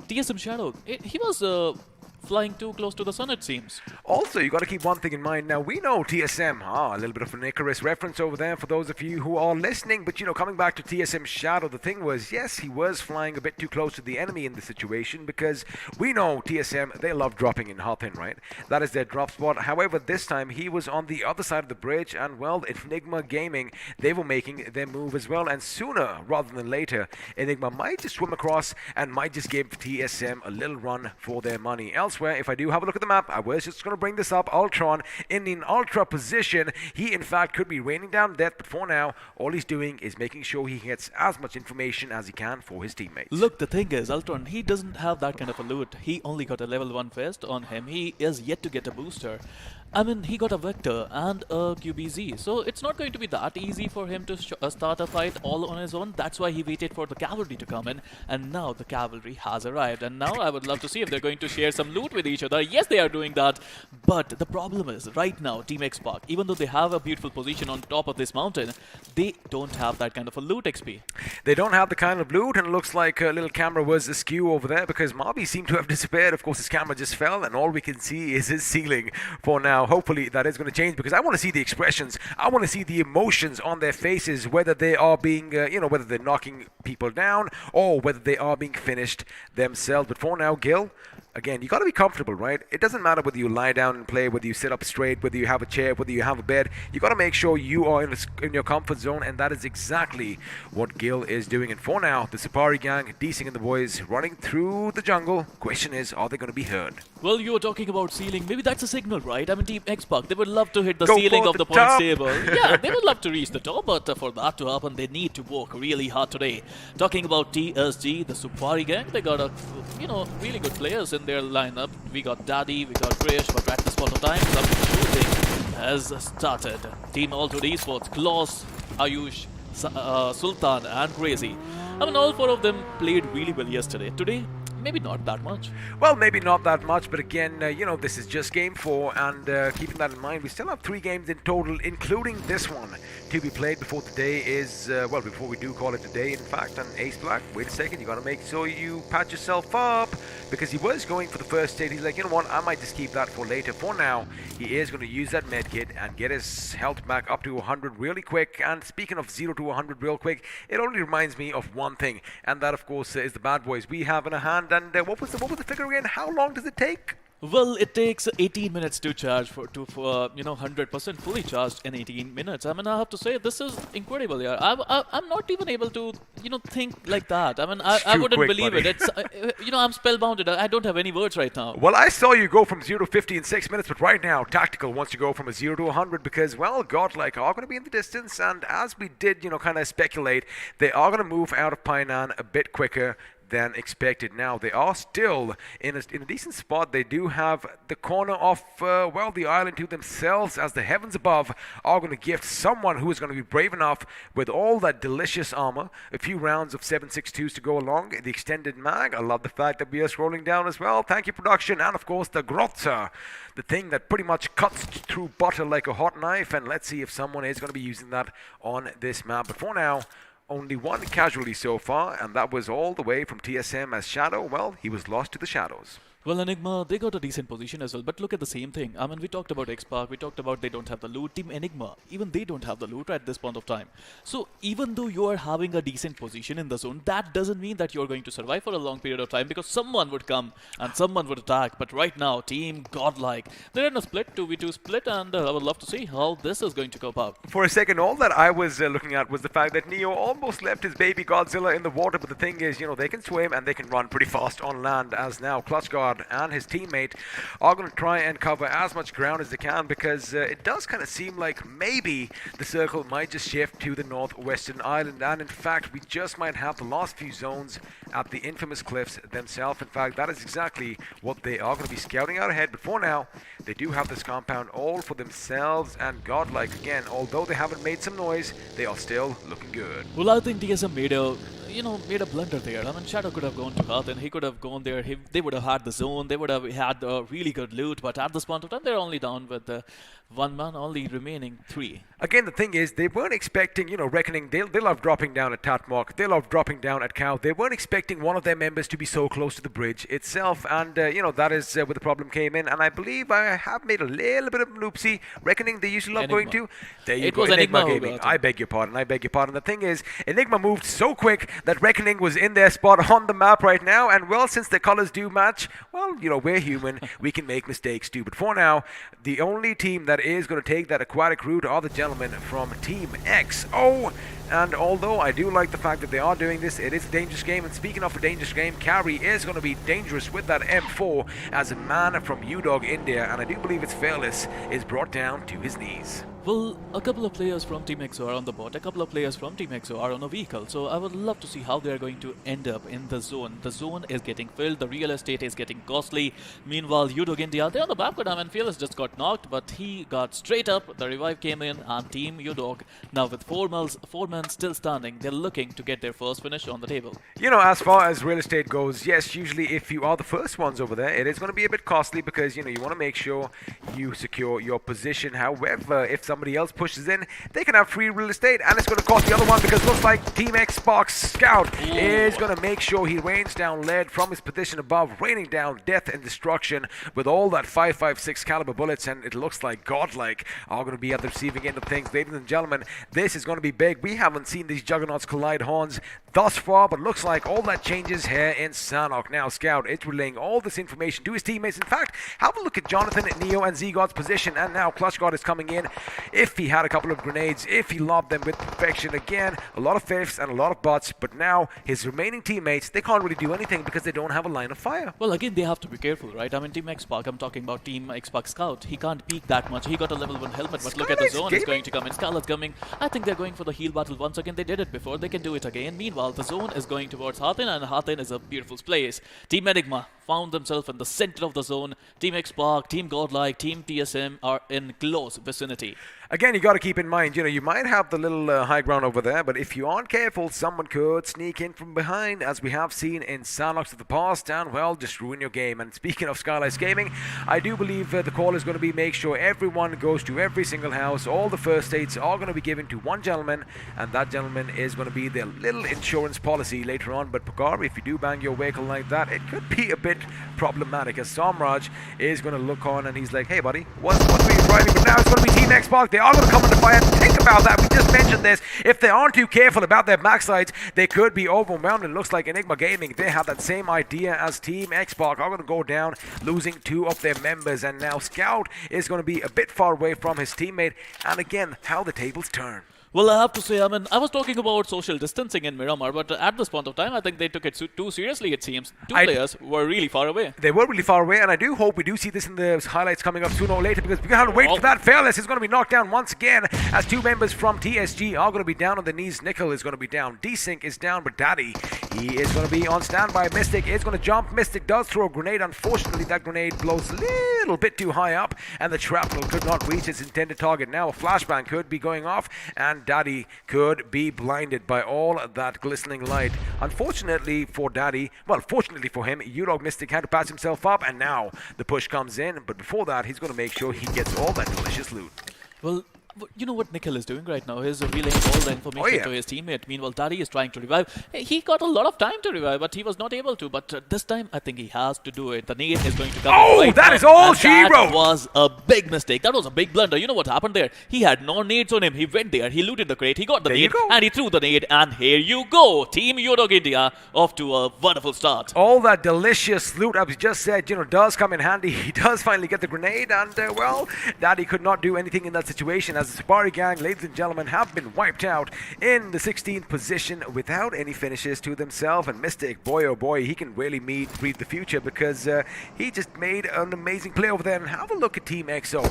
TSM Shadow, he was flying too close to the sun, it seems. Also, you got to keep one thing in mind. Now, we know TSM, a little bit of an Icarus reference over there for those of you who are listening, but coming back to TSM Shadow, the thing was, yes, he was flying a bit too close to the enemy in the situation, because we know TSM, they love dropping in Hathin, right? That is their drop spot. However, this time he was on the other side of the bridge, and well, Enigma Gaming, they were making their move as well, and sooner rather than later, Enigma might just swim across and might just give TSM a little run for their money. Elsewhere, if I do have a look at the map, I was just going to bring this up. Ultron in an ultra position. He, in fact, could be raining down death, but for now, all he's doing is making sure he gets as much information as he can for his teammates. Look, the thing is, Ultron, he doesn't have that kind of a loot. He only got a level 1 vest on him. He is yet to get a booster. I mean, he got a Vector and a QBZ, so it's not going to be that easy for him to start a fight all on his own. That's why he waited for the cavalry to come in, and now the cavalry has arrived. And now I would love to see if they're going to share some loot with each other. Yes, they are doing that, but the problem is, right now, Team Xpark, even though they have a beautiful position on top of this mountain, they don't have that kind of a loot XP. They don't have the kind of loot, and it looks like a little camera was askew over there, because Mavi seemed to have disappeared. Of course, his camera just fell, and all we can see is his ceiling for now. Hopefully that is going to change, because I want to see the expressions. I want to see the emotions on their faces, whether they are being, whether they're knocking people down or whether they are being finished themselves. But for now, Gil, again, you got to be comfortable, right? It doesn't matter whether you lie down and play, whether you sit up straight, whether you have a chair, whether you have a bed. You got to make sure you are in your comfort zone, and that is exactly what Gil is doing. And for now, the Safari gang, Deesing and the boys, running through the jungle. Question is, are they going to be heard? Well, you were talking about ceiling. Maybe that's a signal, right? I mean, Team Xpark, they would love to hit the ceiling of the points table. Yeah, they would love to reach the top, but for that to happen, they need to work really hard today. Talking about TSG, the Safari gang, they got a, really good players in their lineup. We got Daddy, we got Krish, but at this point of time, some shooting has started. Team Altered Esports, Klaus, Ayush, Sultan, and Crazy. I mean, all 4 of them played really well yesterday. Today, maybe not that much. Well, maybe not that much, but again, this is just game 4, and keeping that in mind, we still have 3 games in total, including this one, to be played before the day is, before we do call it a day, in fact. And Ace Black, wait a second, you got to make sure you patch yourself up, because he was going for the first state. He's like, you know what, I might just keep that for later. For now, he is going to use that medkit and get his health back up to 100 really quick. And speaking of 0 to 100 real quick, it only reminds me of one ththing, and that, of course, is the bad boys we have in a hand. And what was the figure again? How long does it take? Well, it takes 18 minutes to charge for 100% fully charged in 18 minutes. I mean, I have to say this is incredible. Yeah, I'm not even able to think like that. I mean, I wouldn't quick, believe buddy. it. It's I'm spellbounded. I don't have any words right now. Well, I saw you go from 0 to 50 in 6 minutes, but right now, Tactical wants you to go from a 0 to 100 because, well, Godlike are going to be in the distance, and as we did, kind of speculate, they are going to move out of Painan a bit quicker than expected. Now, they are still in a decent spot. They do have the corner of, the island to themselves, as the heavens above are going to gift someone who is going to be brave enough with all that delicious armor, a few rounds of 7.62s to go along, the extended mag. I love the fact that we are scrolling down as well. Thank you, production. And, of course, the Grotza, the thing that pretty much cuts through butter like a hot knife. And let's see if someone is going to be using that on this map. But for now, only one casualty so far, and that was all the way from TSM as Shadow. Well, he was lost to the shadows. Well, Enigma, they got a decent position as well, but look at the same thing. I mean, we talked about X-Park, we talked about they don't have the loot. Team Enigma, even they don't have the loot at this point of time. So even though you are having a decent position in the zone, that doesn't mean that you're going to survive for a long period of time, because someone would come and someone would attack. But right now, Team Godlike, they're in a split, 2v2 split, and I would love to see how this is going to cope up. For a second, all that I was looking at was the fact that Neo almost left his baby Godzilla in the water, but the thing is, they can swim and they can run pretty fast on land, as now Clutch Guard and his teammate are going to try and cover as much ground as they can, because it does kind of seem like maybe the circle might just shift to the northwestern island, and in fact we just might have the last few zones at the infamous cliffs themselves. In fact, that is exactly what they are going to be scouting out ahead. But for now, they do have this compound all for themselves, and Godlike, again, although they haven't made some noise, they are still looking good. Well, I think TSM made a blunder there. I mean, Shadow could have gone to Hearth and he could have gone there. They would have had the zone. They would have had really good loot. But at this point of time, they're only down with one man, only remaining 3. Again, the thing is, they weren't expecting, Reckoning, they love dropping down at Tatmok, they love dropping down at Cow. They weren't expecting one of their members to be so close to the bridge itself, and, that is where the problem came in. And I believe I have made a little bit of an oopsie. Reckoning, they usually love going to. There you It go, was Enigma who Gaming. got it. I beg your pardon. The thing is, Enigma moved so quick that Reckoning was in their spot on the map right now, and, well, since their colors do match, well, we're human. We can make mistakes too. But for now, the only team that is going to take that aquatic route are the gentlemen from Team XO. And although I do like the fact that they are doing this, it is a dangerous game. And speaking of a dangerous game, Carry is going to be dangerous with that M4 as a man from UDOG India. And I do believe it's Fearless is brought down to his knees. Well, a couple of players from Team XO are on the bot, a couple of players from Team XO are on a vehicle, so I would love to see how they are going to end up in the zone. The zone is getting filled, the real estate is getting costly. Meanwhile, UDOG India, they're on the backward. I mean, Fearless just got knocked, but he got straight up, the revive came in, and Team UDOG, now with 4 men still standing, they're looking to get their first finish on the table. As far as real estate goes, yes, usually if you are the first ones over there, it is going to be a bit costly because, you want to make sure you secure your position. However, if somebody else pushes in, they can have free real estate, and it's going to cost the other one, because it looks like Team Xbox Scout is going to make sure he rains down lead from his position above, raining down death and destruction with all that 5.56 caliber bullets, and it looks like Godlike are going to be at the receiving end of things. Ladies and gentlemen, this is going to be big. We haven't seen these juggernauts collide horns thus far, but looks like all that changes here in Sanhok. Now, Scout is relaying all this information to his teammates. In fact, have a look at Jonathan, Neo, and Zgod's position, and now Clutch Guard is coming in. If he had a couple of grenades, if he lobbed them with perfection, again, a lot of fifths and a lot of butts, but now his remaining teammates, they can't really do anything because they don't have a line of fire. Well, again, they have to be careful, right? I mean, Team X-Park, I'm talking about Team X-Park Scout. He can't peek that much. He got a level 1 helmet, but look at the zone is going to come in. Scarlet's coming. I think they're going for the heal battle once again. They did it before. They can do it again. Meanwhile, the zone is going towards Hathin, and Hathin is a beautiful place. Team Enigma, found themselves in the center of the zone. Team Xpark, Team Godlike, Team TSM are in close vicinity. Again, you got to keep in mind, you might have the little high ground over there, but if you aren't careful, someone could sneak in from behind, as we have seen in Sanox of the past, and, well, just ruin your game. And speaking of Skylights Gaming, I do believe the call is going to be make sure everyone goes to every single house. All the first aids are going to be given to one gentleman, and that gentleman is going to be their little insurance policy later on. But Pakar, if you do bang your vehicle like that, it could be a bit problematic, as Samraj is going to look on and he's like, hey buddy, what were you driving? But now it's going to be Team Xbox. They are going to come under fire. Think about that. We just mentioned this. If they aren't too careful about their backsides, they could be overwhelmed. It looks like Enigma Gaming, they have that same idea as Team Xbox, are going to go down, losing 2 of their members. And now Scout is going to be a bit far away from his teammate. And again, how the tables turn. Well, I have to say, I mean, I was talking about social distancing in Miramar, but at this point of time, I think they took it too seriously, it seems. Two players were really far away. They were really far away, and I do hope we do see this in the highlights coming up sooner or later, because we have to wait for that. Fearless is going to be knocked down once again, as 2 members from TSG are going to be down on the knees. Nickel is going to be down. Desync is down, but Daddy, he is going to be on standby. Mystic is going to jump. Mystic does throw a grenade. Unfortunately, that grenade blows a little bit too high up, and the shrapnel could not reach its intended target. Now a flashbang could be going off, and Daddy could be blinded by all that glistening light. Unfortunately for Daddy, well, fortunately for him, Urog Mystic had to patch himself up, and now the push comes in. But before that, he's going to make sure he gets all that delicious loot. Well, you know what Nikhil is doing right now? He's relaying all the information to his teammate. Meanwhile, Daddy is trying to revive. He got a lot of time to revive, but he was not able to. But this time, I think he has to do it. The nade is going to come. Oh, right that now, is all she that wrote! That was a big mistake. That was a big blunder. You know what happened there? He had no nades on him. He went there. He looted the crate. He got the nade. And he threw the nade. And here you go. Team Urog India off to a wonderful start. All that delicious loot, as we just said, does come in handy. He does finally get the grenade. And, well, Daddy could not do anything in that situation, as the Safari gang, ladies and gentlemen, have been wiped out in the 16th position without any finishes to themselves. And Mystic, boy oh boy, he can really read the future, because he just made an amazing play over there. And have a look at Team XO.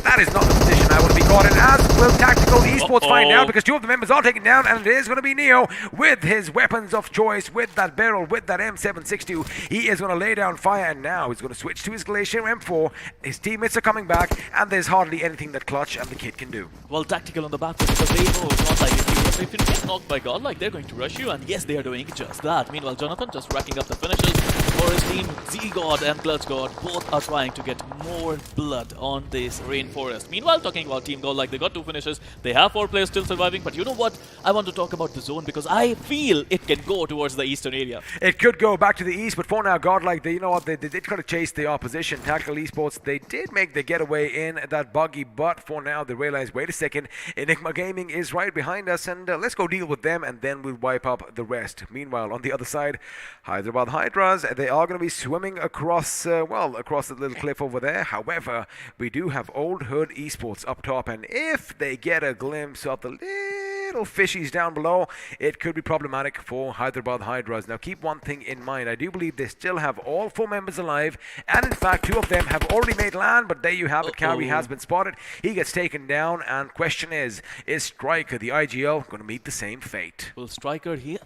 That is not the position I want to be caught in, as will Tactical Esports find out, because 2 of the members are taken down, and it is going to be Neo with his weapons of choice, with that barrel, with that M762. He is going to lay down fire, and now he's going to switch to his Glacier M4. His teammates are coming back, and there's hardly anything that Clutch and the kid can do. Well, Tactical on the back foot, because they know it's not like if you get knocked by God, like they're going to rush you, and yes, they are doing just that. Meanwhile, Jonathan just racking up the finishes for his team. Z-God and Clutch God both are trying to get more blood on this rainforest. Meanwhile, talking about Team God, like they got 2 finishes, they have 4 players still surviving, but you know what? I want to talk about the zone, because I feel it can go towards the eastern area. It could go back to the east, but for now, Godlike, they did kind of chase the opposition. Tactical Esports, they did make the getaway in that buggy, but for now, they realize, wait a second, Enigma Gaming is right behind us, and let's go deal with them, and then we'll wipe up the rest. Meanwhile, on the other side, Hyderabad Hydras, they are going to be swimming across, across the little cliff over there. However, we do have Old Hood Esports up top, and if they get a glimpse of the little fishies down below, it could be problematic for Hyderabad Hydras. Now, keep one thing in mind. I do believe they still have all 4 members alive, and in fact, 2 of them have already made land, but there you have it. Cowie has been spotted. He gets taken down, and question is Striker, the IGL, going to meet the same fate? Well, Striker, he,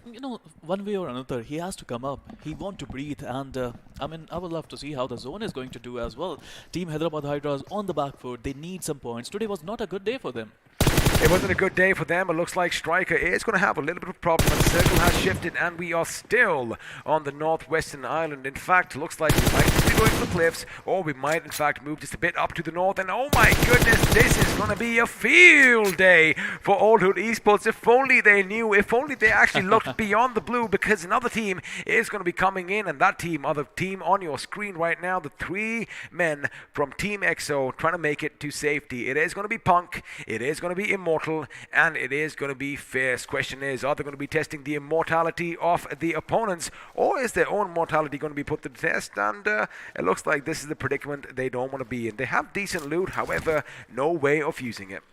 one way or another, he has to come up. He wants to breathe, and I mean, I would love to see how the zone is going to do as well. Team Hyderabad Hydras on the back foot. They need some points. Today was not a good day for them. It wasn't a good day for them. It looks like Striker is going to have a little bit of a problem. The circle has shifted, and we are still on the northwestern island. In fact, looks like we might just be going to the cliffs, or we might, in fact, move just a bit up to the north. And oh my goodness, this is going to be a field day for Old Hood Esports. If only they knew, if only they actually looked beyond the blue, because another team is going to be coming in, and that team, other team on your screen right now, the 3 men from Team XO trying to make it to safety. It is going to be Punk, it is going to be Immortal, and it is going to be Fierce. Question is, are they going to be testing the immortality of the opponents, or is their own mortality going to be put to the test? And it looks like this is the predicament they don't want to be in. They have decent loot, however, no way of using it.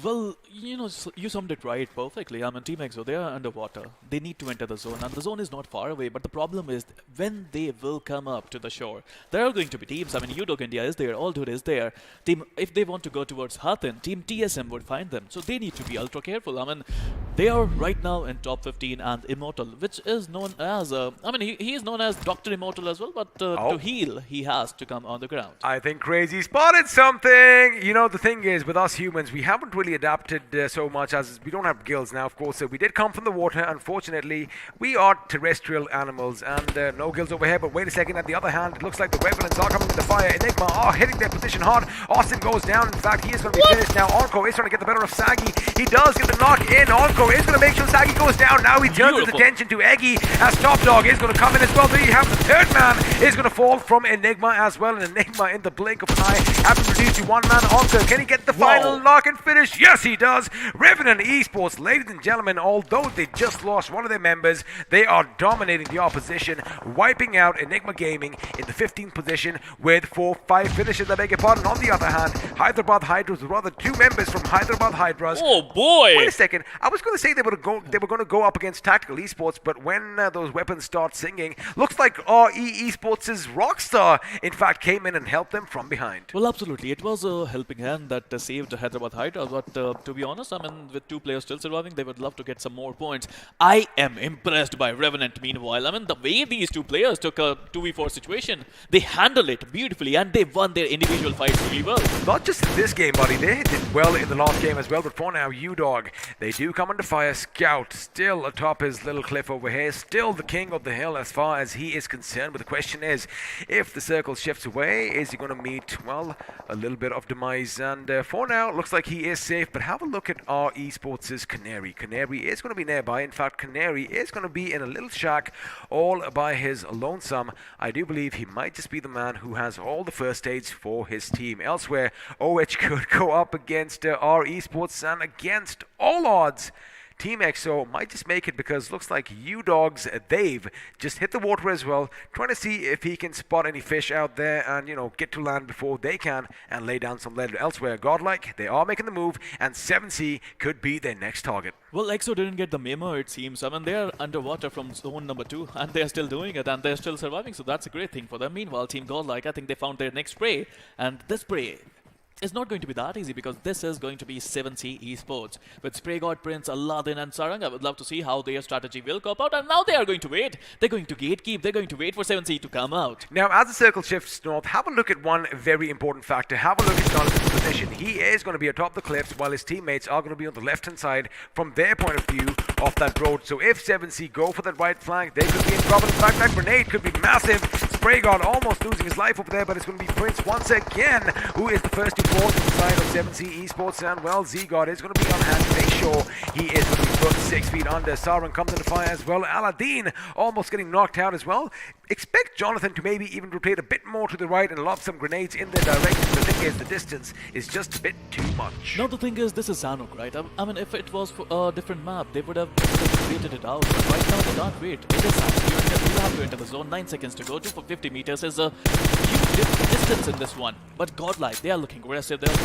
Well, you summed it right perfectly. I mean, Team EXO, they are underwater. They need to enter the zone, and the zone is not far away. But the problem is, when they will come up to the shore, there are going to be teams. I mean, iQOO India is there, All-Dude is there. If they want to go towards Hathin, Team TSM would find them. So they need to be ultra careful. I mean, they are right now in top 15, and Immortal, which is known as, he is known as Dr. Immortal as well, but to heal, he has to come on the ground. I think Crazy spotted something. You know, the thing is, with us humans, we haven't really adapted so much, as we don't have gills now, of course. So we did come from the water. Unfortunately, we are terrestrial animals, and no gills over here. But wait a second, on the other hand, it looks like the weapons are coming with the fire. Enigma are hitting their position hard. Austin goes down. In fact, he is going to be finished now. Onko is trying to get the better of Sagi. He does get the knock in. Onko is going to make sure Sagi goes down. Now he turns his attention to Eggy, as Top Dog is going to come in as well. There you have the third man is going to fall from Enigma as well. And Enigma, in the blink of an eye, having reduced to one man. Onko, can he get the final knock and finish? Yes, he does. Revenant Esports, ladies and gentlemen, although they just lost one of their members, they are dominating the opposition, wiping out Enigma Gaming in the 15th position with 4-5 finishes, I beg your pardon. On the other hand, Hyderabad Hydras, or rather two members from Hyderabad Hydras. Oh boy! Wait a second, I was going to say they were going to go up against Tactical Esports, but when those weapons start singing, looks like RE Esports' Rockstar, in fact, came in and helped them from behind. Well, absolutely. It was a helping hand that saved Hyderabad Hydras, but to be honest, I mean, with two players still surviving, they would love to get some more points. I am impressed by Revenant, meanwhile. I mean, the way these two players took a 2v4 situation, they handled it beautifully, and they won their individual fights really well. Not just in this game, buddy. They did well in the last game as well, but for now, U-Dog, they do come under fire. Scout still atop his little cliff over here, still the king of the hill as far as he is concerned. But the question is, if the circle shifts away, is he going to meet, well, a little bit of demise? And for now, looks like he is safe, but have a look at our esports' Canary. Canary is going to be nearby. In fact, Canary is going to be in a little shack all by his lonesome. I do believe he might just be the man who has all the first aids for his team. Elsewhere, OH could go up against our esports, and against all odds, Team EXO might just make it, because looks like U-Dogs, they've just hit the water as well, trying to see if he can spot any fish out there and, get to land before they can and lay down some lead. Elsewhere, Godlike, they are making the move, and 7C could be their next target. Well, EXO didn't get the memo, it seems. I mean, they are underwater from zone number 2, and they are still doing it, and they're still surviving, so that's a great thing for them. Meanwhile, Team Godlike, I think they found their next prey, and this prey is not going to be that easy, because this is going to be 7C Esports. With Spray God, Prince, Aladdin and Sarang, I would love to see how their strategy will cop out, and now they are going to wait. They're going to gatekeep, they're going to wait for 7C to come out. Now, as the circle shifts north, have a look at one very important factor. Have a look at Jonathan's position. He is going to be atop the cliffs, while his teammates are going to be on the left-hand side from their point of view of that road. So if 7C go for that right flank, they could be in trouble. In fact, that grenade could be massive. Spray God almost losing his life over there, but it's going to be Prince once again, who is the first to fall to the side of 7C Esports. And well, Z-God is going to be on hand to make sure he is going to be put 6 feet under. Sarang comes into fire as well. Aladdin almost getting knocked out as well. Expect Jonathan to maybe even rotate a bit more to the right and lob some grenades in their direction. The thing is, the distance is just a bit too much. Now the thing is, this is Zanuck, right? I mean, if it was for a different map, they would have waited it out. But right now, they can't wait. It is Zanuck. You have to enter the zone. 9 seconds to go. 2 for 50 meters is a huge distance in this one. But Godlike, they are looking aggressive. They would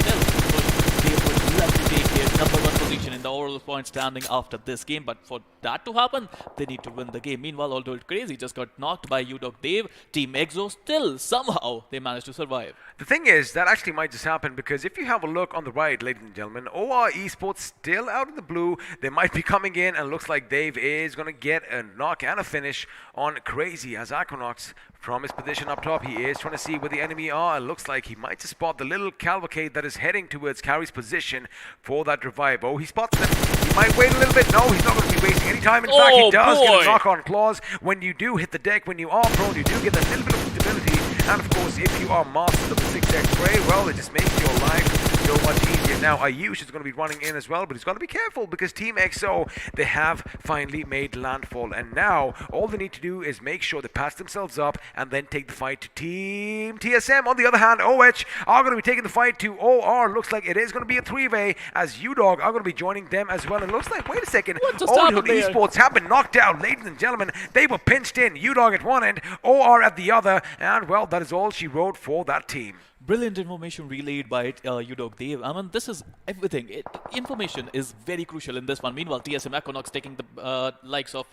love to take their #1 position in the overall point standing after this game. But for that to happen, they need to win the game. Meanwhile, although it's crazy, just got knocked by U-Dog Dave. Team EXO still, somehow, they managed to survive. The thing is, that actually might just happen, because if you have a look on the right, ladies and gentlemen, OR Esports still out in the blue. They might be coming in, and looks like Dave is going to get a knock and a finish on Crazy, as Aquanox, from his position up top, he is trying to see where the enemy are. It looks like he might just spot the little cavalcade that is heading towards Carrie's position for that revive. Oh, he spots them. He might wait a little bit. No, he's not going to be wasting any time. In fact, he does get a knock-on claws. When you do hit the deck, when you are prone, you do get that little bit of stability. And of course, if you are masters of the 6x spray, well, it just makes your life so much easier. Now, Ayush is going to be running in as well, but he's got to be careful, because Team EXO, they have finally made landfall. And now, all they need to do is make sure they patch themselves up and then take the fight to Team TSM. On the other hand, OH are going to be taking the fight to OR. Looks like it is going to be a 3-way, as U-Dog are going to be joining them as well. And it looks like, wait a second, Old Esports have been knocked out. Ladies and gentlemen, they were pinched in. U-Dog at one end, OR at the other. And, well, that is all she wrote for that team. Brilliant information relayed by U-Dog Dave, I mean, this is everything. Information is very crucial in this one. Meanwhile, TSM Equinox taking the likes of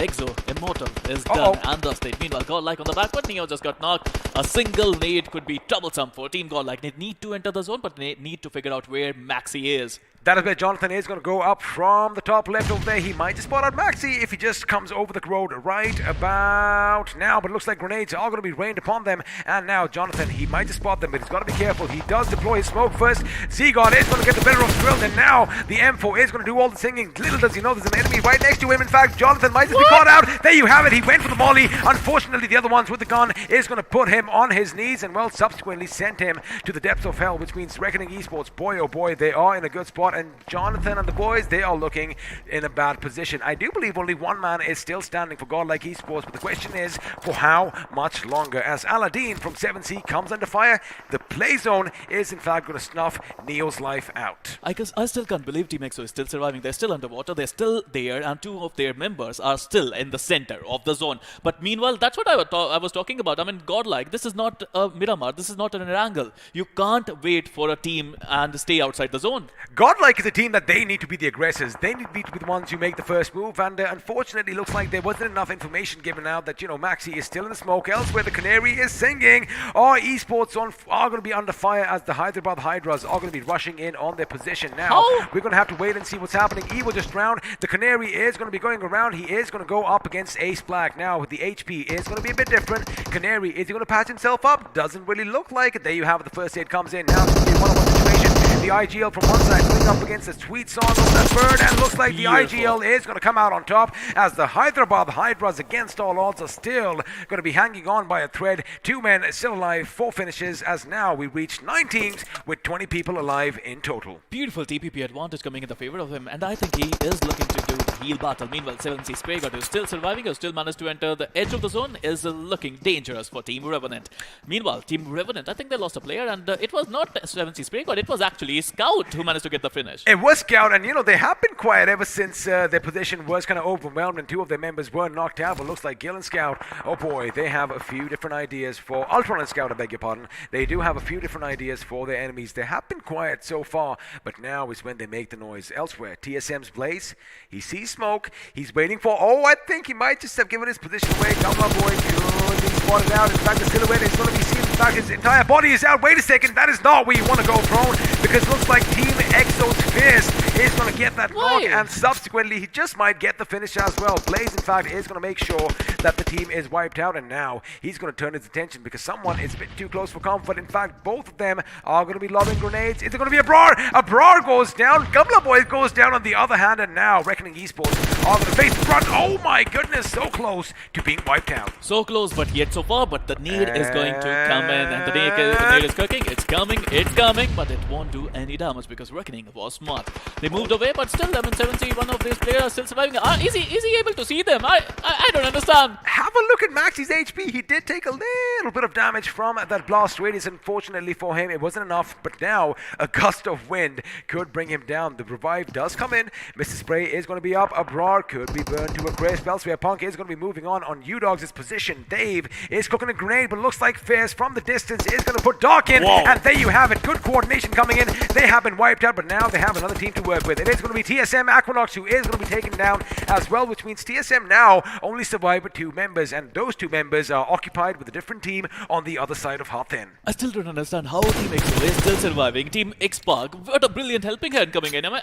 Exo, Immortal is done, and the state. Meanwhile, Godlike on the back, but Neo just got knocked. A single nade could be troublesome for Team Godlike. They need to enter the zone, but they need to figure out where Maxi is. That is where Jonathan is going to go up from the top left over there. He might just spot out Maxi if he just comes over the road right about now. But it looks like grenades are going to be rained upon them. And now Jonathan, he might just spot them, but he's got to be careful. He does deploy his smoke first. Z-God is going to get the better of Skrill. And now the M4 is going to do all the singing. Little does he know there's an enemy right next to him. In fact, Jonathan might just be caught out. There you have it. He went for the molly. Unfortunately, the other ones with the gun is going to put him on his knees and, well, subsequently sent him to the depths of hell, which means Reckoning Esports, boy, oh boy, they are in a good spot. And Jonathan and the boys, they are looking in a bad position. I do believe only one man is still standing for Godlike Esports, but the question is for how much longer? As Aladdin from 7C comes under fire, the play zone is in fact going to snuff Neo's life out. I still can't believe Team EXO is still surviving. They're still underwater, they're still there, and two of their members are still in the center of the zone. But meanwhile, that's what I was talking about. I mean, Godlike, this is not a Miramar, this is not an Erangel. You can't wait for a team and stay outside the zone. Godlike is a team that they need to be the aggressors. They need to be the ones who make the first move, and unfortunately looks like there wasn't enough information given out that, you know, Maxi is still in the smoke. Elsewhere, the Canary is singing. Our esports are going to be under fire as the Hyderabad Hydras are going to be rushing in on their position now. We're going to have to wait and see what's happening. Evil just drowned. The Canary is going to be going around. He is going to go up against Ace Black. Now, the HP is going to be a bit different. Canary, is he going to patch himself up? Doesn't really look like it. There you have it. The first aid comes in. Now it's going to be a one-on-one situation. The IGL from one side going up against the Sweet Song of that bird, and looks like the IGL is going to come out on top as the Hyderabad Hydras, against all odds, are still going to be hanging on by a thread. 2 men still alive, 4 finishes, as now we reach 9 teams with 20 people alive in total. Beautiful TPP advantage coming in the favor of him, and I think he is looking to do the heal battle. Meanwhile, 7C Spraygod, who's still surviving, who still managed to enter the edge of the zone, is looking dangerous for Team Revenant. Meanwhile, Team Revenant, I think they lost a player, and it was not 7C Spraygod, it was actually Scout who managed to get the finish. It was Scout, and you know, they have been quiet ever since their position was kind of overwhelmed and 2 of their members were knocked out. But looks like Gil and Scout, oh boy, they have a few different ideas for Ultron and Scout, I beg your pardon. They do have a few different ideas for their enemies. They have been quiet so far, but now is when they make the noise. Elsewhere, TSM's Blaze, he sees smoke, he's waiting for, oh, I think he might just have given his position away. Come on, boy, good, he's spotted out. In fact, the silhouette is going to be seen. In fact, his entire body is out. Wait a second, that is not where you want to go prone, because it looks like Team EXO's Fierce is going to get that knock, and subsequently he just might get the finish as well. Blaze, in fact, is going to make sure that the team is wiped out, and now he's going to turn his attention because someone is a bit too close for comfort. In fact, both of them are going to be lobbing grenades. Is it going to be a Brar? A Brar goes down. Gubla Boy goes down on the other hand, and now Reckoning Esports are going to face the front. Oh my goodness, so close to being wiped out. So close, but yet so far. But the need is going to come in, and the nade is cooking. It's coming, but it won't do any damage because Reckoning was smart. They moved away, but still, I mean, 7C, one of these players are still surviving. Is he able to see them? I don't understand. Have a look at Maxi's HP. He did take a little bit of damage from that blast radius. Unfortunately for him, it wasn't enough, but now a gust of wind could bring him down. The revive does come in. Mr. Spray is going to be up. Abrar could be burned to a crisp. Elsewhere, Punk is going to be moving on U-Dog's position. Dave is cooking a grenade, but looks like Fierce from the distance is going to put Dark in. Whoa. And there you have it. Good coordination coming in. They have been wiped out, but now they have another team to work with. It is going to be TSM Equinox who is going to be taken down as well, which means TSM now only survive with 2 members, and those 2 members are occupied with a different team on the other side of Hathin. I still don't understand how Team EXO is still surviving. Team X-Park, what a brilliant helping hand coming in. I mean,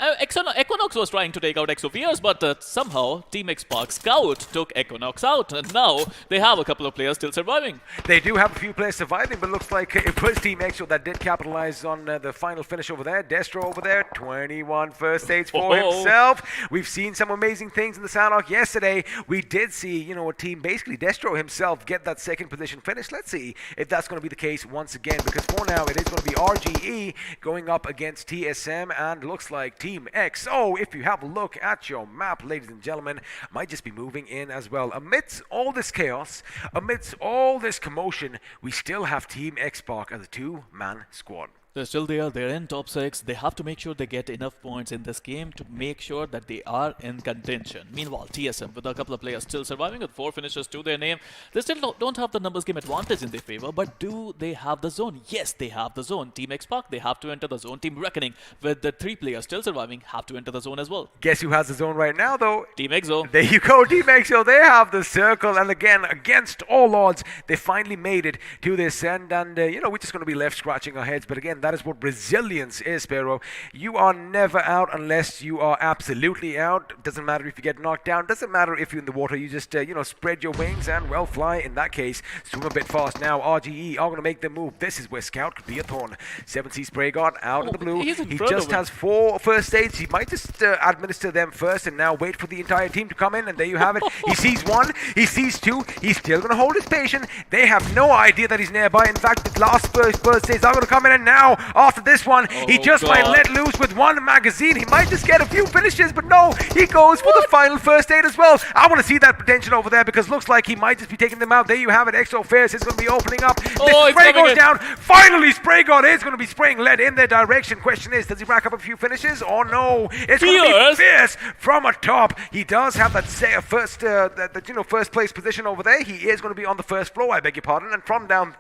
Equinox was trying to take out Exo Fierce, but somehow Team X-Park Scout took Equinox out, and now they have a couple of players still surviving. They do have a few players surviving, but looks like it was Team EXO that did capitalize on the final finish over there. Destro over there, 21 first aids for himself. We've seen some amazing things in the Sanhok yesterday. We did see, you know, a team, basically Destro himself, get that second position finish. Let's see if that's going to be the case once again, because for now it is going to be RGE going up against TSM, and looks like Team EXO, if you have a look at your map, ladies and gentlemen, might just be moving in as well. Amidst all this chaos, amidst all this commotion, we still have Team X-Park as a 2-man squad. They're still there. They're in top 6. They have to make sure they get enough points in this game to make sure that they are in contention. Meanwhile, TSM, with a couple of players still surviving with 4 finishes to their name, they still don't have the numbers game advantage in their favor. But do they have the zone? Yes, they have the zone. Team Xpark, they have to enter the zone. Team Reckoning, with the 3 players still surviving, have to enter the zone as well. Guess who has the zone right now, though? Team Exo. There you go, Team EXO. They have the circle, and again, against all odds, they finally made it to this end. And we're just going to be left scratching our heads. But again, that is what resilience is, Sparrow. You are never out unless you are absolutely out. Doesn't matter if you get knocked down. Doesn't matter if you're in the water. You just spread your wings and well fly. In that case, swim a bit fast. Now RGE are going to make the move. This is where Scout could be a thorn. 7C Spray God out in the blue. He just has 4 first aids. He might just administer them first and now wait for the entire team to come in. And there you have it. He sees 1. He sees 2. He's still going to hold his patient. They have no idea that he's nearby. In fact, the last first aids are going to come in. And now, after this one, he just might let loose with 1 magazine. He might just get a few finishes, but no, he goes for the final first aid as well. I want to see that potential over there because looks like he might just be taking them out. There you have it. EXO Fierce is going to be opening up. The spray goes down. Finally, Spray God is going to be spraying lead in their direction. Question is, does he rack up a few finishes or no? It's going to be Fierce from atop. He does have that first place position over there. He is going to be on the first floor, I beg your pardon. And from down,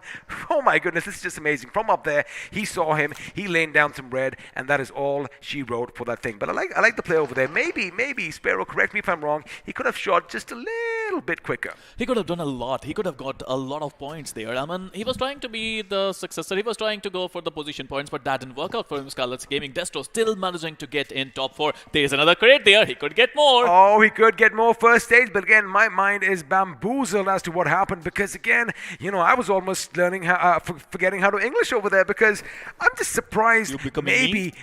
oh my goodness, this is just amazing. From up there, he saw him. He laid down some red, and that is all she wrote for that thing. But I like the play over there. Maybe Sparrow, correct me if I'm wrong, he could have shot just a little bit quicker. He could have done a lot. He could have got a lot of points there. I mean, he was trying to be the successor. He was trying to go for the position points, but that didn't work out for him. Scarlet's Gaming Destro still managing to get in top 4. There's another crate there. He could get more. Oh, he could get more first stage, but again, my mind is bamboozled as to what happened because again, I was almost learning forgetting how to English over there because I'm just surprised. Maybe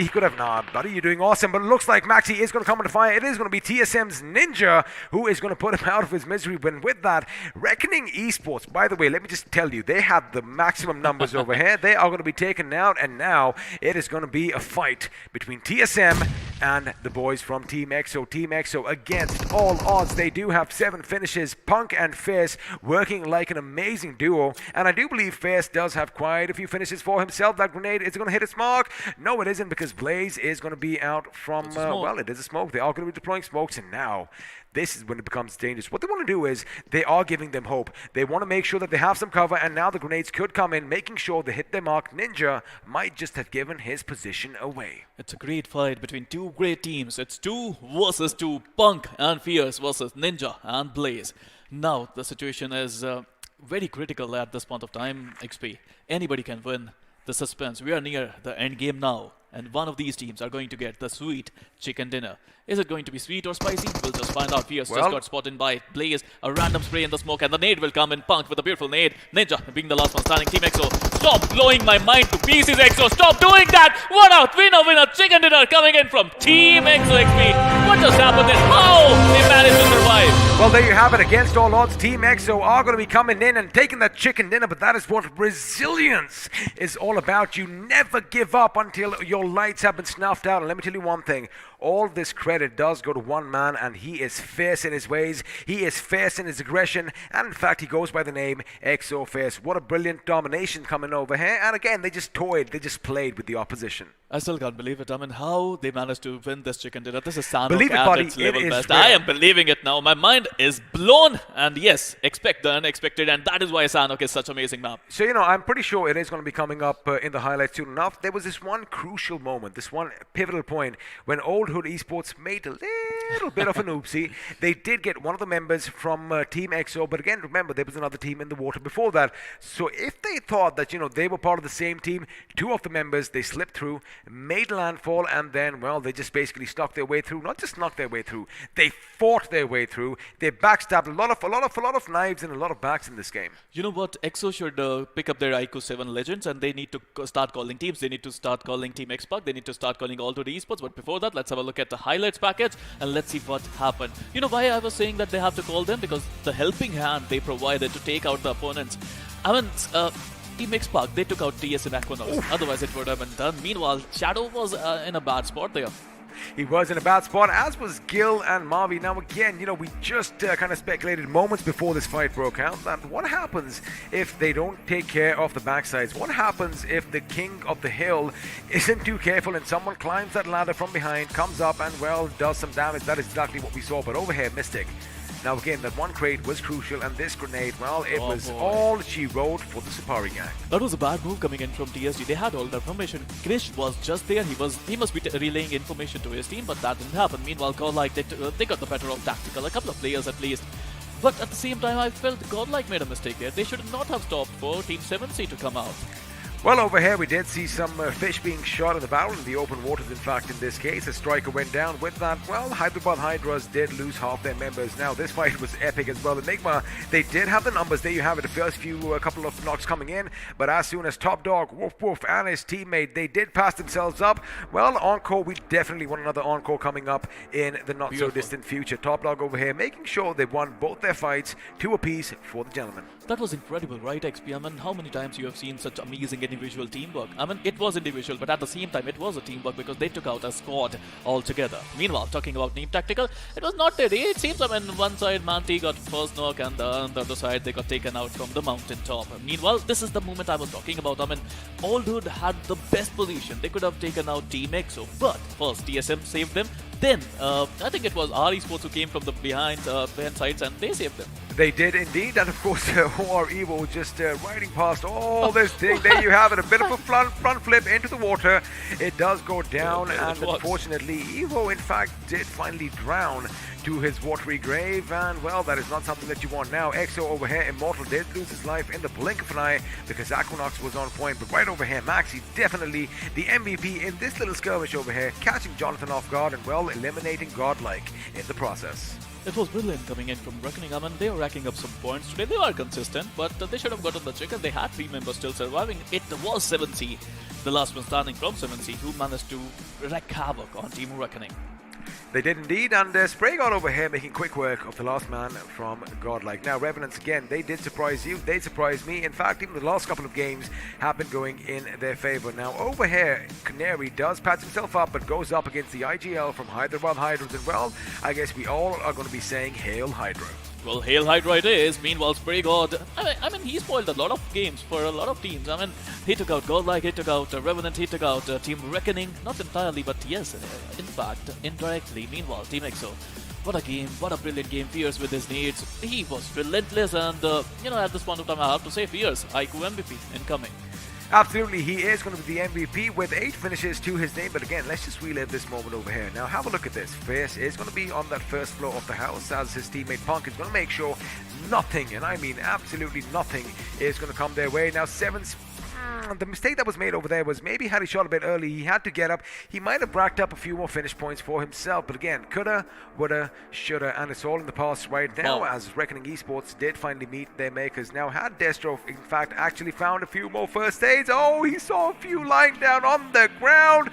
he could have. Nah, buddy, you're doing awesome. But it looks like Maxi is going to come into fire. It is going to be TSM's Ninja who is going to put him out of his misery. When with that, Reckoning Esports, by the way, let me just tell you, they have the maximum numbers over here. They are going to be taken out, and now it is going to be a fight between TSM and the boys from Team EXO. Team EXO, against all odds, they do have 7 finishes. Punk and Fierce working like an amazing duo, and I do believe Fierce does have quite a few finishes for himself. That grenade is going to hit its mark. No, it isn't, because Blaze is going to be out from, it is a smoke. They are going to be deploying smokes, and now this is when it becomes dangerous. What they want to do is they are giving them hope. They want to make sure that they have some cover, and now the grenades could come in, making sure they hit their mark. Ninja might just have given his position away. It's a great fight between 2 great teams. It's 2 versus 2. Punk and Fierce versus Ninja and Blaze. Now the situation is very critical at this point of time, XP. Anybody can win. The suspense. We are near the end game now, and one of these teams are going to get the sweet chicken dinner. Is it going to be sweet or spicy? We'll just find out. Fierce just got spotted by Blaze. A random spray in the smoke, and the nade will come in. Punk with a beautiful nade. Ninja being the last one standing. Team EXO, stop blowing my mind to pieces, EXO. Stop doing that. One out. Winner. Chicken dinner coming in from Team EXO XP. What just happened there? How they managed to survive? Well, there you have it. Against all odds, Team EXO are going to be coming in and taking that chicken dinner, but that is what resilience is all about. You never give up until your lights have been snuffed out. And let me tell you one thing. All this credit does go to one man, and he is fierce in his ways. He is fierce in his aggression, and in fact, he goes by the name EXO Fierce. What a brilliant domination coming over here. And again, they just toyed. They just played with the opposition. I still can't believe it. I mean, how they managed to win this chicken dinner. This is Sanok Believe it, at buddy. its level It is best. real. I am believing it now. My mind is blown. And yes, expect the unexpected. And that is why Sanok is such an amazing map. So, I'm pretty sure it is going to be coming up in the highlights soon enough. There was this one crucial moment, this one pivotal point, when Old Hood Esports made a little bit of an oopsie. They did get one of the members from Team EXO, but again, remember, there was another team in the water before that. So if they thought that, they were part of the same team, 2 of the members, they slipped through, made landfall, and then, well, they just basically snuck their way through. Not just snuck their way through, they fought their way through. They backstabbed a lot of knives and a lot of backs in this game. You know what? EXO should pick up their iQOO 7 legends, and they need to start calling teams. They need to start calling Team Xpark. They need to start calling All to the Esports. But before that, let's have a look at the highlights package, and let's see what happened. You know why I was saying that they have to call them? Because the helping hand they provided to take out the opponents. I mean, Team Xpark, they took out TSM Aquanauts. Otherwise, it would have been done. Meanwhile, Shadow was in a bad spot there. He was in a bad spot, as was Gil and Mavi. Now again, we just kind of speculated moments before this fight broke out that what happens if they don't take care of the backsides? What happens if the king of the hill isn't too careful and someone climbs that ladder from behind, comes up and, well, does some damage? That is exactly what we saw. But over here, Mystic. Now again, that one crate was crucial, and this grenade, well, it was all she wrote for the Safari gang. That was a bad move coming in from TSG. They had all the information. Krish was just there. He must be relaying information to his team, but that didn't happen. Meanwhile, Godlike, they got the better of tactical, a couple of players at least. But at the same time, I felt Godlike made a mistake there. They should not have stopped for Team 7C to come out. Well, over here we did see some fish being shot in the barrel in the open waters. In fact, in this case, a striker went down. With that, well, Hyderabad Hydras did lose half their members. Now, this fight was epic as well. Enigma, they did have the numbers. There you have it, the first a couple of knocks coming in. But as soon as Top Dog, Woof Woof, and his teammate, they did pass themselves up. Well, encore, we definitely want another encore coming up in the not-so-distant future. Top Dog over here making sure they won both their fights, 2 apiece for the gentlemen. That was incredible, right, XP? I mean, how many times you have seen such amazing individual teamwork? I mean, it was individual, but at the same time, it was a teamwork because they took out a squad altogether. Meanwhile, talking about Team Tactical, it was not their day. It seems, I mean, one side, Manti got first knock, and on the other side, they got taken out from the mountain top. Meanwhile, this is the moment I was talking about. I mean, Aldhood had the best position. They could have taken out Team EXO, but first, TSM saved them. Then, I think it was RE Sports who came from the behind sides, and they saved them. They did indeed, and of course, OR Evo just riding past all this thing. There you have it, a bit of a front flip into the water. It does go down, and unfortunately, Evo, in fact, did finally drown to his watery grave, and well, that is not something that you want now. EXO over here, Immortal, did lose his life in the blink of an eye because Aquanox was on point, but right over here, Maxi, definitely the MVP in this little skirmish over here, catching Jonathan off guard and, well, eliminating Godlike in the process. It was brilliant coming in from Reckoning. I mean, they were racking up some points today. They were consistent, but they should have gotten the chicken. They had 3 members still surviving. It was 7C, the last one standing from 7C, who managed to wreak havoc on Team Reckoning. They did indeed, and Spray God over here making quick work of the last man from Godlike. Now, Revenants, again, they did surprise you, they surprised me. In fact, even the last couple of games have been going in their favor. Now, over here, Canary does patch himself up, but goes up against the IGL from Hyderabad Hydras, and well, I guess we all are going to be saying Hail Hydra. Well, Hail Hydra it is. Meanwhile, Spray God, I mean, he spoiled a lot of games for a lot of teams. I mean, he took out Godlike, he took out Revenant, he took out Team Reckoning. Not entirely, but yes, in fact, indirectly. Meanwhile, Team EXO, what a game, what a brilliant game. Fierce with his nades. He was relentless, and, at this point of time, I have to say Fierce, iQOO MVP incoming. Absolutely, he is going to be the MVP with 8 finishes to his name. But again, let's just relive this moment over here. Now, have a look at this. Fierce is going to be on that first floor of the house as his teammate Punk is going to make sure nothing, and I mean absolutely nothing, is going to come their way. Now, Seven's the mistake that was made over there was maybe had he shot a bit early, he had to get up. He might have racked up a few more finish points for himself, but again, coulda, woulda, shoulda, and it's all in the past right now as Reckoning Esports did finally meet their makers. Now, had Destro, in fact, actually found a few more first aids, oh, he saw a few lying down on the ground.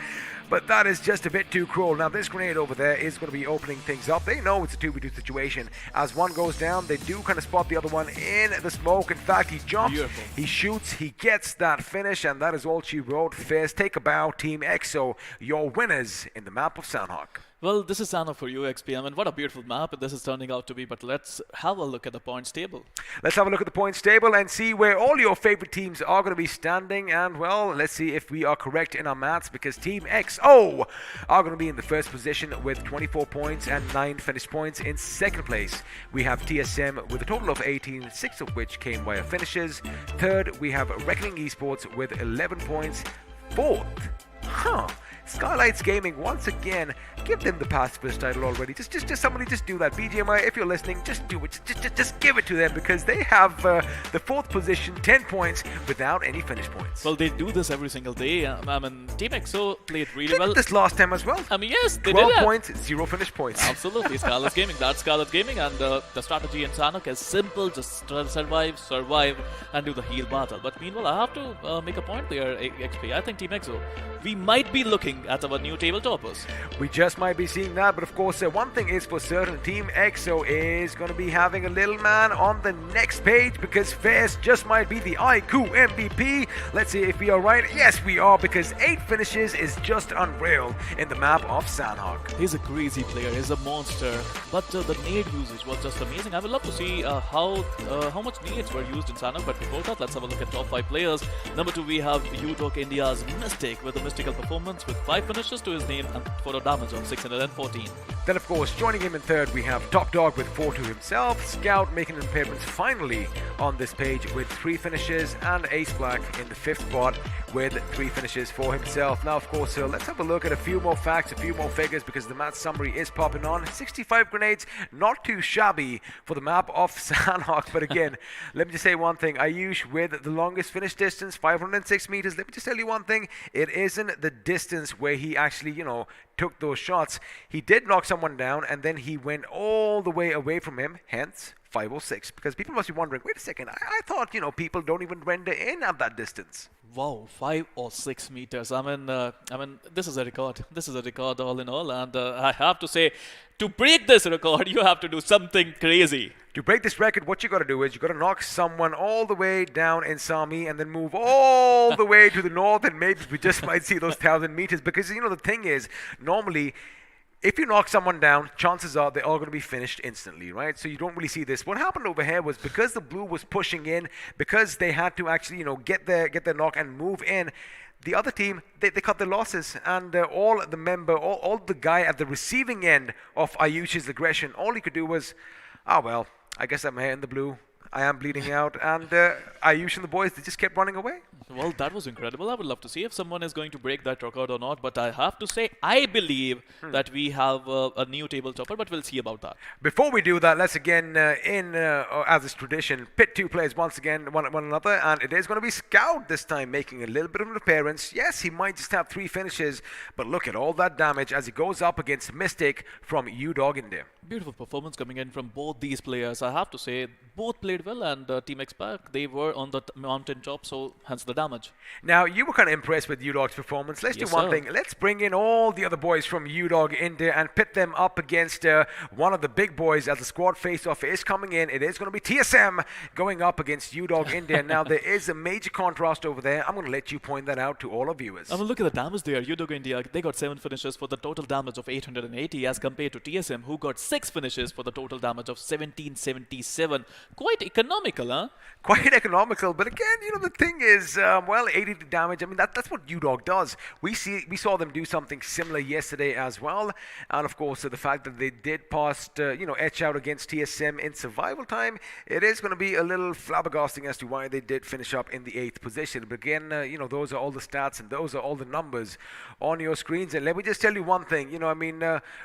But that is just a bit too cruel. Now, this grenade over there is going to be opening things up. They know it's a 2v2 situation. As one goes down, they do kind of spot the other one in the smoke. In fact, he jumps, he shoots, he gets that finish, and that is all she wrote. Fierce, take a bow, Team EXO, your winners in the map of Soundhawk. Well, this is Sana for you, XP. I mean, what a beautiful map this is turning out to be, but let's have a look at the points table. Let's have a look at the points table and see where all your favorite teams are going to be standing. And, well, let's see if we are correct in our maths, because Team EXO are going to be in the first position with 24 points and 9 finished points. In second place, we have TSM with a total of 18, 6 of which came via finishes. Third, we have Reckoning Esports with 11 points. Fourth, Skylights Gaming, once again, give them the past first title already. Just somebody just do that. BGMI, if you're listening, just do it. Just give it to them, because they have the 4th position, 10 points, without any finish points. Well, they do this every single day. I mean, Team EXO played really well. This last time as well. I mean, yes, they 12 did. 12 points, 0 finish points. Absolutely, Scarlet Gaming. That's Scarlet Gaming, and the strategy in Sanok is simple: just survive, and do the heal battle. But meanwhile, I have to make a point there, XP. I think Team EXO, we might be looking looking at our new table toppers. We just might be seeing that, but of course, one thing is for certain, Team EXO is going to be having a little man on the next page because Fairs just might be the iQOO MVP. Let's see if we are right. Yes, we are, because 8 finishes is just unreal in the map of Sanhok. He's a crazy player, he's a monster, but the nade usage was just amazing. I would love to see how much nades were used in Sanhok, but before that, let's have a look at top 5 players. Number 2, we have iQOO India's Mystic with a mystical performance with 5 finishes to his name and for a damage of 614. Then, of course, joining him in third, we have Top Dog with 4 to himself, Scout making an appearance finally on this page with 3 finishes, and Ace Black in the 5th spot with 3 finishes for himself. Now, of course, let's have a look at a few more facts, a few more figures, because the match summary is popping on. 65 grenades, not too shabby for the map of Sanhok, but again, let me just say one thing. Ayush with the longest finish distance, 506 meters. Let me just tell you one thing. It isn't the distance where he actually, took those shots. He did knock someone down, and then he went all the way away from him, hence 506. Because people must be wondering, wait a second, I thought, people don't even render in at that distance. Wow, 5 or 6 meters. I mean, this is a record. This is a record all in all, and I have to say, to break this record, you have to do something crazy. To break this record, what you got to do is you got to knock someone all the way down in Sami and then move all the way to the north, and maybe we just might see those 1,000 meters. Because the thing is, normally, if you knock someone down, chances are they're all going to be finished instantly, right? So you don't really see this. What happened over here was because the blue was pushing in, because they had to actually, get their knock and move in, the other team, they cut their losses, and all the guy at the receiving end of Ayush's aggression, all he could do was, well, I guess I'm here in the blue. I am bleeding out, and Ayush and the boys, they just kept running away. Well, that was incredible. I would love to see if someone is going to break that record or not, but I have to say, I believe that we have a new table topper, but we'll see about that. Before we do that, let's again, as is tradition, pit 2 players once again, one another, and it is going to be Scout this time, making a little bit of an appearance. Yes, he might just have 3 finishes, but look at all that damage as he goes up against Mystic from iQOO India. Beautiful performance coming in from both these players. I have to say, both played well, and Team X-Pac, they were on the mountain top, so hence the damage. Now, you were kind of impressed with iQOO's performance. Let's do one thing. Let's bring in all the other boys from iQOO India and pit them up against one of the big boys as the squad face-off is coming in. It is going to be TSM going up against iQOO India. Now, there is a major contrast over there. I'm going to let you point that out to all our viewers. I mean, look at the damage there. iQOO India, they got 7 finishes for the total damage of 880 as compared to TSM, who got 6 finishes for the total damage of 1777. Quite economical, huh? Quite economical, but again, the thing is, 80 damage. I mean, that's what iQOO does. We saw them do something similar yesterday as well, and of course, the fact that they did pass, etch out against TSM in survival time, it is going to be a little flabbergasting as to why they did finish up in the 8th position. But again, those are all the stats and those are all the numbers on your screens. And let me just tell you one thing.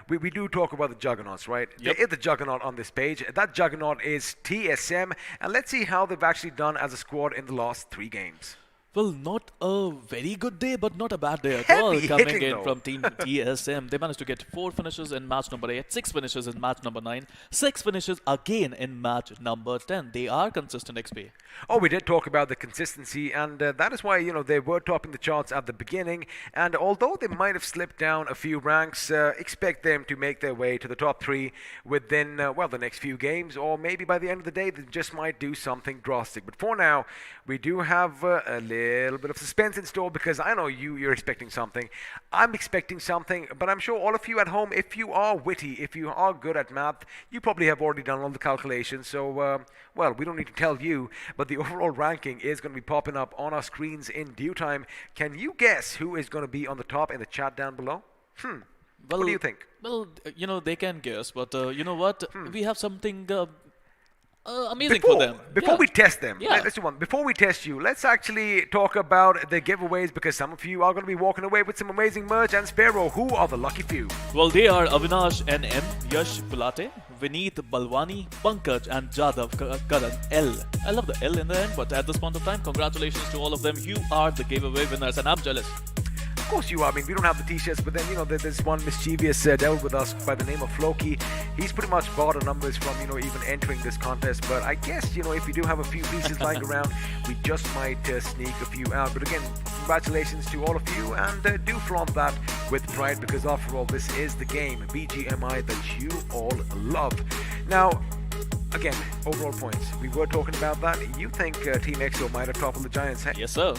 We do talk about the juggernauts, right? Yep. There is the juggernaut on this page. That juggernaut is TSM, and let's see how they've actually done as a squad in the last 3 games. Well, not a very good day, but not a bad day at Heavy all. Coming hitting, in though. from Team TSM, they managed to get 4 finishes in match number 8, 6 finishes in match number 9, 6 finishes again in match number 10. They are consistent XP. Oh, we did talk about the consistency, and that is why, they were topping the charts at the beginning. And although they might have slipped down a few ranks, expect them to make their way to the top 3 within, the next few games, or maybe by the end of the day, they just might do something drastic. But for now, we do have a little bit of suspense in store, because I know you're expecting something. I'm expecting something, but I'm sure all of you at home, if you are witty, if you are good at math, you probably have already done all the calculations. So, we don't need to tell you, but the overall ranking is going to be popping up on our screens in due time. Can you guess who is going to be on the top in the chat down below? What do you think? Well, they can guess, but you know what? We have something amazing for them. Before we test them, Yeah. let's do one. Before we test you, let's actually talk about the giveaways, because some of you are going to be walking away with some amazing merch. And Sparrow, who are the lucky few? Well, they are Avinash NM, Yash Pulate, Vineet Balwani, Pankaj, and Jadav Karan L. I love the L in the end, but at this point of time, congratulations to all of them. You are the giveaway winners, and I'm jealous. course you are. I mean, we don't have the t-shirts, but then, you know, there's one mischievous devil with us by the name of Floki. He's pretty much bought our numbers from, you know, even entering this contest. But I guess, you know, if we do have a few pieces lying around, we just might sneak a few out. But again, congratulations to all of you, and do flaunt that with pride, because after all, this is the game, BGMI, that you all love. Now, again, overall points. We were talking about that. You think Team EXO might have toppled the Giants, hey? Yes, sir.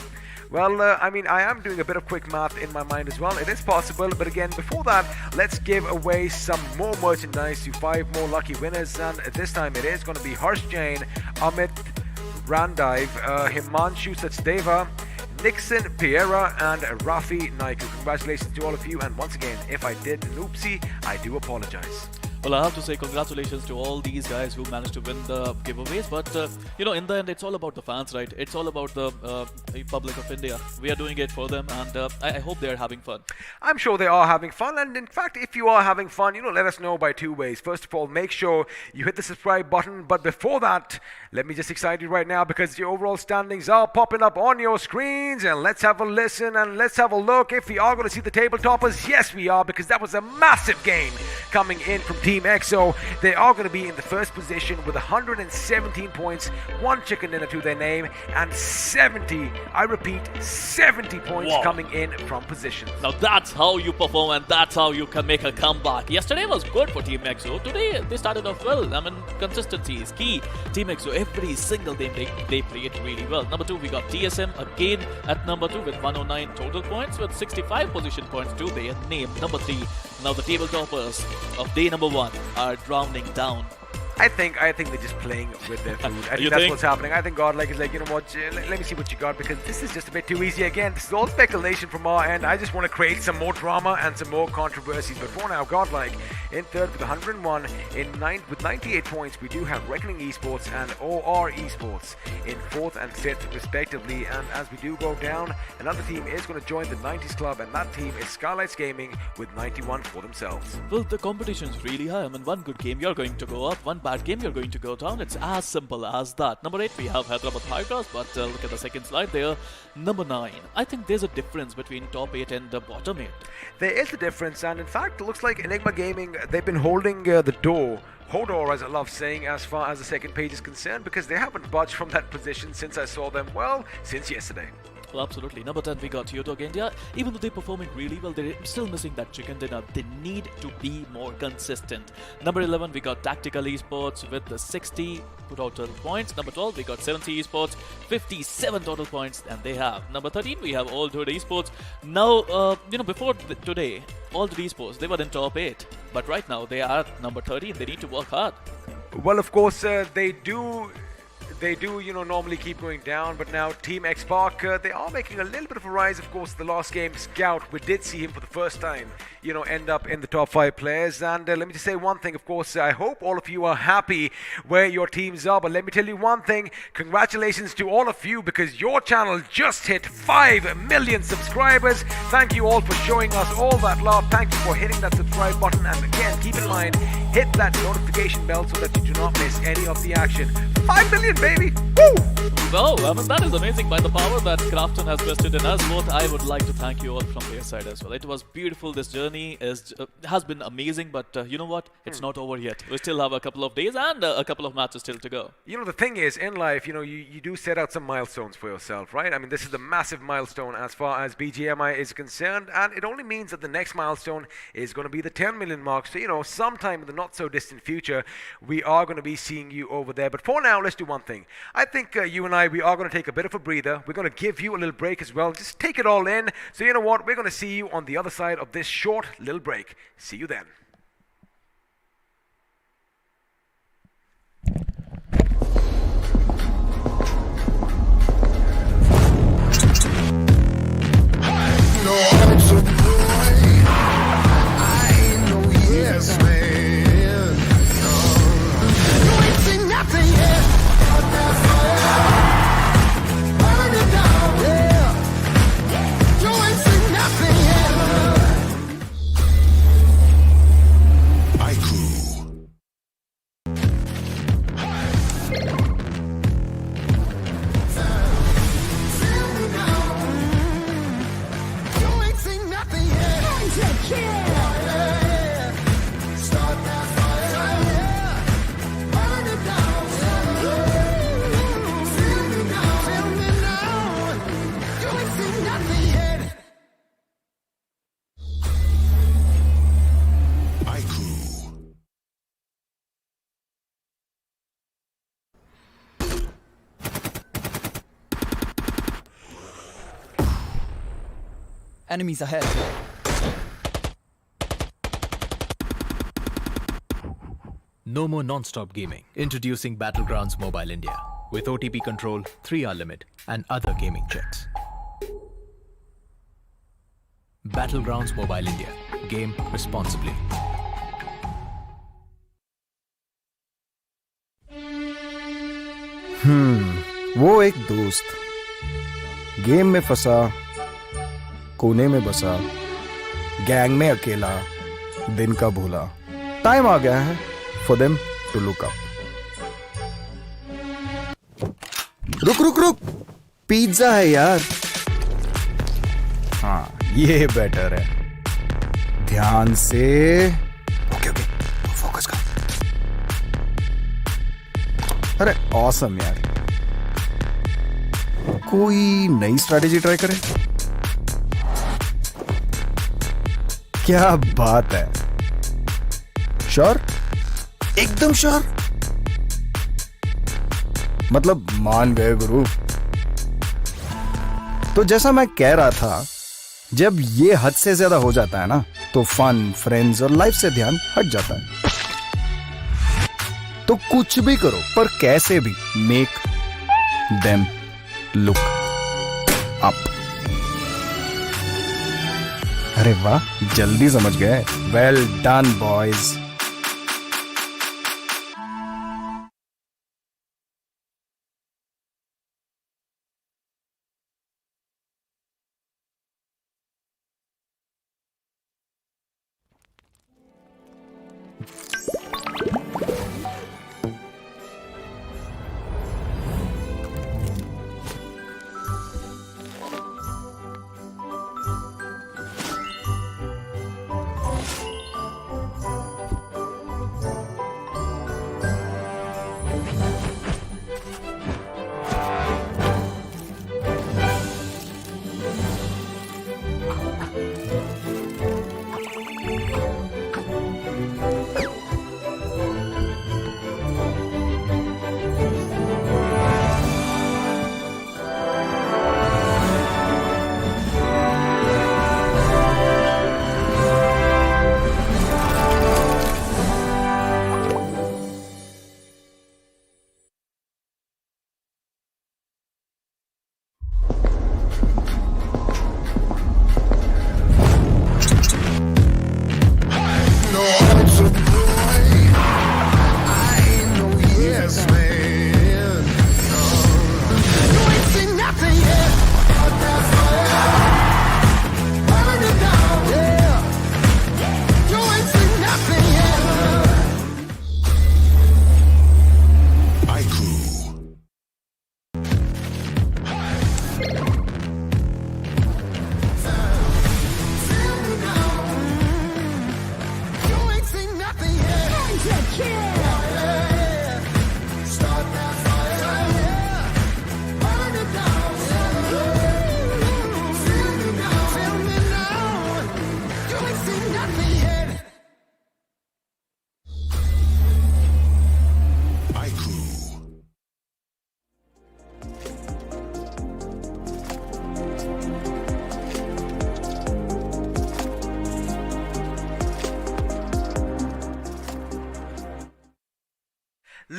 Well, I mean, I am doing a bit of quick math in my mind as well. It is possible, but again, before that, let's give away some more merchandise to 5 more lucky winners. And this time it is going to be Harsh Jain, Amit Randive, Himanshu Sachdeva, Nixon Piera, and Rafi Naiku. Congratulations to all of you, and once again, if I did an oopsie, I do apologize. Well, I have to say congratulations to all these guys who managed to win the giveaways. But, you know, in the end, it's all about the fans, right? It's all about the public of India. We are doing it for them, and I hope they're having fun. I'm sure they are having fun, and in fact, if you are having fun, you know, let us know by 2 ways. First of all, make sure you hit the subscribe button. But before that, let me just excite you right now, because the overall standings are popping up on your screens. And let's have a listen and let's have a look if we are going to see the table toppers. Yes, we are, because that was a massive game coming in from Team EXO. They are going to be in the first position with 117 points, 1 chicken dinner to their name, and 70, I repeat, 70 points coming in from positions. Now that's how you perform, and that's how you can make a comeback. Yesterday was good for Team EXO. Today they started off well. I mean, consistency is key. Team EXO, every single game they play it really well. Number 2, we got TSM again at number 2 with 109 total points, with 65 position points to their name. Number 3, now the table toppers of day number 1 are drowning down. I think they're just playing with their food. I think that's what's happening. I think Godlike is like, you know what, let me see what you got, because this is just a bit too easy. Again, this is all speculation from our end. I just want to create some more drama and some more controversies. But for now, Godlike in third with 101. With 98 points, we do have Reckoning Esports and OR Esports in 4th and 5th respectively. And as we do go down, another team is going to join the 90s club, and that team is Skylights Gaming with 91 for themselves. Well, the competition is really high. I mean, one good game, you're going to go up. One bad game, you're going to go down. It's as simple as that. Number 8, we have Hyderabad Tigers, but look at the second slide there. Number 9, I think there's a difference between top 8 and the bottom 8. There is a difference, and in fact, it looks like Enigma Gaming, they've been holding the door, Hodor, as I love saying, as far as the second page is concerned, because they haven't budged from that position since I saw them, well, since yesterday. Well, absolutely. Number 10, we got Yodog India. Even though they're performing really well, they're still missing that chicken dinner. They need to be more consistent. Number 11, we got Tactical Esports with the 60 total points. Number 12, we got 70 Esports, 57 total points, and they have. Number 13, we have All Hood Esports. Now, you know, before today, All Hood Esports, they were in top 8. But right now, they are at number 13. They need to work hard. Well, of course, they do, you know, normally keep going down, but now Team X-Park, they are making a little bit of a rise. Of course, the last game, Scout, we did see him for the first time, you know, end up in the top 5 players. And let me just say one thing, of course, I hope all of you are happy where your teams are, but let me tell you one thing, congratulations to all of you, because your channel just hit 5 million subscribers. Thank you all for showing us all that love. Thank you for hitting that subscribe button, and again, keep in mind, hit that notification bell so that you do not miss any of the action. 5 million, baby! Woo! Well, I mean, that is amazing. By the power that Crafton has vested in us both, I would like to thank you all from their side as well. It was beautiful. This journey has been amazing, but you know what? It's not over yet. We still have a couple of days and a couple of matches still to go. You know, the thing is, in life, you know, you do set out some milestones for yourself, right? I mean, this is the massive milestone as far as BGMI is concerned, and it only means that the next milestone is going to be the 10 million mark. So, you know, sometime in the not-so-distant future, we are going to be seeing you over there. But for now, let's do one thing. I think you and I, we are going to take a bit of a breather. We're going to give you a little break as well. Just take it all in. So you know what? We're going to see you on the other side of this short little break. See you then. Enemies ahead. No more non-stop gaming. Introducing Battlegrounds Mobile India with OTP control, 3-hour limit, and other gaming checks. Battlegrounds Mobile India. Game responsibly. वो एक दोस्त game में फंसा, कोने में बसा, gang में अकेला, दिन का भूला. टाइम आ गया है for them to look up. रुक रुक रुक, पिज्जा है यार. हाँ, ये बेटर है. ध्यान से. ओके ओके, फोकस कर. अरे ऑसम यार. कोई नई स्ट्रैटेजी ट्राई करें. क्या बात है. श्योर, एकदम श्योर. मतलब मान गए गुरु. तो जैसा मैं कह रहा था, जब ये हद से ज्यादा हो जाता है ना, तो फन, फ्रेंड्स और लाइफ से ध्यान हट जाता है. तो कुछ भी करो, पर कैसे भी मेक देम लुक अप. अरे वाह, जल्दी समझ गए. Well done boys.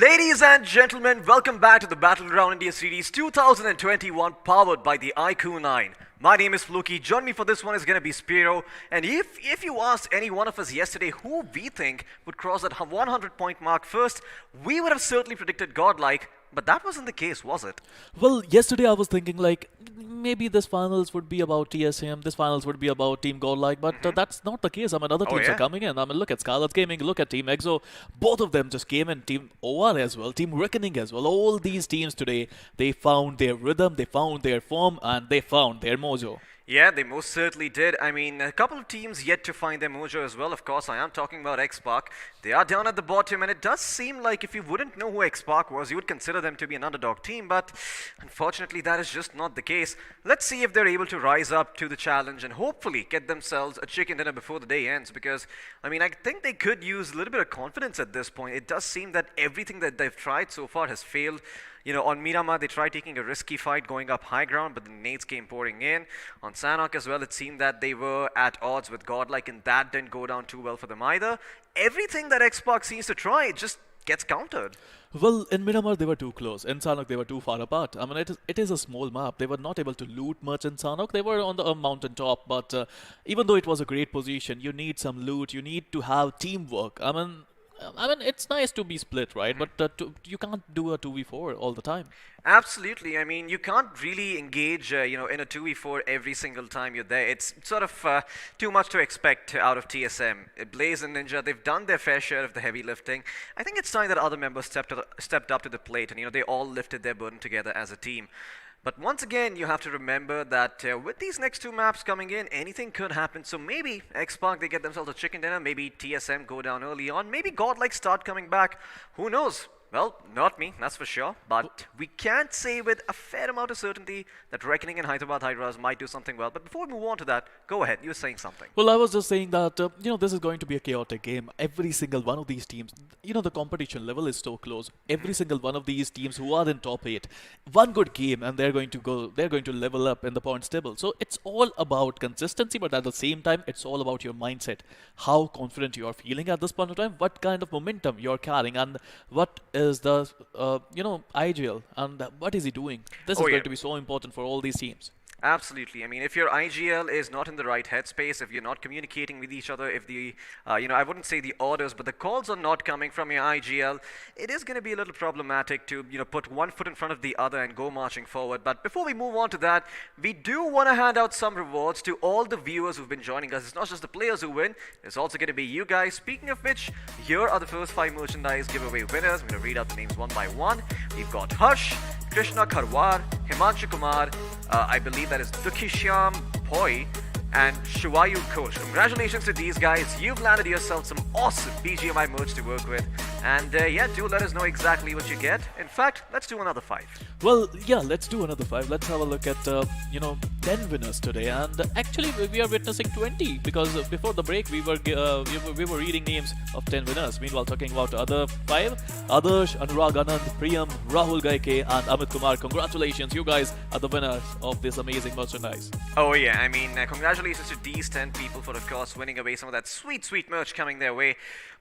Ladies and gentlemen, welcome back to the Battleground India Series 2021, powered by the iQOO 9. My name is Fluky. Join me for this one is going to be Spiro. And if you asked any one of us yesterday who we think would cross that 100-point mark first, we would have certainly predicted Godlike. But that wasn't the case, was it? Well, yesterday I was thinking like maybe this finals would be about TSM, this finals would be about Team Godlike, but that's not the case. I mean, other teams are coming in. I mean, look at Scarlet's Gaming, look at Team EXO. Both of them just came in. Team OR as well, Team Reckoning as well. All these teams today, they found their rhythm, they found their form, and they found their mojo. Yeah, they most certainly did. I mean, a couple of teams yet to find their mojo as well. Of course, I am talking about X-Pac. They are down at the bottom, and it does seem like if you wouldn't know who X-Pac was, you would consider them to be an underdog team, but unfortunately, that is just not the case. Let's see if they're able to rise up to the challenge and hopefully get themselves a chicken dinner before the day ends, because, I mean, I think they could use a little bit of confidence at this point. It does seem that everything that they've tried so far has failed. You know, on Miramar, they tried taking a risky fight going up high ground, but the nades came pouring in. On Sanhok as well, it seemed that they were at odds with Godlike, and that didn't go down too well for them either. Everything that X-Pac seems to try, it just gets countered. Well, in Miramar they were too close. In Sanhok they were too far apart. I mean, it is a small map. They were not able to loot much in Sanhok. They were on the mountain top, but even though it was a great position, you need some loot. You need to have teamwork. I mean, it's nice to be split, right? But you can't do a 2v4 all the time. Absolutely. I mean, you can't really engage, you know, in a 2v4 every single time you're there. It's sort of too much to expect out of TSM. Blaze and Ninja, they've done their fair share of the heavy lifting. I think it's time that other members stepped up to the plate, and, you know, they all lifted their burden together as a team. But once again, you have to remember that with these next two maps coming in, anything could happen. So maybe X-Pac, they get themselves a chicken dinner. Maybe TSM go down early on. Maybe Godlike start coming back. Who knows? Well, not me, that's for sure. But we can't say with a fair amount of certainty that Reckoning and Hyderabad Hydras might do something well. But before we move on to that, go ahead. You were saying something. Well, I was just saying that, you know, this is going to be a chaotic game. Every single one of these teams, you know, the competition level is so close. Every single one of these teams who are in top 8, one good game and they're going to level up in the points table. So it's all about consistency, but at the same time, it's all about your mindset. How confident you are feeling at this point of time, what kind of momentum you're carrying, and what is the, you know, IGL, and what is he doing? This is going to be so important for all these teams. Absolutely. I mean, if your IGL is not in the right headspace, if you're not communicating with each other, if the, you know, I wouldn't say the orders, but the calls are not coming from your IGL, it is going to be a little problematic to, you know, put one foot in front of the other and go marching forward. But before we move on to that, we do want to hand out some rewards to all the viewers who've been joining us. It's not just the players who win, it's also going to be you guys. Speaking of which, here are the first 5 merchandise giveaway winners. I'm going to read out the names one by one. We've got Harsh, Krishna Kharwar, Himanshu Kumar, I believe that is Dukhishyam Poi, and Shivayu Coach. Congratulations to these guys. You've landed yourself some awesome BGMI merch to work with. And yeah, do let us know exactly what you get. In fact, let's do another 5. Well, yeah, let's do another 5. Let's have a look at, you know, 10 winners today. And actually, we are witnessing 20, because before the break, we were reading names of 10 winners. Meanwhile, talking about other 5, Adarsh, Anurag Anand, Priyam, Rahul Gaike, and Amit Kumar. Congratulations, you guys are the winners of this amazing merchandise. Oh yeah, I mean, congratulations to these 10 people for, of course, winning away some of that sweet, sweet merch coming their way.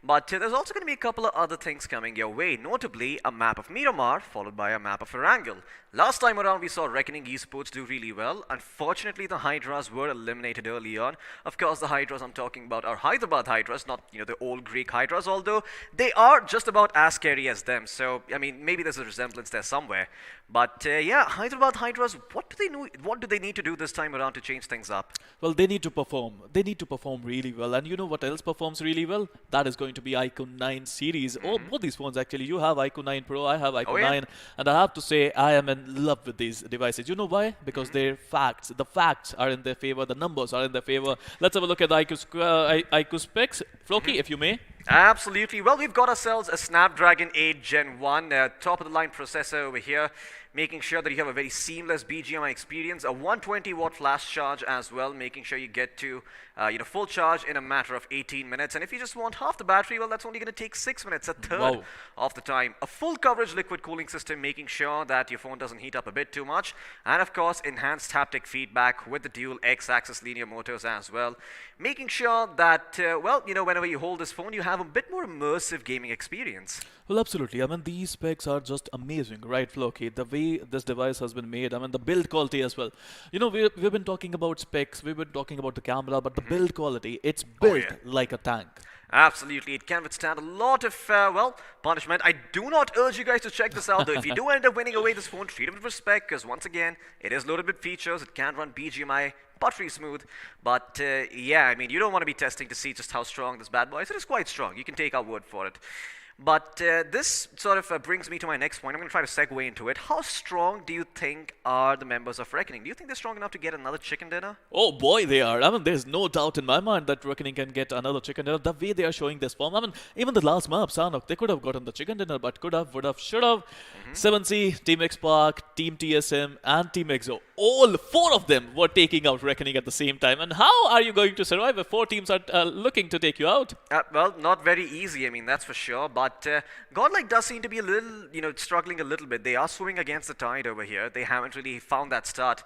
But there's also going to be a couple of other things coming your way, notably a map of Miramar, followed by a map of Erangel. Last time around, we saw Reckoning Esports do really well. Unfortunately, the Hydras were eliminated early on. Of course, the Hydras I'm talking about are Hyderabad Hydras, not, you know, the old Greek Hydras, although they are just about as scary as them. So, I mean, maybe there's a resemblance there somewhere. But yeah, Hyderabad Hydras, what do they need to do this time around to change things up? Well, they need to perform. They need to perform really well. And you know what else performs really well? That is going to be iQOO 9 series. Oh, both these phones actually. You have iQOO 9 Pro, I have iQOO 9. And I have to say, I am in love with these devices. You know why? Because they're facts. The facts are in their favor. The numbers are in their favor. Let's have a look at the iQOO specs. Floki, if you may. Absolutely. Well, we've got ourselves a Snapdragon 8 Gen 1, top-of-the-line processor over here, making sure that you have a very seamless BGMI experience, a 120-watt flash charge as well, making sure you get to you know, full charge in a matter of 18 minutes. And if you just want half the battery, well, that's only going to take 6 minutes, a third of the time. A full coverage liquid cooling system, making sure that your phone doesn't heat up a bit too much. And of course, enhanced haptic feedback with the dual X-axis linear motors as well, making sure that, well, you know, whenever you hold this phone, you have a bit more immersive gaming experience. Well, absolutely. I mean, these specs are just amazing, right, Floki? The way this device has been made, I mean, the build quality as well. You know, we've been talking about specs, we've been talking about the camera, but the build quality, it's built like a tank. Absolutely, it can withstand a lot of, well, punishment. I do not urge you guys to check this out, though. If you do end up winning away this phone, treat it with respect, because once again, it is loaded with features. It can run BGMI buttery smooth. But yeah, I mean, you don't want to be testing to see just how strong this bad boy is. It is quite strong. You can take our word for it. But this sort of brings me to my next point. I'm going to try to segue into it. How strong do you think are the members of Reckoning? Do you think they're strong enough to get another chicken dinner? Oh boy, they are. I mean, there's no doubt in my mind that Reckoning can get another chicken dinner. The way they are showing this form, I mean, even the last map, Sanok, they could have gotten the chicken dinner, but could have, would have, should have. 7C, Team X Park, Team TSM, and Team EXO, all four of them were taking out Reckoning at the same time. And how are you going to survive if four teams are looking to take you out? Well, not very easy, I mean, that's for sure. But Godlike does seem to be a little, struggling a little bit. They are swimming against the tide over here. They haven't really found that start.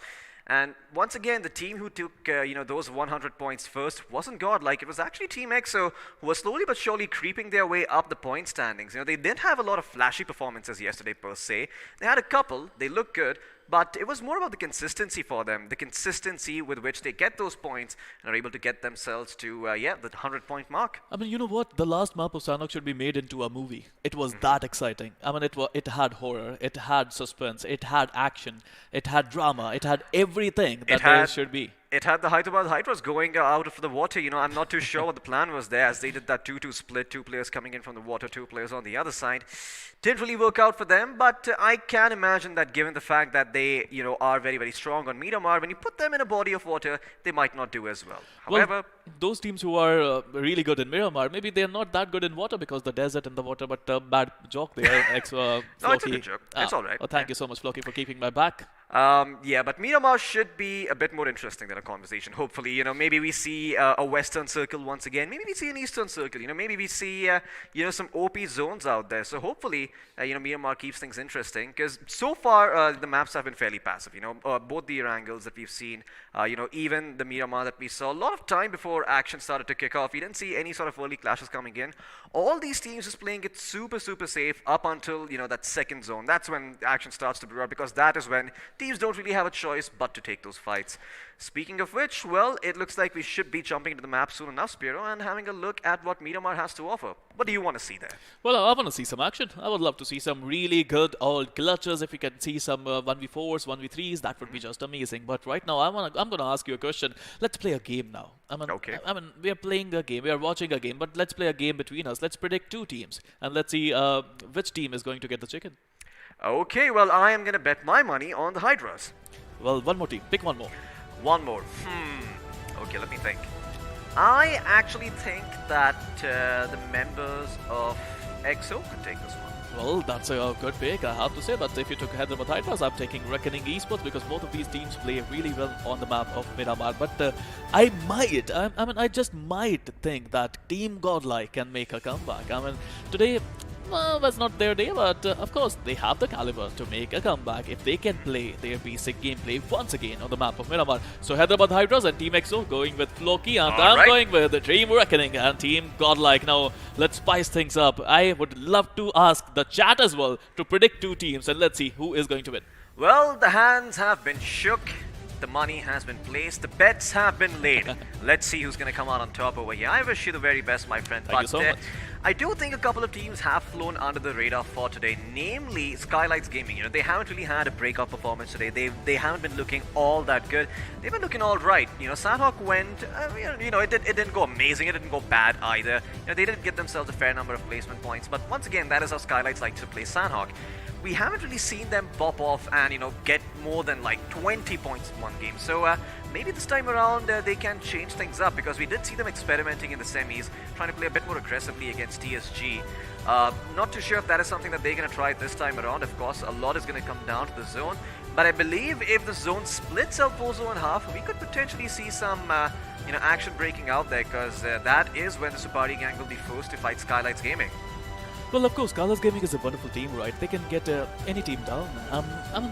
And once again, the team who took, those 100 points first wasn't Godlike. It was actually Team EXO who was slowly but surely creeping their way up the point standings. They didn't have a lot of flashy performances yesterday per se. They had a couple. They looked good. But it was more about the consistency for them, the consistency with which they get those points and are able to get themselves to, the 100-point mark. I mean, you know what? The last map of Sanok should be made into a movie. It was that exciting. I mean, it had horror, it had suspense, it had action, it had drama, it had everything that there should be. It had the Hyderabad Hydras going out of the water. I'm not too sure what the plan was there, as they did that 2-2 split, 2 players coming in from the water, 2 players on the other side. Didn't really work out for them, but I can imagine that given the fact that they, are very, very strong on Miramar, when you put them in a body of water, they might not do as well. However, those teams who are really good in Miramar, maybe they're not that good in water because the desert and the water, but bad joke there, no, it's a good joke. It's all right. Oh, thank you so much, Floki, for keeping my back. But Miramar should be a bit more interesting than a conversation. Hopefully, maybe we see a Western Circle once again. Maybe we see an Eastern Circle. Maybe we see, some OP zones out there. So hopefully, Miramar keeps things interesting, because so far the maps have been fairly passive. Both the Erangels that we've seen, even the Miramar that we saw a lot of time before action started to kick off. We didn't see any sort of early clashes coming in. All these teams is playing it super, super safe up until that second zone. That's when action starts to brew up, because that is when teams don't really have a choice but to take those fights. Speaking of which, well, it looks like we should be jumping into the map soon enough, Spiro, and having a look at what Miramar has to offer. What do you want to see there? Well, I want to see some action. I would love to see some really good old clutches. If we can see some 1v4s, 1v3s, that would be just amazing. But right now, I'm going to ask you a question. Let's play a game now. Okay. We are playing a game. We are watching a game. But let's play a game between us. Let's predict 2 teams. And let's see which team is going to get the chicken. Okay, well, I am going to bet my money on the Hydras. Well, one more team. Pick one more. One more. Okay, let me think. I actually think that the members of EXO can take this one. Well, that's a good pick. I have to say that if you took Hyderabad Hydras, I'm taking Reckoning Esports, because both of these teams play really well on the map of Miramar. But I just might think that Team Godlike can make a comeback. Today, well, that's not their day, but of course, they have the caliber to make a comeback if they can play their basic gameplay once again on the map of Miramar. So Hyderabad Hydras and Team EXO going with Floki, and I'm going with the Dream Reckoning and Team Godlike. Now, let's spice things up. I would love to ask the chat as well to predict 2 teams, and let's see who is going to win. Well, the hands have been shook. The money has been placed. The bets have been laid. Let's see who's going to come out on top over here. I wish you the very best, my friend. Thank you so much. I do think a couple of teams have flown under the radar for today, namely Skylights Gaming. They haven't really had a breakout performance today. They haven't been looking all that good. They've been looking all right. Sandhawk went, it didn't go amazing. It didn't go bad either. They did get themselves a fair number of placement points. But once again, that is how Skylights like to play Sandhawk. We haven't really seen them pop off and, get more than like 20 points in one game. So maybe this time around they can change things up, because we did see them experimenting in the semis, trying to play a bit more aggressively against TSG. Not too sure if that is something that they're going to try this time around. Of course, a lot is going to come down to the zone. But I believe if the zone splits Alpozo in half, we could potentially see some action breaking out there, because that is when the Supari gang will be forced to fight Skylights Gaming. Well, of course, Skylights Gaming is a wonderful team, right? They can get any team down.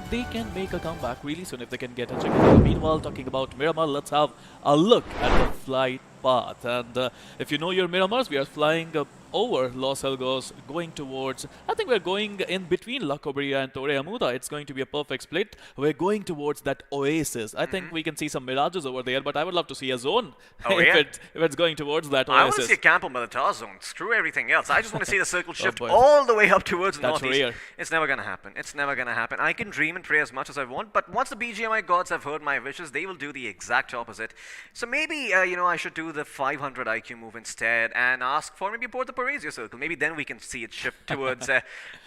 They can make a comeback really soon if they can get a chicken. Meanwhile, talking about Miramar, let's have a look at the flight path. And if you know your Miramars, we are flying over Los Elgos, going towards, I think we're going in between La Cobria and Torre Amuda. It's going to be a perfect split. We're going towards that oasis. I think we can see some mirages over there, but I would love to see a zone if it's going towards that oasis. I want to see a Campo Militar zone. Screw everything else. I just want to see the circle shift all the way up towards the northeast. Rare. It's never going to happen. It's never going to happen. I can dream and pray as much as I want, but once the BGMI gods have heard my wishes, they will do the exact opposite. So maybe, I should do the 500 IQ move instead and ask for maybe both the Paraiso circle. Maybe then we can see it shift towards the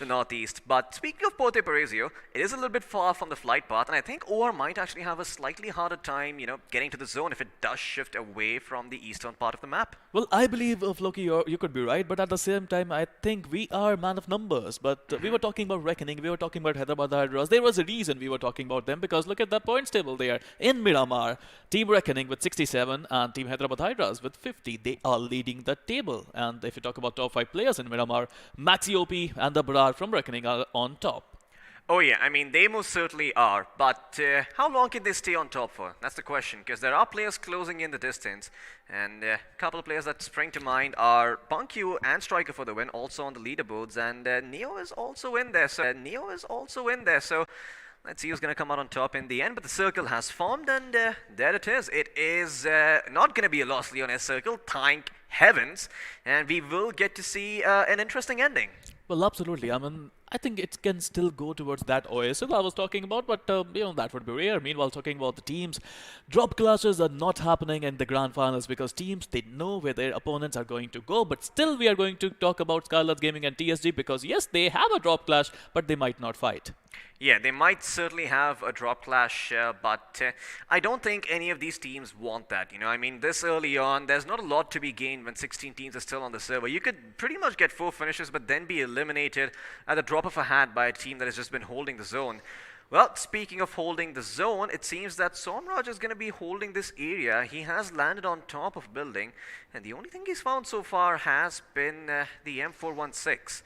northeast. But speaking of Porte Paraiso, it is a little bit far from the flight path, and I think OR might actually have a slightly harder time, getting to the zone if it does shift away from the eastern part of the map. Well, I believe, Floki, you could be right, but at the same time, I think we are man of numbers. But we were talking about Reckoning, we were talking about Hyderabad Hydras. There was a reason we were talking about them, because look at the points table there. In Miramar, Team Reckoning with 67 and Team Hyderabad Hydras with 50. They are leading the table. And if you talk about top 5 players in Miramar, Maxi OP and the Brar from Reckoning are on top. Oh yeah, I mean, they most certainly are, but how long can they stay on top for? That's the question, because there are players closing in the distance, and a couple of players that spring to mind are Punkyu and Striker for the win, also on the leaderboards, and Neo is also in there, so let's see who's going to come out on top in the end, but the circle has formed, and there it is. It is not going to be a Lost Leones circle, thank heavens, and we will get to see an interesting ending. Well, absolutely. I mean, I think it can still go towards that OSL I was talking about, but that would be rare. Meanwhile, talking about the teams, drop clashes are not happening in the grand finals because teams, they know where their opponents are going to go, but still we are going to talk about Skylarks Gaming and TSG because yes, they have a drop clash, but they might not fight. Yeah, they might certainly have a drop clash, but I don't think any of these teams want that. I mean, this early on, there's not a lot to be gained when 16 teams are still on the server. You could pretty much get 4 finishes, but then be eliminated at the drop of a hat by a team that has just been holding the zone. Well, speaking of holding the zone, it seems that Somraj is going to be holding this area. He has landed on top of building, and the only thing he's found so far has been the M416.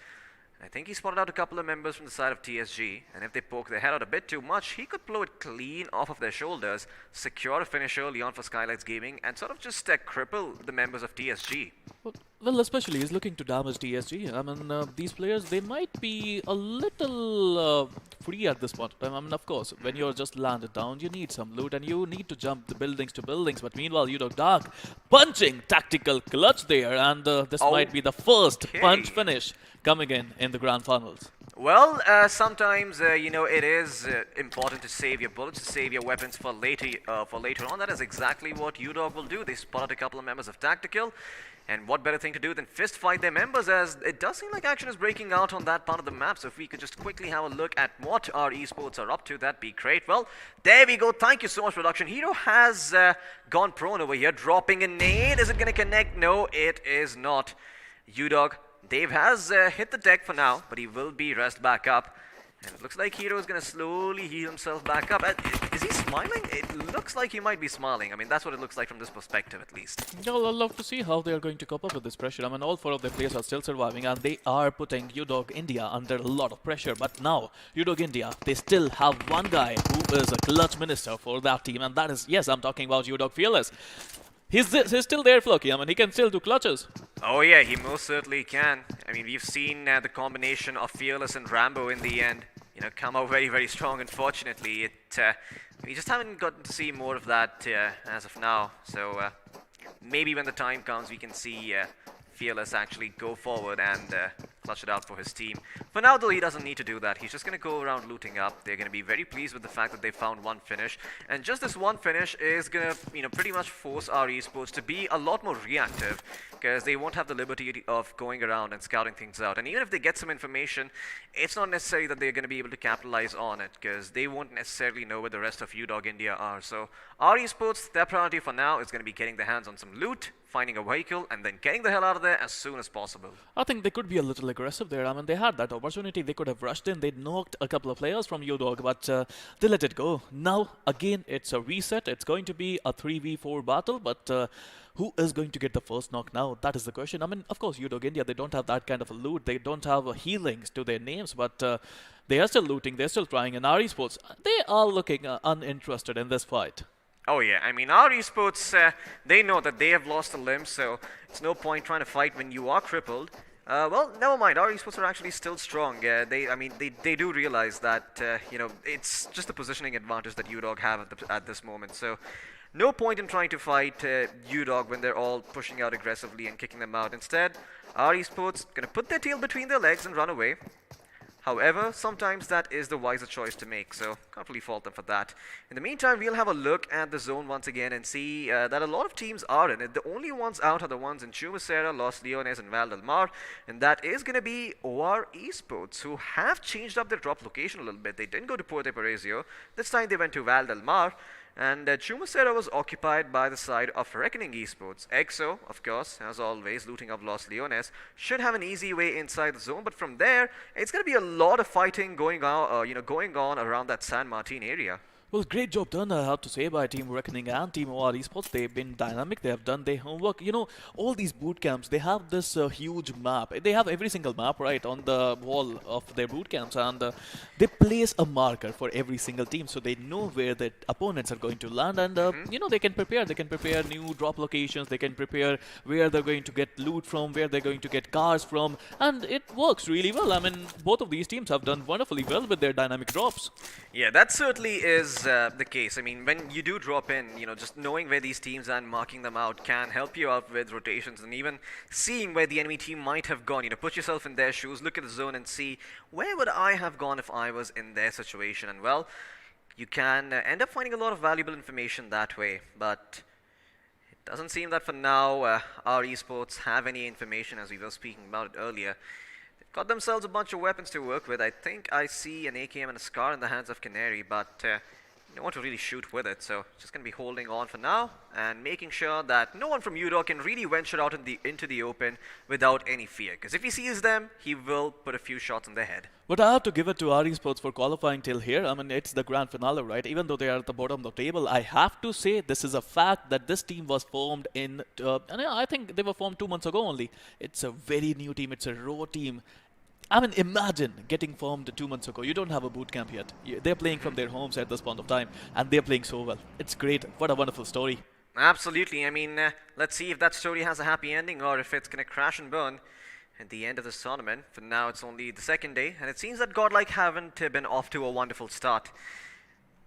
I think he spotted out a couple of members from the side of TSG, and if they poke their head out a bit too much, he could blow it clean off of their shoulders, secure a finish early on for Skylarks Gaming, and sort of just cripple the members of TSG. Well, especially he's looking to damage TSG. I mean, these players, they might be a little free at this point. I mean, of course, when you're just landed down, you need some loot and you need to jump the buildings to buildings. But meanwhile, Dark punching tactical clutch there, and this might be the first punch finish coming in the grand finals. Well, sometimes it is important to save your bullets, to save your weapons for later on. That is exactly what UDOG will do. They spotted a couple of members of Tactical, and what better thing to do than fist fight their members, as it does seem like action is breaking out on that part of the map. So if we could just quickly have a look at what our esports are up to, that'd be great. Well, there we go. Thank you so much, production. Hero has gone prone over here, dropping a nade. Is it going to connect? No, it is not. UDOG, Dave has hit the deck for now, but he will be rest back up. And it looks like Hero is going to slowly heal himself back up. Is he smiling? It looks like he might be smiling. I mean, that's what it looks like from this perspective, at least. Well, I'd love to see how they are going to cope up with this pressure. I mean, all 4 of their players are still surviving, and they are putting UDOG India under a lot of pressure. But now, UDOG India, they still have one guy who is a clutch minister for that team, and that is, yes, I'm talking about UDOG Fearless. He's still there, Floki. I mean, he can still do clutches. Oh yeah, he most certainly can. I mean, we've seen the combination of Fearless and Rambo in the end, come out very, very strong. Unfortunately, we just haven't gotten to see more of that as of now. So maybe when the time comes, we can see Fearless actually go forward and clutch it out for his team. For now, though, he doesn't need to do that. He's just going to go around looting up. They're going to be very pleased with the fact that they found one finish. And just this one finish is going to, pretty much force our esports to be a lot more reactive, because they won't have the liberty of going around and scouting things out. And even if they get some information, it's not necessary that they're going to be able to capitalize on it, because they won't necessarily know where the rest of UDOG India are. So our esports, their priority for now is going to be getting their hands on some loot, finding a vehicle, and then getting the hell out of there as soon as possible. I think they could be a little aggressive there. I mean, they had that opportunity. They could have rushed in. They knocked a couple of players from UDOG, but they let it go. Now, again, it's a reset. It's going to be a 3v4 battle, but who is going to get the first knock now? That is the question. I mean, of course, UDOG India, they don't have that kind of a loot. They don't have healings to their names, but they are still looting. They're still trying. And our esports, they are looking uninterested in this fight. Oh yeah, I mean, our esports, they know that they have lost a limb, so it's no point trying to fight when you are crippled. Well, never mind, our esports are actually still strong. They do realize that, it's just the positioning advantage that UDOG have at this moment. So no point in trying to fight UDOG when they're all pushing out aggressively and kicking them out. Instead, our esports going to put their tail between their legs and run away. However, sometimes that is the wiser choice to make, so can't really fault them for that. In the meantime, we'll have a look at the zone once again and see that a lot of teams are in it. The only ones out are the ones in Chumacera, Los Leones and Val del Mar, and that is going to be OR Esports, who have changed up their drop location a little bit. They didn't go to Puerto Paraiso. This time they went to Val del Mar. And Chumacera was occupied by the side of Reckoning Esports. EXO, of course, as always, looting up Los Leones, should have an easy way inside the zone. But from there, it's going to be a lot of fighting going on around that San Martin area. Well, great job done, I have to say, by Team Reckoning and Team OR Esports. They've been dynamic, they have done their homework. You know, all these boot camps, they have this huge map. They have every single map, right, on the wall of their boot camps. And they place a marker for every single team, so they know where the opponents are going to land. And, you know, they can prepare. They can prepare new drop locations. They can prepare where they're going to get loot from, where they're going to get cars from. And it works really well. I mean, both of these teams have done wonderfully well with their dynamic drops. Yeah, that certainly is the case. I mean, when you do drop in, you know, just knowing where these teams are and marking them out can help you out with rotations, and even seeing where the enemy team might have gone. You know, put yourself in their shoes, look at the zone and see, where would I have gone if I was in their situation? And well, you can end up finding a lot of valuable information that way. But it doesn't seem that for now our esports have any information, as we were speaking about it earlier. Got themselves a bunch of weapons to work with. I think I see an AKM and a SCAR in the hands of Canary, but don't want to really shoot with it, so just going to be holding on for now and making sure that no one from UDOG can really venture out into the open without any fear, because if he sees them, he will put a few shots in their head. But I have to give it to RE Sports for qualifying till here. I mean, it's the grand finale, right? Even though they are at the bottom of the table, I have to say this is a fact that this team was formed in, and I think they were formed 2 months ago only. It's a very new team. It's a raw team. I mean, imagine getting formed 2 months ago. You don't have a boot camp yet. They're playing from their homes at this point of time, and they're playing so well. It's great. What a wonderful story. Absolutely. I mean, let's see if that story has a happy ending or if it's going to crash and burn at the end of this tournament. For now, it's only the second day, and it seems that Godlike haven't been off to a wonderful start.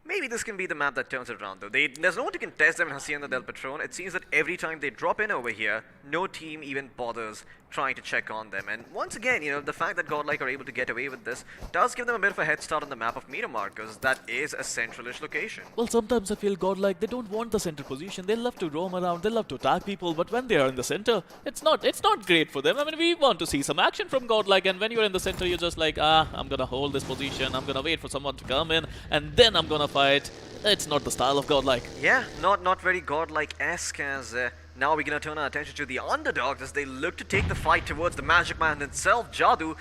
Maybe this can be the map that turns it around, though. There's no one to contest them in Hacienda del Patron. It seems that every time they drop in over here, no team even bothers trying to check on them. And once again, you know, the fact that Godlike are able to get away with this does give them a bit of a head start on the map of Miramar, because that is a centralish location. Well, sometimes I feel Godlike, they don't want the center position. They love to roam around, they love to attack people, but when they are in the center, it's not great for them. I mean, we want to see some action from Godlike, and when you're in the center, you're just like, I'm gonna hold this position, I'm gonna wait for someone to come in, and then I'm gonna fight. It's not the style of Godlike. Yeah, not very Godlike-esque, as now we're going to turn our attention to the underdogs as they look to take the fight towards the Magic Man himself, Jadu.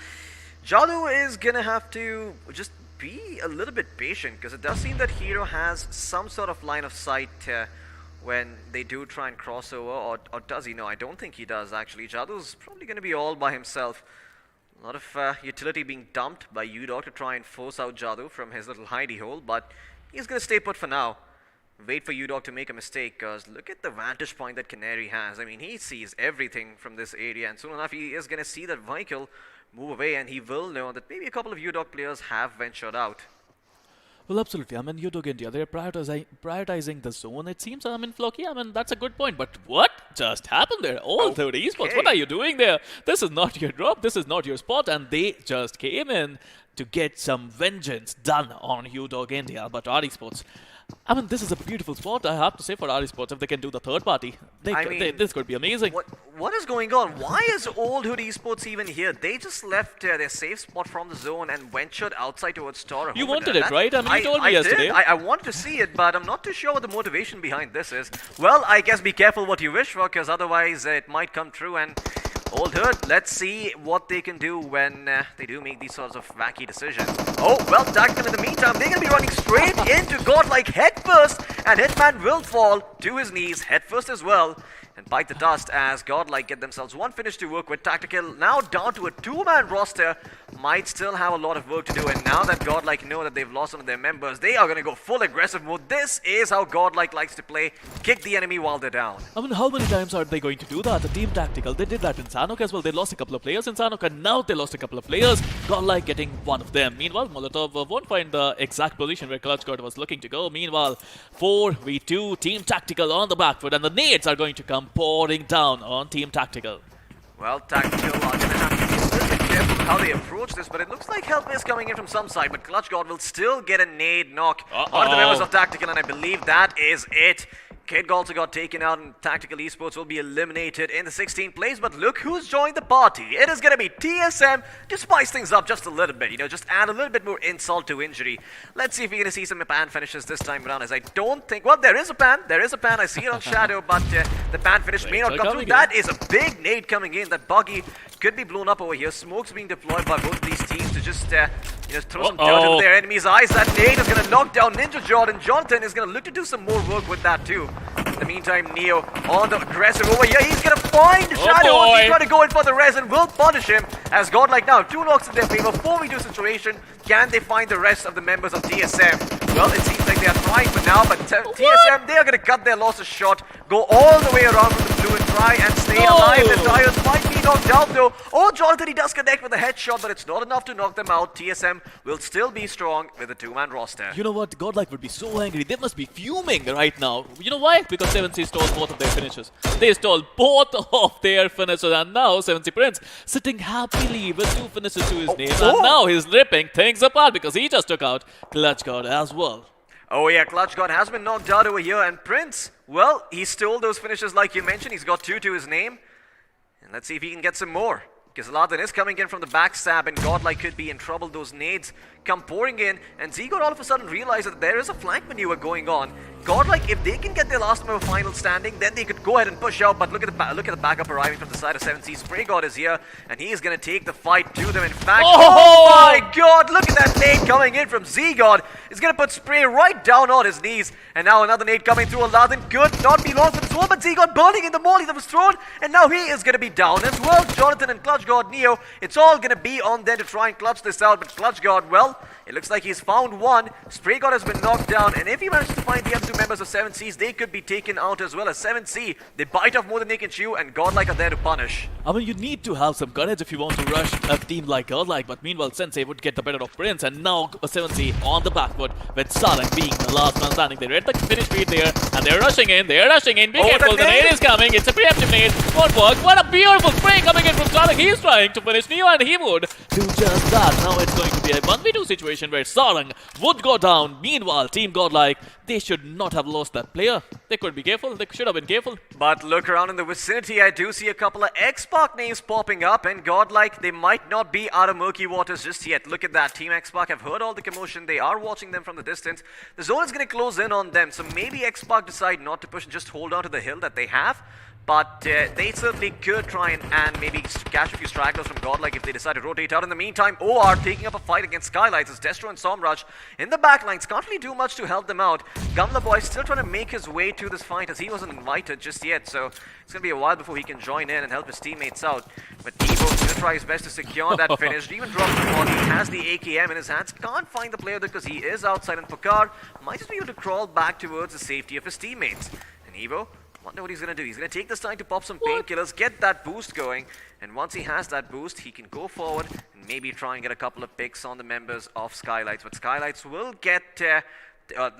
Jadu is going to have to just be a little bit patient, because it does seem that Hero has some sort of line of sight when they do try and cross over, or does he? No, I don't think he does, actually. Jadu's probably going to be all by himself. A lot of utility being dumped by UDOG to try and force out Jadu from his little hidey hole, but he's going to stay put for now. Wait for UDOG to make a mistake, because look at the vantage point that Canary has. I mean, he sees everything from this area, and soon enough he is going to see that vehicle move away, and he will know that maybe a couple of UDOG players have ventured out. Well, absolutely. I mean, UDOG India, they're prioritizing the zone, it seems. I mean, Flocky, I mean, that's a good point. But what just happened there? All 30 esports, what are you doing there? This is not your drop. This is not your spot. And they just came in to get some vengeance done on UDOG India. But RE Sports, I mean, this is a beautiful spot, I have to say, for RE Sports. If they can do the third party, this could be amazing. What is going on? Why is Old Hood Esports even here? They just left their safe spot from the zone and ventured outside towards Tora. You wanted it, right? I mean, you told me yesterday. I wanted to see it, but I'm not too sure what the motivation behind this is. Well, I guess be careful what you wish for, because otherwise it might come true. And Old Hood, let's see what they can do when they do make these sorts of wacky decisions. Oh, well, Tactical in the meantime, they're going to be running straight into Godlike headfirst, and Hitman will fall to his knees headfirst as well and bite the dust as Godlike get themselves one finish to work with. Tactical now down to a two-man roster, might still have a lot of work to do, and now that Godlike know that they've lost some of their members, they are going to go full aggressive mode. This is how Godlike likes to play, kick the enemy while they're down. I mean, how many times are they going to do that? The Team Tactical, they did that in Sanok as well. They lost a couple of players in Sanok, and now they lost a couple of players. Godlike getting one of them. Meanwhile, Molotov won't find the exact position where Clutch God was looking to go. Meanwhile, 4v2, Team Tactical on the back foot, and the nades are going to come pouring down on Team Tactical. Well, Tactical are going to have to be a little bit careful how they approach this, but it looks like help is coming in from some side, but Clutch God will still get a nade knock on the members of Tactical, and I believe that is it. Kid also got taken out, and Tactical Esports will be eliminated in the 16th place. But look who's joined the party. It is going to be TSM to spice things up just a little bit. You know, just add a little bit more insult to injury. Let's see if we're going to see some pan finishes this time around, as I don't think... Well, there is a pan. There is a pan. I see it on Shadow, but the pan finish may not come through. That is a big nade coming in. That buggy could be blown up over here. Smoke's being deployed by both these teams to just... you know, throw some dirt into their enemy's eyes. That nade is going to knock down Ninja Jordan. Jonathan is going to look to do some more work with that too. In the meantime, Neo on the aggressive over here. He's going to find Shadow. He's trying to go in for the res and will punish him. As Godlike now, 2 knocks in their favor, 4v2 situation. Can they find the rest of the members of TSM? Well, it seems like they are trying for now, but TSM, they are going to cut their losses short, go all the way around from the blue and try and stay alive. The Tires might be knocked out though. Oh, Jonathan, he does connect with a headshot, but it's not enough to knock them out. TSM will still be strong with a 2-man roster. You know what? Godlike would be so angry. They must be fuming right now. You know why? Because 7C stole both of their finishes. They stole both of their finishes, and now 7C Prince sitting happily with 2 finishes to his name. And now he's ripping things apart because he just took out Clutch God as well. Oh yeah, Clutch God has been knocked out over here, and Prince, well, he stole those finishes like you mentioned. He's got 2 to his name. And let's see if he can get some more. Because Aladdin is coming in from the backstab, and Godlike could be in trouble. Those nades come pouring in, and Zigod all of a sudden realized that there is a flank maneuver going on. Godlike, if they can get their last member final standing, then they could go ahead and push out. But look at the backup arriving from the side of 7C. Spray God is here, and he is going to take the fight to them. In fact, oh my God, look at that nade coming in from Z-God. He's going to put Spray right down on his knees, and now another nade coming through. Aladdin could not be lost with his wall, but Z-God burning in the molly that was thrown, and now he is going to be down as well. Jonathan and Clutch God, Neo, it's all going to be on them to try and clutch this out, but Clutch God, well, it looks like he's found one. Spray God has been knocked down, and if he manages to find the other 2 members of 7Cs, they could be taken out as well. As 7C, they bite off more than they can chew, and Godlike are there to punish. I mean, you need to have some courage if you want to rush a team like Godlike, but meanwhile, Sensei would get the better of Prince, and now 7C on the back foot with Sarang being the last man standing. They read the finish feed there, and they're rushing in. Be careful, the nade is coming. It's a preemptive nade. Won't work. What a beautiful spray coming in from Sarang. He's trying to finish Neo, and he would do just that. Now it's going to be a 1v2 situation where Sarang would go down. Meanwhile, Team Godlike, they should not have lost that player. They could be careful. They should have been careful. But look around in the vicinity. I do see a couple of X-Pac names popping up, and Godlike, they might not be out of murky waters just yet. Look at that. Team X-Pac have heard all the commotion. They are watching them from the distance. The zone is going to close in on them, so maybe X-Pac decide not to push and just hold on to the hill that they have. But they certainly could try and maybe catch a few stragglers from Godlike if they decide to rotate out. In the meantime, OR taking up a fight against Skylights as Destro and Somraj in the backlines can't really do much to help them out. Gamla Boy still trying to make his way to this fight as he wasn't invited just yet, so it's going to be a while before he can join in and help his teammates out. But Evo is going to try his best to secure that finish. Even drops the ball. He has the AKM in his hands. Can't find the player because he is outside, and Pokar might just be able to crawl back towards the safety of his teammates. And Evo, wonder what he's going to do. He's going to take this time to pop some painkillers, get that boost going, and once he has that boost, he can go forward and maybe try and get a couple of picks on the members of Skylights. But Skylights will get,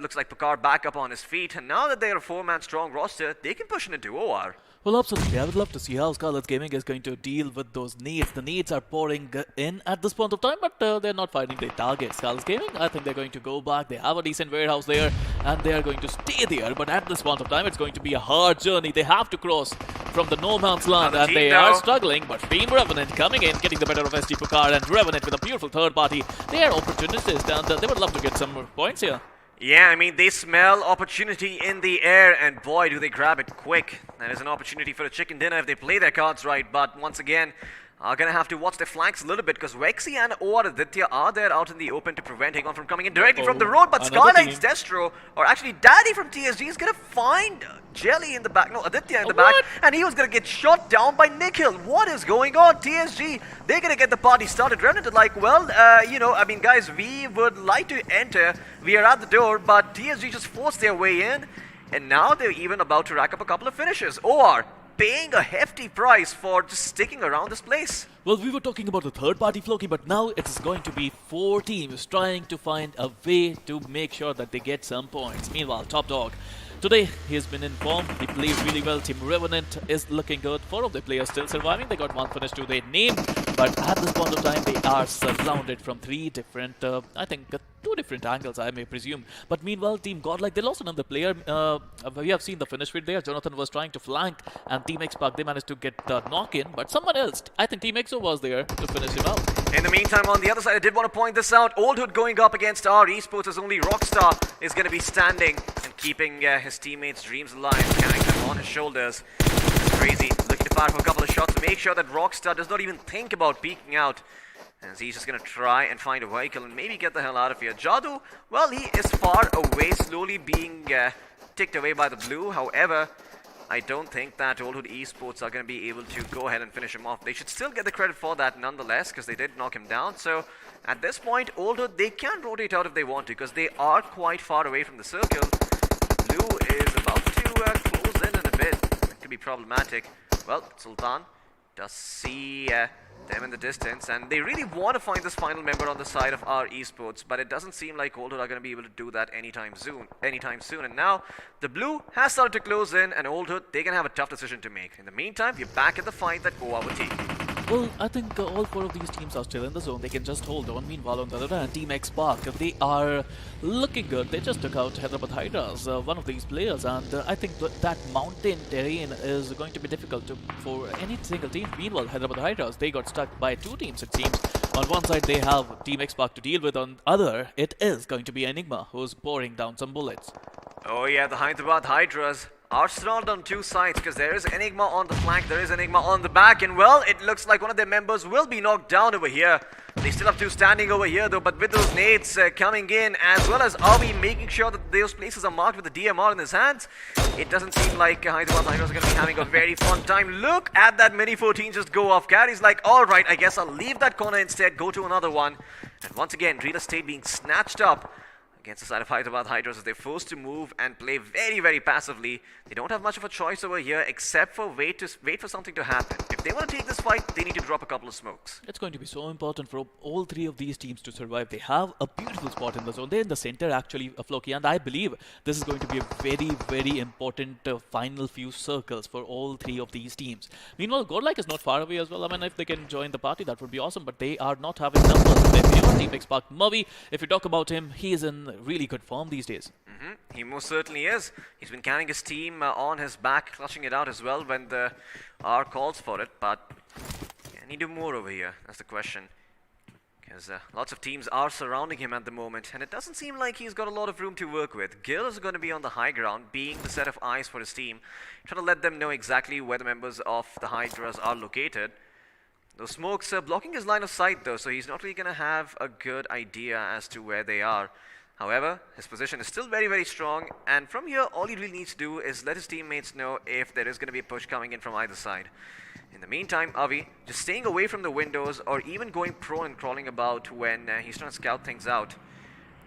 looks like Pokar back up on his feet, and now that they're a 4-man strong roster, they can push into OR. Well, absolutely. I would love to see how Scarlet Gaming is going to deal with those nades. The nades are pouring in at this point of time, but they're not finding their target. Scarlet Gaming, I think they're going to go back. They have a decent warehouse there, and they are going to stay there. But at this point of time, it's going to be a hard journey. They have to cross from the no man's land, and they are struggling. But Team Revenant coming in, getting the better of SG Pokar, and Revenant with a beautiful third party. They are opportunists, and they would love to get some points here. Yeah, I mean, they smell opportunity in the air, and boy, do they grab it quick. That is an opportunity for a chicken dinner if they play their cards right, but once again, are going to have to watch their flanks a little bit because Vexy and OR Aditya are there out in the open to prevent Hagon from coming in directly from the road, but Skylight's Destro, or actually Daddy from TSG, is going to find Jelly in the back, no, Aditya in the back, and he was going to get shot down by Nikhil. What is going on? TSG, they're going to get the party started. Revenant are like, well, you know, I mean, guys, we would like to enter. We are at the door, but TSG just forced their way in, and now they're even about to rack up a couple of finishes. OR paying a hefty price for just sticking around this place. Well, we were talking about the third party Floki, but now it's going to be 4 teams trying to find a way to make sure that they get some points. Meanwhile, Top Dog, today he has been in form. He plays really well. Team Revenant is looking good. 4 of the players still surviving. They got 1 finish to their name. But at this point of time, they are surrounded from three different, I think, two different angles, I may presume. But meanwhile, Team Godlike, they lost another player. We have seen the finish with there. Jonathan was trying to flank, and Team X-Pac, they managed to get the knock-in. But someone else, I think Team EXO was there to finish him out. In the meantime, on the other side, I did want to point this out. Old Hood going up against our esports as only Rockstar is going to be standing and keeping his teammates' dreams alive, carrying them on his shoulders. It's crazy. Looking to fire for a couple of shots to make sure that Rockstar does not even think about peeking out, as he's just going to try and find a vehicle and maybe get the hell out of here. Jadu, well, he is far away, slowly being ticked away by the blue. However, I don't think that Old Hood Esports are going to be able to go ahead and finish him off. They should still get the credit for that nonetheless, because they did knock him down. So at this point, Old Hood, they can rotate out if they want to, because they are quite far away from the circle. Blue is about to close in a bit. It could be problematic. Well, Sultan does see them in the distance, and they really want to find this final member on the side of our esports, but it doesn't seem like Old Hood are going to be able to do that anytime soon. And now the blue has started to close in, and Old Hood, they can have a tough decision to make. In the meantime, we're back at the fight that OWT. Well, I think all four of these teams are still in the zone. They can just hold on. Meanwhile, on the other hand, Team X-Pac, they are looking good. They just took out Hyderabad Hydras, one of these players, and I think that mountain terrain is going to be difficult for any single team. Meanwhile, Hyderabad Hydras, they got stuck by two teams, it seems. On one side, they have Team X-Pac to deal with. On the other, it is going to be Enigma, who's pouring down some bullets. Oh yeah, the Hyderabad Hydras are surrounded on two sides, because there is Enigma on the flank, there is Enigma on the back, and well, it looks like one of their members will be knocked down over here. They still have two standing over here though, but with those nades coming in, as well as Avi making sure that those places are marked with the DMR in his hands, it doesn't seem like Hyderabad Hydras are going to be having a very fun time. Look at that Mini 14 just go off. Carry's like, alright, I guess I'll leave that corner instead, go to another one. And once again, real estate being snatched up against the side of Hyderabad Hydras, as they're forced to move and play very, very passively. They don't have much of a choice over here except for wait for something to happen. If they want to take this fight, they need to drop a couple of smokes. It's going to be so important for all three of these teams to survive. They have a beautiful spot in the zone. They're in the center actually, Floki, and I believe this is going to be a very, very important final few circles for all three of these teams. Meanwhile, Godlike is not far away as well. I mean, if they can join the party, that would be awesome, but they are not having numbers. They're beyond Team X-Pac. Murray, if you talk about him, he is in really good form these days. He most certainly is. He's been carrying his team on his back, clutching it out as well when the R calls for it, but can he do more over here? That's the question. Because lots of teams are surrounding him at the moment, and it doesn't seem like he's got a lot of room to work with. Gil is going to be on the high ground, being the set of eyes for his team, trying to let them know exactly where the members of the Hydras are located. Those smokes are blocking his line of sight though, so he's not really going to have a good idea as to where they are. However, his position is still very, very strong, and from here, all he really needs to do is let his teammates know if there is going to be a push coming in from either side. In the meantime, Avi just staying away from the windows or even going prone and crawling about when he's trying to scout things out.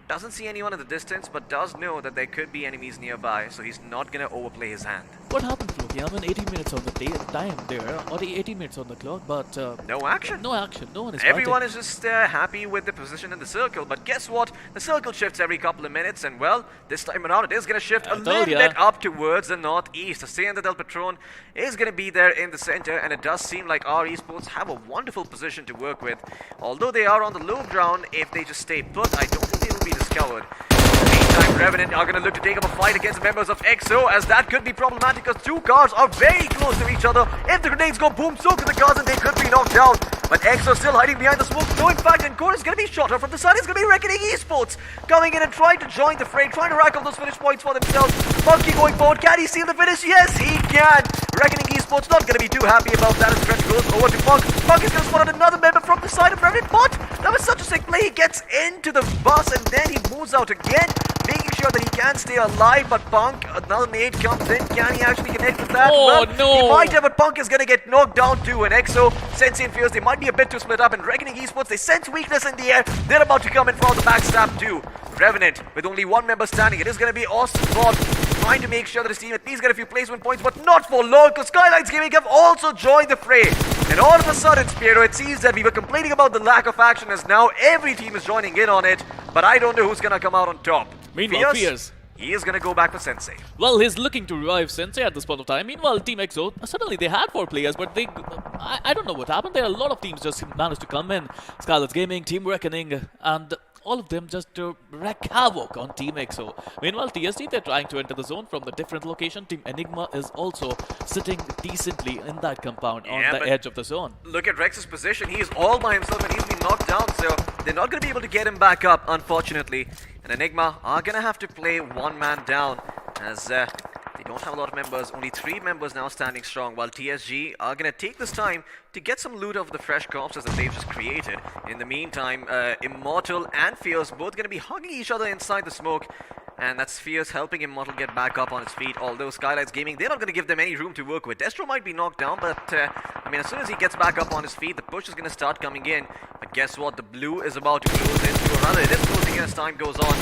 Doesn't see anyone in the distance, but does know that there could be enemies nearby, so he's not going to overplay his hand. What happened, Floki? I mean, 18 minutes on the time there, or 18 minutes on the clock, but no action. No action. No one is Everyone fighting. is just happy with the position in the circle, but guess what? The circle shifts every couple of minutes, and well, this time around it is going to shift a little bit up towards the northeast. Hacienda del Patron is going to be there in the center, and it does seem like our esports have a wonderful position to work with. Although they are on the low ground, if they just stay put, I don't think they will be discovered. In the meantime, Revenant are going to look to take up a fight against members of EXO, as that could be problematic because two cars are very close to each other. If the grenades go boom, so could the cars and they could be knocked down. But EXO still hiding behind the smoke. No, in fact, Encore is going to be shot up from the side. It's going to be Reckoning Esports coming in and trying to join the fray, trying to rack up those finish points for themselves. Monkey going forward. Can he seal the finish? Yes, he can. Reckoning Esports not going to be too happy about that as Stretch goes over to Punk. Punk is going to spot out another member from the side of Revenant, but that was such a sick play. He gets into the bus and then he moves out again, making sure that he can stay alive. But Punk, another nade comes in. Can he actually connect with that? Oh, well, no. He might have, but Punk is going to get knocked down too. And EXO, sensing fears they might be a bit too split up. And Reckoning Esports, they sense weakness in the air. They're about to come in for the backstab too. Revenant, with only one member standing, it is going to be Austin Ford, trying to make sure that his team at least get a few placement points, but not for long, because Skylines Gaming have also joined the fray. And all of a sudden, Spiro, it seems that we were complaining about the lack of action, as now every team is joining in on it, but I don't know who's going to come out on top. Meanwhile, Fierce, he is going to go back for Sensei. Well, he's looking to revive Sensei at this point of time. Meanwhile, Team EXO, suddenly they had 4 players, but I don't know what happened. There are a lot of teams just managed to come in. Scarlet's Gaming, Team Reckoning, and all of them just wreak havoc on Team EXO. Meanwhile, TSD, they're trying to enter the zone from the different location. Team Enigma is also sitting decently in that compound on the edge of the zone. Look at Rex's position. He is all by himself and he's been knocked down, so they're not going to be able to get him back up, unfortunately. And Enigma are going to have to play one man down as they don't have a lot of members. Only 3 members now standing strong, while TSG are going to take this time to get some loot of the fresh corpses that they've just created. In the meantime, Immortal and Fierce both going to be hugging each other inside the smoke. And that's Fierce helping Immortal get back up on his feet. Although Skylights Gaming, they're not going to give them any room to work with. Destro might be knocked down, but I mean, as soon as he gets back up on his feet, the push is going to start coming in. But guess what? The blue is about to close into, or rather, it is closing in as time goes on.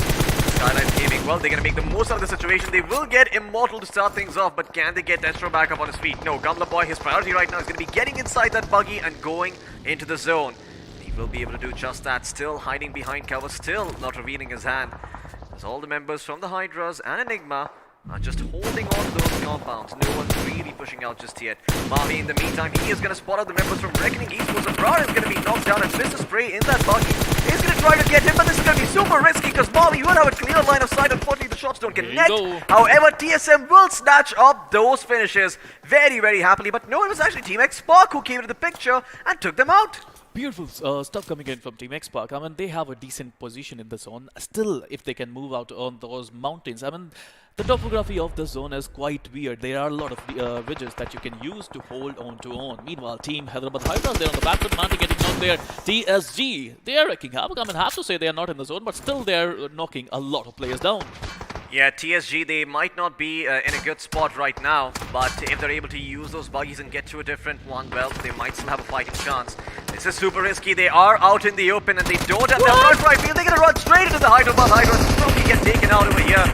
Skylights Gaming, well, they're going to make the most out of the situation. They will get Immortal to start things off, but can they get Destro back up on his feet? No, Gumla Boy, his priority right now is going to be getting inside that buggy and going into the zone. He will be able to do just that, still hiding behind cover, still not revealing his hand. As all the members from the Hydras and Enigma are just holding on to those compounds. No one's really pushing out just yet. Marley, in the meantime, he is going to spot out the members from Reckoning Esports. And Brown is going to be knocked down, and Mr. Spray in that buggy is going to try to get him, but this is going to be super risky because Marley will have a clear line of sight. Unfortunately, the shots don't connect. However, TSM will snatch up those finishes very, very happily. But no, it was actually Team X Spark who came into the picture and took them out. Beautiful stuff coming in from Team X-Park. I mean, they have a decent position in the zone. Still, if they can move out on those mountains, I mean, the topography of the zone is quite weird. There are a lot of ridges that you can use to hold on to own. Meanwhile, Team Hyderabad Hydras, they're on the back foot, Manti getting out there. TSG, they are wrecking havoc. I mean, I have to say they are not in the zone, but still they're knocking a lot of players down. Yeah, TSG, they might not be in a good spot right now, but if they're able to use those buggies and get to a different one, well, they might still have a fighting chance. This is super risky. They are out in the open and they don't have that run right field. They're going to run straight into the Hyderabad Hydras and probably get taken out over here.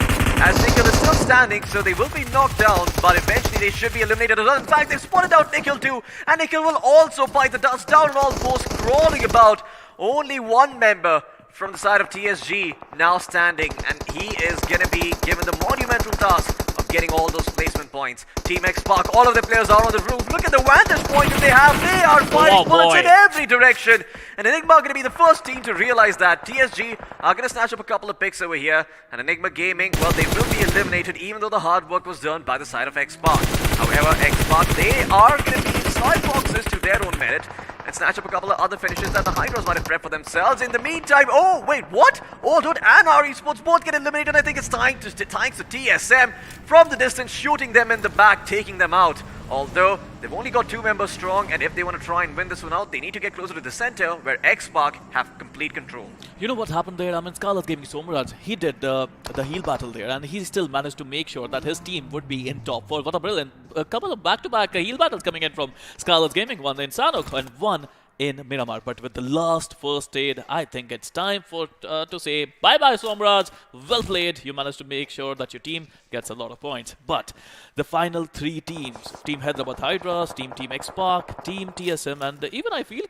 As Nikhil is still standing, so they will be knocked down, but eventually they should be eliminated as well. In fact, they've spotted out Nikhil too, and Nikhil will also bite the dust down and almost crawling about. Only one member from the side of TSG now standing, and he is going to be given the monumental task of getting all those placement points. Team X Spark, all of the players are on the roof. Look at the vantage point that they have. They are firing bullets in every direction. And Enigma are going to be the first team to realize that. TSG are going to snatch up a couple of picks over here. And Enigma Gaming, well, they will be eliminated even though the hard work was done by the side of X Spark. However, X Spark, they are going to be inside boxes to their own merit and snatch up a couple of other finishes that the Hydras might have prepped for themselves. In the meantime, oh, wait, what? Aldwood and RE Esports both get eliminated. I think it's thanks to TSM from the distance, shooting them in the back, taking them out. Although, they've only got 2 members strong, and if they want to try and win this one out, they need to get closer to the center, where X-Spark have complete control. You know what happened there? I mean, Scarlet Gaming Somraj, he did the heal battle there, and he still managed to make sure that his team would be in top 4. What a brilliant couple of back-to-back heal battles coming in from Scarlet Gaming, one in Sanok and one in Miramar. But with the last first aid, I think it's time for to say bye-bye, Somraj. Well played. You managed to make sure that your team gets a lot of points. But the final 3 teams, Team Hyderabad Hydras, Team X-Park, Team TSM, and even I feel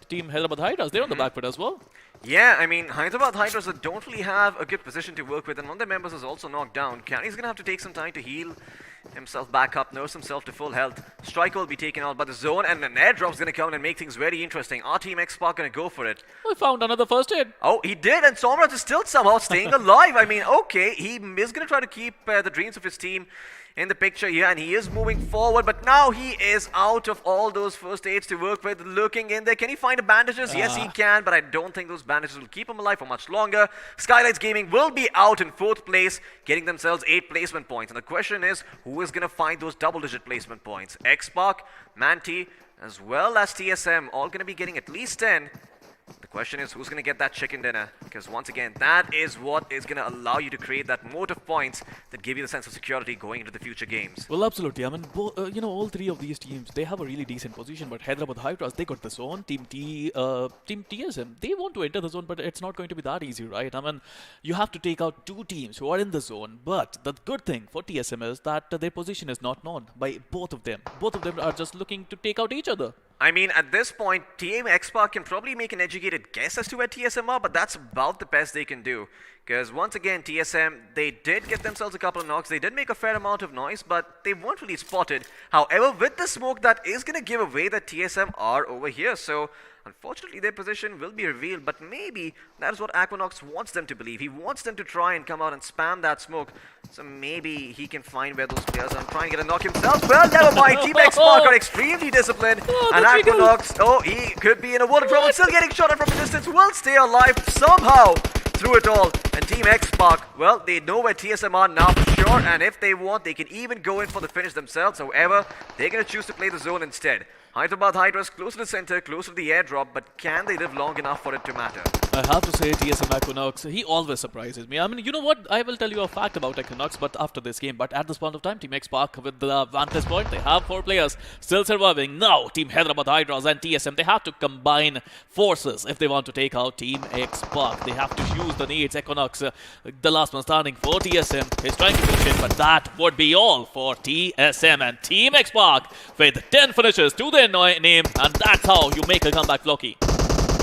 Team Hyderabad Hydras, they're on the back foot as well. Yeah, I mean, Hyderabad Hydras don't really have a good position to work with, and one of their members is also knocked down. Carney's going to have to take some time to heal himself back up, nurse himself to full health. Striker will be taken out by the zone, and an airdrop's going to come and make things very interesting. Our Team X-Spark going to go for it. We found another first aid. Oh, he did, and Somraj is still somehow staying alive. I mean, okay, he is going to try to keep the dreams of his team in the picture here, and he is moving forward, but now he is out of all those first aids to work with. Looking in there, can he find the bandages? Yes, he can, but I don't think those bandages will keep him alive for much longer. Skylights Gaming will be out in 4th place, getting themselves 8 placement points, and the question is, who is going to find those double-digit placement points? X-Spark, Manti, as well as TSM, all going to be getting at least 10. The question is, who's going to get that chicken dinner? Because once again, that is what is going to allow you to create that moat of points that give you the sense of security going into the future games. Well, absolutely. I mean, you know, all 3 of these teams, they have a really decent position. But Hyderabad Hydras, they got the zone. Team TSM, they want to enter the zone, but it's not going to be that easy, right? I mean, you have to take out 2 teams who are in the zone. But the good thing for TSM is that their position is not known by both of them. Both of them are just looking to take out each other. I mean, at this point, Team X-Spark can probably make an educated guess as to where TSM are, but that's about the best they can do. Because once again, TSM, they did get themselves a couple of knocks. They did make a fair amount of noise, but they weren't really spotted. However, with the smoke, that is going to give away that TSM are over here. So unfortunately, their position will be revealed, but maybe that is what Aquanox wants them to believe. He wants them to try and come out and spam that smoke. So maybe he can find where those players are and try and get a knock himself. Well, never mind. Team X Spark are extremely disciplined. And Aquanox, oh, he could be in a world of trouble. Still getting shot at from a distance. Will stay alive somehow through it all. And Team X Spark, well, they know where TSM are now for sure. And if they want, they can even go in for the finish themselves. However, they're going to choose to play the zone instead. Hyderabad Hydras close to the center, close to the airdrop, but can they live long enough for it to matter? I have to say, TSM Equinox, he always surprises me. I mean, you know what? I will tell you a fact about Equinox, but after this game. But at this point of time, Team X Spark with the vantage point, they have 4 players still surviving. Now, Team Hyderabad Hydras and TSM, they have to combine forces if they want to take out Team X Spark. They have to use the needs. Equinox, the last one standing for TSM, is trying to push in, but that would be all for TSM and Team X Spark with 10 finishes to their name, and that's how you make a comeback, Flocky.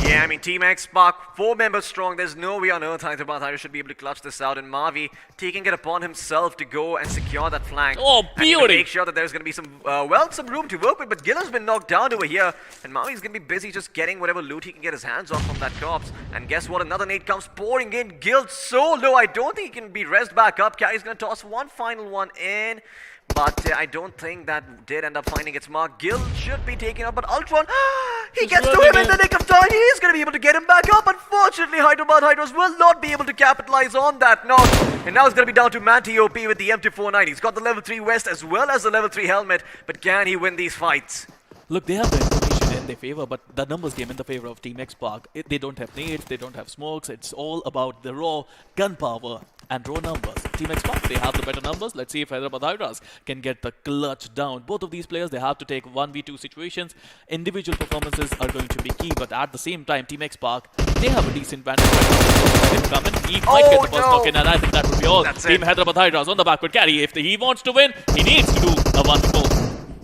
Yeah, I mean, Team X Spark, 4 members strong. There's no way on earth Hyderabad Hydras should be able to clutch this out. And Mavi taking it upon himself to go and secure that flank. Oh, beauty! And make sure that there's going to be some, some room to work with. But Gil has been knocked down over here. And Mavi's going to be busy just getting whatever loot he can get his hands on from that corpse. And guess what? Another nade comes pouring in. Gil so low. I don't think he can be rezzed back up. Carry's going to toss one final one in. But I don't think that did end up finding its mark. Gil should be taken out, but Ultron, he gets to him in the nick of time. He is going to be able to get him back up. Unfortunately, Hyderabad Hydras will not be able to capitalize on that knock. And now it's going to be down to Manti OP with the M249. He's got the level 3 vest as well as the level 3 helmet. But can he win these fights? Look, they have the information in their favor, but the numbers game in the favor of Team X Spark. They don't have nades, they don't have smokes. It's all about the raw gunpowder and raw numbers. Team X Spark, they have the better numbers. Let's see if Hyderabad Hydras can get the clutch down. Both of these players, they have to take 1v2 situations. Individual performances are going to be key, but at the same time, Team X Spark, they have a decent vantage. He might get the first knock in, and I think that would be all. Team Hyderabad Hydras on the backward carry. If he wants to win, he needs to do a 1v4.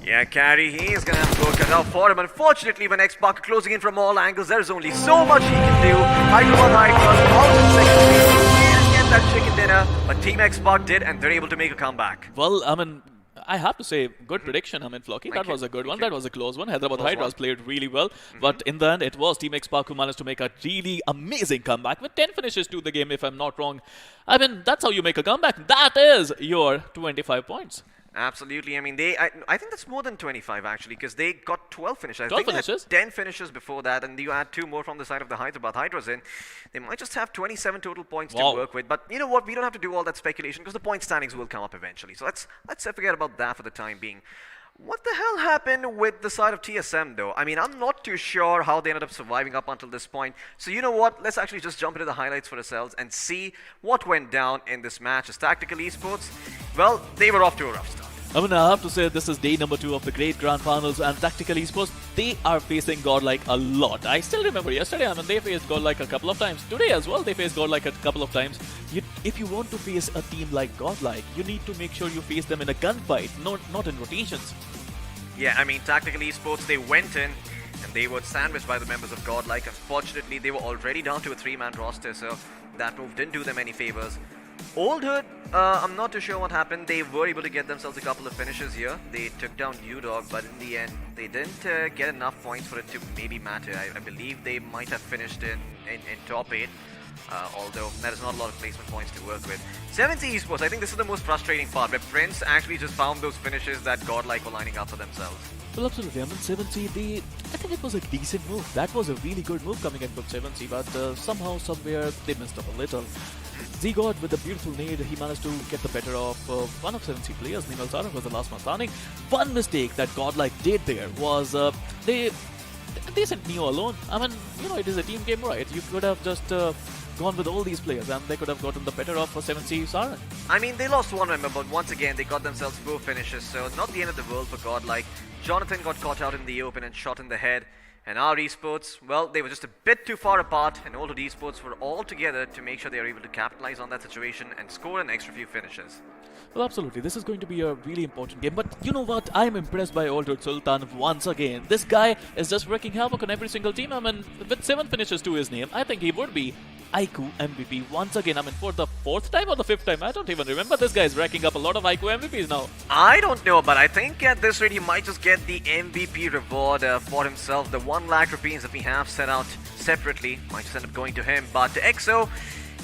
Yeah, Carry, he is going to have to work it out for him. Unfortunately, when X Spark are closing in from all angles, there's only so much he can do. Hyderabad Hydras out in second place. He didn't get that chicken dinner, but Team X Spark did, and they're able to make a comeback. Well, I mean, I have to say, good prediction. I mean, Flocky, that was a good one. That was a close one. Hyderabad Hydras played really well. But in the end, it was Team X Spark who managed to make a really amazing comeback with 10 finishes to the game, if I'm not wrong. I mean, that's how you make a comeback. That is your 25 points. Absolutely. I mean, I think that's more than 25 actually, because they got 12 finishes. 12 I think finishes? they had 10 finishes before that, and you add 2 more from the side of the Hyderabad Hydras in. They might just have 27 total points to work with. But you know what? We don't have to do all that speculation because the point standings will come up eventually. So let's forget about that for the time being. What the hell happened with the side of TSM though? I mean, I'm not too sure how they ended up surviving up until this point. So you know what? Let's actually just jump into the highlights for ourselves and see what went down in this match. As Tactical Esports, well, they were off to a rough start. I mean, I have to say this is day number 2 of the Great Grand Finals, and Tactical Esports, they are facing Godlike a lot. I still remember yesterday, I mean, they faced Godlike a couple of times. Today as well, they faced Godlike a couple of times. If you want to face a team like Godlike, you need to make sure you face them in a gunfight, not in rotations. Yeah, I mean, Tactical Esports, they went in and they were sandwiched by the members of Godlike. Unfortunately, they were already down to a 3-man roster, so that move didn't do them any favors. Old Hood, I'm not too sure what happened. They were able to get themselves a couple of finishes here. They took down U-Dog, but in the end, they didn't get enough points for it to maybe matter. I believe they might have finished in top 8, although that is not a lot of placement points to work with. 7C Esports, I think this is the most frustrating part, where Prince actually just found those finishes that Godlike were lining up for themselves. Well, absolutely. I mean, 7C, I think it was a decent move. That was a really good move coming in from 7C, but somehow, somewhere, they messed up a little. Z-God with a beautiful nade, he managed to get the better of one of 7C players. Nimal Sarang was the last one standing. One mistake that Godlike did there was they sent Neo alone. I mean, you know, it is a team game, right? You could have just gone with all these players and they could have gotten the better of 7C Sarang. I mean, they lost one member, but once again, they got themselves 4 finishes, so not the end of the world for Godlike. Jonathan got caught out in the open and shot in the head. And our esports, well, they were just a bit too far apart, and Old Hood Esports were all together to make sure they were able to capitalize on that situation and score an extra few finishes. Well, absolutely. This is going to be a really important game. But you know what? I'm impressed by Old Hood Sultan once again. This guy is just wreaking havoc on every single team. I mean, with 7 finishes to his name, I think he would be iQOO MVP once again. I mean, for the 4th time or the 5th time, I don't even remember. This guy is racking up a lot of iQOO MVPs now. I don't know, but I think at this rate he might just get the MVP reward for himself. The 1 lakh rupees that we have set out separately might just end up going to him. But EXO,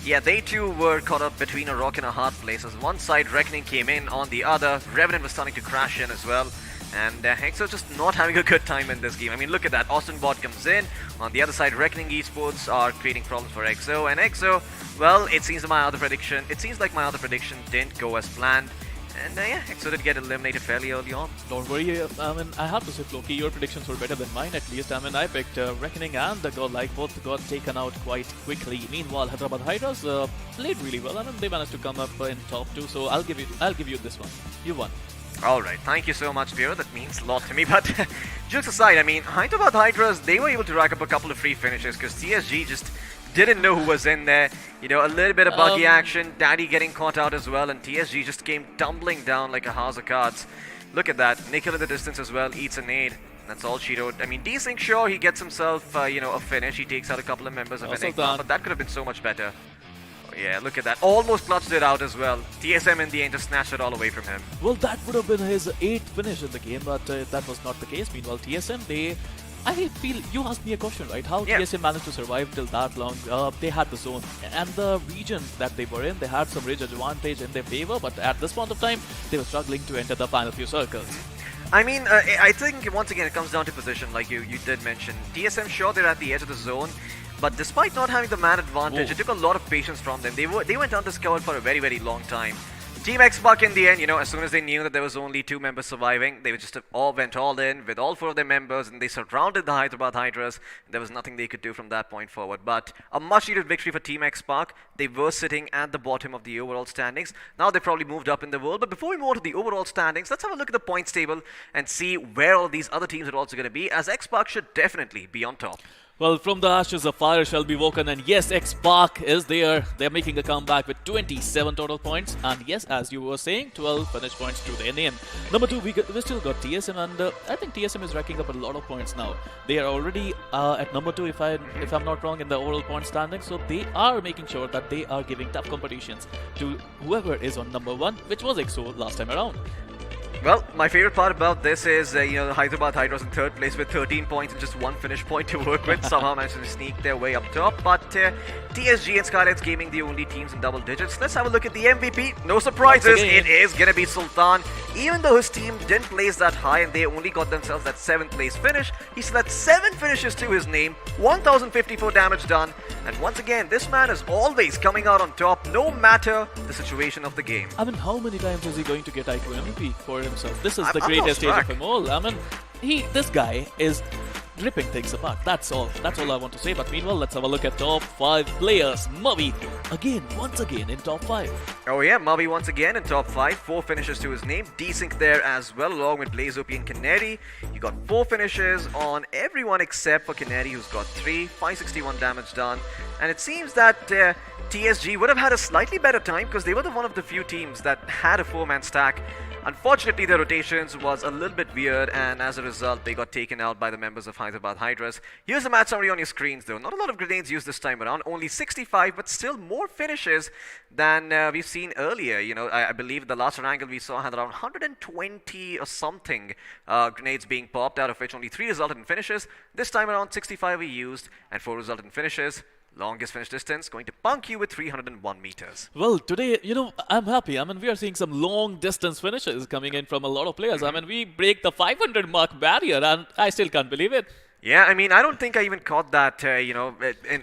yeah, they too were caught up between a rock and a hard place. As one side, Reckoning came in, on the other, Revenant was starting to crash in as well. And EXO just not having a good time in this game. I mean, look at that. Austin Bot comes in. On the other side, Reckoning Esports are creating problems for EXO. And EXO, well, it seems like my other prediction didn't go as planned. And yeah, EXO did get eliminated fairly early on. Don't worry, I mean, I have to say, Floki, your predictions were better than mine at least. I mean, I picked Reckoning and the Godlike, both got taken out quite quickly. Meanwhile, Hyderabad Hydras played really well. I mean, they managed to come up in top 2, so I'll give you this one. You won. Alright, thank you so much, Vero. That means a lot to me. But jokes aside, I mean, Hyderabad Hydras, they were able to rack up a couple of free finishes because TSG just didn't know who was in there. You know, a little bit of buggy action, Daddy getting caught out as well, and TSG just came tumbling down like a house of cards. Look at that. Nikhil in the distance as well, eats a nade. That's all she wrote. I mean, Desync, sure, he gets himself, a finish. He takes out a couple of members of Enigma, but that could have been so much better. Yeah, look at that. Almost clutched it out as well. TSM in the end just snatched it all away from him. Well, that would have been his 8th finish in the game, but that was not the case. Meanwhile, TSM, I feel you asked me a question, right? How TSM managed to survive till that long? They had the zone and the region that they were in. They had some ridge advantage in their favor, but at this point of time, they were struggling to enter the final few circles. I mean, I think once again it comes down to position, like you did mention. TSM, sure, they're at the edge of the zone. But despite not having the man advantage, it took a lot of patience from them. They went undiscovered for a very, very long time. Team Xbuck in the end, as soon as they knew that there was only 2 members surviving, they just went all in with all 4 of their members, and they surrounded the Hyderabad Hydras. There was nothing they could do from that point forward. But a much-needed victory for Team Xbuck. They were sitting at the bottom of the overall standings. Now they probably moved up in the world. But before we move on to the overall standings, let's have a look at the points table and see where all these other teams are also going to be, as Xbuck should definitely be on top. Well, from the ashes a fire shall be woken, and yes, X-Park is there. They're making a comeback with 27 total points, and yes, as you were saying, 12 finish points to their name. Number 2, we still got TSM, and I think TSM is racking up a lot of points now. They are already at number 2, if I'm not wrong, in the overall point standing, so they are making sure that they are giving tough competitions to whoever is on number 1, which was EXO last time around. Well, my favorite part about this is, the Hyderabad Hydras in 3rd place with 13 points and just 1 finish point to work with. Somehow managed to sneak their way up top. But TSG and Skylights Gaming, the only teams in double digits. Let's have a look at the MVP. No surprises, it is going to be Sultan. Even though his team didn't place that high and they only got themselves that 7th place finish, he still had 7 finishes to his name, 1054 damage done. And once again, this man is always coming out on top, no matter the situation of the game. I mean, how many times is he going to get iQOO MVP for himself? This is the greatest stage of them all. I mean, this guy is ripping things apart. That's all I want to say. But meanwhile, let's have a look at top 5 players. Mavi, once again in top 5. Oh yeah, Mavi once again in top 5. 4 finishes to his name. Desync there as well, along with Blazopi and Canary. You got 4 finishes on everyone except for Canary, who's got 3. 561 damage done. And it seems that TSG would have had a slightly better time because they were one of the few teams that had a 4-man stack. Unfortunately, their rotations was a little bit weird, and as a result, they got taken out by the members of Hyderabad Hydras. Here's the match summary on your screens, though. Not a lot of grenades used this time around, only 65, but still more finishes than we've seen earlier. I believe the last angle we saw had around 120 or something grenades being popped, out of which only 3 resulted in finishes. This time around, 65 were used, and 4 resulted in finishes. Longest finish distance going to punk you with 301 meters. Well, today, I'm happy. I mean, we are seeing some long distance finishes coming in from a lot of players. I mean, we break the 500 mark barrier, and I still can't believe it. Yeah, I mean, I don't think I even caught that,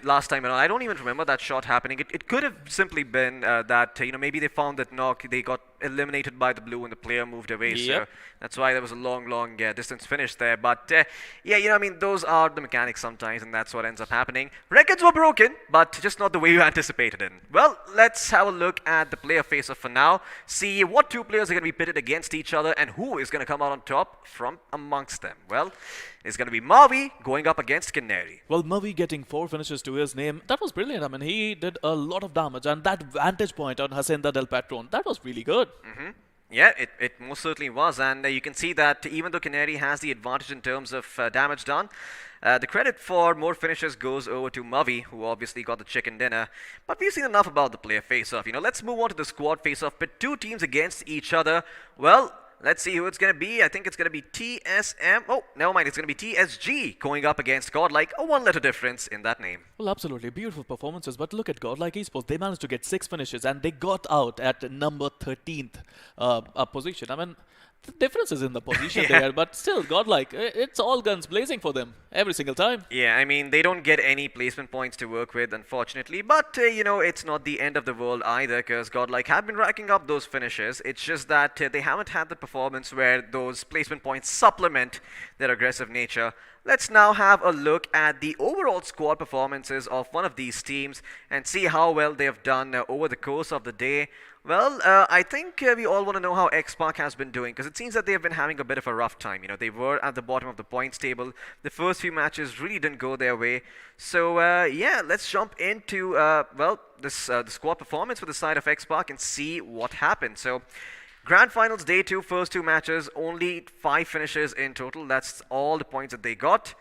last time around. I don't even remember that shot happening. It could have simply been that, maybe they found that they got eliminated by the blue and the player moved away. Yep. So that's why there was a long distance finish there. But, those are the mechanics sometimes, and that's what ends up happening. Records were broken, but just not the way you anticipated it. Well, let's have a look at the player face-off for now. See what 2 players are going to be pitted against each other and who is going to come out on top from amongst them. Well, it's going to be Mavi going up against Canary. Well, Mavi getting 4 finishes to his name. That was brilliant. I mean, he did a lot of damage, and that vantage point on Hacienda del Patron, that was really good. Yeah, it most certainly was, and you can see that even though Canary has the advantage in terms of damage done, the credit for more finishes goes over to Mavi, who obviously got the chicken dinner. But we've seen enough about the player face-off. Let's move on to the squad face-off. Pit two teams against each other. Well, let's see who it's going to be. I think it's going to be TSM. Oh, never mind. It's going to be TSG going up against Godlike. A one-letter difference in that name. Well, absolutely. Beautiful performances. But look at Godlike Esports. They managed to get 6 finishes and they got out at number 13th position. I mean, the difference is in the position there, but still, Godlike, it's all guns blazing for them every single time. Yeah, I mean, they don't get any placement points to work with, unfortunately. But, it's not the end of the world either, because Godlike have been racking up those finishes. It's just that they haven't had the performance where those placement points supplement their aggressive nature. Let's now have a look at the overall squad performances of one of these teams and see how well they have done over the course of the day. Well, I think we all want to know how X-Park has been doing, because it seems that they have been having a bit of a rough time. They were at the bottom of the points table. The first few matches really didn't go their way. So, yeah, let's jump into, the squad performance for the side of X-Park and see what happened. So, Grand Finals Day 2, first 2 matches, only 5 finishes in total. That's all the points that they got.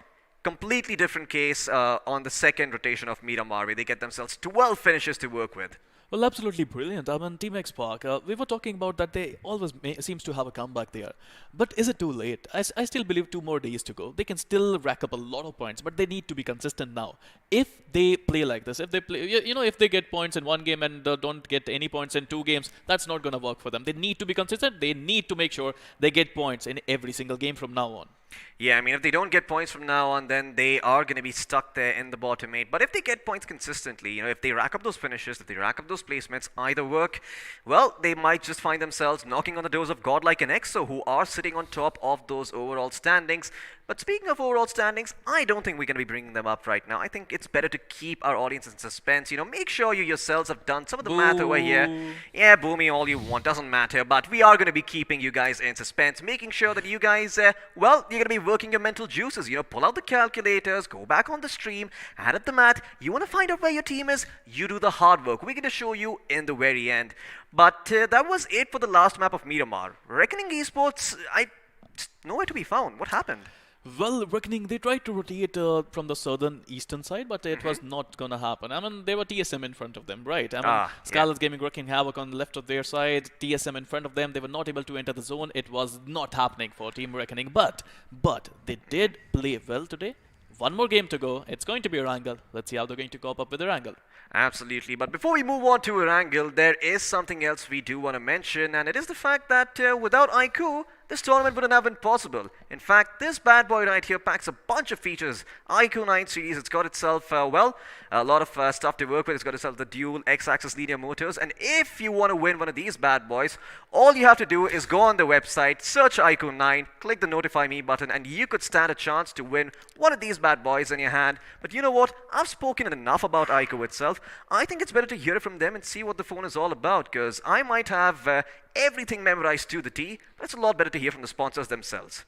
Completely different case on the second rotation of Miramar, where they get themselves 12 finishes to work with. Well, absolutely brilliant. I mean, Team X-Park, we were talking about that they always seems to have a comeback there. But is it too late? I still believe 2 more days to go. They can still rack up a lot of points, but they need to be consistent now. If they play like this, if they play, if they get points in one game and don't get any points in 2 games, that's not going to work for them. They need to be consistent. They need to make sure they get points in every single game from now on. Yeah, I mean, if they don't get points from now on, then they are going to be stuck there in the bottom 8. But if they get points consistently, if they rack up those finishes, if they rack up those placements, either work, well, they might just find themselves knocking on the doors of Godlike and EXO, who are sitting on top of those overall standings. But speaking of overall standings, I don't think we're going to be bringing them up right now. I think it's better to keep our audience in suspense. Make sure you yourselves have done some of the math over here. Yeah, boo me all you want, doesn't matter. But we are going to be keeping you guys in suspense, making sure that you guys, you're going to be working your mental juices. Pull out the calculators, go back on the stream, add up the math. You want to find out where your team is? You do the hard work. We're going to show you in the very end. But that was it for the last map of Miramar. Reckoning Esports, nowhere to be found. What happened? Well, Reckoning, they tried to rotate from the southern eastern side, but it was not going to happen. I mean, there were TSM in front of them, right? I mean, Scarlet's Gaming wrecking havoc on the left of their side, TSM in front of them. They were not able to enter the zone. It was not happening for Team Reckoning, but they did play well today. One more game to go. It's going to be Erangel. Let's see how they're going to cope up with Erangel. Absolutely. But before we move on to Erangel, there is something else we do want to mention, and it is the fact that without iQOO, this tournament wouldn't have been possible. In fact, this bad boy right here packs a bunch of features. iQOO 9 series, it's got itself, a lot of stuff to work with. It's got itself the dual X-axis linear motors. And if you want to win one of these bad boys, all you have to do is go on the website, search iQOO 9, click the notify me button, and you could stand a chance to win one of these bad boys in your hand. But you know what? I've spoken enough about iQOO itself. I think it's better to hear it from them and see what the phone is all about, because I might have everything memorized to the T, but it's a lot better to hear from the sponsors themselves.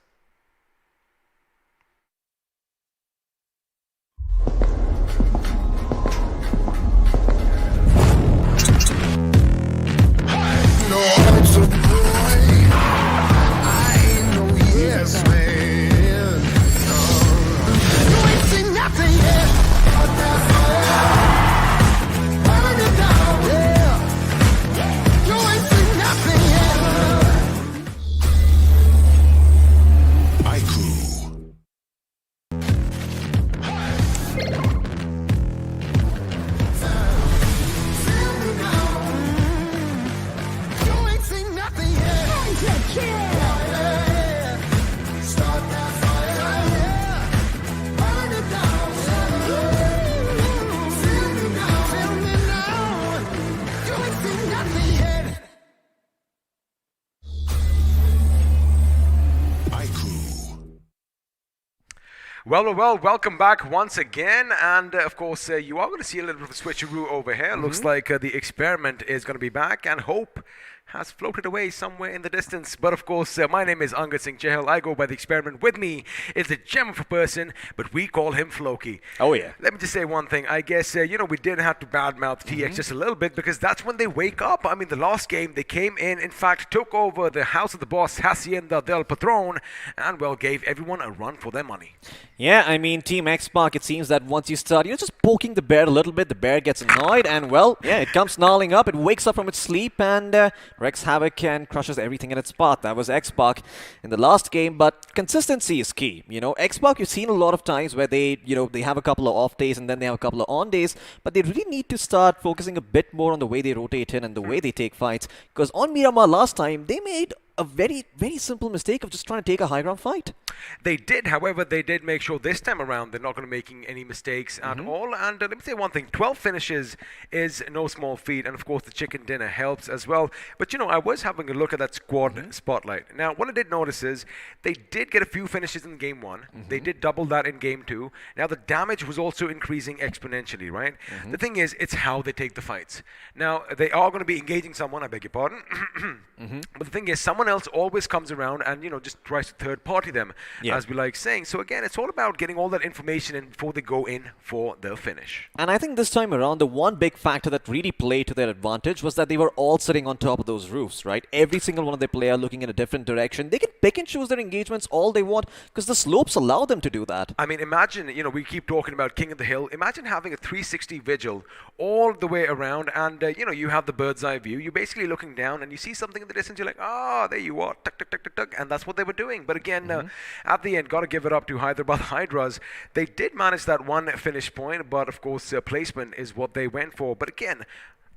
Well, welcome back once again, and of course you are going to see a little bit of a switcheroo over here. Looks like the experiment is going to be back, and Hope has floated away somewhere in the distance. But of course, my name is Angad Singh Chahal. I go by the experiment. With me is a gem of a person, but we call him Floki. Oh, yeah. Let me just say one thing. I guess, we did have to badmouth TX just a little bit because that's when they wake up. I mean, the last game, they came in fact, took over the house of the boss, Hacienda del Patron, and, well, gave everyone a run for their money. Yeah, I mean, Team X-Pac, it seems that once you start, just poking the bear a little bit, the bear gets annoyed, and, well, yeah, it comes snarling up, it wakes up from its sleep, and wreaks havoc and crushes everything in its path. That was X-Pac in the last game, but consistency is key. X-Pac, you've seen a lot of times where they, they have a couple of off days, and then they have a couple of on days, but they really need to start focusing a bit more on the way they rotate in and the way they take fights, because on Miramar last time, they made a very, very simple mistake of just trying to take a high ground fight. They did, however, they did make sure this time around they're not going to be making any mistakes at all. And let me say one thing, 12 finishes is no small feat, and of course the chicken dinner helps as well. But I was having a look at that squad spotlight. Now, what I did notice is they did get a few finishes in game 1. They did double that in game 2. Now, the damage was also increasing exponentially, right? The thing is, it's how they take the fights. Now, they are going to be engaging someone, I beg your pardon. But the thing is, someone else always comes around and, just tries to third party them, as we like saying. So again, it's all about getting all that information in before they go in for the finish. And I think this time around, the one big factor that really played to their advantage was that they were all sitting on top of those roofs, right? Every single one of their players looking in a different direction. They can pick and choose their engagements all they want because the slopes allow them to do that. I mean, imagine, we keep talking about King of the Hill. Imagine having a 360 vigil all the way around and, you have the bird's eye view. You're basically looking down and you see something in the distance. You're like, there you are. Tuck, tuck, tuck, tuck, tuck. And that's what they were doing. But again, at the end, got to give it up to Hyderabad Hydras. They did manage that one finish point, but of course, placement is what they went for. But again,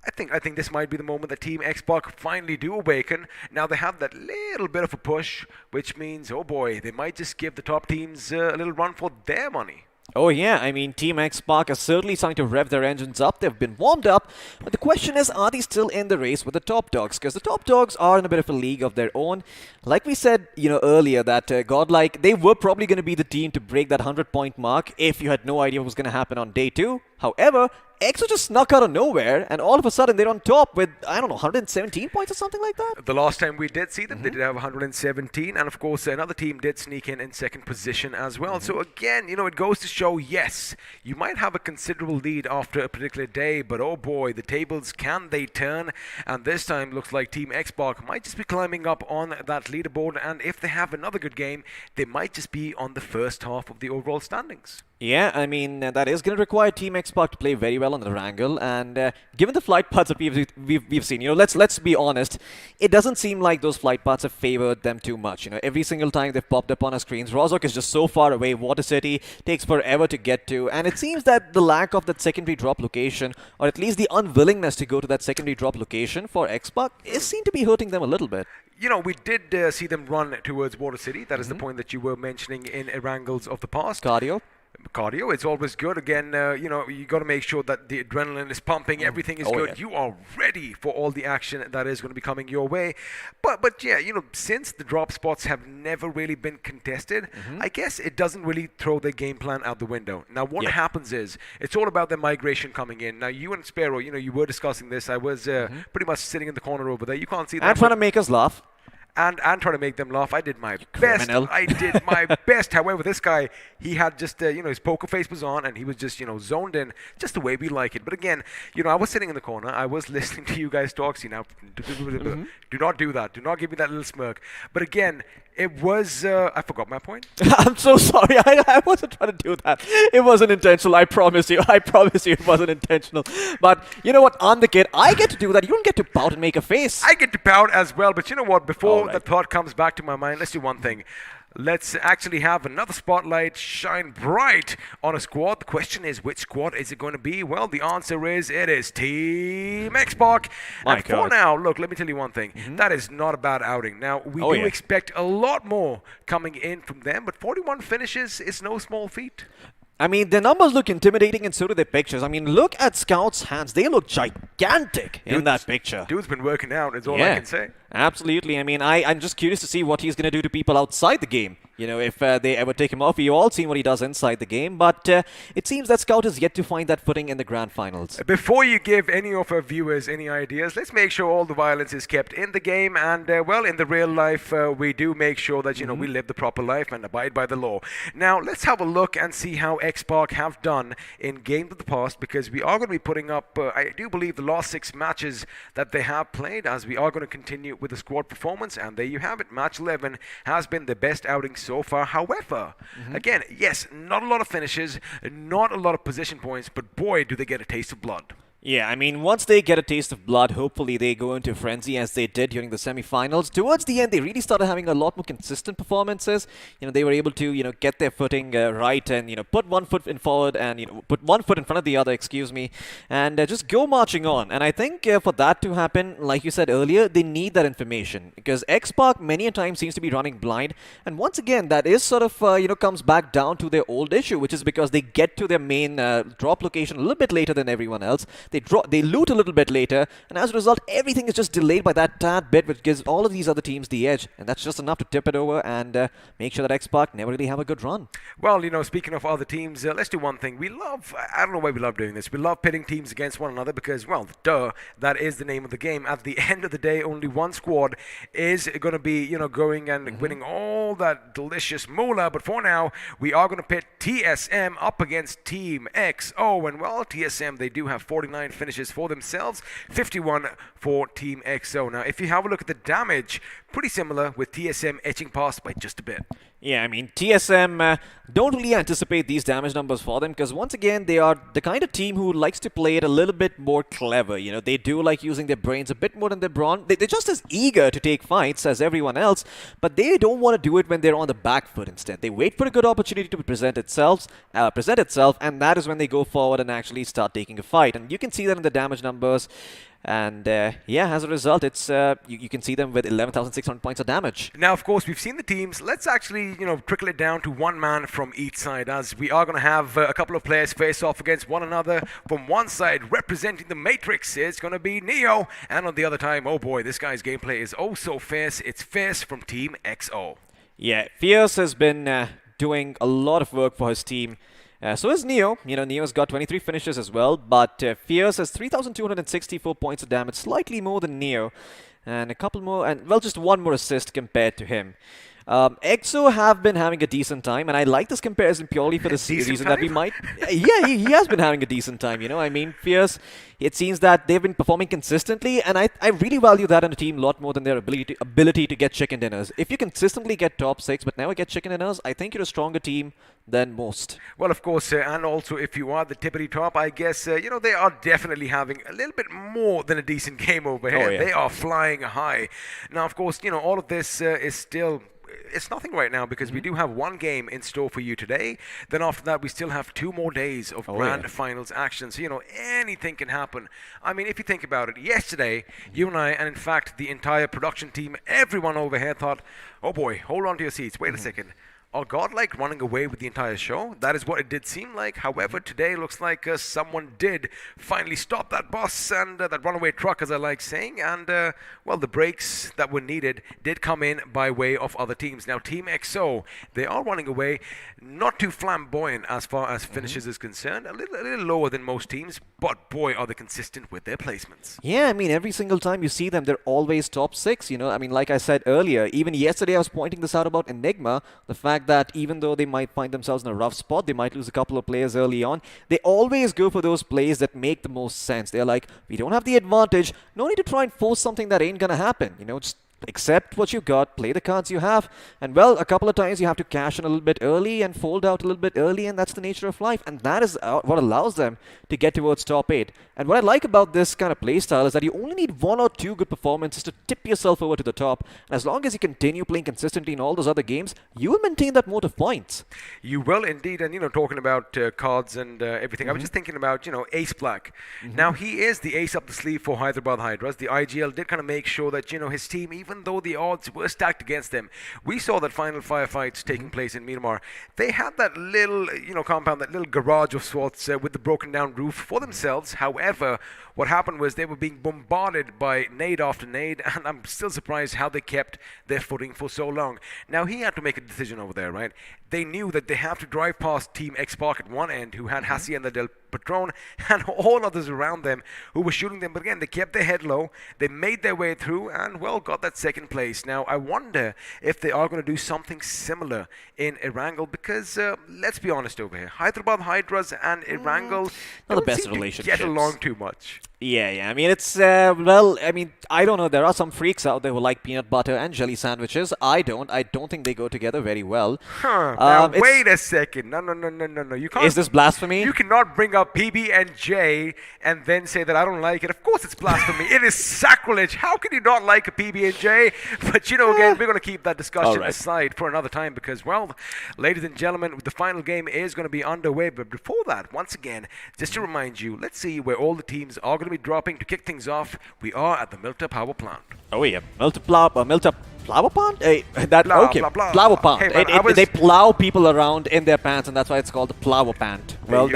I think this might be the moment that Team X-Pac finally do awaken. Now they have that little bit of a push, which means, oh boy, they might just give the top teams a little run for their money. Oh yeah, I mean, Team X-Pac is certainly starting to rev their engines up. They've been warmed up. But the question is, are they still in the race with the top dogs? Because the top dogs are in a bit of a league of their own. Like we said, earlier, that Godlike, they were probably going to be the team to break that 100-point mark if you had no idea what was going to happen on day 2. However, EXO just snuck out of nowhere, and all of a sudden they're on top with, 117 points or something like that? The last time we did see them, they did have 117, and of course another team did sneak in second position as well. So again, it goes to show, yes, you might have a considerable lead after a particular day, but oh boy, the tables, can they turn? And this time looks like Team X-Pac might just be climbing up on that leaderboard, and if they have another good game, they might just be on the first half of the overall standings. Yeah, I mean, that is going to require Team X-Pac to play very well on the wrangle, and given the flight paths that we've seen, let's be honest, it doesn't seem like those flight paths have favored them too much. Every single time they've popped up on our screens, Rozhok is just so far away, Water City takes forever to get to, and it seems that the lack of that secondary drop location, or at least the unwillingness to go to that secondary drop location for X-Pac, is seen to be hurting them a little bit. We did see them run towards Water City. That is the point that you were mentioning in wrangles of the past. Cardio, it's always good. Again, you got to make sure that the adrenaline is pumping, everything is good. Yeah. You are ready for all the action that is going to be coming your way. But yeah, since the drop spots have never really been contested, I guess it doesn't really throw their game plan out the window. Now, what happens is, it's all about the migration coming in. Now, you and Sparrow, you were discussing this. I was pretty much sitting in the corner over there. You can't see that. And trying to make us laugh. And trying to make them laugh. I did my best. I did my best. However, this guy, he had just, his poker face was on, and he was just, zoned in, just the way we like it. But again, I was sitting in the corner. I was listening to you guys talk. See, now, do not do that. Do not give me that little smirk. But again, it was, I forgot my point. I'm so sorry. I wasn't trying to do that. It wasn't intentional. I promise you. It wasn't intentional. But you know what? I'm the kid. I get to do that. You don't get to pout and make a face. I get to pout as well. But you know what? Before the thought comes back to my mind, let's do one thing. Let's actually have another spotlight shine bright on a squad. The question is, which squad is it going to be? Well, the answer is, it is Team X-Pac. And for now, look, let me tell you one thing. That is not a bad outing. Now, we do expect a lot more coming in from them, but 41 finishes is no small feat. I mean, their numbers look intimidating, and so do their pictures. I mean, look at Scout's hands. They look gigantic in that picture. Dude's been working out, is all I can say. Absolutely. I mean, I'm just curious to see what he's going to do to people outside the game. you know, if they ever take him off. We've all seen what he does inside the game, but it seems that Scout is yet to find that footing in the grand finals. Before you give any of our viewers any ideas, let's make sure all the violence is kept in the game, and well, in the real life, we do make sure that, you know, we live the proper life and abide by the law. Now, let's have a look and see how X-Park have done in games of the past, because we are going to be putting up, I do believe, the last 6 matches that they have played, as we are going to continue with the squad performance, and there you have it. Match 11 has been the best outing so far. However, again, yes, not a lot of finishes, not a lot of position points, but boy, do they get a taste of blood. Yeah, I mean, once they get a taste of blood, hopefully they go into frenzy as they did during the semi-finals. Towards the end, they really started having a lot more consistent performances. You know, they were able to, you know, get their footing right and, you know, put one foot in forward and, you know, put one foot in front of the other, excuse me, and just go marching on. And I think for that to happen, like you said earlier, they need that information, because X-Park many a time seems to be running blind. And once again, that is sort of, you know, comes back down to their old issue, which is because they get to their main drop location a little bit later than everyone else. They loot a little bit later, and as a result, everything is just delayed by that tad bit, which gives all of these other teams the edge, and that's just enough to tip it over and make sure that X-Park never really have a good run. Well, you know, speaking of other teams, let's do one thing. We love, I don't know why we love doing this, we love pitting teams against one another because, well, duh, that is the name of the game. At the end of the day, only one squad is going to be, you know, going and winning all that delicious moolah, but for now, we are going to pit TSM up against Team XO, and well, TSM, they do have 49 finishes for themselves, 51 for Team XO. Now, if you have a look at the damage, pretty similar, with TSM edging past by just a bit. Yeah, I mean, TSM don't really anticipate these damage numbers for them, because once again, they are the kind of team who likes to play it a little bit more clever. You know, they do like using their brains a bit more than their brawn. They're just as eager to take fights as everyone else, but they don't want to do it when they're on the back foot instead. They wait for a good opportunity to present itself, and that is when they go forward and actually start taking a fight. And you can see that in the damage numbers. And yeah, as a result, it's you can see them with 11,600 points of damage. Now, of course, we've seen the teams. Let's actually, you know, trickle it down to one man from each side, as we are going to have a couple of players face off against one another. From one side, representing the Matrix, it's going to be Neo, and on the other time, oh boy, this guy's gameplay is oh so fierce. It's Fierce from Team XO. Yeah, Fierce has been doing a lot of work for his team. So is Neo. You know, Neo's got 23 finishes as well, but Fierce has 3,264 points of damage, slightly more than Neo, and a couple more, and well, just one more assist compared to him. EXO have been having a decent time, and I like this comparison purely for the reason that we might... Yeah, he has been having a decent time, you know. I mean, Fierce, it seems that they've been performing consistently, and I really value that in a team a lot more than their ability to get chicken dinners. If you consistently get top 6 but never get chicken dinners, I think you're a stronger team than most. Well, of course, and also if you are the tippity top, I guess, you know, they are definitely having a little bit more than a decent game over here. Oh, yeah. They are flying high. Now, of course, you know, all of this is still... It's nothing right now because we do have one game in store for you today. Then after that, we still have 2 more days of grand finals action. So, you know, anything can happen. I mean, if you think about it, yesterday, you and I, and in fact, the entire production team, everyone over here thought, oh boy, hold on to your seats. Wait a second. Are Godlike running away with the entire show? That is what it did seem like. However, today looks like someone did finally stop that bus and that runaway truck, as I like saying. And, well, the breaks that were needed did come in by way of other teams. Now, Team XO, they are running away, not too flamboyant as far as finishes is concerned. A little lower than most teams, but boy, are they consistent with their placements. Yeah, I mean, every single time you see them, they're always top 6, you know. I mean, like I said earlier, even yesterday I was pointing this out about Enigma, the fact that even though they might find themselves in a rough spot, they might lose a couple of players early on, they always go for those plays that make the most sense. They're like, we don't have the advantage, no need to try and force something that ain't gonna happen, you know, just accept what you got, play the cards you have, and well, a couple of times you have to cash in a little bit early and fold out a little bit early, and that's the nature of life, and that is what allows them to get towards top 8. And what I like about this kind of play style is that you only need 1 or 2 good performances to tip yourself over to the top, and as long as you continue playing consistently in all those other games, you will maintain that moat of points. You will indeed, and you know, talking about cards and everything, I was just thinking about, you know, Ace Black. Now, he is the ace up the sleeve for Hyderabad Hydras. The IGL did kind of make sure that, you know, his team, even though the odds were stacked against them, we saw that final firefights taking place in Myanmar. They had that little, you know, compound, that little garage of sorts with the broken down roof for themselves. However, what happened was they were being bombarded by nade after nade, and I'm still surprised how they kept their footing for so long. Now, he had to make a decision over there, right? They knew that they have to drive past Team X-Park at one end, who had Hassi and the Del Patron, and all others around them who were shooting them. But again, they kept their head low, they made their way through, and, well, got that second place. Now, I wonder if they are going to do something similar in Erangel, because, let's be honest over here, Hyderabad Hydras and Erangel not the don't best seem to get relationships. along too much. Yeah. I mean, it's, well, I mean, I don't know. There are some freaks out there who like peanut butter and jelly sandwiches. I don't. I don't think they go together very well. Huh. Now, wait a second. No. You can't. Is this blasphemy? You cannot bring up PB&J and then say that I don't like it. Of course it's blasphemy. It is sacrilege. How can you not like a PB&J? But, again, we're going to keep that discussion aside for another time because, well, ladies and gentlemen, the final game is going to be underway. But before that, once again, just to remind you, let's see where all the teams are going to be dropping to kick things off. We are at the Milta Power Plant. Oh, yeah. Milta Flower Pond? Flower Pond. Hey, they plow people around in their pants, and that's why it's called the Flower Pond. Well,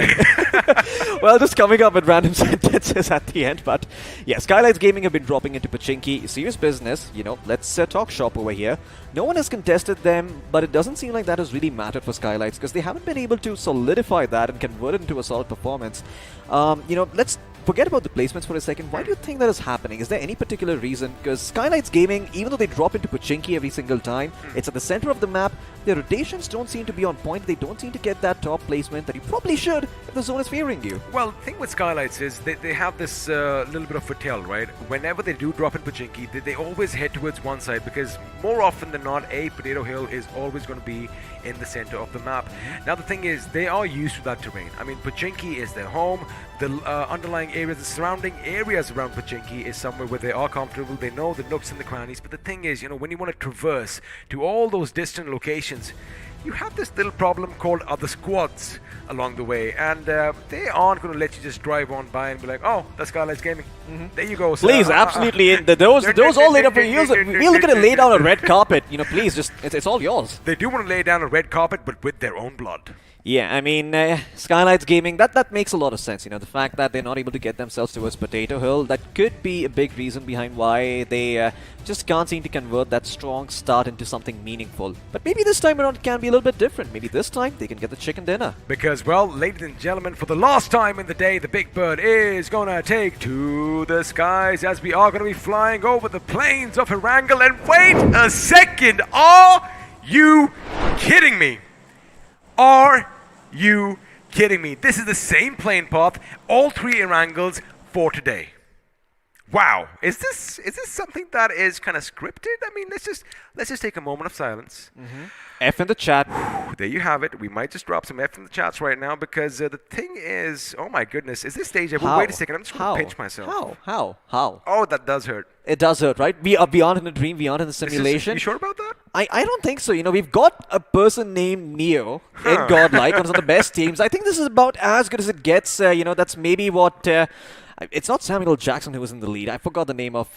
well, just coming up with random sentences at the end. But yeah, Skylights Gaming have been dropping into Pachinki. Serious business. Let's talk shop over here. No one has contested them, but it doesn't seem like that has really mattered for Skylights because they haven't been able to solidify that and convert it into a solid performance. Let's forget about the placements for a second. Why do you think that is happening? Is there any particular reason? Because Skylights Gaming, even though they drop into Pachinki every single time, it's at the center of the map. Their rotations don't seem to be on point. They don't seem to get that top placement that you probably should if the zone is favoring you. Well, the thing with Skylights is they have this little bit of foretell, right? Whenever they do drop in Pachinki, they always head towards one side because more often than not, Potato Hill is always going to be in the center of the map. Now, the thing is, they are used to that terrain. I mean, Pachinki is their home. The underlying areas, the surrounding areas around Pachinki is somewhere where they are comfortable. They know the nooks and the crannies. But the thing is, when you want to traverse to all those distant locations, you have this little problem called other squads along the way, and they aren't going to let you just drive on by and be like, oh, that's Skylights Gaming. There you go. Please, absolutely. Those all laid out for years. We're looking to lay down a red carpet. Please, just it's all yours. They do want to lay down a red carpet, but with their own blood. Yeah, I mean, Skylights Gaming, that makes a lot of sense. The fact that they're not able to get themselves towards Potato Hill, that could be a big reason behind why they just can't seem to convert that strong start into something meaningful. But maybe this time around it can be a little bit different. Maybe this time they can get the chicken dinner. Because, well, ladies and gentlemen, for the last time in the day, the Big Bird is going to take to the skies as we are going to be flying over the plains of Erangel. And wait a second, are you kidding me? Are you kidding me? This is the same plane path, all three Erangels for today. Wow, is this something that is kind of scripted? I mean, let's just take a moment of silence. F in the chat. There you have it. We might just drop some F in the chats right now because the thing is, oh my goodness, is this stage? Wait a second, I'm just going to pinch myself. How? Oh, that does hurt. It does hurt, right? We aren't in a dream, we aren't in a simulation. You sure about that? I don't think so. We've got a person named Neo in Godlike, one of the best teams. I think this is about as good as it gets. That's maybe what... it's not Samuel Jackson who was in the lead. I forgot the name of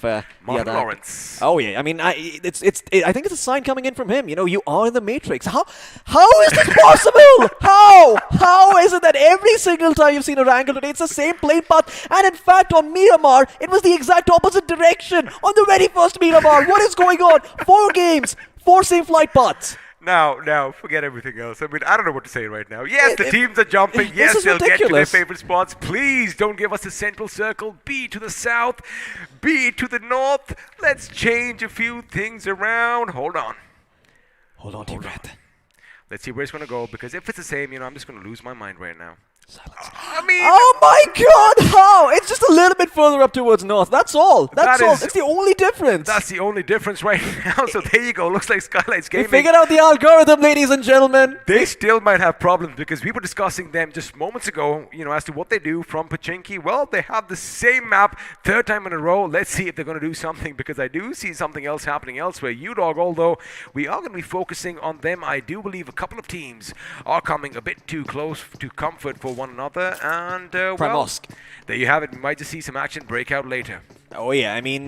Martin Lawrence. Oh yeah, I mean, I think it's a sign coming in from him. You are in the Matrix. How is this possible? How is it that every single time you've seen Erangel today, it's the same plane path? And in fact, on Miramar, it was the exact opposite direction on the very first Miramar. What is going on? 4 games, 4 same flight paths. Now, forget everything else. I mean, I don't know what to say right now. Yes, the teams are jumping. Yes, they'll ridiculous. Get to their favorite spots. Please don't give us a central circle. B to the south, B to the north. Let's change a few things around. Hold on, deep breath. Let's see where it's going to go, because if it's the same, I'm just going to lose my mind right now. Silence. Oh my God! How? It's just a little bit further up towards north. That's all. That's all. It's the only difference. That's the only difference right now. So there you go. Looks like Skylights Gaming. We figured out the algorithm, ladies and gentlemen. They still might have problems because we were discussing them just moments ago. As to what they do from Pachinki. Well, they have the same map, 3rd time in a row. Let's see if they're going to do something, because I do see something else happening elsewhere. UDog, although we are going to be focusing on them, I do believe a couple of teams are coming a bit too close to comfort for one another, and well, there you have it. We might just see some action break out later. Oh yeah, I mean,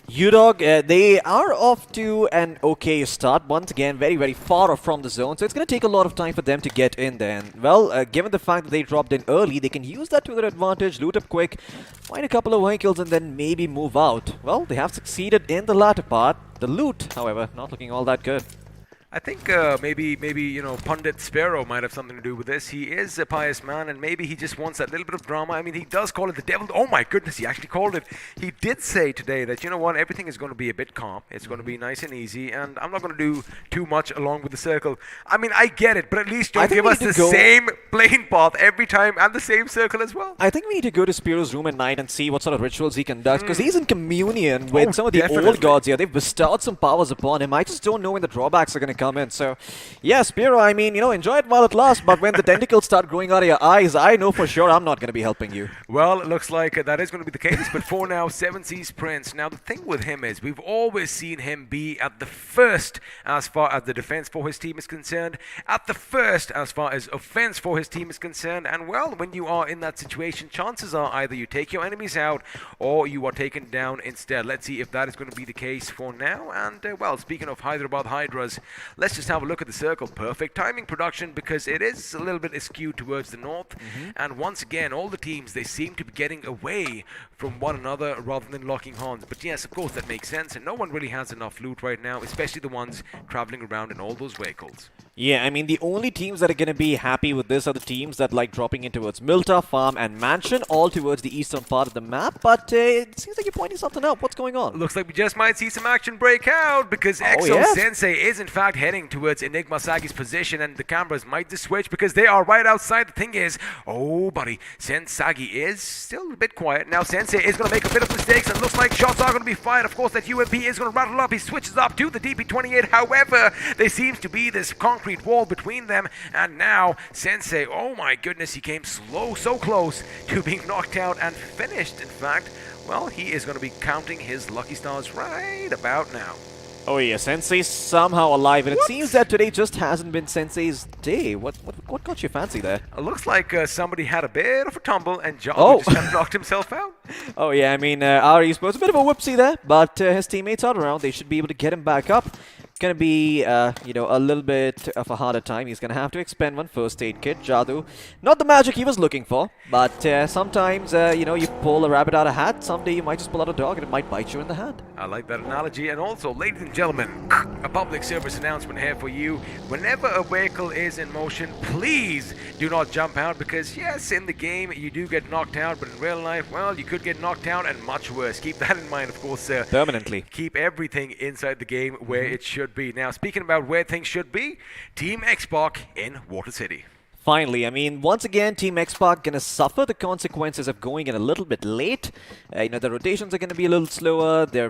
UDOG, they are off to an okay start. Once again, very, very far off from the zone, so it's going to take a lot of time for them to get in there. And, well, given the fact that they dropped in early, they can use that to their advantage, loot up quick, find a couple of vehicles, and then maybe move out. Well, they have succeeded in the latter part. The loot, however, not looking all that good. I think maybe you know, Pundit Sparrow might have something to do with this. He is a pious man, and maybe he just wants that little bit of drama. I mean, he does call it the devil. Oh my goodness, he actually called it. He did say today that, you know what, everything is going to be a bit calm. It's going to be nice and easy, and I'm not going to do too much along with the circle. I mean, I get it, but at least don't give us the same playing path every time and the same circle as well. I think we need to go to Spiro's room at night and see what sort of rituals he conducts, because he's in communion with some of the old gods here. They've bestowed some powers upon him. I just don't know when the drawbacks are going to come in. So, yeah, Spiro, I mean, you know, enjoy it while it lasts, but when the tentacles start growing out of your eyes, I know for sure I'm not going to be helping you. Well, it looks like that is going to be the case, but for now, Seven Seas Prince. Now, the thing with him is we've always seen him be at the first as far as the defense for his team is concerned, at the first as far as offense for his team is concerned, and, well, when you are in that situation, chances are either you take your enemies out or you are taken down instead. Let's see if that is going to be the case for now, and, well, speaking of Hyderabad Hydras, let's just have a look at the circle. Perfect timing production, because it is a little bit askew towards the north, and once again all the teams, they seem to be getting away from one another rather than locking horns. But yes, of course, that makes sense, and no one really has enough loot right now, especially the ones traveling around in all those vehicles. Yeah, I mean, the only teams that are going to be happy with this are the teams that like dropping in towards Milta, Farm, and Mansion, all towards the eastern part of the map. But it seems like you're pointing something out. What's going on? Looks like we just might see some action break out, because Exo Sensei is in fact heading towards Enigma Sagi's position, and the cameras might just switch because they are right outside. The thing is, oh buddy, Sagi is still a bit quiet. Now Sensei is going to make a bit of mistakes, and looks like shots are going to be fired. Of course, that UMP is going to rattle up. He switches up to the DP-28. However, there seems to be this concrete wall between them, and now Sensei, oh my goodness, he came so close to being knocked out and finished. In fact, well, he is going to be counting his lucky stars right about now. Oh yeah, Sensei's somehow alive, and it seems that today just hasn't been Sensei's day. What got you fancy there? It looks like somebody had a bit of a tumble, and John just kind of knocked himself out. Oh yeah, I mean, our esports, a bit of a whoopsie there, but his teammates are around. They should be able to get him back up. Going to be, you know, a little bit of a harder time. He's going to have to expend one first aid kit. Jadoo, not the magic he was looking for, but sometimes, you know, you pull a rabbit out of a hat. Someday you might just pull out a dog and it might bite you in the hand. I like that analogy. And also, ladies and gentlemen, a public service announcement here for you. Whenever a vehicle is in motion, please do not jump out, because yes, in the game you do get knocked out, but in real life, well, you could get knocked out and much worse. Keep that in mind, of course. Permanently. Keep everything inside the game where it should be. Now, speaking about where things should be, Team Xbox in Water City. Finally, I mean, once again, Team Xbox gonna suffer the consequences of going in a little bit late. You know, the rotations are gonna be a little slower. Their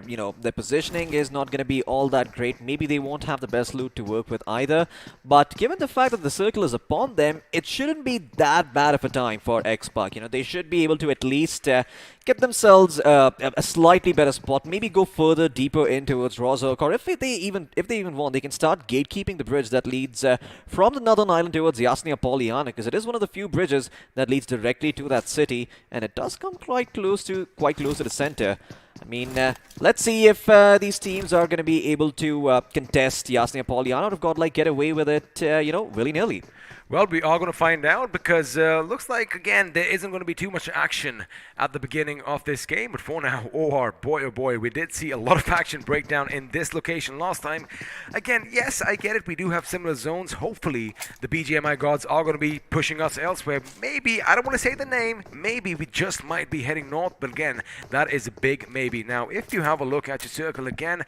positioning is not gonna be all that great. Maybe they won't have the best loot to work with either. But given the fact that the circle is upon them, it shouldn't be that bad of a time for Xbox. You know, they should be able to at least get themselves a slightly better spot. Maybe go further, deeper in towards Rozhok, or if they even want, they can start gatekeeping the bridge that leads from the northern island towards Yasnia Polyana, because it is one of the few bridges that leads directly to that city, and it does come quite close to the center. I mean, let's see if these teams are going to be able to contest Yasnia Polyana, or if Godlike get away with it, you know, willy-nilly. Well, we are going to find out, because looks like, again, there isn't going to be too much action at the beginning of this game. But for now, oh boy, we did see a lot of action break down in this location last time. Again, yes, I get it. We do have similar zones. Hopefully, the BGMI gods are going to be pushing us elsewhere. Maybe, I don't want to say the name, maybe we just might be heading north. But again, that is a big maybe. Now, if you have a look at your circle again,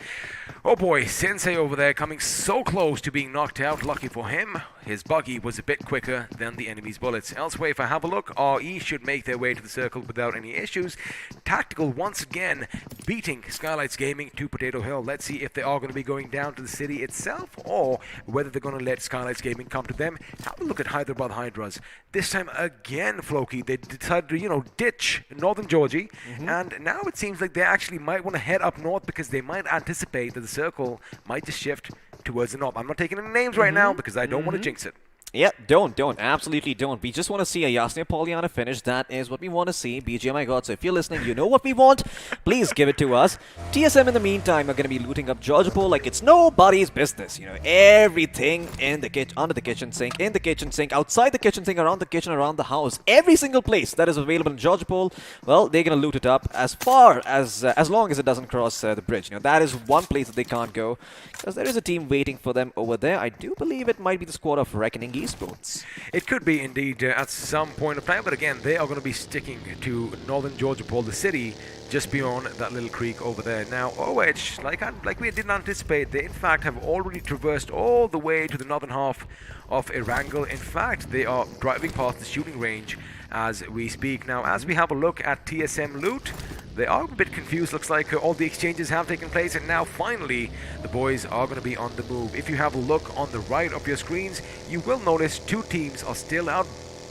oh boy, Sensei over there coming so close to being knocked out. Lucky for him, his buggy was a bit quicker than the enemy's bullets. Elsewhere, if I have a look, RE should make their way to the circle without any issues. Tactical once again beating Skylights Gaming to Potato Hill. Let's see if they are going to be going down to the city itself, or whether they're going to let Skylights Gaming come to them. Have a look at Hyderabad Hydras. This time again, Floki, they decided to, you know, ditch Northern Georgie, and now it seems like they actually might want to head up north, because they might anticipate that the circle might just shift towards the north. I'm not taking any names right now because I don't want to jinx it. Yeah, don't. Absolutely don't. We just want to see a Yasir Polyana finish. That is what we want to see. BGMI God, so if you're listening, you know what we want. Please give it to us. TSM in the meantime are going to be looting up Georgopol like it's nobody's business. You know, everything in the kitchen, under the kitchen sink, in the kitchen sink, outside the kitchen sink, around the kitchen, around the house. Every single place that is available in Georgopol, well, they're going to loot it up as far as long as it doesn't cross the bridge. You know, that is one place that they can't go because there is a team waiting for them over there. I do believe it might be the squad of Reckoning Esports. It could be indeed at some point of time, but again, they are going to be sticking to northern Georgopol, the city just beyond that little creek over there. Now, OH, like we didn't anticipate, they in fact have already traversed all the way to the northern half of Erangel. In fact, they are driving past the shooting range as we speak. Now, as we have a look at TSM loot, they are a bit confused. Looks like all the exchanges have taken place, and now finally the boys are going to be on the move. If you have a look on the right of your screens, you will notice two teams are still out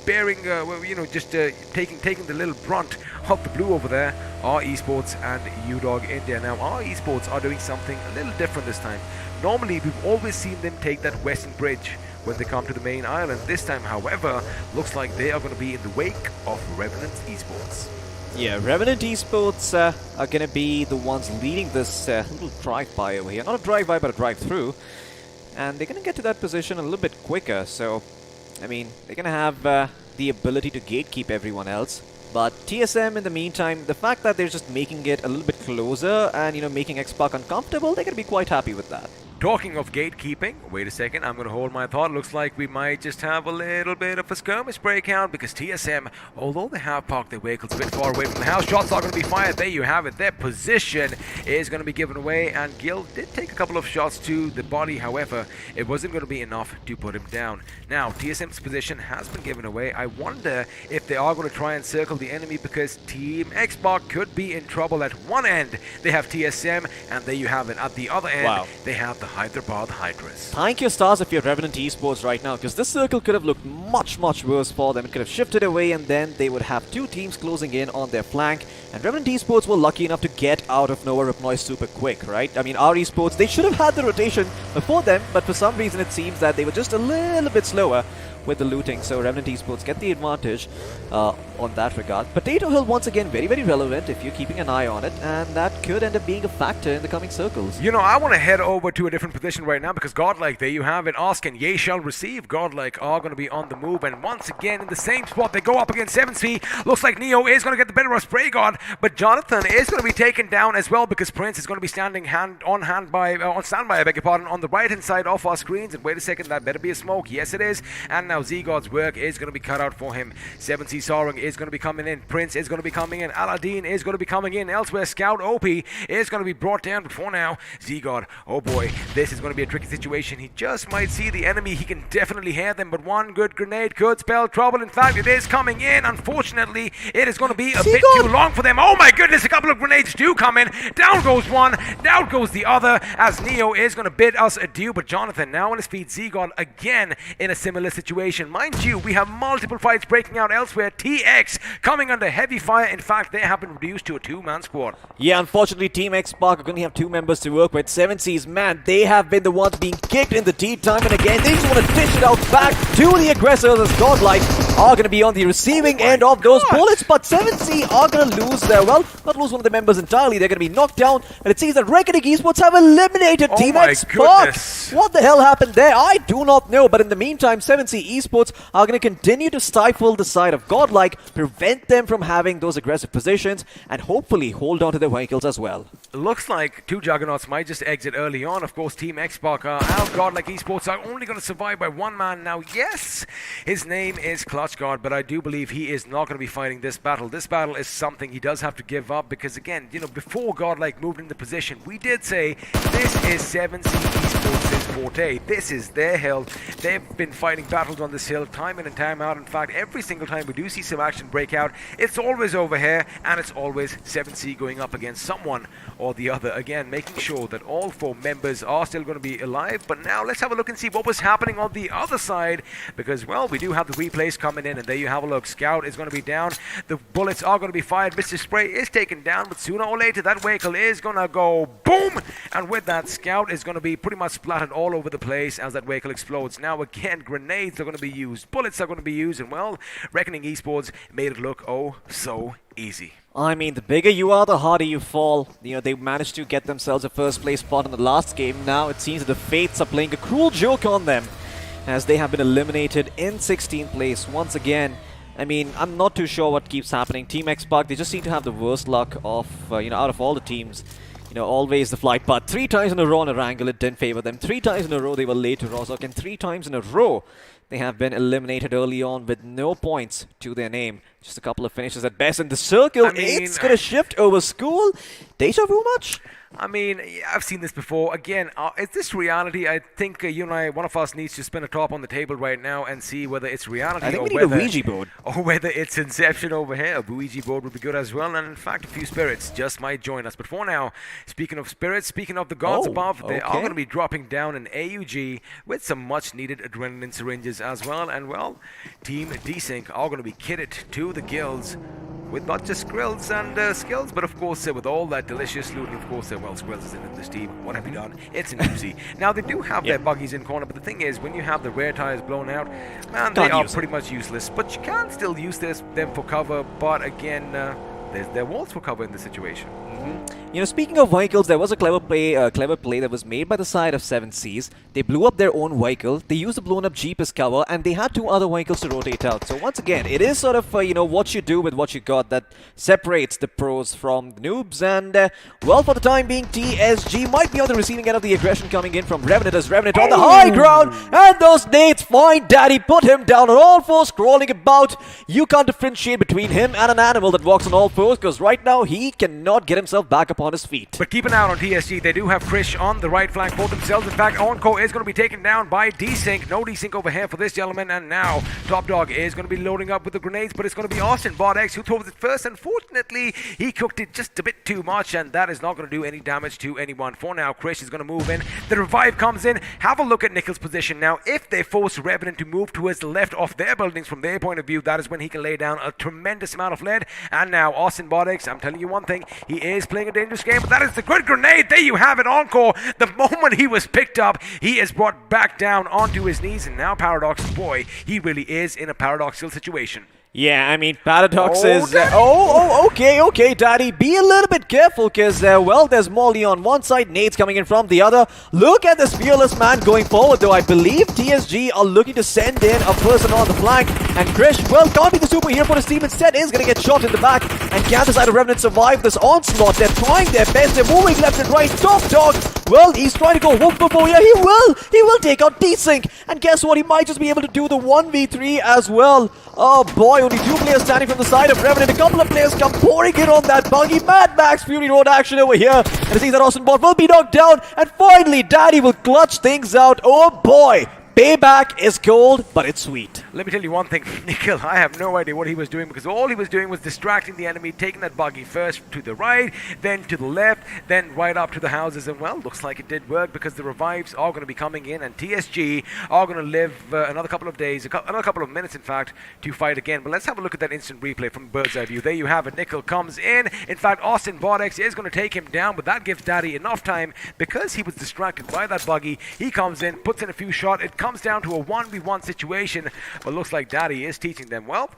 bearing, taking the little brunt of the blue over there. Our Esports and UDOG India. Now, our Esports are doing something a little different this time. Normally, we've always seen them take that western bridge when they come to the main island. This time, however, looks like they are going to be in the wake of Revenant Esports. Yeah, Revenant Esports are going to be the ones leading this little drive-by over here. Not a drive-by, but a drive-through. And they're going to get to that position a little bit quicker. So, I mean, they're going to have the ability to gatekeep everyone else. But TSM, in the meantime, the fact that they're just making it a little bit closer and, you know, making X-Pac uncomfortable, they're going to be quite happy with that. Talking of gatekeeping, wait a second, I'm going to hold my thought. Looks like we might just have a little bit of a skirmish breakout because TSM, although they have parked their vehicles a bit far away from the house, shots are going to be fired. There you have it. Their position is going to be given away, and Gil did take a couple of shots to the body. However, it wasn't going to be enough to put him down. Now, TSM's position has been given away. I wonder if they are going to try and circle the enemy because Team X-Pac could be in trouble. At one end, they have TSM, and there you have it. At the other end, they have the Hyderabad Hydras. Thank you, stars, if you're Revenant Esports right now, because this circle could have looked much worse for them. It could have shifted away, and then they would have two teams closing in on their flank. And Revenant Esports were lucky enough to get out of nowhere Repnoy super quick, right? I mean, our Esports, they should have had the rotation before them, but for some reason it seems that they were just a little bit slower with the looting. So Revenant Esports get the advantage on that regard. Potato Hill, once again, very relevant if you're keeping an eye on it, and that could end up being a factor in the coming circles. You know, I want to head over to a different position right now because Godlike, there you have it. Ask and ye shall receive. Godlike are going to be on the move, and once again in the same spot they go up against 7C. Looks like Neo is going to get the better of Spray God, but Jonathan is going to be taken down as well because Prince is going to be standing on standby, I beg your pardon, on the right hand side of our screens. And wait a second, that better be a smoke. Yes, it is. And now Z-God's work is going to be cut out for him. 7C Sarang is going to be coming in. Prince is going to be coming in. Aladdin is going to be coming in. Elsewhere, Scout OP is going to be brought down. But for now, Z-God, oh boy, this is going to be a tricky situation. He just might see the enemy. He can definitely hear them, but one good grenade could spell trouble. In fact, it is coming in. Unfortunately, it is going to be a bit too long for them. Oh my goodness, a couple of grenades do come in. Down goes one, down goes the other, as Neo is going to bid us adieu. But Jonathan now on his feet. Z-God again in a similar situation. Mind you, we have multiple fights breaking out elsewhere. TX coming under heavy fire. In fact, they have been reduced to a two-man squad. Yeah, unfortunately, Team X-Pac are going to have two members to work with. 7C's, man, they have been the ones being kicked in the tea time, and again, they just want to dish it out back to the aggressors as Godlike are going to be on the receiving end of those bullets, but 7C are going to lose their, well, not lose one of the members entirely. They're going to be knocked down, and it seems that Reckoning Esports have eliminated Team X-Pac. What the hell happened there? I do not know, but in the meantime, 7C Esports are going to continue to stifle the side of Godlike, prevent them from having those aggressive positions, and hopefully hold on to their vehicles as well. Looks like two Juggernauts might just exit early on. Of course, Team X-Pac are out. Godlike Esports are only going to survive by one man. Now, yes, his name is Clutchguard, but I do believe he is not going to be fighting this battle. This battle is something he does have to give up because, again, you know, before Godlike moved into position, we did say this is 7C Esports' forte. This is their hill. They've been fighting battles on this hill time in and time out. In fact, every single time we do see some action break out, it's always over here, and it's always 7C going up against someone or the other. Again, making sure that all four members are still going to be alive. But now let's have a look and see what was happening on the other side, because, well, we do have the replays coming in, and there you have a look. Scout is going to be down. The bullets are going to be fired. Mr. Spray is taken down, but sooner or later that vehicle is going to go boom, and with that, Scout is going to be pretty much splattered all over the place as that vehicle explodes. Now again, grenades are going to be used, bullets are going to be used, and well, Reckoning Esports made it look oh so easy. I mean, the bigger you are, the harder you fall. You know, they managed to get themselves a first place spot in the last game. Now it seems that the fates are playing a cruel joke on them, as they have been eliminated in 16th place once again. I mean, I'm not too sure what keeps happening. Team Xbox, they just seem to have the worst luck of, out of all the teams. You know, always the flight path. 3 times in a row on a wrangle, it didn't favor them. 3 times in a row, they were late to Rozhok, and 3 times in a row, they have been eliminated early on with no points to their name. Just a couple of finishes at best in the circle. I mean, it's going to shift over School. Deja vu much? I mean, I've seen this before. Again, is this reality? I think you and I, one of us needs to spin a top on the table right now and see whether it's reality I think or we need a Ouija board. or whether it's Inception over here. A Ouija board would be good as well. And in fact, a few spirits just might join us. But for now, speaking of spirits, speaking of the gods above, they are going to be dropping down an AUG with some much-needed adrenaline syringes as well. And well, Team Desync are going to be kitted to the gills with not just grills and skills, but of course with all that delicious loot. And of course, well, Squills is in this team. What have you done? It's an Uzi. Now, they do have their buggies in corner, but the thing is, when you have the rear tires blown out, man, they are pretty much useless. But you can still use them for cover, but again, there's their walls for cover in this situation. You know, speaking of vehicles, there was a clever play that was made by the side of 7 Seas. They blew up their own vehicle, they used a blown up Jeep as cover, and they had 2 other vehicles to rotate out. So once again, it is sort of, what you do with what you got that separates the pros from the noobs. And, well, for the time being, TSG might be on the receiving end of the aggression coming in from Revenant, as Revenant on the high ground. And those nades find Daddy, put him down on all fours, crawling about. You can't differentiate between him and an animal that walks on all fours, because right now he cannot get himself back up on his feet. But keep an eye on TSG. They do have Krish on the right flank for themselves. In fact, Encore is going to be taken down by Desync. No Desync over here for this gentleman. And now Top Dog is going to be loading up with the grenades, but it's going to be Austin Bodex who throws it first. Unfortunately, he cooked it just a bit too much, and that is not going to do any damage to anyone. For now, Krish is going to move in. The revive comes in. Have a look at Nickel's position. Now, if they force Revenant to move towards the left of their buildings from their point of view, that is when he can lay down a tremendous amount of lead. And now Austin Bodex, I'm telling you one thing, he is playing a dangerous game, but that is the good grenade. There you have it, Encore. The moment he was picked up, he is brought back down onto his knees, and now Paradox, boy, he really is in a paradoxical situation. Yeah, I mean, Paradox is... okay, Daddy. Be a little bit careful, because, there's Molly on one side, nades coming in from the other. Look at this fearless man going forward, though. I believe TSG are looking to send in a person on the flank. And Krish, can't be the superhero for his team. Instead, is going to get shot in the back. And can the side of Revenant survive this onslaught? They're trying their best. They're moving left and right. Top Dog, he's trying to go hook before. Yeah, he will take out Desync. And guess what? He might just be able to do the 1v3 as well. Oh boy, only 2 players standing from the side of Revenant. A couple of players come pouring in on that buggy. Mad Max Fury Road action over here. And it seems that Austin Bot will be knocked down. And finally, Daddy will clutch things out. Oh boy. Payback is cold, but it's sweet. Let me tell you one thing, Nickel, I have no idea what he was doing, because all he was doing was distracting the enemy, taking that buggy first to the right, then to the left, then right up to the houses. And well, looks like it did work, because the revives are going to be coming in, and TSG are going to live another couple of days, another couple of minutes in fact, to fight again. But let's have a look at that instant replay from bird's eye view. There you have it. Nickel comes in. In fact, Austin Bodex is going to take him down, but that gives Daddy enough time, because he was distracted by that buggy. He comes in, puts in a few shots. It comes down to a 1v1 situation, but looks like Daddy is teaching them. Well,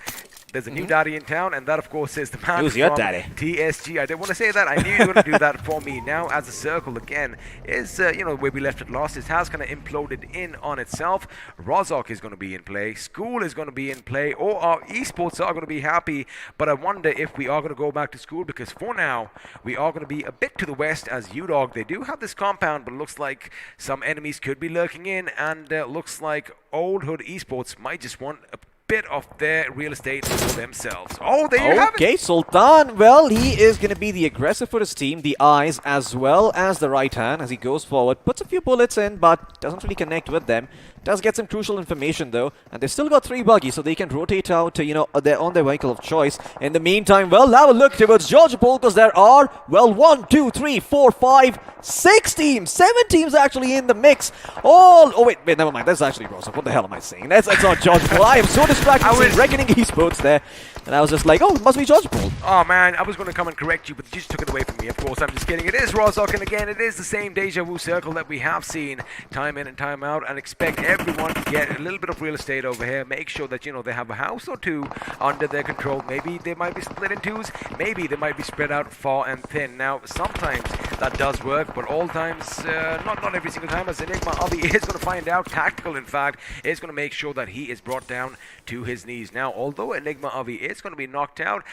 there's a new Daddy in town, and that of course is the man Who's your daddy? TSG. I didn't want to say that. I knew you were going to do that for me. Now, as the circle again is, where we left it last, it has kind of imploded in on itself. Rozhok is going to be in play. School is going to be in play. Or our esports are going to be happy, but I wonder if we are going to go back to school, because for now, we are going to be a bit to the west as UDOG. They do have this compound, but it looks like some enemies could be lurking in, and looks like Old Hood Esports might just want a bit of their real estate for themselves. Oh, there you have it. Okay, Sultan, he is going to be the aggressor for his team, the eyes as well as the right hand as he goes forward. Puts a few bullets in, but doesn't really connect with them. Does get some crucial information though, and they've still got 3 buggies, so they can rotate out, they're on their vehicle of choice. In the meantime, well, have a look towards Georgia Pole, because there are, well, 1, 2, 3, 4, 5, 6 teams, 7 teams actually in the mix. Oh wait, never mind. That's actually Rosa. What the hell am I saying? That's not Georgia Pole. I am so distracted seeing Reckoning Esports there, and I was just like, oh, it must be Georgia Pole. Oh man, I was going to come and correct you, but you just took it away from me. Of course, I'm just kidding. It is Rozok, and again, it is the same deja vu circle that we have seen time in and time out, and expect everyone to get a little bit of real estate over here. Make sure that, they have a house or 2 under their control. Maybe they might be split in 2s. Maybe they might be spread out far and thin. Now, sometimes that does work, but all times, not every single time, as Enigma Avi is going to find out. Tactical, in fact, is going to make sure that he is brought down to his knees. Now, although Enigma Avi is going to be knocked out,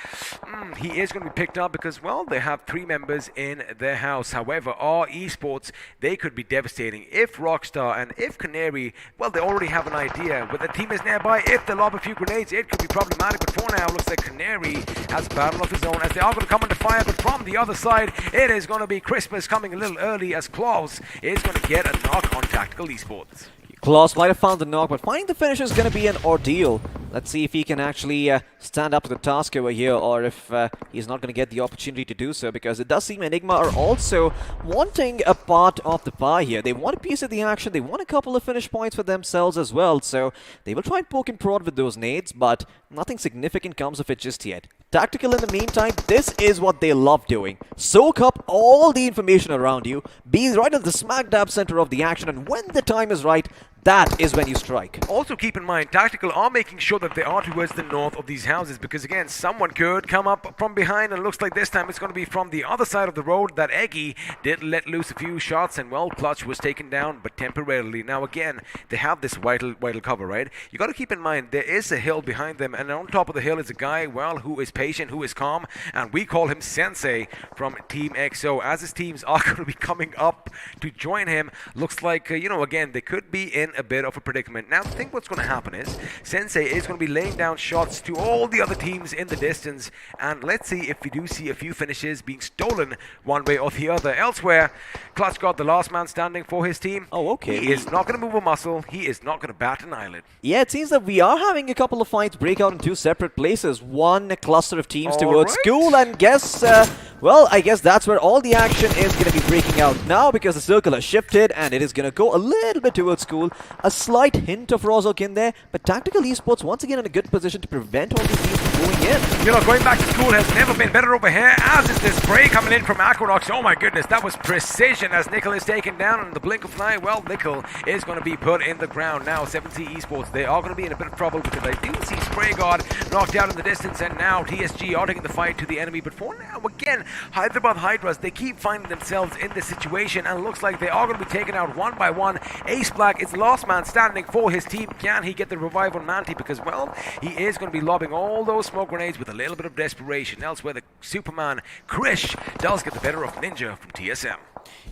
he is going to be picked up because, well, they have 3 members in their house. However, our esports, they could be devastating. If Rockstar and if Canary, well, they already have an idea, but the team is nearby. If they lob a few grenades, it could be problematic, but for now, looks like Canary has a battle of his own, as they are going to come under fire, but from the other side, it is going to be Christmas coming a little early, as Claus is going to get a knock on Tactical Esports. Klaus might have found the knock, but finding the finish is going to be an ordeal. Let's see if he can actually stand up to the task over here, or if he's not going to get the opportunity to do so, because it does seem Enigma are also wanting a part of the pie here. They want a piece of the action, they want a couple of finish points for themselves as well, so they will try and poke and prod with those nades, but nothing significant comes of it just yet. Tactical, in the meantime, this is what they love doing. Soak up all the information around you, be right at the smack dab center of the action, and when the time is right, that is when you strike. Also keep in mind, Tactical are making sure that they are towards the north of these houses, because again, someone could come up from behind, and looks like this time it's going to be from the other side of the road. That Eggy did let loose a few shots, and well, Clutch was taken down, but temporarily. Now again, they have this vital cover, right? You got to keep in mind, there is a hill behind them, and on top of the hill is a guy, well, who is patient, who is calm, and we call him Sensei from Team XO. As his teams are going to be coming up to join him, looks like, again, they could be in a bit of a predicament. Now, I think what's going to happen is Sensei is going to be laying down shots to all the other teams in the distance, and let's see if we do see a few finishes being stolen one way or the other. Elsewhere, Clutch got the last man standing for his team. Oh, okay. He is not going to move a muscle. He is not going to bat an eyelid. Yeah, it seems that we are having a couple of fights break out in 2 separate places. One cluster of teams towards school, and I guess that's where all the action is going to be breaking out now, because the circle has shifted and it is going to go a little bit towards school. A slight hint of Rozok in there, but Tactical Esports once again in a good position to prevent all these teams from going in. Going back to school has never been better over here, as is this spray coming in from Aquanox. Oh my goodness, that was precision as Nickel is taken down in the blink of an eye. Well, Nickel is going to be put in the ground now. 7C Esports, they are going to be in a bit of trouble, because I do see Spray God knocked out in the distance, and now TSG are taking the fight to the enemy. But for now, again, Hyderabad Hydras, they keep finding themselves in this situation, and looks like they are going to be taken out one by one. Ace Black is the last man standing for his team. Can he get the revive on Manti? Because, well, he is going to be lobbing all those smoke grenades with a little bit of desperation. Elsewhere, the Superman, Krish, does get the better of Ninja from TSM.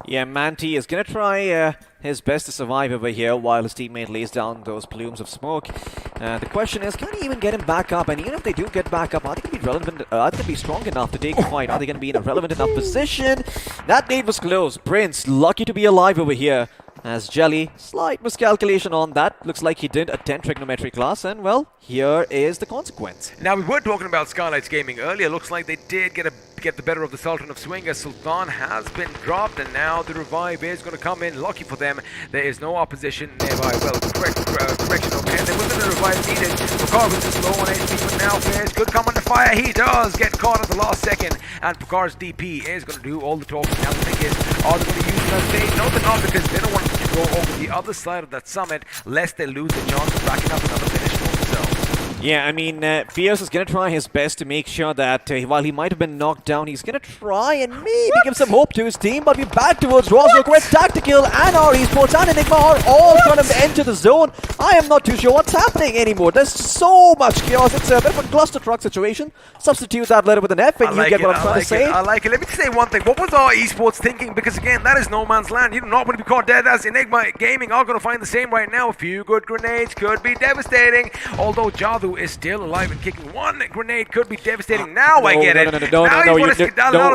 Yeah, Manti is going to try his best to survive over here while his teammate lays down those plumes of smoke. The question is, can he even get him back up? And even if they do get back up, are they going to be relevant? Are they going to be strong enough to take the fight? Are they going to be in a relevant enough position? That nade was close. Prince, lucky to be alive over here. As Jelly, slight miscalculation on that. Looks like he did attend trigonometry class, and well, here is the consequence. Now, we were talking about Skylights Gaming earlier. Looks like they did get the better of the Sultan of Swing, as Sultan has been dropped, and now the revive is going to come in. Lucky for them, there is no opposition nearby. Well, correction, okay, there wasn't a revive needed. Pukar was just low on HP, but now Fairs could come under fire. He does get caught at the last second, and Pukar's DP is going to do all the talking. Now the thing is, are they going to use it as bait? No, they're not, because they don't want to go over the other side of that summit, lest they lose the chance of racking up another finish for themselves. Yeah, I mean, Fierce is going to try his best to make sure that while he might have been knocked down, he's going to try and maybe give some hope to his team. But we're back towards Rozok, where Tactical and our esports and Enigma are all trying to enter the zone. I am not too sure what's happening anymore. There's so much chaos. It's a bit of a cluster truck situation. Substitute that letter with an F and you get what I'm trying to say. I like it. Let me just say one thing. What was our esports thinking? Because again, that is no man's land. You're not going to be caught dead, as Enigma Gaming are going to find the same right now. A few good grenades could be devastating. Although Jadu EXO is still alive and kicking. One grenade could be devastating. Now I get it. No,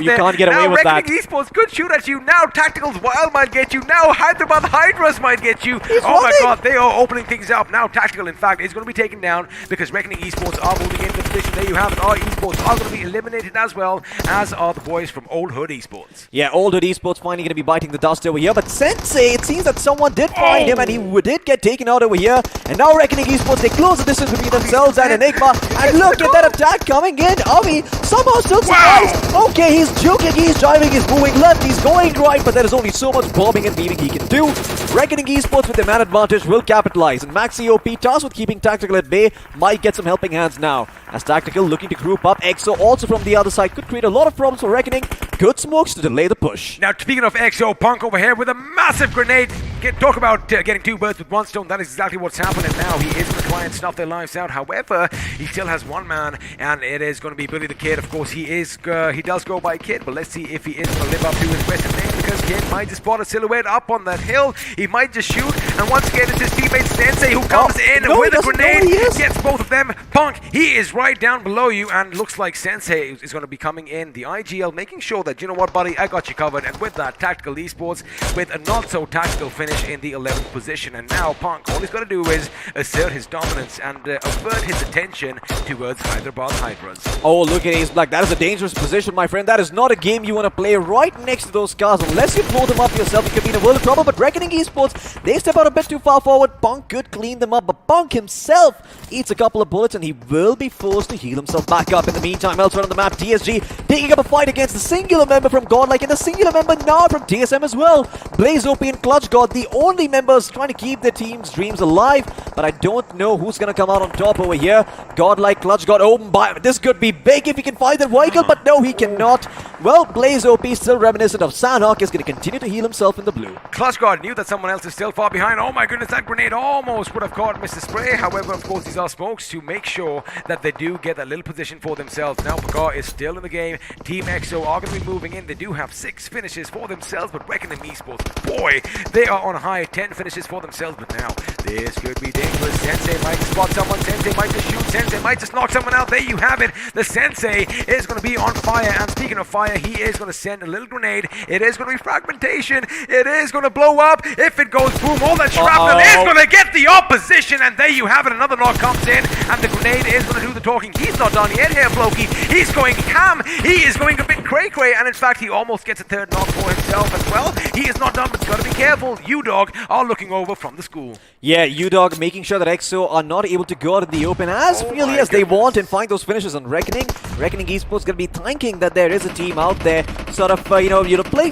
you can't get away with that. Reckoning Esports could shoot at you. Now Tactical's Wild might get you. Now Hyderabad Hydras might get you. Oh my god, they are opening things up. Now Tactical, in fact, is going to be taken down because Reckoning Esports are moving into the position. There you have it. Our Esports are going to be eliminated as well, as are the boys from Old Hood Esports. Yeah, Old Hood Esports finally going to be biting the dust over here. But Sensei, it seems that someone did find him and he did get taken out over here. And now Reckoning Esports, they close the distance between themselves and Enigma. And look at that attack coming in. Avi somehow still surprised. Okay, he's joking, he's driving, he's moving left, he's going right, but there is only so much bombing and beaming he can do. Reckoning Esports with their man advantage will capitalize. And Maxi OP, tasked with keeping Tactical at bay, might get some helping hands now. As Tactical looking to group up, EXO also from the other side could create a lot of problems for Reckoning. Good smokes to delay the push. Now, speaking of EXO, Punk over here with a massive grenade. Talk about getting two birds with one stone. That is exactly what's happening now. He is going to try and snuff their lives out. However, he still has one man, and it is going to be Billy the Kid. Of course, he does go by Kid, but let's see if he is going to live up to his Western name, because Kid might just spot a silhouette up on that hill. He might just shoot, and once again, it's his teammate Sensei who comes in with a grenade, gets both of them. Punk, he is right down below you, and looks like Sensei is going to be coming in. The IGL making sure that, you know what, buddy, I got you covered. And with that, Tactical Esports with a not-so-tactical finish in the 11th position. And now Punk, all he's got to do is assert his dominance and avert his attention towards Hyderabad Hydras. Oh, look at Ace Black. That is a dangerous position, my friend. That is not a game you want to play right next to those cars. Unless you blow them up yourself, you could be in a world of trouble. But Reckoning Esports, they step out a bit too far forward. Punk could clean them up, but Punk himself eats a couple of bullets and he will be forced to heal himself back up. In the meantime, elsewhere on the map, TSG taking up a fight against the singular member from Godlike and the singular member now from TSM as well. Blaze OP and Clutch God, the only members trying to keep their team's dreams alive, but I don't know who's going to come out on top over here. Godlike, Clutch God, open by. This could be big if he can find that vehicle, but no, he cannot. Well, Blaze OP, still reminiscent of Sandhawk, is going to continue to heal himself in the blue. Clutch God knew that someone else is still far behind. Oh my goodness, that grenade almost would have caught Mr. Spray. However, of course, these are smokes to make sure that they do get a little position for themselves. Now, Pagar is still in the game. Team EXO are going to be moving in. They do have 6 finishes for themselves, but Reckoning Esports, boy, they are on high. 10 finishes for themselves, but now this could be dangerous. Sensei might spot someone. Sensei might just shoot. Sensei might just knock someone out. There you have it. The Sensei is going to be on fire, and speaking of fire, he is going to send a little grenade. It is going to be fragmentation. It is going to blow up. If it goes boom, all that shrapnel is going to get the opposition, and there you have it. Another knock comes in, and the grenade is going to do the talking. He's not done yet here, Floki. He's going ham. He is going a bit cray-cray, and in fact, he almost gets a third knock for himself as well. He is not done, but got to be careful. U-Dog are looking over from the school. Yeah, U-Dog making sure that EXO are not able to go out in the open as freely as they want and find those finishes on Reckoning. Reckoning Esports going to be thinking that there is a team out there sort of, playing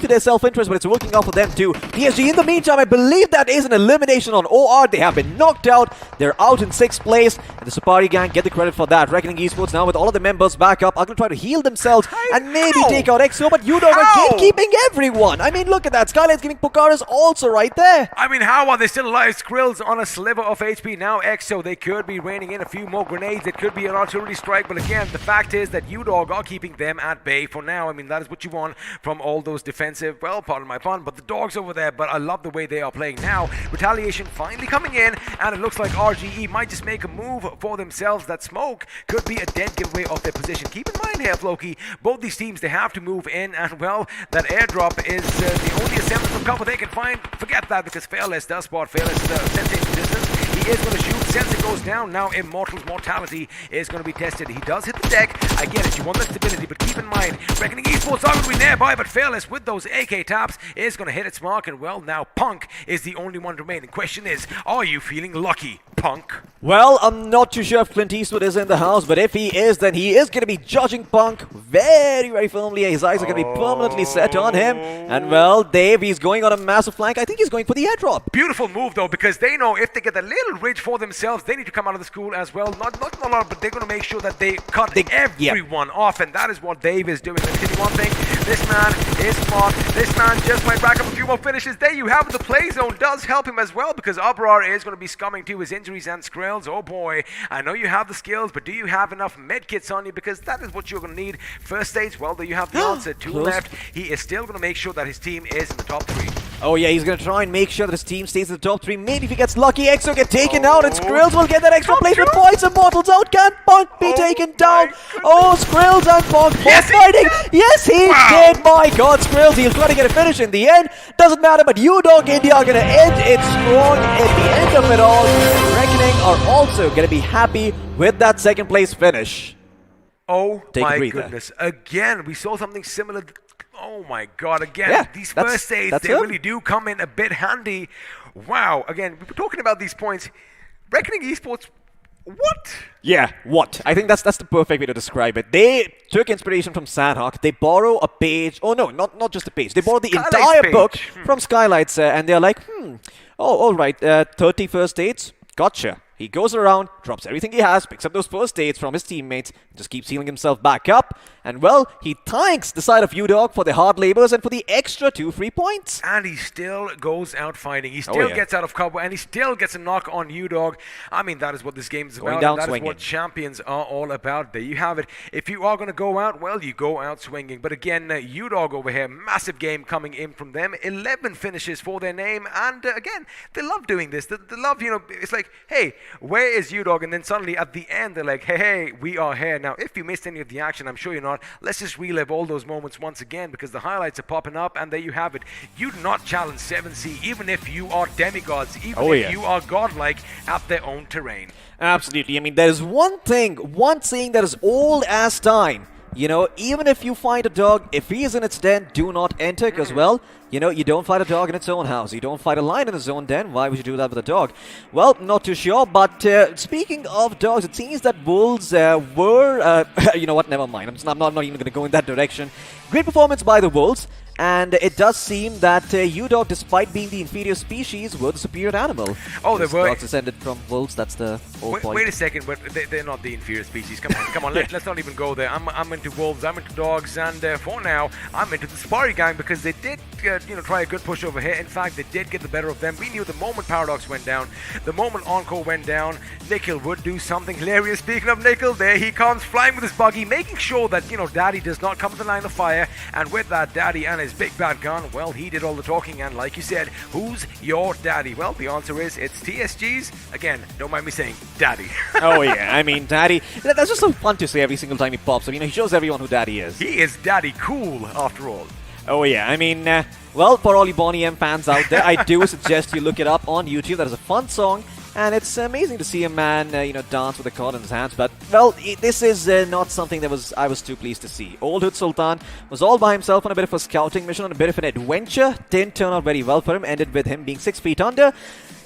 to their self-interest, but it's working out for them too. PSG, in the meantime, I believe that is an elimination on OR. They have been knocked out. They're out in 6th place, and the Sapari gang get the credit for that. Reckoning Esports now with all of the members back up are going to try to heal themselves and maybe take out EXO, but U-Dog are gatekeeping everyone. I mean, look at that. Skylight's giving Pukaras also right there. I mean, how are they still alive? Skrills on a sliver of HP. Now EXO, they could be raining in a few more grenades. It could be an artillery strike, but again, the fact is that U-Dog are keeping them at bay for now. I mean, that is what you want from all those defensive, well, pardon my pun, but the dogs over there. But I love the way they are playing now. Retaliation finally coming in, and it looks like RGE might just make a move for themselves. That smoke could be a dead giveaway of their position. Keep in mind here, Floki, both these teams, they have to move in, and well, that airdrop is the only semblance of cover they can find. Forget that, because Fearless does spot Fearless Sensei from distance. He is going to shoot. Sensei goes down. Now Immortal's mortality is going to be tested. He does hit the deck. I get it. You want that stability, but keep in mind, Reckoning Esports are going to be nearby, but Fearless with those AK taps is going to hit its mark, and well, now Punk is the only one remaining. Question is, are you feeling lucky, Punk? Well, I'm not too sure if Clint Eastwood is in the house, but if he is, then he is going to be judging Punk very, very firmly. His eyes are going to be permanently set on him. And well, Dave, he's going on a massive flank. I think he's going for the airdrop. Beautiful move, though, because they know if they get a little ridge for themselves, they need to come out of the school as well. Not a lot, but they're going to make sure that they cut everyone off, and that is what Dave is doing. Let me tell you one thing. This man is smart. This man just might rack up a few more finishes. There you have it. The play zone does help him as well, because Abrar is going to be succumbing to his injuries and Skrills. Oh boy, I know you have the skills, but do you have enough medkits on you? Because that is what you're going to need. First stage, well, there you have the answer. 2 left. He is still going to make sure that his team is in the top 3. Oh yeah, he's gonna try and make sure that his team stays in the top 3. Maybe if he gets lucky, EXO get taken out and Skrills will get that extra placement. Points and bottles out. Can Punk be taken down? Oh, Skrills and Punk both fighting. Yes, he did. My God, Skrills, he was trying to get a finish in the end. Doesn't matter, but iQOO India are gonna end it strong at the end of it all. And Reckoning are also gonna be happy with that second place finish. Oh Take a my breather. goodness. Again, we saw something similar. Oh my God, again, Yeah, these that's- first aids, that's they it. really do come in a bit handy. Wow, again, we were talking about these points. Reckoning Esports, what? Yeah, what? I think that's the perfect way to describe it. They took inspiration from Sandhawk. They borrow a page. Oh no, not just a page. They borrow the Skylight's entire page. book from Skylights, and they're like, oh, all right, 30 first aids. Gotcha. He goes around, drops everything he has, picks up those first aids from his teammates, just keeps healing himself back up, and well, he thanks the side of iQOO for their hard labors and for the extra 2 free points. And he still goes out fighting. He still yeah. gets out of cover, and he still gets a knock on iQOO. I mean, that is what this game is Going about. down And that is swinging. what champions are all about. There you have it. If you are going to go out, well, you go out swinging. But again, iQOO over here, massive game coming in from them. 11 finishes for their name, and again, they love doing this. They love, it's like, hey, where is iQOO? And then suddenly at the end, they're like, hey, we are here. Now, if you missed any of the action, I'm sure you're not. Let's just relive all those moments once again, because the highlights are popping up, and there you have it. You do not challenge 7C, even if you are demigods, even if you are godlike at their own terrain. Absolutely. I mean, there is one saying that is old as time. Even if you find a dog, if he is in its den, do not enter, because, well, you don't fight a dog in its own house. You don't fight a lion in its own den. Why would you do that with a dog? Well, not too sure, but speaking of dogs, it seems that Wolves were... you know what, never mind. I'm not even going to go in that direction. Great performance by the Wolves. And it does seem that iQOO, despite being the inferior species, were the superior animal. Oh, they were. Dogs descended from wolves, that's the whole point. Wait a second, but they're not the inferior species. Come on, let's not even go there. I'm into wolves, I'm into dogs, and for now, I'm into the Sparry gang, because they did, try a good push over here. In fact, they did get the better of them. We knew the moment Paradox went down, the moment Encore went down, Nikhil would do something hilarious. Speaking of Nikhil, there he comes, flying with his buggy, making sure that, Daddy does not come to the line of fire. And with that, Daddy and his big bad gun, well, he did all the talking. And like you said, who's your daddy? Well, the answer is it's TSG's. Again, don't mind me saying daddy. Oh yeah, I mean, Daddy, that's just so fun to say every single time he pops up. He shows everyone who Daddy is. He is daddy cool, after all. Oh yeah, I mean, well, for all you Bonnie M fans out there, I do suggest you look it up on YouTube. That is a fun song. And it's amazing to see a man, dance with a card in his hands. But, well, this is not something that I was too pleased to see. Old Hood Sultan was all by himself on a bit of a scouting mission, on a bit of an adventure. Didn't turn out very well for him. Ended with him being 6 feet under.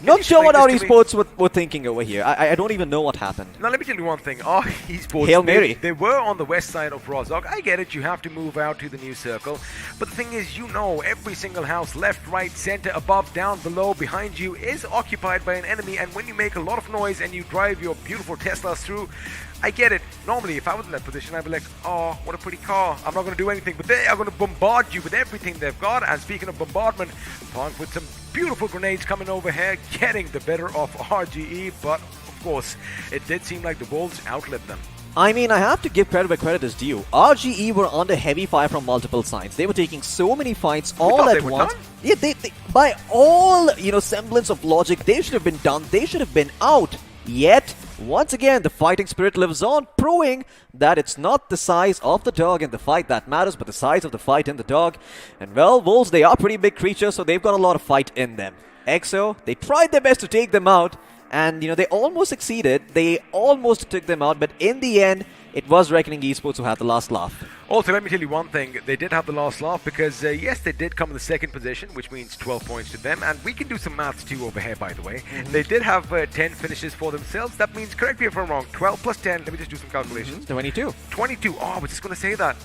Not sure what our esports were thinking over here. I don't even know what happened. Now, let me tell you one thing. Our esports, Hail Mary. They were on the west side of Rozhok. I get it. You have to move out to the new circle. But the thing is, every single house, left, right, center, above, down, below, behind you, is occupied by an enemy. And when you make a lot of noise and you drive your beautiful Teslas through, I get it. Normally, if I was in that position, I'd be like, oh, what a pretty car. I'm not going to do anything. But they are going to bombard you with everything they've got. And speaking of bombardment, Punk with some beautiful grenades coming over here, getting the better of RGE. But, of course, it did seem like the Wolves outlived them. I mean, I have to give credit where credit is due. RGE were under heavy fire from multiple sides. They were taking so many fights all at once. Yeah, they by all, semblance of logic, they should have been done. They should have been out. Yet, once again, the fighting spirit lives on, proving that it's not the size of the dog in the fight that matters, but the size of the fight in the dog. And well, Wolves, they are pretty big creatures, so they've got a lot of fight in them. EXO, they tried their best to take them out, and they almost succeeded. They almost took them out, but in the end, it was Reckoning Esports who had the last laugh. Also, let me tell you one thing. They did have the last laugh because, yes, they did come in the second position, which means 12 points to them. And we can do some maths too over here, by the way. They did have 10 finishes for themselves. That means, correct me if I'm wrong, 12 plus 10. Let me just do some calculations. 22. 22. Oh, I was just going to say that.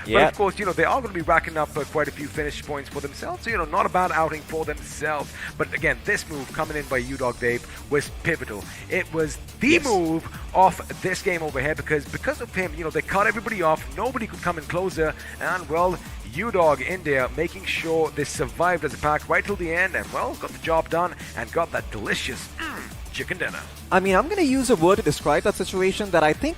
Yeah. But, of course, they are going to be racking up quite a few finish points for themselves. So, not a bad outing for themselves. But, again, this move coming in by iQOO Babe was pivotal. It was the move of this game over here because of him, they cut everybody off. Nobody could come in closer, and well, iQOO India making sure they survived as a pack right till the end, and well, got the job done and got that delicious chicken dinner. I mean, I'm going to use a word to describe that situation that I think,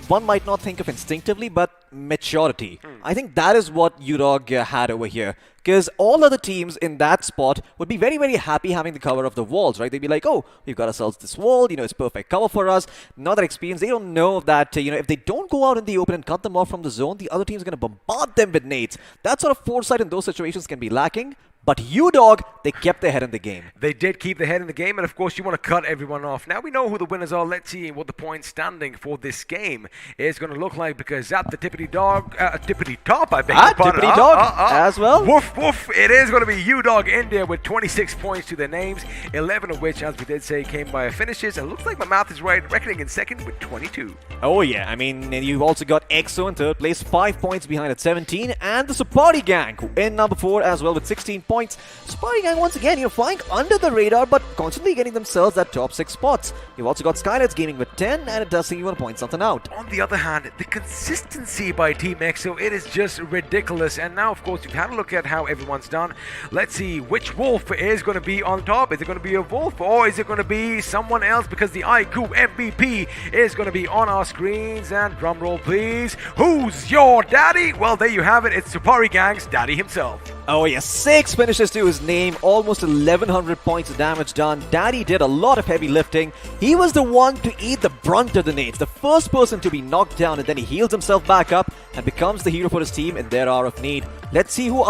one might not think of instinctively, but maturity. I think that is what iQOO had over here. because all other teams in that spot would be very, very happy having the cover of the walls, right? They'd be like, oh, we've got ourselves this wall, it's perfect cover for us. Not that experience, they don't know that, if they don't go out in the open and cut them off from the zone, the other team's going to bombard them with nades. That sort of foresight in those situations can be lacking. But UDOG, they kept their head in the game. They did keep their head in the game, and of course you want to cut everyone off. Now we know who the winners are. Let's see what the point standing for this game is going to look like, because at the tippity top, I beg your pardon. Tippity dog as well. Woof woof, it is going to be UDOG India with 26 points to their names, 11 of which, as we did say, came by finishes, and it looks like my math is right, reckoning in second with 22. Oh yeah, I mean, you've also got EXO in third place, 5 points behind at 17, and the Supari Gang in number 4 as well with 16 points. Supari Gang once again, flying under the radar, but constantly getting themselves that top 6 spots. You've also got Skylights Gaming with 10, and it does seem you want to point something out. On the other hand, the consistency by Team EXO, it is just ridiculous. And now, of course, we've had a look at how everyone's done. Let's see which wolf is going to be on top. Is it going to be a wolf, or is it going to be someone else? Because the iQOO MVP is going to be on our screens. And drum roll, please. Who's your daddy? Well, there you have it. It's Supari Gang's daddy himself. Oh yeah, 6 finishes to his name, almost 1100 points of damage done. Daddy did a lot of heavy lifting. He was the one to eat the brunt of the nades, the first person to be knocked down, and then he heals himself back up and becomes the hero for his team in their hour of need. Let's see who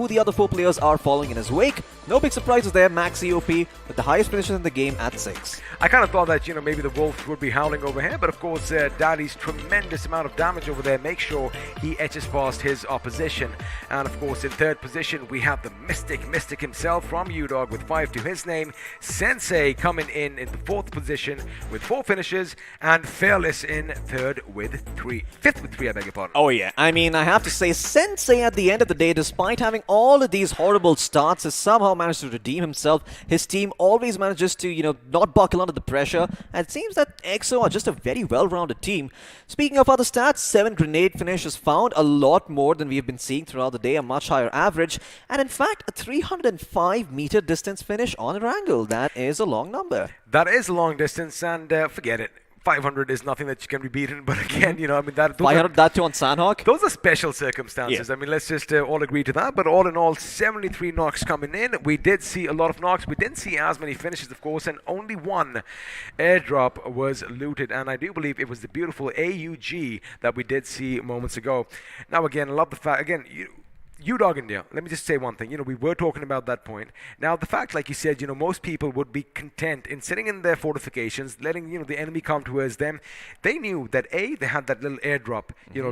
the other 4 players are following in his wake. No big surprises there. Maxi OP with the highest finishes in the game at 6. I kind of thought that, maybe the wolf would be howling over here, but of course, Daddy's tremendous amount of damage over there makes sure he etches past his opposition. And of course, in third position, we have the Mystic himself from UDOG with 5 to his name. Sensei coming in the 4th position with 4 finishes, and Fearless in fifth with 3, I beg your pardon. Oh yeah, I mean, I have to say, Sensei at the end of the day, despite having all of these horrible starts, has somehow managed to redeem himself. His team always manages to, not buckle under the pressure, and it seems that EXO are just a very well-rounded team. Speaking of other stats, 7 grenade finishes found, a lot more than we have been seeing throughout the day, a much higher average, and in fact, a 305-meter distance finish on a wrangle. That is a long number. That is a long distance, and forget it. 500 is nothing that you can be beaten, but again, that 500, that too on Sandhawk? Those are special circumstances. Yeah. I mean, let's just all agree to that. But all in all, 73 knocks coming in. We did see a lot of knocks. We didn't see as many finishes, of course, and only 1 airdrop was looted. And I do believe it was the beautiful AUG that we did see moments ago. Now, again, I love the fact, again, UDOG India, let me just say one thing. We were talking about that point. Now, the fact, like you said, most people would be content in sitting in their fortifications, letting, the enemy come towards them. They knew that, A, they had that little airdrop,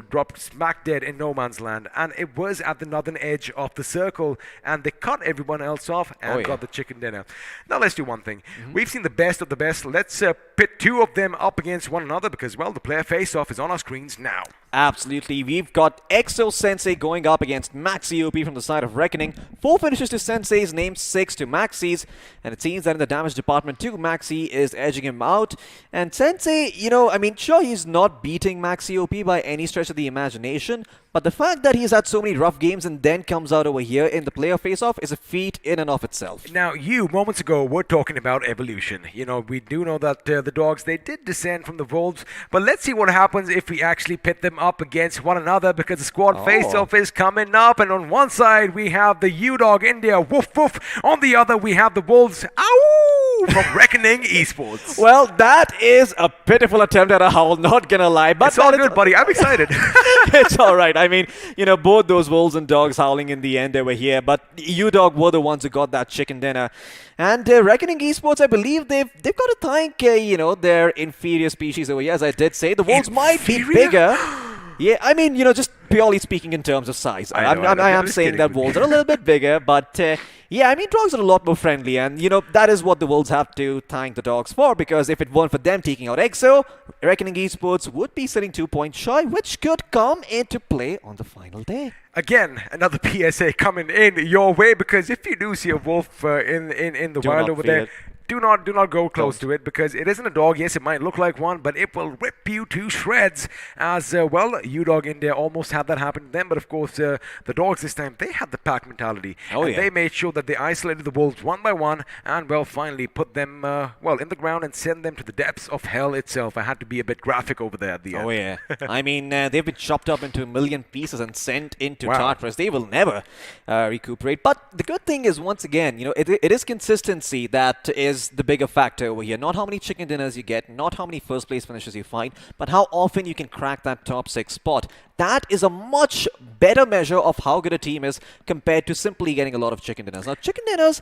dropped smack dead in no man's land. And it was at the northern edge of the circle. And they cut everyone else off and got the chicken dinner. Now, let's do one thing. We've seen the best of the best. Let's pit 2 of them up against one another because, well, the player face-off is on our screens now. Absolutely. We've got EXO Sensei going up against Maxi OP from the side of Reckoning. 4 finishes to Sensei's name, 6 to Maxi's. And it seems that in the damage department too, Maxi is edging him out. And Sensei, sure, he's not beating Maxi OP by any stretch of the imagination. But the fact that he's had so many rough games and then comes out over here in the player face-off is a feat in and of itself. Now, moments ago, were talking about evolution. We do know that the dogs, they did descend from the wolves. But let's see what happens if we actually pit them up against one another, because the squad face-off is coming up. And on one side, we have the UDOG India, woof woof. On the other, we have the wolves, ow, from Reckoning Esports. Well, that is a pitiful attempt at a howl, not gonna lie. But it's all good, buddy. I'm excited. It's all right. I mean, both those wolves and dogs howling in the end, they were here. But UDOG were the ones who got that chicken dinner. And Reckoning Esports, I believe they've got to thank, their inferior species over here. As I did say, the wolves might be bigger. Yeah, I mean, just purely speaking in terms of size. I am saying that wolves are a little bit bigger, but yeah, I mean, dogs are a lot more friendly, and that is what the wolves have to thank the dogs for, because if it weren't for them taking out EXO, Reckoning Esports would be sitting 2 points shy, which could come into play on the final day. Again, another PSA coming in your way, because if you do see a wolf in the wild over there, do not go close to it, because it isn't a dog. Yes, it might look like one, but it will rip you to shreds. As well, iQOO India almost had that happen to them, but of course the dogs this time, they had the pack mentality. And they made sure that they isolated the wolves one by one, and well, finally put them in the ground and send them to the depths of hell itself. I had to be a bit graphic over there at the end. Oh yeah. I mean, they've been chopped up into a million pieces and sent into Tartarus. They will never recuperate. But the good thing is, once again, it is consistency that is the bigger factor over here. Not how many chicken dinners you get, not how many first place finishes you find, but how often you can crack that top 6 spot. That is a much better measure of how good a team is compared to simply getting a lot of chicken dinners. Now, chicken dinners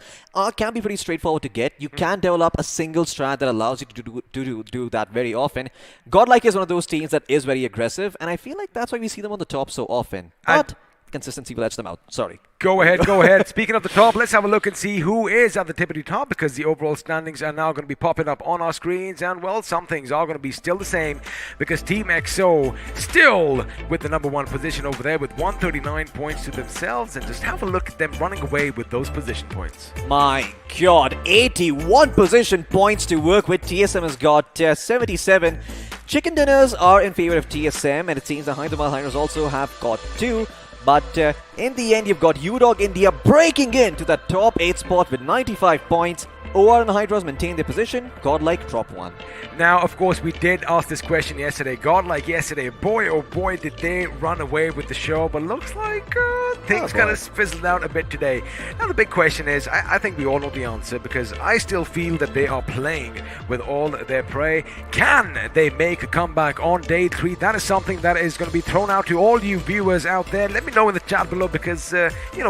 can be pretty straightforward to get. You can develop a single strat that allows you to do that very often. Godlike is one of those teams that is very aggressive, and I feel like that's why we see them on the top so often. But consistency will edge them out. Sorry. Go ahead. Speaking of the top, let's have a look and see who is at the tippity top, because the overall standings are now going to be popping up on our screens. And well, some things are going to be still the same, because Team XO still with the number 1 position over there with 139 points to themselves. And just have a look at them running away with those position points. My God, 81 position points to work with. TSM has got 77. Chicken dinners are in favor of TSM, and it seems the Hyderabad Hydras also have got 2. But in the end, you've got iQOO India breaking into that top 8 spot with 95 points. OR and Hydras maintain their position. Godlike drop 1. Now, of course, we did ask this question yesterday. Godlike yesterday, boy, oh boy, did they run away with the show. But looks like things kind of fizzled out a bit today. Now, the big question is, I think we all know the answer, because I still feel that they are playing with all their prey. Can they make a comeback on day 3? That is something that is going to be thrown out to all you viewers out there. Let me know in the chat below, because,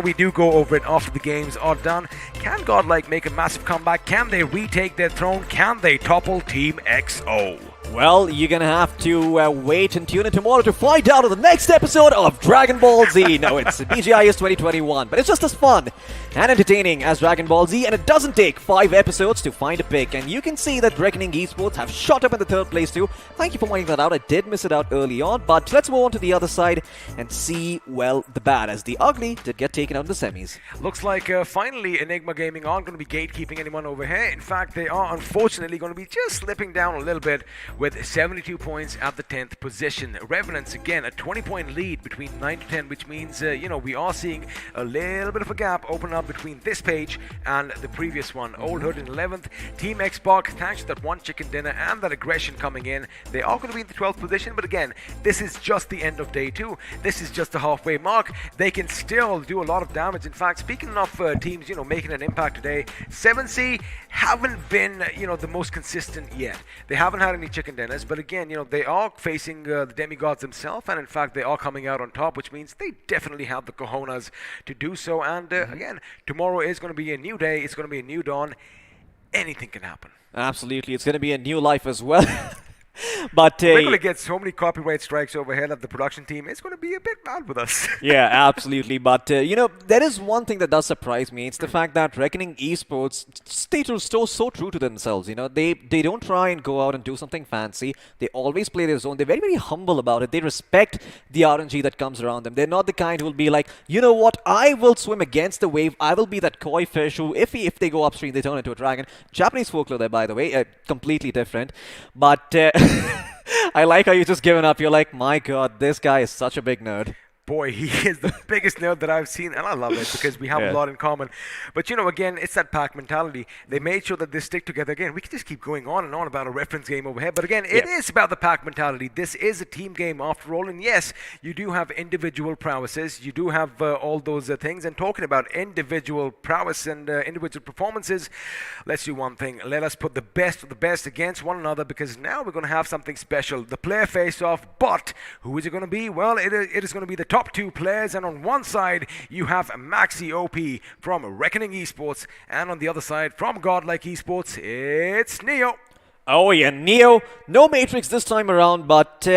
we do go over it after the games are done. Can Godlike make a massive comeback? Can they retake their throne? Can they topple Team XO? Well, you're gonna have to wait and tune in tomorrow to find out on the next episode of Dragon Ball Z. No, it's BGIS 2021, but it's just as fun and entertaining as Dragon Ball Z, and it doesn't take 5 episodes to find a pick. And you can see that Reckoning Esports have shot up in the 3rd place too. Thank you for pointing that out. I did miss it out early on, but let's move on to the other side and see, well, the bad, as the ugly did get taken out in the semis. Looks like finally Enigma Gaming aren't going to be gatekeeping anyone over here. In fact, they are unfortunately going to be just slipping down a little bit with 72 points at the 10th position. Revenants, again, a 20-point lead between 9 to 10, which means, we are seeing a little bit of a gap open up between this page and the previous one. Old Hood in 11th. Team Xbox, thanks to that 1 chicken dinner and that aggression coming in, they are going to be in the 12th position. But again, this is just the end of day 2. This is just the halfway mark. They can still do a lot of damage. In fact, speaking of teams, making an impact today, 7C haven't been, the most consistent yet. They haven't had any chicken dinners, but again, they are facing the demigods themselves, and in fact, they are coming out on top, which means they definitely have the cojones to do so. And again, tomorrow is going to be a new day. It's going to be a new dawn. Anything can happen. Absolutely. It's going to be a new life as well. But we're going to get so many copyright strikes over here that the production team is going to be a bit mad with us. Yeah, absolutely. But, there is one thing that does surprise me. It's the fact that Reckoning Esports stay so true to themselves. They don't try and go out and do something fancy. They always play their zone. They're very, very humble about it. They respect the RNG that comes around them. They're not the kind who will be like, you know what, I will swim against the wave. I will be that koi fish who, if they go upstream, they turn into a dragon. Japanese folklore there, by the way, completely different. But I like how you just given up. You're like, my God, this guy is such a big nerd. Boy, he is the biggest nerd that I've seen, and I love it because we have a lot in common. But, again, it's that pack mentality. They made sure that they stick together. Again, we can just keep going on and on about a reference game over here. But, again, it is about the pack mentality. This is a team game after all. And, yes, you do have individual prowesses. You do have all those things. And talking about individual prowess and individual performances, let's do one thing. Let us put the best of the best against one another, because now we're going to have something special. The player face-off. But who is it going to be? Well, it is going to be the top 2 players, and on one side you have Maxi OP from Reckoning Esports, and on the other side from Godlike Esports, it's Neo. Oh yeah, Neo. No Matrix this time around, but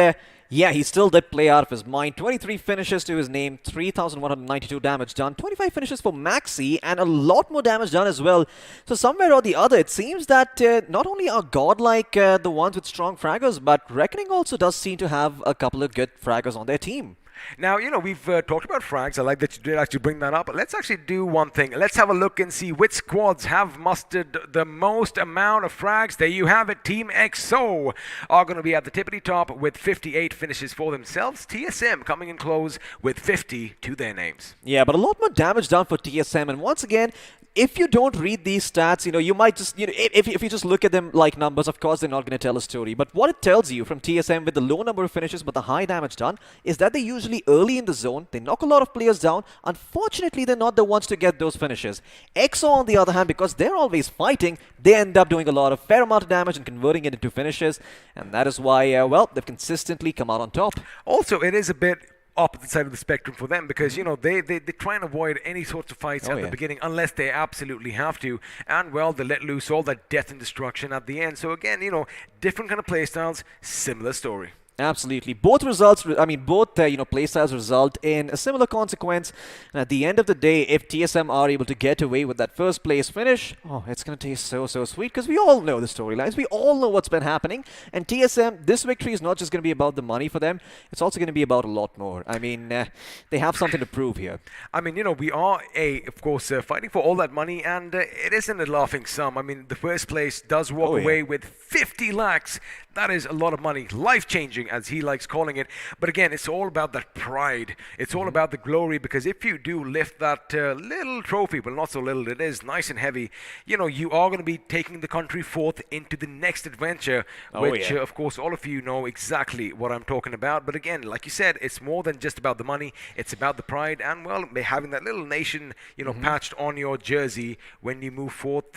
yeah, he still did play out of his mind. 23 finishes to his name, 3,192 damage done, 25 finishes for Maxi, and a lot more damage done as well. So somewhere or the other, it seems that not only are Godlike the ones with strong fraggers, but Reckoning also does seem to have a couple of good fraggers on their team. Now, we've talked about frags. I like that you did actually bring that up. But let's actually do one thing. Let's have a look and see which squads have mustered the most amount of frags. There you have it. Team XO are going to be at the tippity top with 58 finishes for themselves. TSM coming in close with 50 to their names. Yeah, but a lot more damage done for TSM. And once again, if you don't read these stats, you might just, if you just look at them like numbers, of course, they're not going to tell a story. But what it tells you from TSM with the low number of finishes but the high damage done is that they're usually early in the zone. They knock a lot of players down. Unfortunately, they're not the ones to get those finishes. EXO, on the other hand, because they're always fighting, they end up doing a fair amount of damage and converting it into finishes. And that is why, they've consistently come out on top. Also, it is a bit opposite side of the spectrum for them because they try and avoid any sorts of fights at the beginning unless they absolutely have to, and they let loose all that death and destruction at the end. So again, different kind of play styles, similar story. Absolutely. Both results, playstyles result in a similar consequence. And at the end of the day, if TSM are able to get away with that first place finish, it's going to taste so sweet because we all know the storylines. We all know what's been happening. And TSM, this victory is not just going to be about the money for them. It's also going to be about a lot more. I mean, they have something to prove here. I mean, we are, of course, fighting for all that money, and it isn't a laughing sum. I mean, the first place does walk away with 50 lakhs. That is a lot of money, life-changing, as he likes calling it. But again, it's all about that pride. It's all about the glory, because if you do lift that little trophy, well, not so little, it is nice and heavy, you are going to be taking the country forth into the next adventure, which, of course, all of you know exactly what I'm talking about. But again, like you said, it's more than just about the money. It's about the pride and, having that little nation, patched on your jersey when you move forth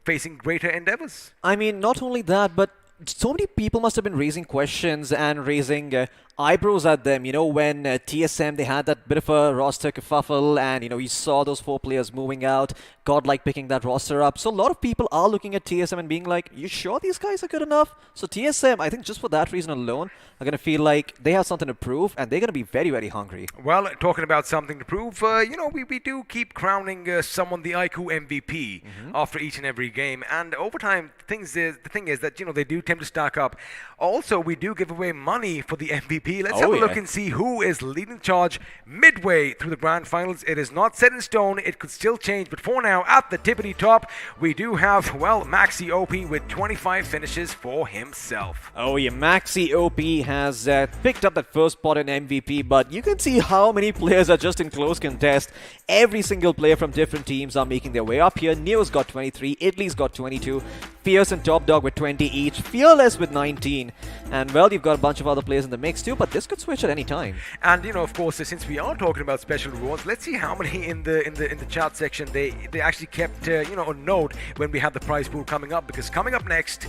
facing greater endeavors. I mean, not only that, but so many people must have been raising questions and raising eyebrows at them, when TSM, they had that bit of a roster kerfuffle and, you saw those 4 players moving out, Godlike picking that roster up. So a lot of people are looking at TSM and being like, you sure these guys are good enough? So TSM, I think just for that reason alone, are going to feel like they have something to prove and they're going to be very, very hungry. Well, talking about something to prove, we do keep crowning someone the iQOO MVP after each and every game. And over time, the thing is that, they do tend to stack up. Also, we do give away money for the MVP. Let's have a look and see who is leading the charge midway through the grand finals. It is not set in stone. It could still change. But for now, at the tippity top, we do have, Maxi OP with 25 finishes for himself. Oh yeah, Maxi OP has picked up that first spot in MVP, but you can see how many players are just in close contest. Every single player from different teams are making their way up here. Neo's got 23, Italy's got 22, Fierce and Top Dog with 20 each, Fearless with 19, and you've got a bunch of other players in the mix too, but this could switch at any time. And of course, since we are talking about special rewards, let's see how many in the chat section they actually kept a note when we had the prize pool coming up, because coming up next,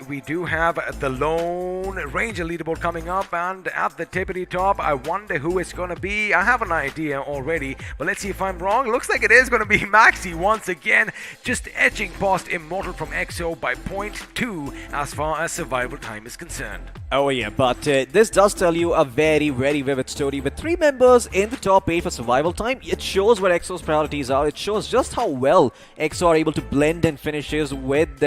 we do have the Lone Ranger leaderboard coming up, and at the tippity top, I wonder who it's going to be. I have an idea already, but let's see if I'm wrong. Looks like it is going to be Maxi once again, just edging past Immortal from EXO by 0.2 as far as survival time is concerned. Oh yeah, but this does tell you a very, very vivid story. With 3 members in the top 8 for survival time, it shows where EXO's priorities are. It shows just how well EXO are able to blend in finishes with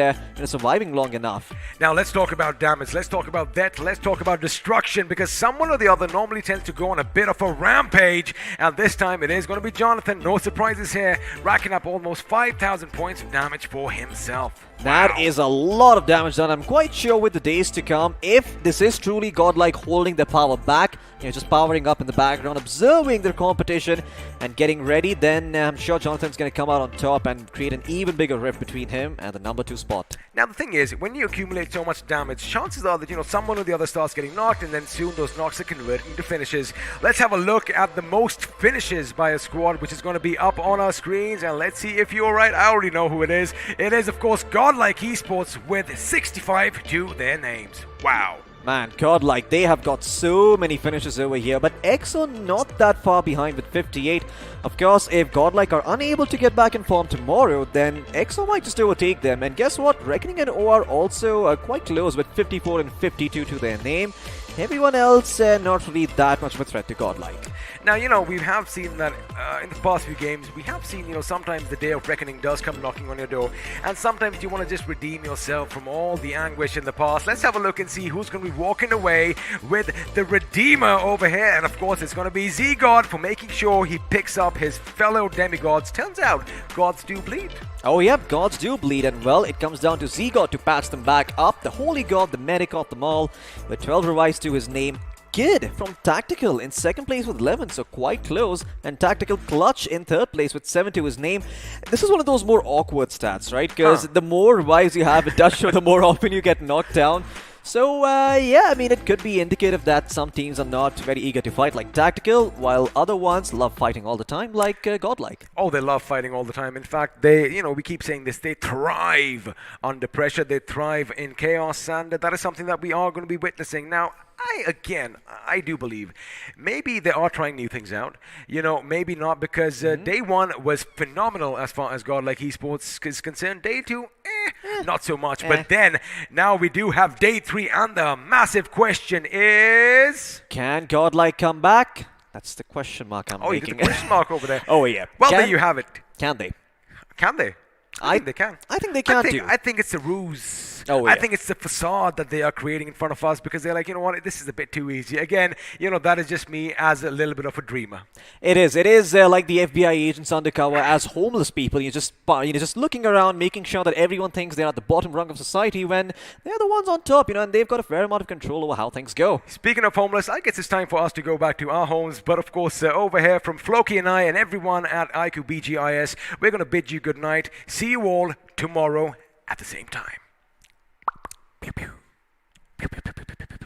surviving long enough. Now let's talk about damage, let's talk about death, let's talk about destruction, because someone or the other normally tends to go on a bit of a rampage, and this time it is going to be Jonathan. No surprises here, racking up almost 5,000 points of damage for himself. That is a lot of damage done. I'm quite sure with the days to come, if this is truly Godlike holding their power back, just powering up in the background, observing their competition and getting ready, then I'm sure Jonathan's going to come out on top and create an even bigger rift between him and the number 2 spot. Now the thing is, when you accumulate so much damage, chances are that someone or the other starts getting knocked, and then soon those knocks are converted into finishes. Let's have a look at the most finishes by a squad, which is going to be up on our screens, and let's see if you're right. I already know who it is. It is, of course, Godlike Esports with 65 to their names. Wow. Man, Godlike, they have got so many finishes over here, but EXO not that far behind with 58. Of course, if Godlike are unable to get back in form tomorrow, then EXO might just overtake them. And guess what? Reckoning and O are also quite close with 54 and 52 to their name. Everyone else not really that much of a threat to Godlike. Now, we have seen that in the past few games, we have seen, sometimes the day of reckoning does come knocking on your door, and sometimes you want to just redeem yourself from all the anguish in the past. Let's have a look and see who's going to be walking away with the Redeemer over here. And of course, it's going to be Z-God for making sure he picks up his fellow demigods. Turns out, gods do bleed. Oh, yep, gods do bleed, and well, it comes down to Z-God to patch them back up. The holy god, the medic of them all, with 12 revives to his name. Kid from Tactical in second place with 11, so quite close. And Tactical Clutch in third place with 7 to his name. This is one of those more awkward stats, right? Because the more revives you have, it does show the more often you get knocked down. So, yeah, I mean, it could be indicative that some teams are not very eager to fight like Tactical, while other ones love fighting all the time like Godlike. Oh, they love fighting all the time. In fact, they, we keep saying this, they thrive under pressure, they thrive in chaos, and that is something that we are going to be witnessing. Now, I do believe maybe they are trying new things out. Maybe not, because day one was phenomenal as far as Godlike Esports is concerned. Day two, not so much. But then, now we do have day three, and the massive question is... Can Godlike come back? That's the question mark I'm making. You got the question mark over there. Oh, yeah. Well, there you have it. Can they? Can they? I think they can. I think they can too. I think it's a ruse. Oh, yeah. I think it's the facade that they are creating in front of us, because they're like, you know what, this is a bit too easy. Again, that is just me as a little bit of a dreamer. It is. It is like the FBI agents undercover as homeless people. You're just looking around, making sure that everyone thinks they're at the bottom rung of society when they're the ones on top, and they've got a fair amount of control over how things go. Speaking of homeless, I guess it's time for us to go back to our homes. But of course, over here from Floki and I and everyone at iQOO BGIS, we're going to bid you good night. See you all tomorrow at the same time. Pew, pew. Pew, pew, pew, pew, pew, pew.